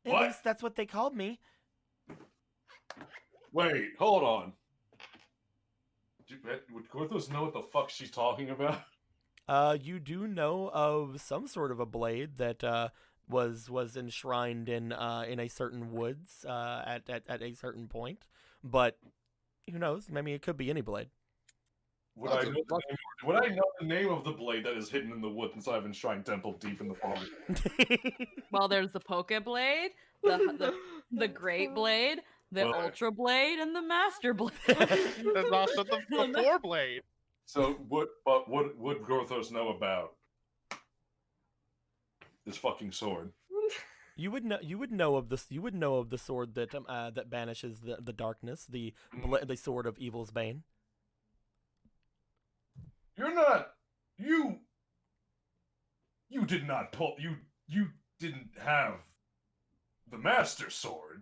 [SPEAKER 5] At
[SPEAKER 6] What?
[SPEAKER 5] least that's what they called me.
[SPEAKER 6] Wait, hold on. Would Gorthos know what the fuck she's talking about?
[SPEAKER 5] You do know of some sort of a blade that was enshrined in a certain woods at a certain point, but who knows? I mean, it could be any blade.
[SPEAKER 6] Would I know the name of the blade that is hidden in the woods inside of Enshrined Temple deep in the forest?
[SPEAKER 7] Well, there's the Poke Blade, the Great Blade, the
[SPEAKER 6] What?
[SPEAKER 7] Ultra Blade, and the Master Blade.
[SPEAKER 4] There's also the Four Blade.
[SPEAKER 6] So, what would Gorthos know about this fucking sword?
[SPEAKER 5] You would know of this. You would know of the sword that that banishes the darkness, the sword of evil's bane.
[SPEAKER 6] You're not. You did not pull. You didn't have the Master Sword.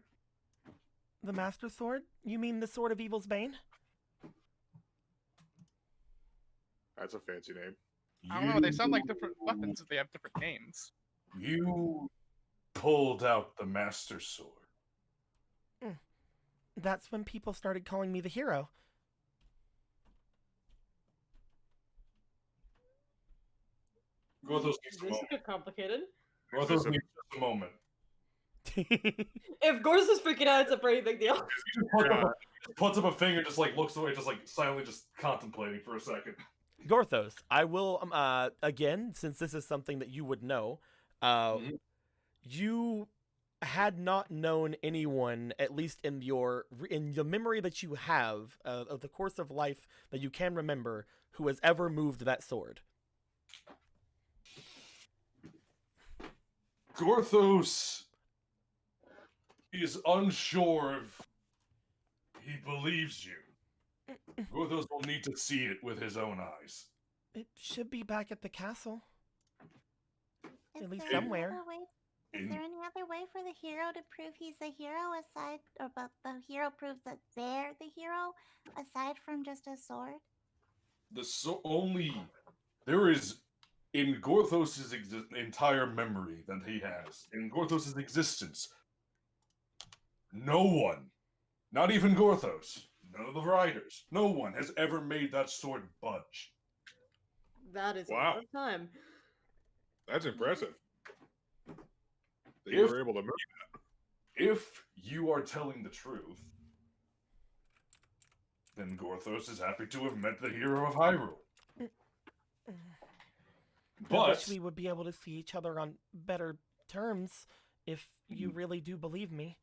[SPEAKER 5] The Master Sword? You mean the sword of evil's bane?
[SPEAKER 1] That's a fancy name.
[SPEAKER 4] I don't know. They sound like different weapons if they have different names.
[SPEAKER 6] You pulled out the Master Sword.
[SPEAKER 5] That's when people started calling me the hero.
[SPEAKER 6] Gorthos needs a
[SPEAKER 3] This
[SPEAKER 6] moment.
[SPEAKER 3] could get complicated.
[SPEAKER 6] Gorthos needs just a moment.
[SPEAKER 3] If Gorse is freaking out, it's a pretty big deal.
[SPEAKER 6] He just puts up a finger, just like looks away, just like silently, just contemplating for a second.
[SPEAKER 5] Gorthos, I will again, since this is something that you would know, you had not known anyone, at least in the memory that you have of the course of life that you can remember, who has ever moved that sword.
[SPEAKER 6] Gorthos is unsure if he believes you. Gorthos will need to see it with his own eyes.
[SPEAKER 5] It should be back at the castle.
[SPEAKER 8] Is
[SPEAKER 5] At least
[SPEAKER 8] there any
[SPEAKER 5] somewhere.
[SPEAKER 8] other way- Is there any other way for the hero to prove he's the hero aside, or but the hero proves that they're the hero aside from just a sword?
[SPEAKER 6] There is in Gorthos' entire memory that he has, in Gorthos' existence, no one, not even Gorthos, None of the riders. No one has ever made that sword budge.
[SPEAKER 3] That is a
[SPEAKER 1] Wow.
[SPEAKER 3] lot of time.
[SPEAKER 1] That's impressive. That you were able to move.
[SPEAKER 6] If you are telling the truth, then Gorthos is happy to have met the hero of Hyrule.
[SPEAKER 5] I wish
[SPEAKER 6] But
[SPEAKER 5] we would be able to see each other on better terms if you really do believe me.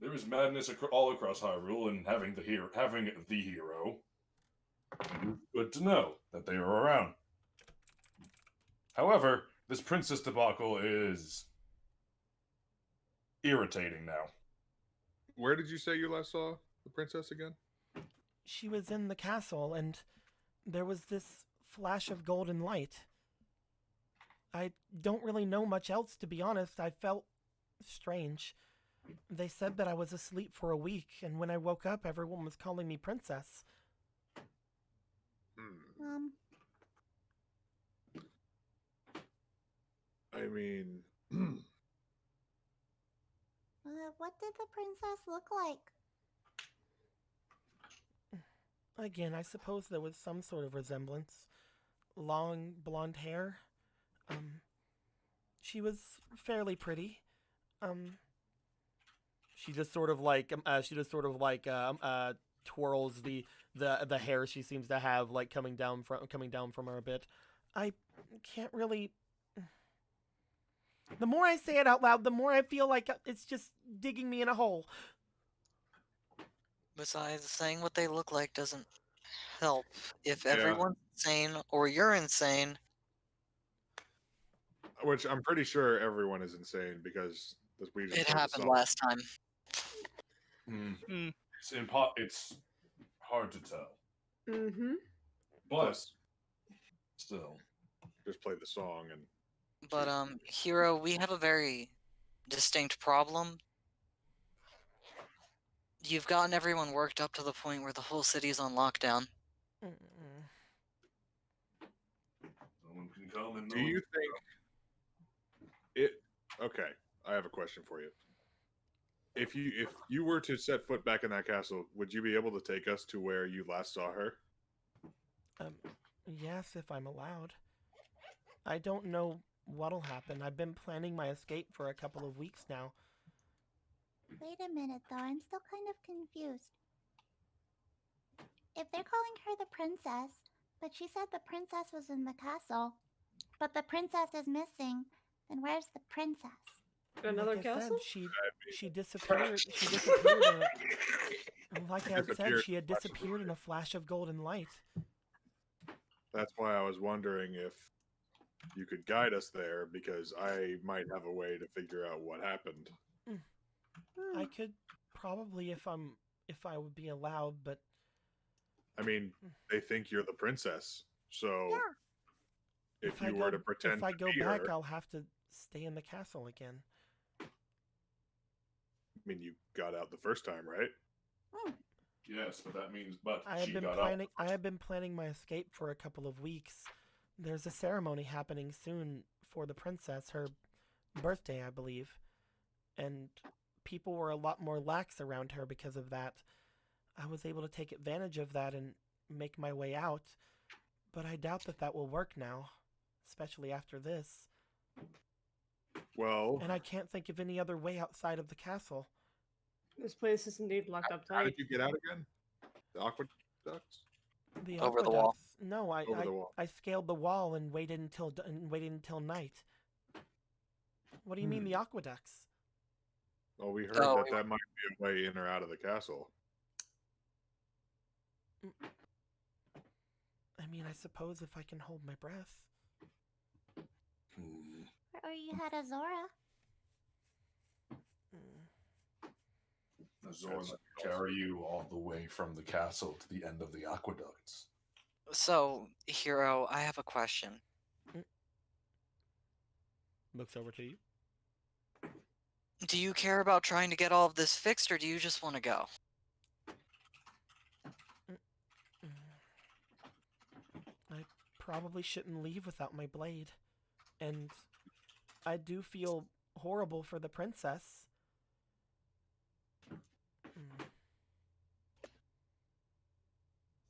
[SPEAKER 6] there is madness all across Hyrule, and having the hero, good to know that they are around. However, this princess debacle is irritating now.
[SPEAKER 1] Where did you say you last saw the princess again?
[SPEAKER 5] She was in the castle, and there was this flash of golden light. I don't really know much else, to be honest. I felt strange. They said that I was asleep for a week, and when I woke up, everyone was calling me princess.
[SPEAKER 1] I mean,
[SPEAKER 8] What did the princess look like?
[SPEAKER 5] Again, I suppose there was some sort of resemblance. Long blonde hair. She was fairly pretty. She just sort of like twirls the hair she seems to have like coming down from her a bit. I can't really. The more I say it out loud, the more I feel like it's just digging me in a hole.
[SPEAKER 2] Besides, saying what they look like doesn't help. If
[SPEAKER 1] Yeah.
[SPEAKER 2] everyone's insane or you're insane,
[SPEAKER 1] which I'm pretty sure everyone is insane because we just
[SPEAKER 2] it
[SPEAKER 1] played the
[SPEAKER 2] happened
[SPEAKER 1] song.
[SPEAKER 2] last time.
[SPEAKER 6] It's hard to tell.
[SPEAKER 3] Mm-hmm.
[SPEAKER 6] But still,
[SPEAKER 1] just play the song and.
[SPEAKER 2] But Hero, we have a very distinct problem. You've gotten everyone worked up to the point where the whole city is on lockdown.
[SPEAKER 6] Someone can come and
[SPEAKER 1] Do you think it? Okay, I have a question for you. If you were to set foot back in that castle, would you be able to take us to where you last saw her?
[SPEAKER 5] Yes, if I'm allowed. I don't know what'll happen. I've been planning my escape for a couple of weeks now.
[SPEAKER 8] Wait a minute, though. I'm still kind of confused. If they're calling her the princess, but she said the princess was in the castle, but the princess is missing, then where's the princess?
[SPEAKER 3] Another
[SPEAKER 5] like I
[SPEAKER 3] castle?
[SPEAKER 5] Said, she disappeared. She disappeared. Like I had said, she had disappeared in a flash of golden light.
[SPEAKER 1] That's why I was wondering if you could guide us there, because I might have a way to figure out what happened.
[SPEAKER 5] I could probably if I would be allowed, but
[SPEAKER 1] I mean, they think you're the princess, so
[SPEAKER 8] yeah.
[SPEAKER 1] if you were to pretend
[SPEAKER 5] if I go
[SPEAKER 1] to be
[SPEAKER 5] back,
[SPEAKER 1] her,
[SPEAKER 5] I'll have to stay in the castle again.
[SPEAKER 1] I mean, you got out the first time, right?
[SPEAKER 6] Yes, but that means
[SPEAKER 5] I have been planning my escape for a couple of weeks. There's a ceremony happening soon for the princess, her birthday, I believe. And people were a lot more lax around her because of that. I was able to take advantage of that and make my way out, but I doubt that will work now, especially after this.
[SPEAKER 1] Well,
[SPEAKER 5] and I can't think of any other way outside of the castle.
[SPEAKER 3] This place is indeed locked up tight.
[SPEAKER 1] How did you get out again? The aqueducts?
[SPEAKER 5] The
[SPEAKER 2] Over the
[SPEAKER 5] aqueducts?
[SPEAKER 2] wall.
[SPEAKER 5] No,
[SPEAKER 1] Over the wall.
[SPEAKER 5] I scaled the wall and waited until night. What do you mean the aqueducts?
[SPEAKER 1] Well, we heard that might be a way in or out of the castle.
[SPEAKER 5] I mean, I suppose if I can hold my breath.
[SPEAKER 8] Or you had a Zora.
[SPEAKER 6] Zora will carry you all the way from the castle to the end of the aqueducts.
[SPEAKER 2] So, Hero, I have a question.
[SPEAKER 5] Looks over to you.
[SPEAKER 2] Do you care about trying to get all of this fixed, or do you just want to go?
[SPEAKER 5] I probably shouldn't leave without my blade. And I do feel horrible for the princess.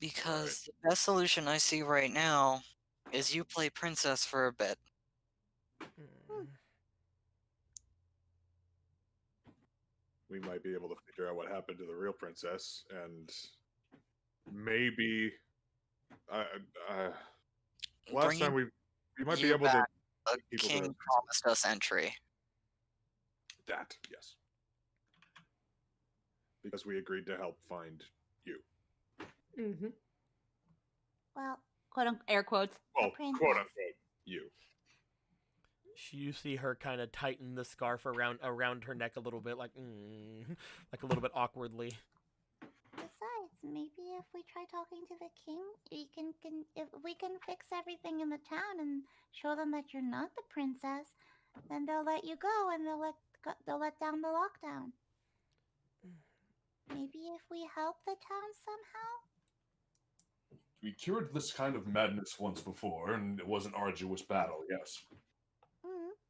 [SPEAKER 2] Because the best solution I see right now is you play princess for a bit.
[SPEAKER 1] We might be able to figure out what happened to the real princess, and maybe last time we might be
[SPEAKER 2] you
[SPEAKER 1] able
[SPEAKER 2] back,
[SPEAKER 1] to
[SPEAKER 2] the
[SPEAKER 1] get people
[SPEAKER 2] king
[SPEAKER 1] to
[SPEAKER 2] promised us entry.
[SPEAKER 1] that, yes, because we agreed to help find you.
[SPEAKER 3] Mm-hmm.
[SPEAKER 8] Well,
[SPEAKER 7] Air quotes.
[SPEAKER 1] Well,
[SPEAKER 8] princess.
[SPEAKER 1] quote unquote, you.
[SPEAKER 5] You see her kind of tighten the scarf around her neck a little bit, like a little bit awkwardly.
[SPEAKER 8] Besides, maybe if we try talking to the king, if we can fix everything in the town and show them that you're not the princess, then they'll let you go and they'll let down the lockdown. Maybe if we help the town somehow.
[SPEAKER 6] We cured this kind of madness once before, and it was an arduous battle. Yes.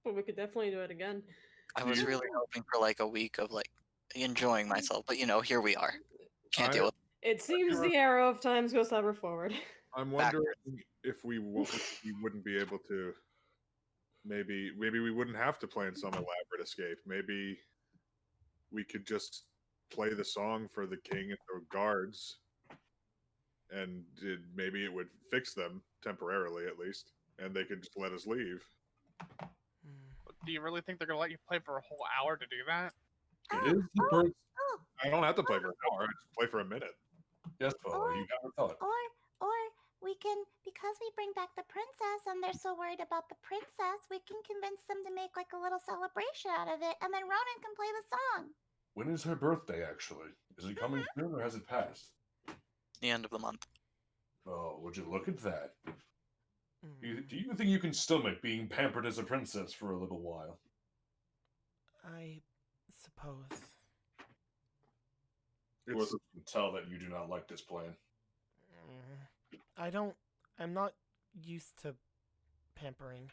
[SPEAKER 3] But we could definitely do it again.
[SPEAKER 2] I was really hoping for like a week of like enjoying myself, but here we are. Can't deal with it.
[SPEAKER 3] It seems the arrow of times goes ever forward.
[SPEAKER 1] I'm wondering if we wouldn't be able to. Maybe we wouldn't have to plan some elaborate escape. Maybe we could just play the song for the king and the guards, and maybe it would fix them temporarily, at least, and they could just let us leave.
[SPEAKER 4] Do you really think they're gonna let you play for a whole hour to do that?
[SPEAKER 6] It is the birth.
[SPEAKER 1] I don't have to play for an hour. I just play for a minute.
[SPEAKER 6] Yes, Paula, you got a thought.
[SPEAKER 8] Or we can, because we bring back the princess and they're so worried about the princess, we can convince them to make like a little celebration out of it, and then Ronan can play the song.
[SPEAKER 6] When is her birthday, actually? Is it coming soon, or has it passed?
[SPEAKER 2] The end of the month.
[SPEAKER 6] Oh, would you look at that? Do you think you can stomach being pampered as a princess for a little while?
[SPEAKER 5] I suppose.
[SPEAKER 6] Of course, I can tell that you do not like this plan.
[SPEAKER 5] I'm not used to pampering.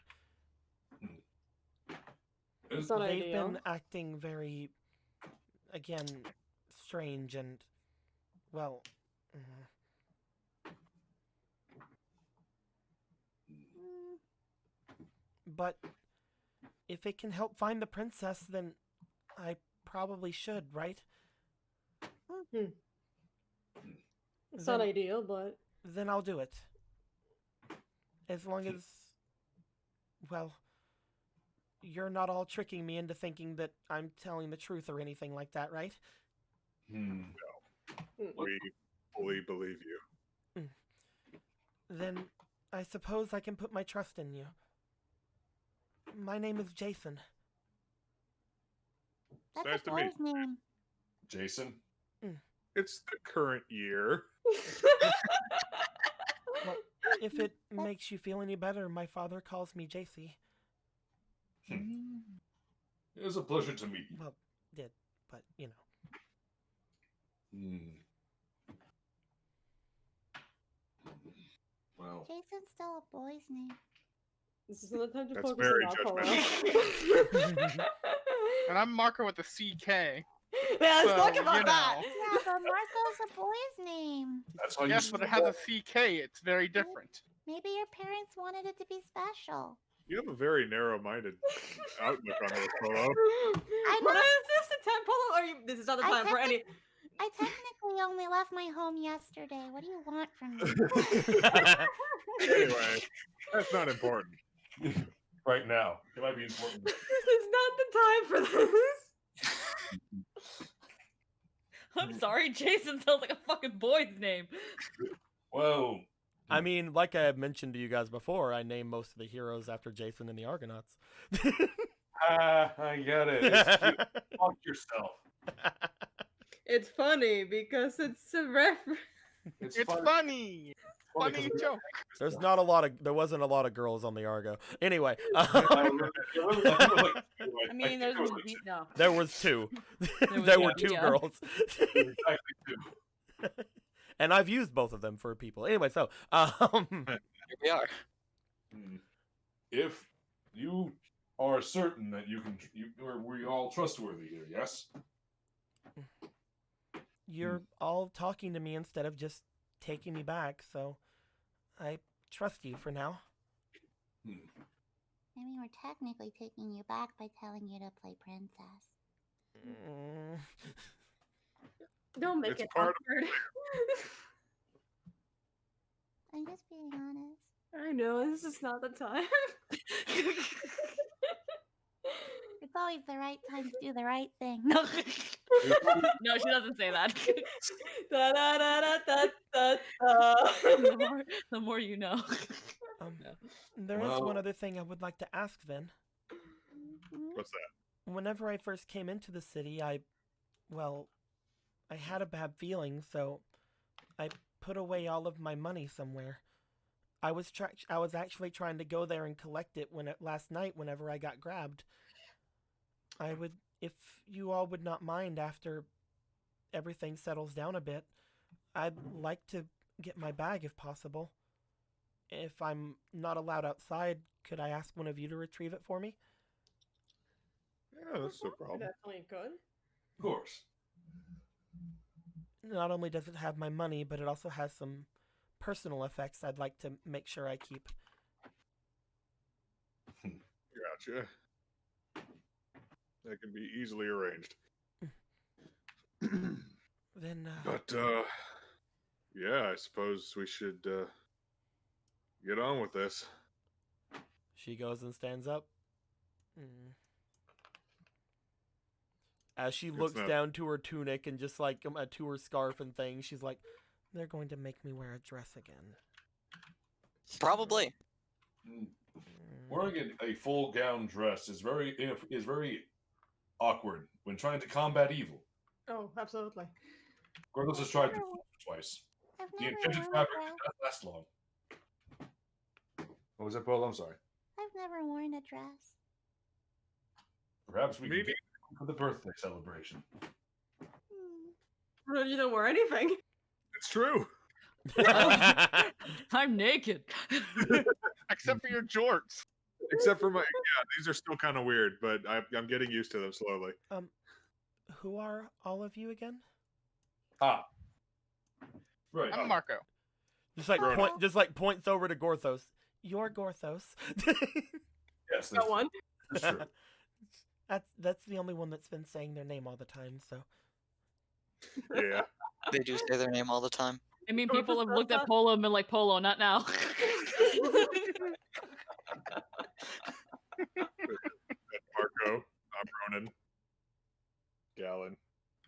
[SPEAKER 3] It's not
[SPEAKER 5] They've
[SPEAKER 3] ideal.
[SPEAKER 5] been acting very, again, strange and, well... But if it can help find the princess, then I probably should, right?
[SPEAKER 3] It's not ideal, but...
[SPEAKER 5] Then I'll do it. As long as... Well... You're not all tricking me into thinking that I'm telling the truth or anything like that, right?
[SPEAKER 1] No. We fully believe you.
[SPEAKER 5] Then I suppose I can put my trust in you. My name is Jason.
[SPEAKER 8] That's
[SPEAKER 1] Nice
[SPEAKER 8] a
[SPEAKER 1] to meet
[SPEAKER 8] boy's name.
[SPEAKER 6] Jason?
[SPEAKER 1] It's the current year.
[SPEAKER 5] Well, if it makes you feel any better, my father calls me JC.
[SPEAKER 6] It was a pleasure to meet you.
[SPEAKER 5] Well, but you know.
[SPEAKER 6] Well,
[SPEAKER 8] Jason's still a boy's name.
[SPEAKER 3] This is not time to
[SPEAKER 1] That's
[SPEAKER 3] focus
[SPEAKER 1] very
[SPEAKER 3] on
[SPEAKER 1] judgmental.
[SPEAKER 4] And I'm Marco with a CK.
[SPEAKER 3] Yeah, let's
[SPEAKER 4] So,
[SPEAKER 3] talk about
[SPEAKER 4] you
[SPEAKER 3] that.
[SPEAKER 4] know.
[SPEAKER 8] Yeah, but Marco's a boy's name.
[SPEAKER 6] that's how
[SPEAKER 4] Yes,
[SPEAKER 6] you
[SPEAKER 4] but it
[SPEAKER 6] spell
[SPEAKER 4] has a CK. It's very different.
[SPEAKER 8] Maybe your parents wanted it to be special.
[SPEAKER 1] You have a very narrow-minded outlook on this, Polo.
[SPEAKER 3] What is this, a temple? Or this is not the time for any...
[SPEAKER 8] I technically only left my home yesterday. What do you want from me?
[SPEAKER 1] Anyway, that's not important.
[SPEAKER 6] right now. It might be important.
[SPEAKER 3] This is not the time for this.
[SPEAKER 7] I'm sorry, Jason sounds like a fucking boy's name.
[SPEAKER 6] Whoa.
[SPEAKER 5] I mean, like I mentioned to you guys before, I named most of the heroes after Jason and the Argonauts.
[SPEAKER 6] I get it. It's cute. Fuck yourself.
[SPEAKER 3] It's funny because it's a reference.
[SPEAKER 6] It's
[SPEAKER 4] funny. Funny joke.
[SPEAKER 5] There wasn't a lot of girls on the Argo. Anyway,
[SPEAKER 7] I mean, there's no.
[SPEAKER 5] There was two.
[SPEAKER 7] was-
[SPEAKER 5] There
[SPEAKER 7] yeah,
[SPEAKER 5] were two
[SPEAKER 7] yeah.
[SPEAKER 5] girls.
[SPEAKER 6] exactly two.
[SPEAKER 5] And I've used both of them for people. Anyway, so
[SPEAKER 2] Here we are.
[SPEAKER 6] If you are certain that we're all trustworthy here, yes?
[SPEAKER 5] you're all talking to me instead of just taking me back, so I trust you for now.
[SPEAKER 8] I mean, we're technically taking you back by telling you to play princess.
[SPEAKER 3] Don't make
[SPEAKER 1] It's
[SPEAKER 3] it
[SPEAKER 1] part of-
[SPEAKER 3] awkward.
[SPEAKER 8] I'm just being honest.
[SPEAKER 3] I know, this is not the time.
[SPEAKER 8] It's always the right time to do the right thing.
[SPEAKER 7] No, no, she doesn't say that.
[SPEAKER 3] Da, da, da, da, da, da, da.
[SPEAKER 7] The more you know.
[SPEAKER 5] There is
[SPEAKER 6] Well-
[SPEAKER 5] one other thing I would like to ask, Vin.
[SPEAKER 1] What's that?
[SPEAKER 5] Whenever I first came into the city, I had a bad feeling, so I put away all of my money somewhere. I was actually trying to go there and collect it last night whenever I got grabbed. I would, if you all would not mind, after everything settles down a bit, I'd like to get my bag if possible. If I'm not allowed outside, could I ask one of you to retrieve it for me?
[SPEAKER 1] Yeah, that's no problem.
[SPEAKER 3] Definitely could.
[SPEAKER 6] Of course.
[SPEAKER 5] Not only does it have my money, but it also has some personal effects I'd like to make sure I keep.
[SPEAKER 1] Gotcha. That can be easily arranged.
[SPEAKER 5] Then,
[SPEAKER 1] But, yeah, I suppose we should, get on with this.
[SPEAKER 5] she goes and stands up. As she
[SPEAKER 1] It's
[SPEAKER 5] looks
[SPEAKER 1] not-
[SPEAKER 5] down to her tunic and just like to her scarf and things, she's like, "They're going to make me wear a dress again."
[SPEAKER 2] Probably.
[SPEAKER 6] Wearing a full gown dress is very awkward when trying to combat evil.
[SPEAKER 3] Oh, absolutely.
[SPEAKER 6] Gordos has tried this twice.
[SPEAKER 8] I've
[SPEAKER 6] The
[SPEAKER 8] never
[SPEAKER 6] enchanted
[SPEAKER 8] worn a
[SPEAKER 6] fabric
[SPEAKER 8] dress.
[SPEAKER 6] did not last long. What was that, Paul? I'm sorry.
[SPEAKER 8] I've never worn a dress.
[SPEAKER 6] Perhaps we
[SPEAKER 1] Maybe.
[SPEAKER 6] can get for the birthday celebration.
[SPEAKER 3] Well, you don't wear anything.
[SPEAKER 1] It's true.
[SPEAKER 7] I'm naked.
[SPEAKER 4] Except for your jorts.
[SPEAKER 1] Except for my, yeah, these are still kind of weird, but I'm getting used to them slowly.
[SPEAKER 5] Who are all of you again?
[SPEAKER 6] Ah. Right.
[SPEAKER 4] I'm Marco.
[SPEAKER 5] Just like
[SPEAKER 1] Ronan.
[SPEAKER 5] points over to Gorthos. You're Gorthos.
[SPEAKER 6] Yes,
[SPEAKER 3] That one.
[SPEAKER 6] that's true.
[SPEAKER 5] That's the only one that's been saying their name all the time. So
[SPEAKER 1] Yeah.
[SPEAKER 2] They do say their name all the time.
[SPEAKER 7] I mean, people have looked at Polo and been like, Polo, not now.
[SPEAKER 1] Marco, I'm Ronan, Gallon,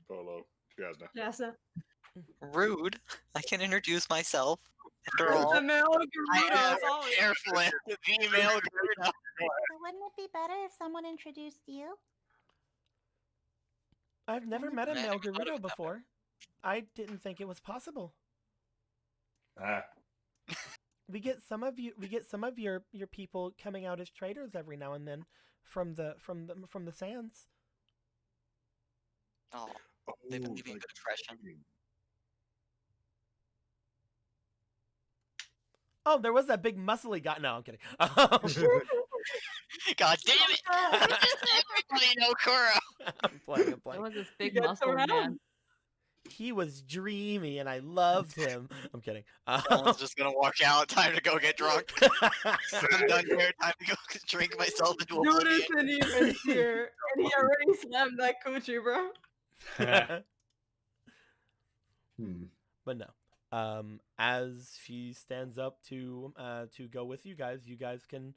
[SPEAKER 1] Polo, Jasna.
[SPEAKER 3] Jasna.
[SPEAKER 2] Rude. I can introduce myself. After all,
[SPEAKER 3] The male
[SPEAKER 2] I
[SPEAKER 3] Gerudo
[SPEAKER 2] am
[SPEAKER 3] is always-
[SPEAKER 2] careful. The female Gerudo.
[SPEAKER 8] But wouldn't it be better if someone introduced you?
[SPEAKER 5] I've never met a
[SPEAKER 2] Man,
[SPEAKER 5] male
[SPEAKER 2] I thought of
[SPEAKER 5] Gerudo
[SPEAKER 2] that.
[SPEAKER 5] before. I didn't think it was possible.
[SPEAKER 6] Ah.
[SPEAKER 5] We get some of your people coming out as traders every now and then from the sands.
[SPEAKER 2] Oh, they've been
[SPEAKER 1] Oh,
[SPEAKER 2] giving
[SPEAKER 1] like-
[SPEAKER 2] good impression.
[SPEAKER 5] Oh, there was that big muscly guy. No, I'm kidding.
[SPEAKER 2] God damn it! Everybody know Kuro.
[SPEAKER 5] I'm playing.
[SPEAKER 7] There was this big
[SPEAKER 3] gets
[SPEAKER 7] muscle
[SPEAKER 3] around.
[SPEAKER 7] man.
[SPEAKER 5] He was dreamy, and I loved him. I'm kidding.
[SPEAKER 2] Someone's just gonna walk out. Time to go get drunk. I'm done here. Time to go drink myself into
[SPEAKER 3] Dude
[SPEAKER 2] oblivion.
[SPEAKER 3] isn't even here, and he already slammed that coochie, bro.
[SPEAKER 5] But no. As she stands up to go with you guys can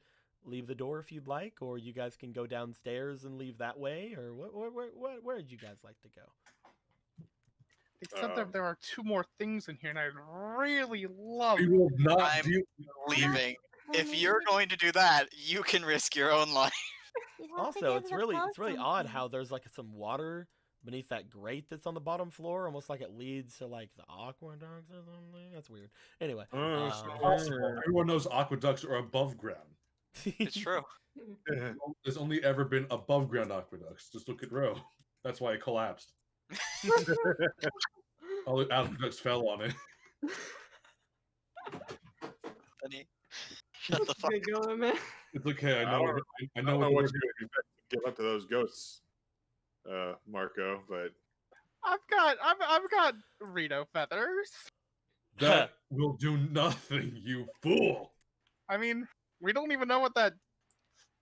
[SPEAKER 5] leave the door if you'd like, or you guys can go downstairs and leave that way, or where would you guys like to go?
[SPEAKER 4] Except that there are two more things in here, and I'd really love.
[SPEAKER 6] We will not
[SPEAKER 2] I'm
[SPEAKER 6] deal.
[SPEAKER 2] leaving.
[SPEAKER 8] Well,
[SPEAKER 2] If
[SPEAKER 8] maybe
[SPEAKER 2] you're
[SPEAKER 8] we-
[SPEAKER 2] going to do that, you can risk your own life.
[SPEAKER 8] we'd have to
[SPEAKER 5] Also,
[SPEAKER 8] give
[SPEAKER 5] it's
[SPEAKER 8] the
[SPEAKER 5] really
[SPEAKER 8] clothes
[SPEAKER 5] odd
[SPEAKER 8] something.
[SPEAKER 5] how there's like some water beneath that grate that's on the bottom floor, almost like it leads to like the aqueducts or something. That's weird. Anyway,
[SPEAKER 6] Everyone knows aqueducts are above ground.
[SPEAKER 2] It's true.
[SPEAKER 6] There's only ever been above ground aqueducts. Just look at Roe. That's why it collapsed. All the aqueducts fell on it.
[SPEAKER 2] Funny. Shut the fuck
[SPEAKER 3] Good going, man.
[SPEAKER 6] It's okay. I know.
[SPEAKER 1] I
[SPEAKER 6] I
[SPEAKER 1] don't
[SPEAKER 6] know
[SPEAKER 1] know
[SPEAKER 6] what
[SPEAKER 1] what
[SPEAKER 6] the
[SPEAKER 1] you're going to give up to those ghosts, Marco, but
[SPEAKER 4] I've got Rito feathers.
[SPEAKER 6] That will do nothing, you fool.
[SPEAKER 4] I mean, we don't even know what that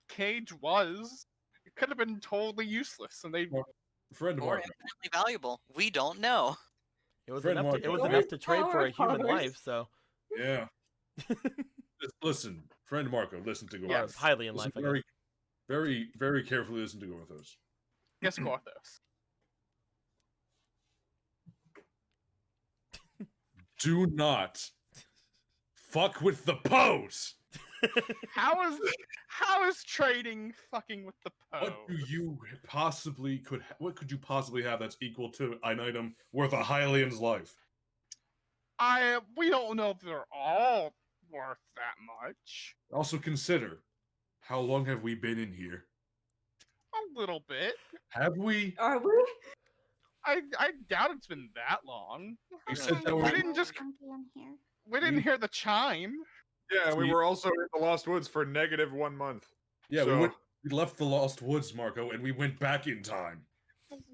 [SPEAKER 4] cage was. It could have been totally useless, and they.
[SPEAKER 6] Friend
[SPEAKER 2] Or
[SPEAKER 6] Marco.
[SPEAKER 2] infinitely valuable. We don't know.
[SPEAKER 5] It was
[SPEAKER 6] Friend
[SPEAKER 5] enough. To, it
[SPEAKER 6] Marco.
[SPEAKER 5] was
[SPEAKER 3] Don't
[SPEAKER 5] enough to trade for
[SPEAKER 3] our
[SPEAKER 5] a human
[SPEAKER 3] powers.
[SPEAKER 5] life. So
[SPEAKER 6] Yeah. Listen, friend Marco, listen to Gorthos.
[SPEAKER 4] Yes.
[SPEAKER 5] highly in
[SPEAKER 6] Listen
[SPEAKER 5] life, I guess.
[SPEAKER 6] very, very carefully listen to Gorthos.
[SPEAKER 4] Yes, Gorthos.
[SPEAKER 6] Do not fuck with the pose.
[SPEAKER 4] How is trading fucking with the pose?
[SPEAKER 6] What do you possibly what could you possibly have that's equal to an item worth a Hylian's life?
[SPEAKER 4] We don't know if they're all worth that much.
[SPEAKER 6] Also consider, how long have we been in here?
[SPEAKER 4] A little bit.
[SPEAKER 6] Have we?
[SPEAKER 3] Are we?
[SPEAKER 4] I doubt it's been that long.
[SPEAKER 6] You said that
[SPEAKER 4] we
[SPEAKER 6] we
[SPEAKER 4] didn't just-
[SPEAKER 8] in here.
[SPEAKER 4] We didn't hear the chime.
[SPEAKER 1] Yeah, we
[SPEAKER 6] See-
[SPEAKER 1] were also in the Lost Woods for -1 month.
[SPEAKER 6] Yeah,
[SPEAKER 1] So-
[SPEAKER 6] we left the Lost Woods, Marco, and we went back in time.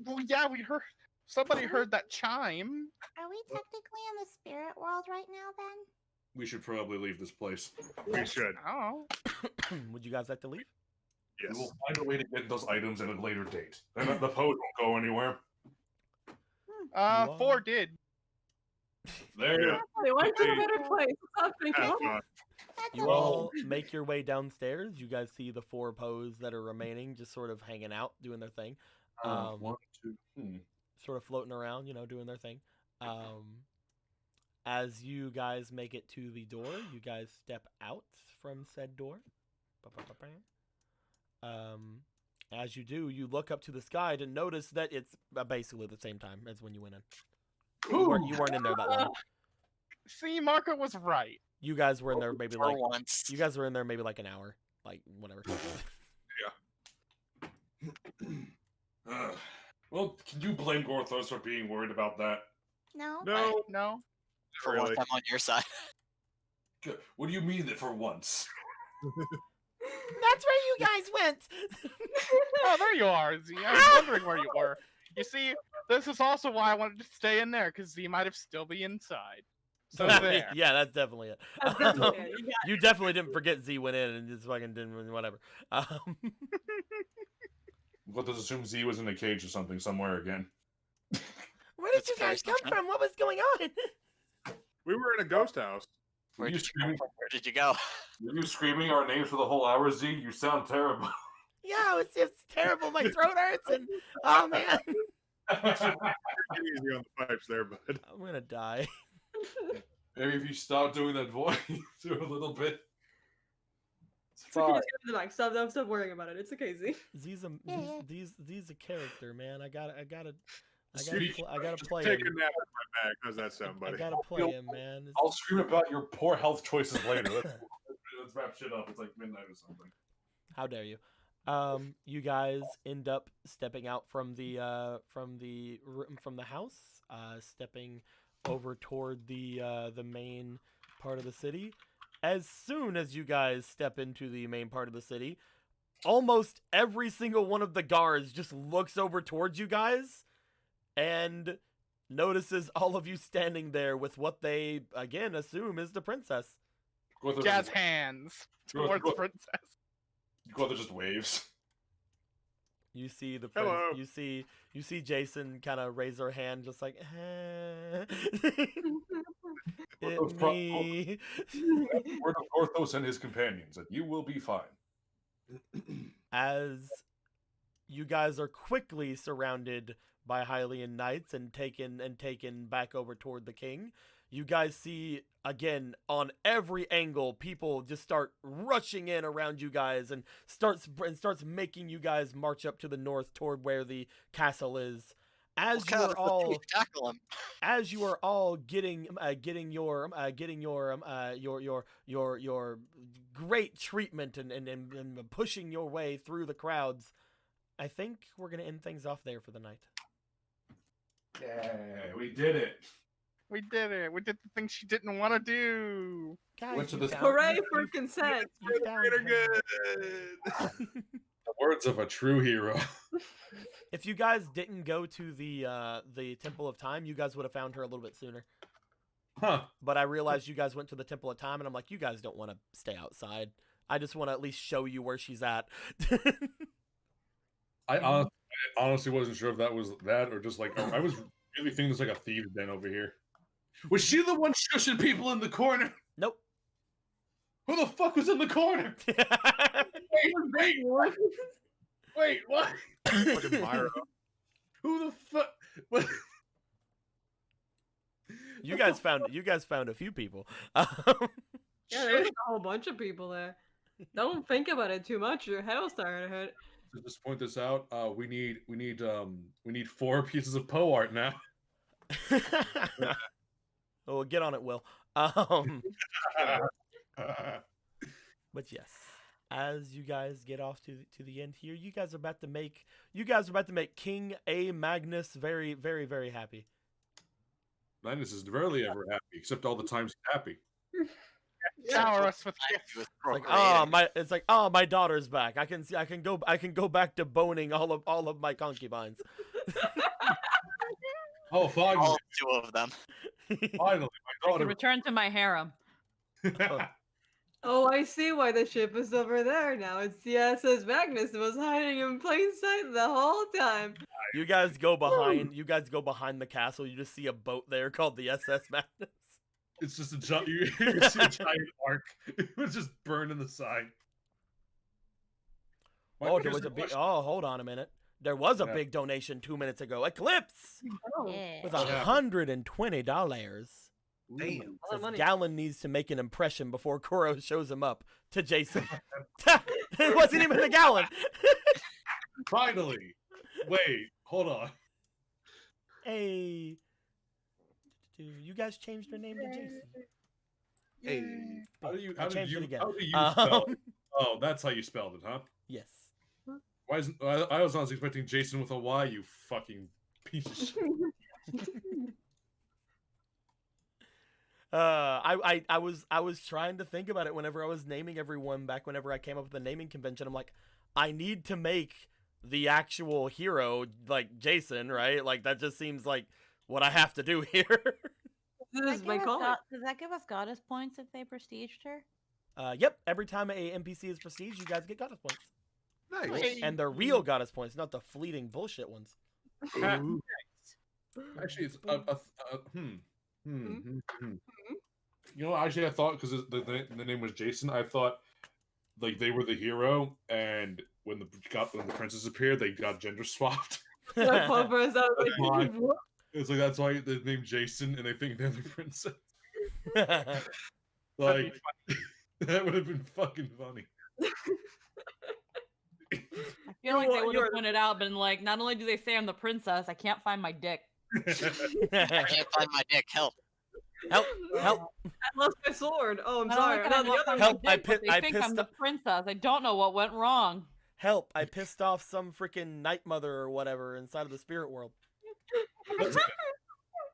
[SPEAKER 4] Well, yeah, we heard. Somebody heard that chime.
[SPEAKER 8] Are we technically in the spirit world right now then?
[SPEAKER 6] We should probably leave this place.
[SPEAKER 1] We should.
[SPEAKER 4] Oh.
[SPEAKER 5] Would you guys like to leave?
[SPEAKER 1] Yes.
[SPEAKER 6] We will find a way to get those items at a later date. And the pose won't go anywhere.
[SPEAKER 5] are-
[SPEAKER 4] 4 did.
[SPEAKER 6] There.
[SPEAKER 1] Yeah.
[SPEAKER 3] We went to a
[SPEAKER 1] Hey.
[SPEAKER 3] better place. What's up,
[SPEAKER 1] Have
[SPEAKER 3] Finkel?
[SPEAKER 1] fun.
[SPEAKER 8] That's
[SPEAKER 5] You
[SPEAKER 8] amazing.
[SPEAKER 5] all make your way downstairs. You guys see the 4 pos that are remaining, just sort of hanging out, doing their thing.
[SPEAKER 6] 1, 2.
[SPEAKER 5] Sort of floating around, doing their thing. As you guys make it to the door, you guys step out from said door. As you do, you look up to the sky to notice that it's basically the same time as when you went in. You weren't in there that long.
[SPEAKER 4] See, Marco was right.
[SPEAKER 5] You guys were in there maybe
[SPEAKER 2] For
[SPEAKER 5] like
[SPEAKER 2] once.
[SPEAKER 5] you guys were in there maybe like an hour, like whatever.
[SPEAKER 6] Well, can you blame Gorthos for being worried about that?
[SPEAKER 8] No.
[SPEAKER 1] No,
[SPEAKER 4] No.
[SPEAKER 2] For
[SPEAKER 1] really.
[SPEAKER 2] once, I'm on your side.
[SPEAKER 6] What do you mean that for once?
[SPEAKER 5] That's where you guys went.
[SPEAKER 4] Oh, there you are, Z. I was wondering where you were. You see, this is also why I wanted to stay in there, because Z might have still be inside. So there.
[SPEAKER 5] Yeah, that's definitely it.
[SPEAKER 3] That's definitely it. You got
[SPEAKER 5] You definitely didn't forget Z went in and just fucking didn't whatever.
[SPEAKER 6] Gorthos assumed Z was in a cage or something somewhere again.
[SPEAKER 5] Where did
[SPEAKER 2] That's
[SPEAKER 5] you
[SPEAKER 2] very
[SPEAKER 5] guys come
[SPEAKER 2] special.
[SPEAKER 5] from? What was going on?
[SPEAKER 1] We were in a ghost house.
[SPEAKER 6] Were
[SPEAKER 2] Where
[SPEAKER 6] you
[SPEAKER 2] did you come
[SPEAKER 6] screaming?
[SPEAKER 2] from? Where did you go?
[SPEAKER 6] Were you screaming our names for the whole hour, Z? You sound terrible.
[SPEAKER 5] Yeah, it's terrible. My throat hurts and oh man,
[SPEAKER 1] Get easy on the pipes there, bud.
[SPEAKER 5] I'm gonna die.
[SPEAKER 6] Maybe if you stop doing that voice for a little bit.
[SPEAKER 3] It's okay, just give me the mic. Stop worrying about it. It's okay, Z.
[SPEAKER 5] Z's a
[SPEAKER 8] Yeah, yeah.
[SPEAKER 5] Z's a character, man. I gotta
[SPEAKER 6] Speak-
[SPEAKER 5] play
[SPEAKER 1] Take
[SPEAKER 5] him.
[SPEAKER 1] a nap on my back. How's that sound,
[SPEAKER 5] I
[SPEAKER 1] buddy?
[SPEAKER 5] gotta play him, man. It's-
[SPEAKER 6] I'll scream about your poor health choices later. Let's wrap shit up. It's like midnight or something.
[SPEAKER 5] How dare you? You guys end up stepping out from the house, stepping over toward the main part of the city. As soon as you guys step into the main part of the city, almost every single one of the guards just looks over towards you guys and notices all of you standing there with what they again assume is the princess.
[SPEAKER 6] Gorthos
[SPEAKER 4] Jazz
[SPEAKER 6] just-
[SPEAKER 4] hands
[SPEAKER 6] Go-
[SPEAKER 4] towards
[SPEAKER 6] go-
[SPEAKER 4] Princess.
[SPEAKER 6] Gorthos just waves.
[SPEAKER 5] You see the
[SPEAKER 1] Hello.
[SPEAKER 5] you see Jason kind of raise her hand, just like,
[SPEAKER 6] Gorthos
[SPEAKER 5] it
[SPEAKER 6] pro-
[SPEAKER 5] me.
[SPEAKER 6] Word of Gorthos and his companions that you will be fine.
[SPEAKER 5] As you guys are quickly surrounded by Hylian knights and taken back over toward the king, you guys see again on every angle people just start rushing in around you guys and starts making you guys march up to the north toward where the castle is. As you are all
[SPEAKER 2] Tackle him.
[SPEAKER 5] as you are all getting your great treatment and pushing your way through the crowds, I think we're gonna end things off there for the night.
[SPEAKER 6] Yeah, we did it.
[SPEAKER 4] We did it. We did the thing she didn't want to do.
[SPEAKER 5] Guys,
[SPEAKER 6] Went to
[SPEAKER 5] you
[SPEAKER 6] the-
[SPEAKER 5] found-
[SPEAKER 3] Hooray
[SPEAKER 5] you-
[SPEAKER 3] for
[SPEAKER 5] you-
[SPEAKER 3] consent.
[SPEAKER 5] you found
[SPEAKER 1] Greater
[SPEAKER 5] her.
[SPEAKER 1] good.
[SPEAKER 6] The words of a true hero.
[SPEAKER 5] If you guys didn't go to the Temple of Time, you guys would have found her a little bit sooner.
[SPEAKER 6] Huh.
[SPEAKER 5] But I realized you guys went to the Temple of Time, and I'm like, you guys don't want to stay outside. I just want to at least show you where she's at.
[SPEAKER 6] I honestly wasn't sure if that was that or just like I was really thinking it's like a thieves den over here. Was she the one shushing people in the corner?
[SPEAKER 5] Nope.
[SPEAKER 6] Who the fuck was in the corner? Wait, what? Wait, what?
[SPEAKER 1] Fucking Myra.
[SPEAKER 6] Who the fuck? What?
[SPEAKER 5] You guys found a few people.
[SPEAKER 3] Yeah, there's a whole bunch of people there. Don't think about it too much. Your head will start to hurt.
[SPEAKER 6] To just point this out, we need 4 pieces of Poe art now.
[SPEAKER 5] Well, get on it, Will. But yes, as you guys get off to the end here, you guys are about to make King A. Magnus very, very, very happy.
[SPEAKER 6] Magnus is rarely ever happy, except all the times he's happy.
[SPEAKER 4] Shower us with
[SPEAKER 2] It's
[SPEAKER 4] gifts.
[SPEAKER 5] Like, my daughter's back. I can go back to boning all of my concubines.
[SPEAKER 6] Oh, finally,
[SPEAKER 2] all 2 of them.
[SPEAKER 6] finally,
[SPEAKER 7] I
[SPEAKER 6] my
[SPEAKER 7] can
[SPEAKER 6] daughter.
[SPEAKER 7] return to my harem.
[SPEAKER 3] Oh, I see why the ship is over there now. It's the SS Magnus that was hiding in plain sight the whole time.
[SPEAKER 5] You guys go behind the castle. You just see a boat there called the SS Magnus.
[SPEAKER 6] It's just a giant. You see a giant arc. It was just burned in the side.
[SPEAKER 5] Oh, there was a big. Oh, hold on a minute. There was a
[SPEAKER 6] Yeah.
[SPEAKER 5] big donation 2 minutes ago. Eclipse
[SPEAKER 8] Yeah.
[SPEAKER 5] with
[SPEAKER 6] What happened?
[SPEAKER 5] $120.
[SPEAKER 9] Damn.
[SPEAKER 3] All that money.
[SPEAKER 5] Gallon needs to make an impression before Koro shows him up to Jason. It wasn't even a gallon.
[SPEAKER 6] Finally. Wait, hold on.
[SPEAKER 5] Hey, you guys changed your name to Jason.
[SPEAKER 9] Hey.
[SPEAKER 6] How do you
[SPEAKER 5] changed it again.
[SPEAKER 6] how do you spell
[SPEAKER 5] Um,
[SPEAKER 6] it? Oh, that's how you spelled it, huh?
[SPEAKER 5] Yes.
[SPEAKER 6] Why isn't I was expecting Jason with a Y, you fucking piece of shit.
[SPEAKER 5] I was trying to think about it whenever I was naming everyone back whenever I came up with the naming convention. I'm like, I need to make the actual hero like Jason, right? Like that just seems like what I have to do here.
[SPEAKER 3] This is my call.
[SPEAKER 7] Does that give us goddess points if they prestiged her?
[SPEAKER 5] Yep. Every time a NPC is prestige, you guys get goddess points,
[SPEAKER 9] Nice.
[SPEAKER 5] and they're real goddess points, not the fleeting bullshit ones.
[SPEAKER 9] Ooh.
[SPEAKER 6] Actually, it's You know, actually, I thought because the name was Jason, I thought like they were the hero, and when the princess appeared, they got gender swapped.
[SPEAKER 3] I pop for us out,
[SPEAKER 6] That's why.
[SPEAKER 3] like, what?
[SPEAKER 6] It's like that's why the name Jason, and they think they're the princess. Like that would have been fucking funny.
[SPEAKER 7] I feel like they would have pointed out, been like, not only do they say I'm the princess, I can't find my dick.
[SPEAKER 2] I can't find my dick. Help.
[SPEAKER 5] Help! Help!
[SPEAKER 3] I lost my sword. Oh, I'm
[SPEAKER 7] Not
[SPEAKER 3] sorry.
[SPEAKER 7] only can I
[SPEAKER 3] No, the
[SPEAKER 7] not
[SPEAKER 3] other
[SPEAKER 7] find
[SPEAKER 5] Help,
[SPEAKER 7] my
[SPEAKER 5] I
[SPEAKER 7] dick, but
[SPEAKER 5] pi- I
[SPEAKER 7] they think I'm
[SPEAKER 5] pissed
[SPEAKER 7] the
[SPEAKER 5] off-
[SPEAKER 7] princess. I don't know what went wrong.
[SPEAKER 5] Help! I pissed off some freaking night mother or whatever inside of the spirit world.
[SPEAKER 6] Listen,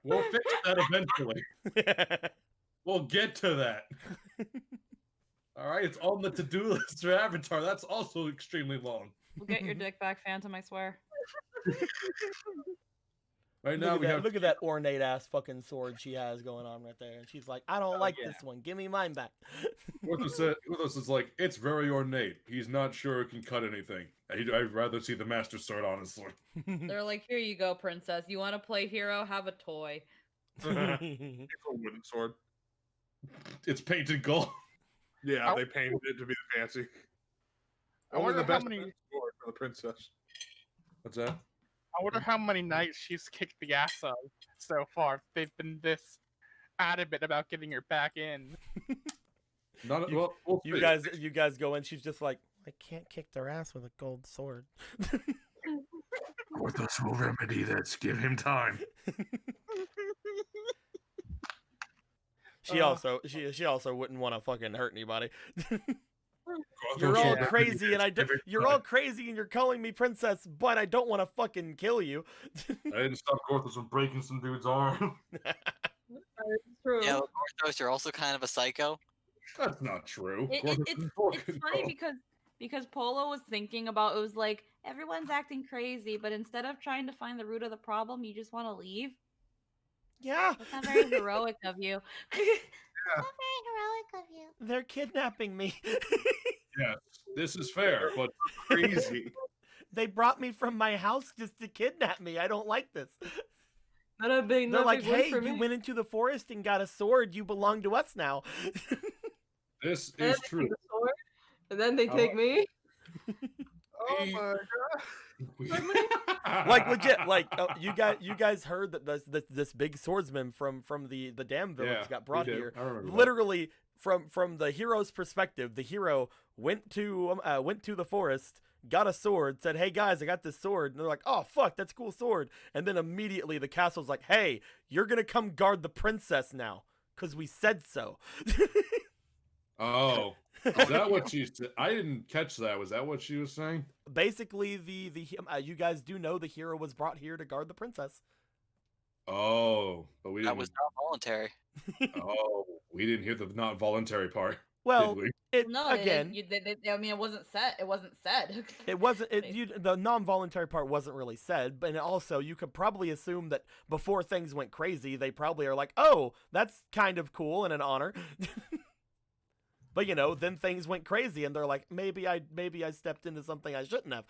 [SPEAKER 6] we'll fix that eventually. We'll get to that. All right, it's on the to-do list for Avatar. That's also extremely long.
[SPEAKER 7] We'll get your dick back, Phantom, I swear.
[SPEAKER 6] Right now,
[SPEAKER 5] Look at that ornate ass fucking sword she has going on right there, and she's like, "I don't like this one. Give me mine back."
[SPEAKER 6] Porthos is like, it's very ornate. He's not sure it can cut anything. I'd rather see the Master Sword, honestly.
[SPEAKER 7] They're like, here you go, princess. You want to play hero? Have a toy.
[SPEAKER 1] It's a wooden sword.
[SPEAKER 6] It's painted gold.
[SPEAKER 1] Yeah, they painted it to be fancy.
[SPEAKER 4] I
[SPEAKER 1] Only
[SPEAKER 4] wonder
[SPEAKER 1] the
[SPEAKER 4] how
[SPEAKER 1] best
[SPEAKER 4] many-
[SPEAKER 1] sword for the princess.
[SPEAKER 6] What's that?
[SPEAKER 4] I wonder how many nights she's kicked the ass of so far. They've been this adamant about getting her back in.
[SPEAKER 6] Not
[SPEAKER 5] You-
[SPEAKER 6] well. We'll
[SPEAKER 5] you
[SPEAKER 6] see.
[SPEAKER 5] guys go in. She's just like, "I can't kick their ass with a gold sword."
[SPEAKER 6] Porthos will remedy this. Give him time.
[SPEAKER 5] She also wouldn't want to fucking hurt anybody.
[SPEAKER 6] Porthos
[SPEAKER 5] You're
[SPEAKER 6] will
[SPEAKER 5] all
[SPEAKER 6] remedy
[SPEAKER 5] crazy, and
[SPEAKER 6] this. Give him
[SPEAKER 5] you're
[SPEAKER 6] time.
[SPEAKER 5] all crazy, and you're calling me princess, but I don't want to fucking kill you.
[SPEAKER 6] I didn't stop Porthos from breaking some dude's arm.
[SPEAKER 3] It's true.
[SPEAKER 2] Yeah, Porthos, you're also kind of a psycho.
[SPEAKER 6] That's not true.
[SPEAKER 7] It-
[SPEAKER 6] Porthos
[SPEAKER 7] it's
[SPEAKER 6] is full
[SPEAKER 7] it's funny
[SPEAKER 6] control.
[SPEAKER 7] because Polo was thinking about, it was like, everyone's acting crazy, but instead of trying to find the root of the problem, you just want to leave.
[SPEAKER 5] Yeah,
[SPEAKER 7] That's not very heroic of you.
[SPEAKER 8] It's not very heroic of you.
[SPEAKER 5] they're kidnapping me.
[SPEAKER 6] Yes, this is fair, but
[SPEAKER 1] Crazy.
[SPEAKER 5] They brought me from my house just to kidnap me. I don't like this.
[SPEAKER 3] Not a big,
[SPEAKER 5] They're
[SPEAKER 3] not
[SPEAKER 5] like,
[SPEAKER 3] big win
[SPEAKER 5] hey,
[SPEAKER 3] for
[SPEAKER 5] you
[SPEAKER 3] me.
[SPEAKER 5] went into the forest and got a sword. You belong to us now.
[SPEAKER 6] this
[SPEAKER 3] And
[SPEAKER 6] is
[SPEAKER 3] they
[SPEAKER 6] true.
[SPEAKER 3] take the sword, and then they
[SPEAKER 6] How-
[SPEAKER 3] take me.
[SPEAKER 1] Oh
[SPEAKER 6] We-
[SPEAKER 1] my
[SPEAKER 5] Like legit, like you guys heard that this big swordsman from the dam village
[SPEAKER 6] Yeah,
[SPEAKER 5] got brought
[SPEAKER 6] we did.
[SPEAKER 5] here.
[SPEAKER 6] I remember that.
[SPEAKER 5] Literally from the hero's perspective, the hero went to the forest, got a sword, said, "Hey guys, I got this sword," and they're like, "Oh fuck, that's a cool sword." And then immediately the castle's like, "Hey, you're gonna come guard the princess now, cause we said so."
[SPEAKER 6] Oh, is that what she said? I didn't catch that. Was that what she was saying?
[SPEAKER 5] Basically, you guys do know the hero was brought here to guard the princess.
[SPEAKER 6] Oh, but we
[SPEAKER 2] That
[SPEAKER 6] didn't.
[SPEAKER 2] was not voluntary.
[SPEAKER 6] Oh, we didn't hear the not voluntary part.
[SPEAKER 5] Well,
[SPEAKER 6] did we?
[SPEAKER 5] it
[SPEAKER 7] No,
[SPEAKER 5] again.
[SPEAKER 7] I mean, it wasn't said. It wasn't said.
[SPEAKER 5] It wasn't. The non-voluntary part wasn't really said, but also you could probably assume that before things went crazy, they probably are like, "Oh, that's kind of cool and an honor." But then things went crazy, and they're like, "Maybe I stepped into something I shouldn't have."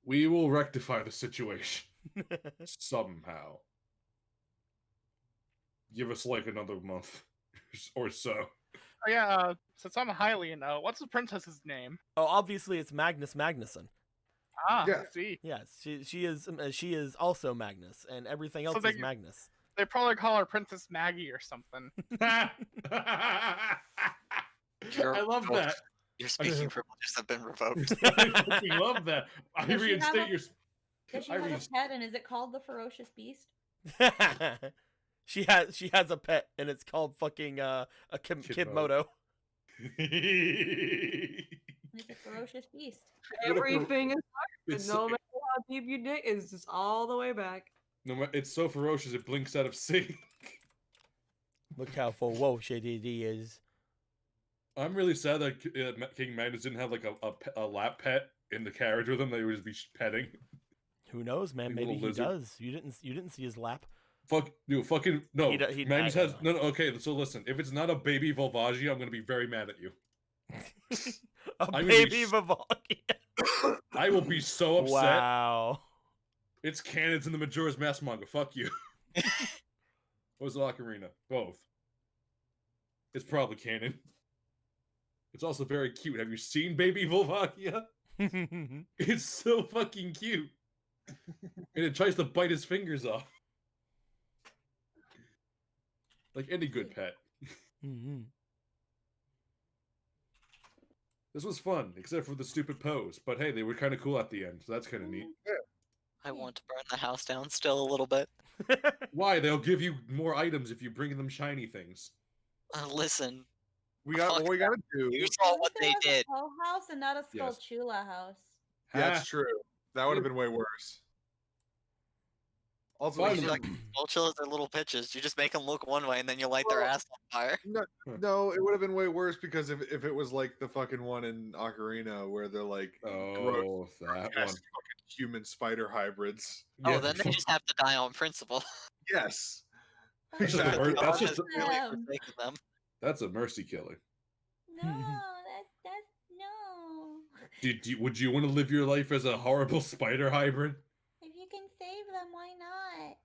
[SPEAKER 6] We will rectify the situation somehow. Give us like another month or so.
[SPEAKER 4] Oh yeah, since I'm highly what's the princess's name?
[SPEAKER 5] Oh, obviously it's Magnus Magnuson.
[SPEAKER 4] Ah,
[SPEAKER 1] Yeah.
[SPEAKER 4] I see.
[SPEAKER 5] Yes, she is also Magnus, and everything else
[SPEAKER 4] So they-
[SPEAKER 5] is Magnus.
[SPEAKER 4] They probably call her Princess Maggie or something.
[SPEAKER 6] I
[SPEAKER 2] Your
[SPEAKER 6] love
[SPEAKER 2] privilege-
[SPEAKER 6] that.
[SPEAKER 2] Your speaking privileges have been revoked.
[SPEAKER 6] I fucking love that. I
[SPEAKER 7] Does she have
[SPEAKER 6] reinstate
[SPEAKER 7] a-
[SPEAKER 6] your.
[SPEAKER 7] Does she
[SPEAKER 6] I
[SPEAKER 7] have a
[SPEAKER 6] reinst-
[SPEAKER 7] pet, and is it called the Ferocious Beast?
[SPEAKER 5] She has a pet, and it's called fucking Kidmodo.
[SPEAKER 7] It's a ferocious beast.
[SPEAKER 3] Everything is
[SPEAKER 6] It's,
[SPEAKER 3] no matter how deep you dig, it's just all the way back.
[SPEAKER 6] it's so ferocious it blinks out of sync.
[SPEAKER 5] Look how ferocious it is.
[SPEAKER 6] I'm really sad that King Magnus didn't have like a lap pet in the carriage with him that he would just be petting.
[SPEAKER 5] Who knows, man?
[SPEAKER 6] Big
[SPEAKER 5] Maybe
[SPEAKER 6] little
[SPEAKER 5] he
[SPEAKER 6] lizard.
[SPEAKER 5] does. You didn't see his lap.
[SPEAKER 6] Fucking no.
[SPEAKER 5] He-
[SPEAKER 6] Magnus
[SPEAKER 5] I-
[SPEAKER 6] has no. Okay, so listen. If it's not a baby Volvagia, I'm gonna be very mad at you.
[SPEAKER 5] A
[SPEAKER 6] I'm gonna
[SPEAKER 5] baby
[SPEAKER 6] be
[SPEAKER 5] Vivaldi.
[SPEAKER 6] I will be so upset.
[SPEAKER 5] Wow.
[SPEAKER 6] It's canons in the Majora's Mask manga. Fuck you. What was the Ocarina? Both. It's probably canon. It's also very cute. Have you seen baby Volvagia? It's so fucking cute. And it tries to bite his fingers off. Like any good pet.
[SPEAKER 5] Mhm.
[SPEAKER 6] This was fun, except for the stupid pose. But hey, they were kind of cool at the end, so that's kind of neat.
[SPEAKER 2] I want to burn the house down still a little bit.
[SPEAKER 6] Why? They'll give you more items if you bring them shiny things.
[SPEAKER 2] Listen,
[SPEAKER 1] We got
[SPEAKER 2] Fuck
[SPEAKER 1] what we gotta do.
[SPEAKER 2] you saw what they did.
[SPEAKER 8] A Skull house and not a
[SPEAKER 6] Yes.
[SPEAKER 8] Skulltula house.
[SPEAKER 1] That's true. That would have been way worse. Also,
[SPEAKER 6] Fine.
[SPEAKER 2] You like Vultures are little bitches. You just make them look one way and then you light their
[SPEAKER 1] Well-
[SPEAKER 2] ass on fire.
[SPEAKER 1] no, it would have been way worse because if it was like the fucking one in Ocarina where they're like
[SPEAKER 6] Oh, that
[SPEAKER 1] yes,
[SPEAKER 6] one.
[SPEAKER 1] fucking human spider hybrids.
[SPEAKER 2] Oh,
[SPEAKER 6] Yeah,
[SPEAKER 2] then they just have to die on principle.
[SPEAKER 1] Yes.
[SPEAKER 6] That's just a
[SPEAKER 1] Exactly.
[SPEAKER 6] mer-
[SPEAKER 2] God
[SPEAKER 6] that's
[SPEAKER 2] has
[SPEAKER 6] just a-
[SPEAKER 2] really
[SPEAKER 8] Um,
[SPEAKER 2] forsaken them.
[SPEAKER 6] that's a mercy killing.
[SPEAKER 8] No, that's no.
[SPEAKER 6] Would you want to live your life as a horrible spider hybrid?
[SPEAKER 8] If you can save them, why not?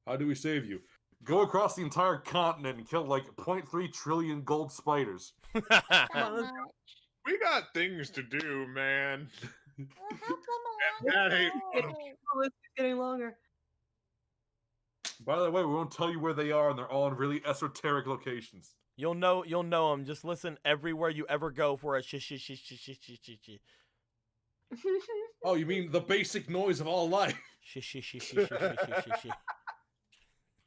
[SPEAKER 6] How do we save you? Go across the entire continent and kill like 0.3 trillion gold spiders.
[SPEAKER 8] That
[SPEAKER 3] on, let's
[SPEAKER 8] much.
[SPEAKER 1] We got things to do, man.
[SPEAKER 8] We'll help them
[SPEAKER 1] That
[SPEAKER 8] along the
[SPEAKER 1] ain't
[SPEAKER 8] way.
[SPEAKER 3] Oh, it's getting longer.
[SPEAKER 6] By the way, we won't tell you where they are, and they're all in really esoteric locations.
[SPEAKER 5] You'll know them. Just listen everywhere you ever go for a shish.
[SPEAKER 6] Oh, you mean the basic noise of all life?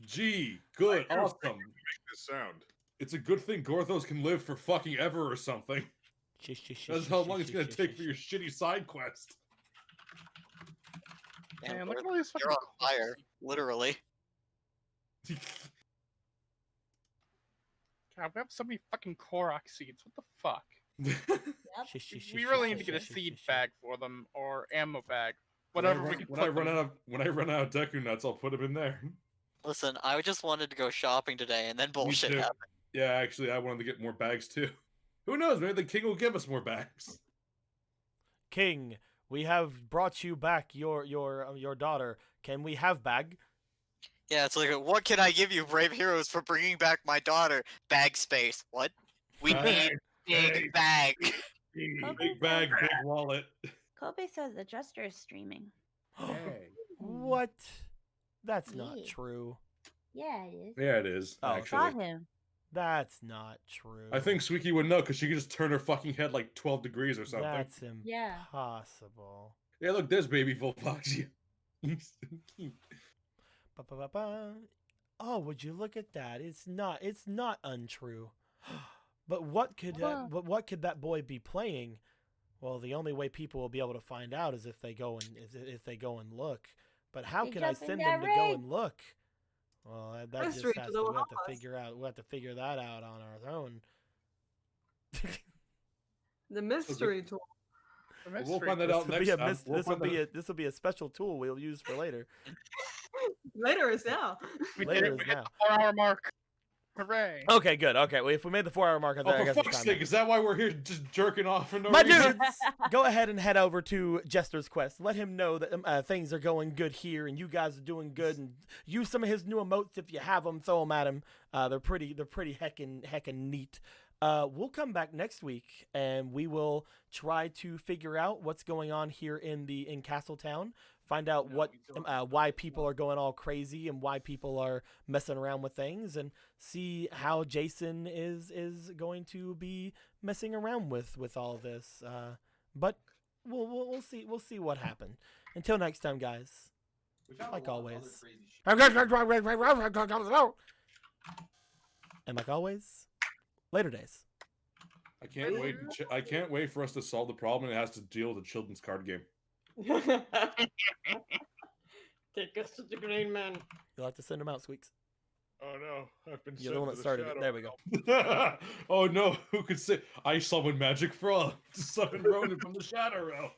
[SPEAKER 6] Gee, good,
[SPEAKER 1] I do
[SPEAKER 6] awesome.
[SPEAKER 1] think This sound.
[SPEAKER 6] It's a good thing Gorthos can live for fucking ever or something. That's how long it's gonna take for your shitty side quest.
[SPEAKER 2] Man,
[SPEAKER 4] Man, look
[SPEAKER 2] we're-
[SPEAKER 4] at all these fucking
[SPEAKER 2] you're on fire, literally.
[SPEAKER 4] God, we have so many fucking Korok seeds. What the fuck?
[SPEAKER 8] Yep.
[SPEAKER 4] We really need to get a seed bag for them or ammo bag, whatever we can
[SPEAKER 6] when I
[SPEAKER 4] put
[SPEAKER 6] run
[SPEAKER 4] them.
[SPEAKER 6] out of Deku nuts, I'll put them in there.
[SPEAKER 2] Listen, I just wanted to go shopping today, and then bullshit
[SPEAKER 6] too.
[SPEAKER 2] happened.
[SPEAKER 6] Yeah, actually, I wanted to get more bags too. Who knows? Maybe the king will give us more bags.
[SPEAKER 5] King, we have brought you back your daughter. Can we have bag?
[SPEAKER 2] Yeah, it's like, what can I give you, brave heroes, for bringing back my daughter? Bag space. What? We need big bag.
[SPEAKER 6] Big bag, big wallet.
[SPEAKER 8] Kobe says the Jester is streaming.
[SPEAKER 6] Hey.
[SPEAKER 5] What? That's not
[SPEAKER 8] Yeah.
[SPEAKER 5] true.
[SPEAKER 8] Yeah, it is.
[SPEAKER 6] Yeah, it is.
[SPEAKER 5] Oh,
[SPEAKER 6] actually,
[SPEAKER 8] Saw him.
[SPEAKER 5] That's not true.
[SPEAKER 6] I think Squeaky would know because she could just turn her fucking head like 12 degrees or something.
[SPEAKER 5] That's
[SPEAKER 8] Yeah.
[SPEAKER 5] impossible.
[SPEAKER 6] Yeah, look, there's baby Volfox.
[SPEAKER 5] Ba-ba-ba-ba. Oh, would you look at that? It's not untrue. But what could that boy be playing? Well, the only way people will be able to find out is if they go and look. But how
[SPEAKER 8] They
[SPEAKER 5] can I
[SPEAKER 8] jump in
[SPEAKER 5] send
[SPEAKER 8] that
[SPEAKER 5] them to go
[SPEAKER 8] ring.
[SPEAKER 5] and look? Well, that just
[SPEAKER 3] Mystery
[SPEAKER 5] has
[SPEAKER 3] to
[SPEAKER 5] to,
[SPEAKER 3] the
[SPEAKER 5] we have to
[SPEAKER 3] Wallace.
[SPEAKER 5] figure out. We'll have to figure that out on our own.
[SPEAKER 3] The mystery tool.
[SPEAKER 6] We'll find that out next time.
[SPEAKER 5] This will be a special tool we'll use for later.
[SPEAKER 3] Later is now.
[SPEAKER 4] We
[SPEAKER 5] Later
[SPEAKER 4] did it.
[SPEAKER 5] is
[SPEAKER 4] We hit
[SPEAKER 5] now.
[SPEAKER 4] the 4-hour mark. Hooray!
[SPEAKER 5] Okay, good. Okay, well, if we made the 4-hour mark, I
[SPEAKER 6] Oh,
[SPEAKER 5] guess
[SPEAKER 6] for
[SPEAKER 5] it's
[SPEAKER 6] fuck's
[SPEAKER 5] time.
[SPEAKER 6] sake, is that why we're here just jerking off for no
[SPEAKER 5] My
[SPEAKER 6] reason?
[SPEAKER 5] dudes, go ahead and head over to Jester's Quest. Let him know that things are going good here, and you guys are doing good. And use some of his new emotes if you have them. Throw them at him. They're pretty heckin' neat. We'll come back next week, and we will try to figure out what's going on here in Castletown. Find out why people are going all crazy and why people are messing around with things, and see how Jason is going to be messing around with all this. But we'll see what happens. Until next time, guys. Like always. And like always, later days.
[SPEAKER 6] I can't wait for us to solve the problem. It has to deal with a children's card game.
[SPEAKER 3] Take us to the Green Man.
[SPEAKER 5] You'll have to send them out, Squeaks.
[SPEAKER 1] Oh no, I've been
[SPEAKER 5] You're
[SPEAKER 1] sent
[SPEAKER 5] the one
[SPEAKER 1] to
[SPEAKER 5] that started it.
[SPEAKER 1] shadow
[SPEAKER 5] There we go.
[SPEAKER 6] Oh no, who could say I summon Magic Frog to summon Ronan from the Shadow Realm?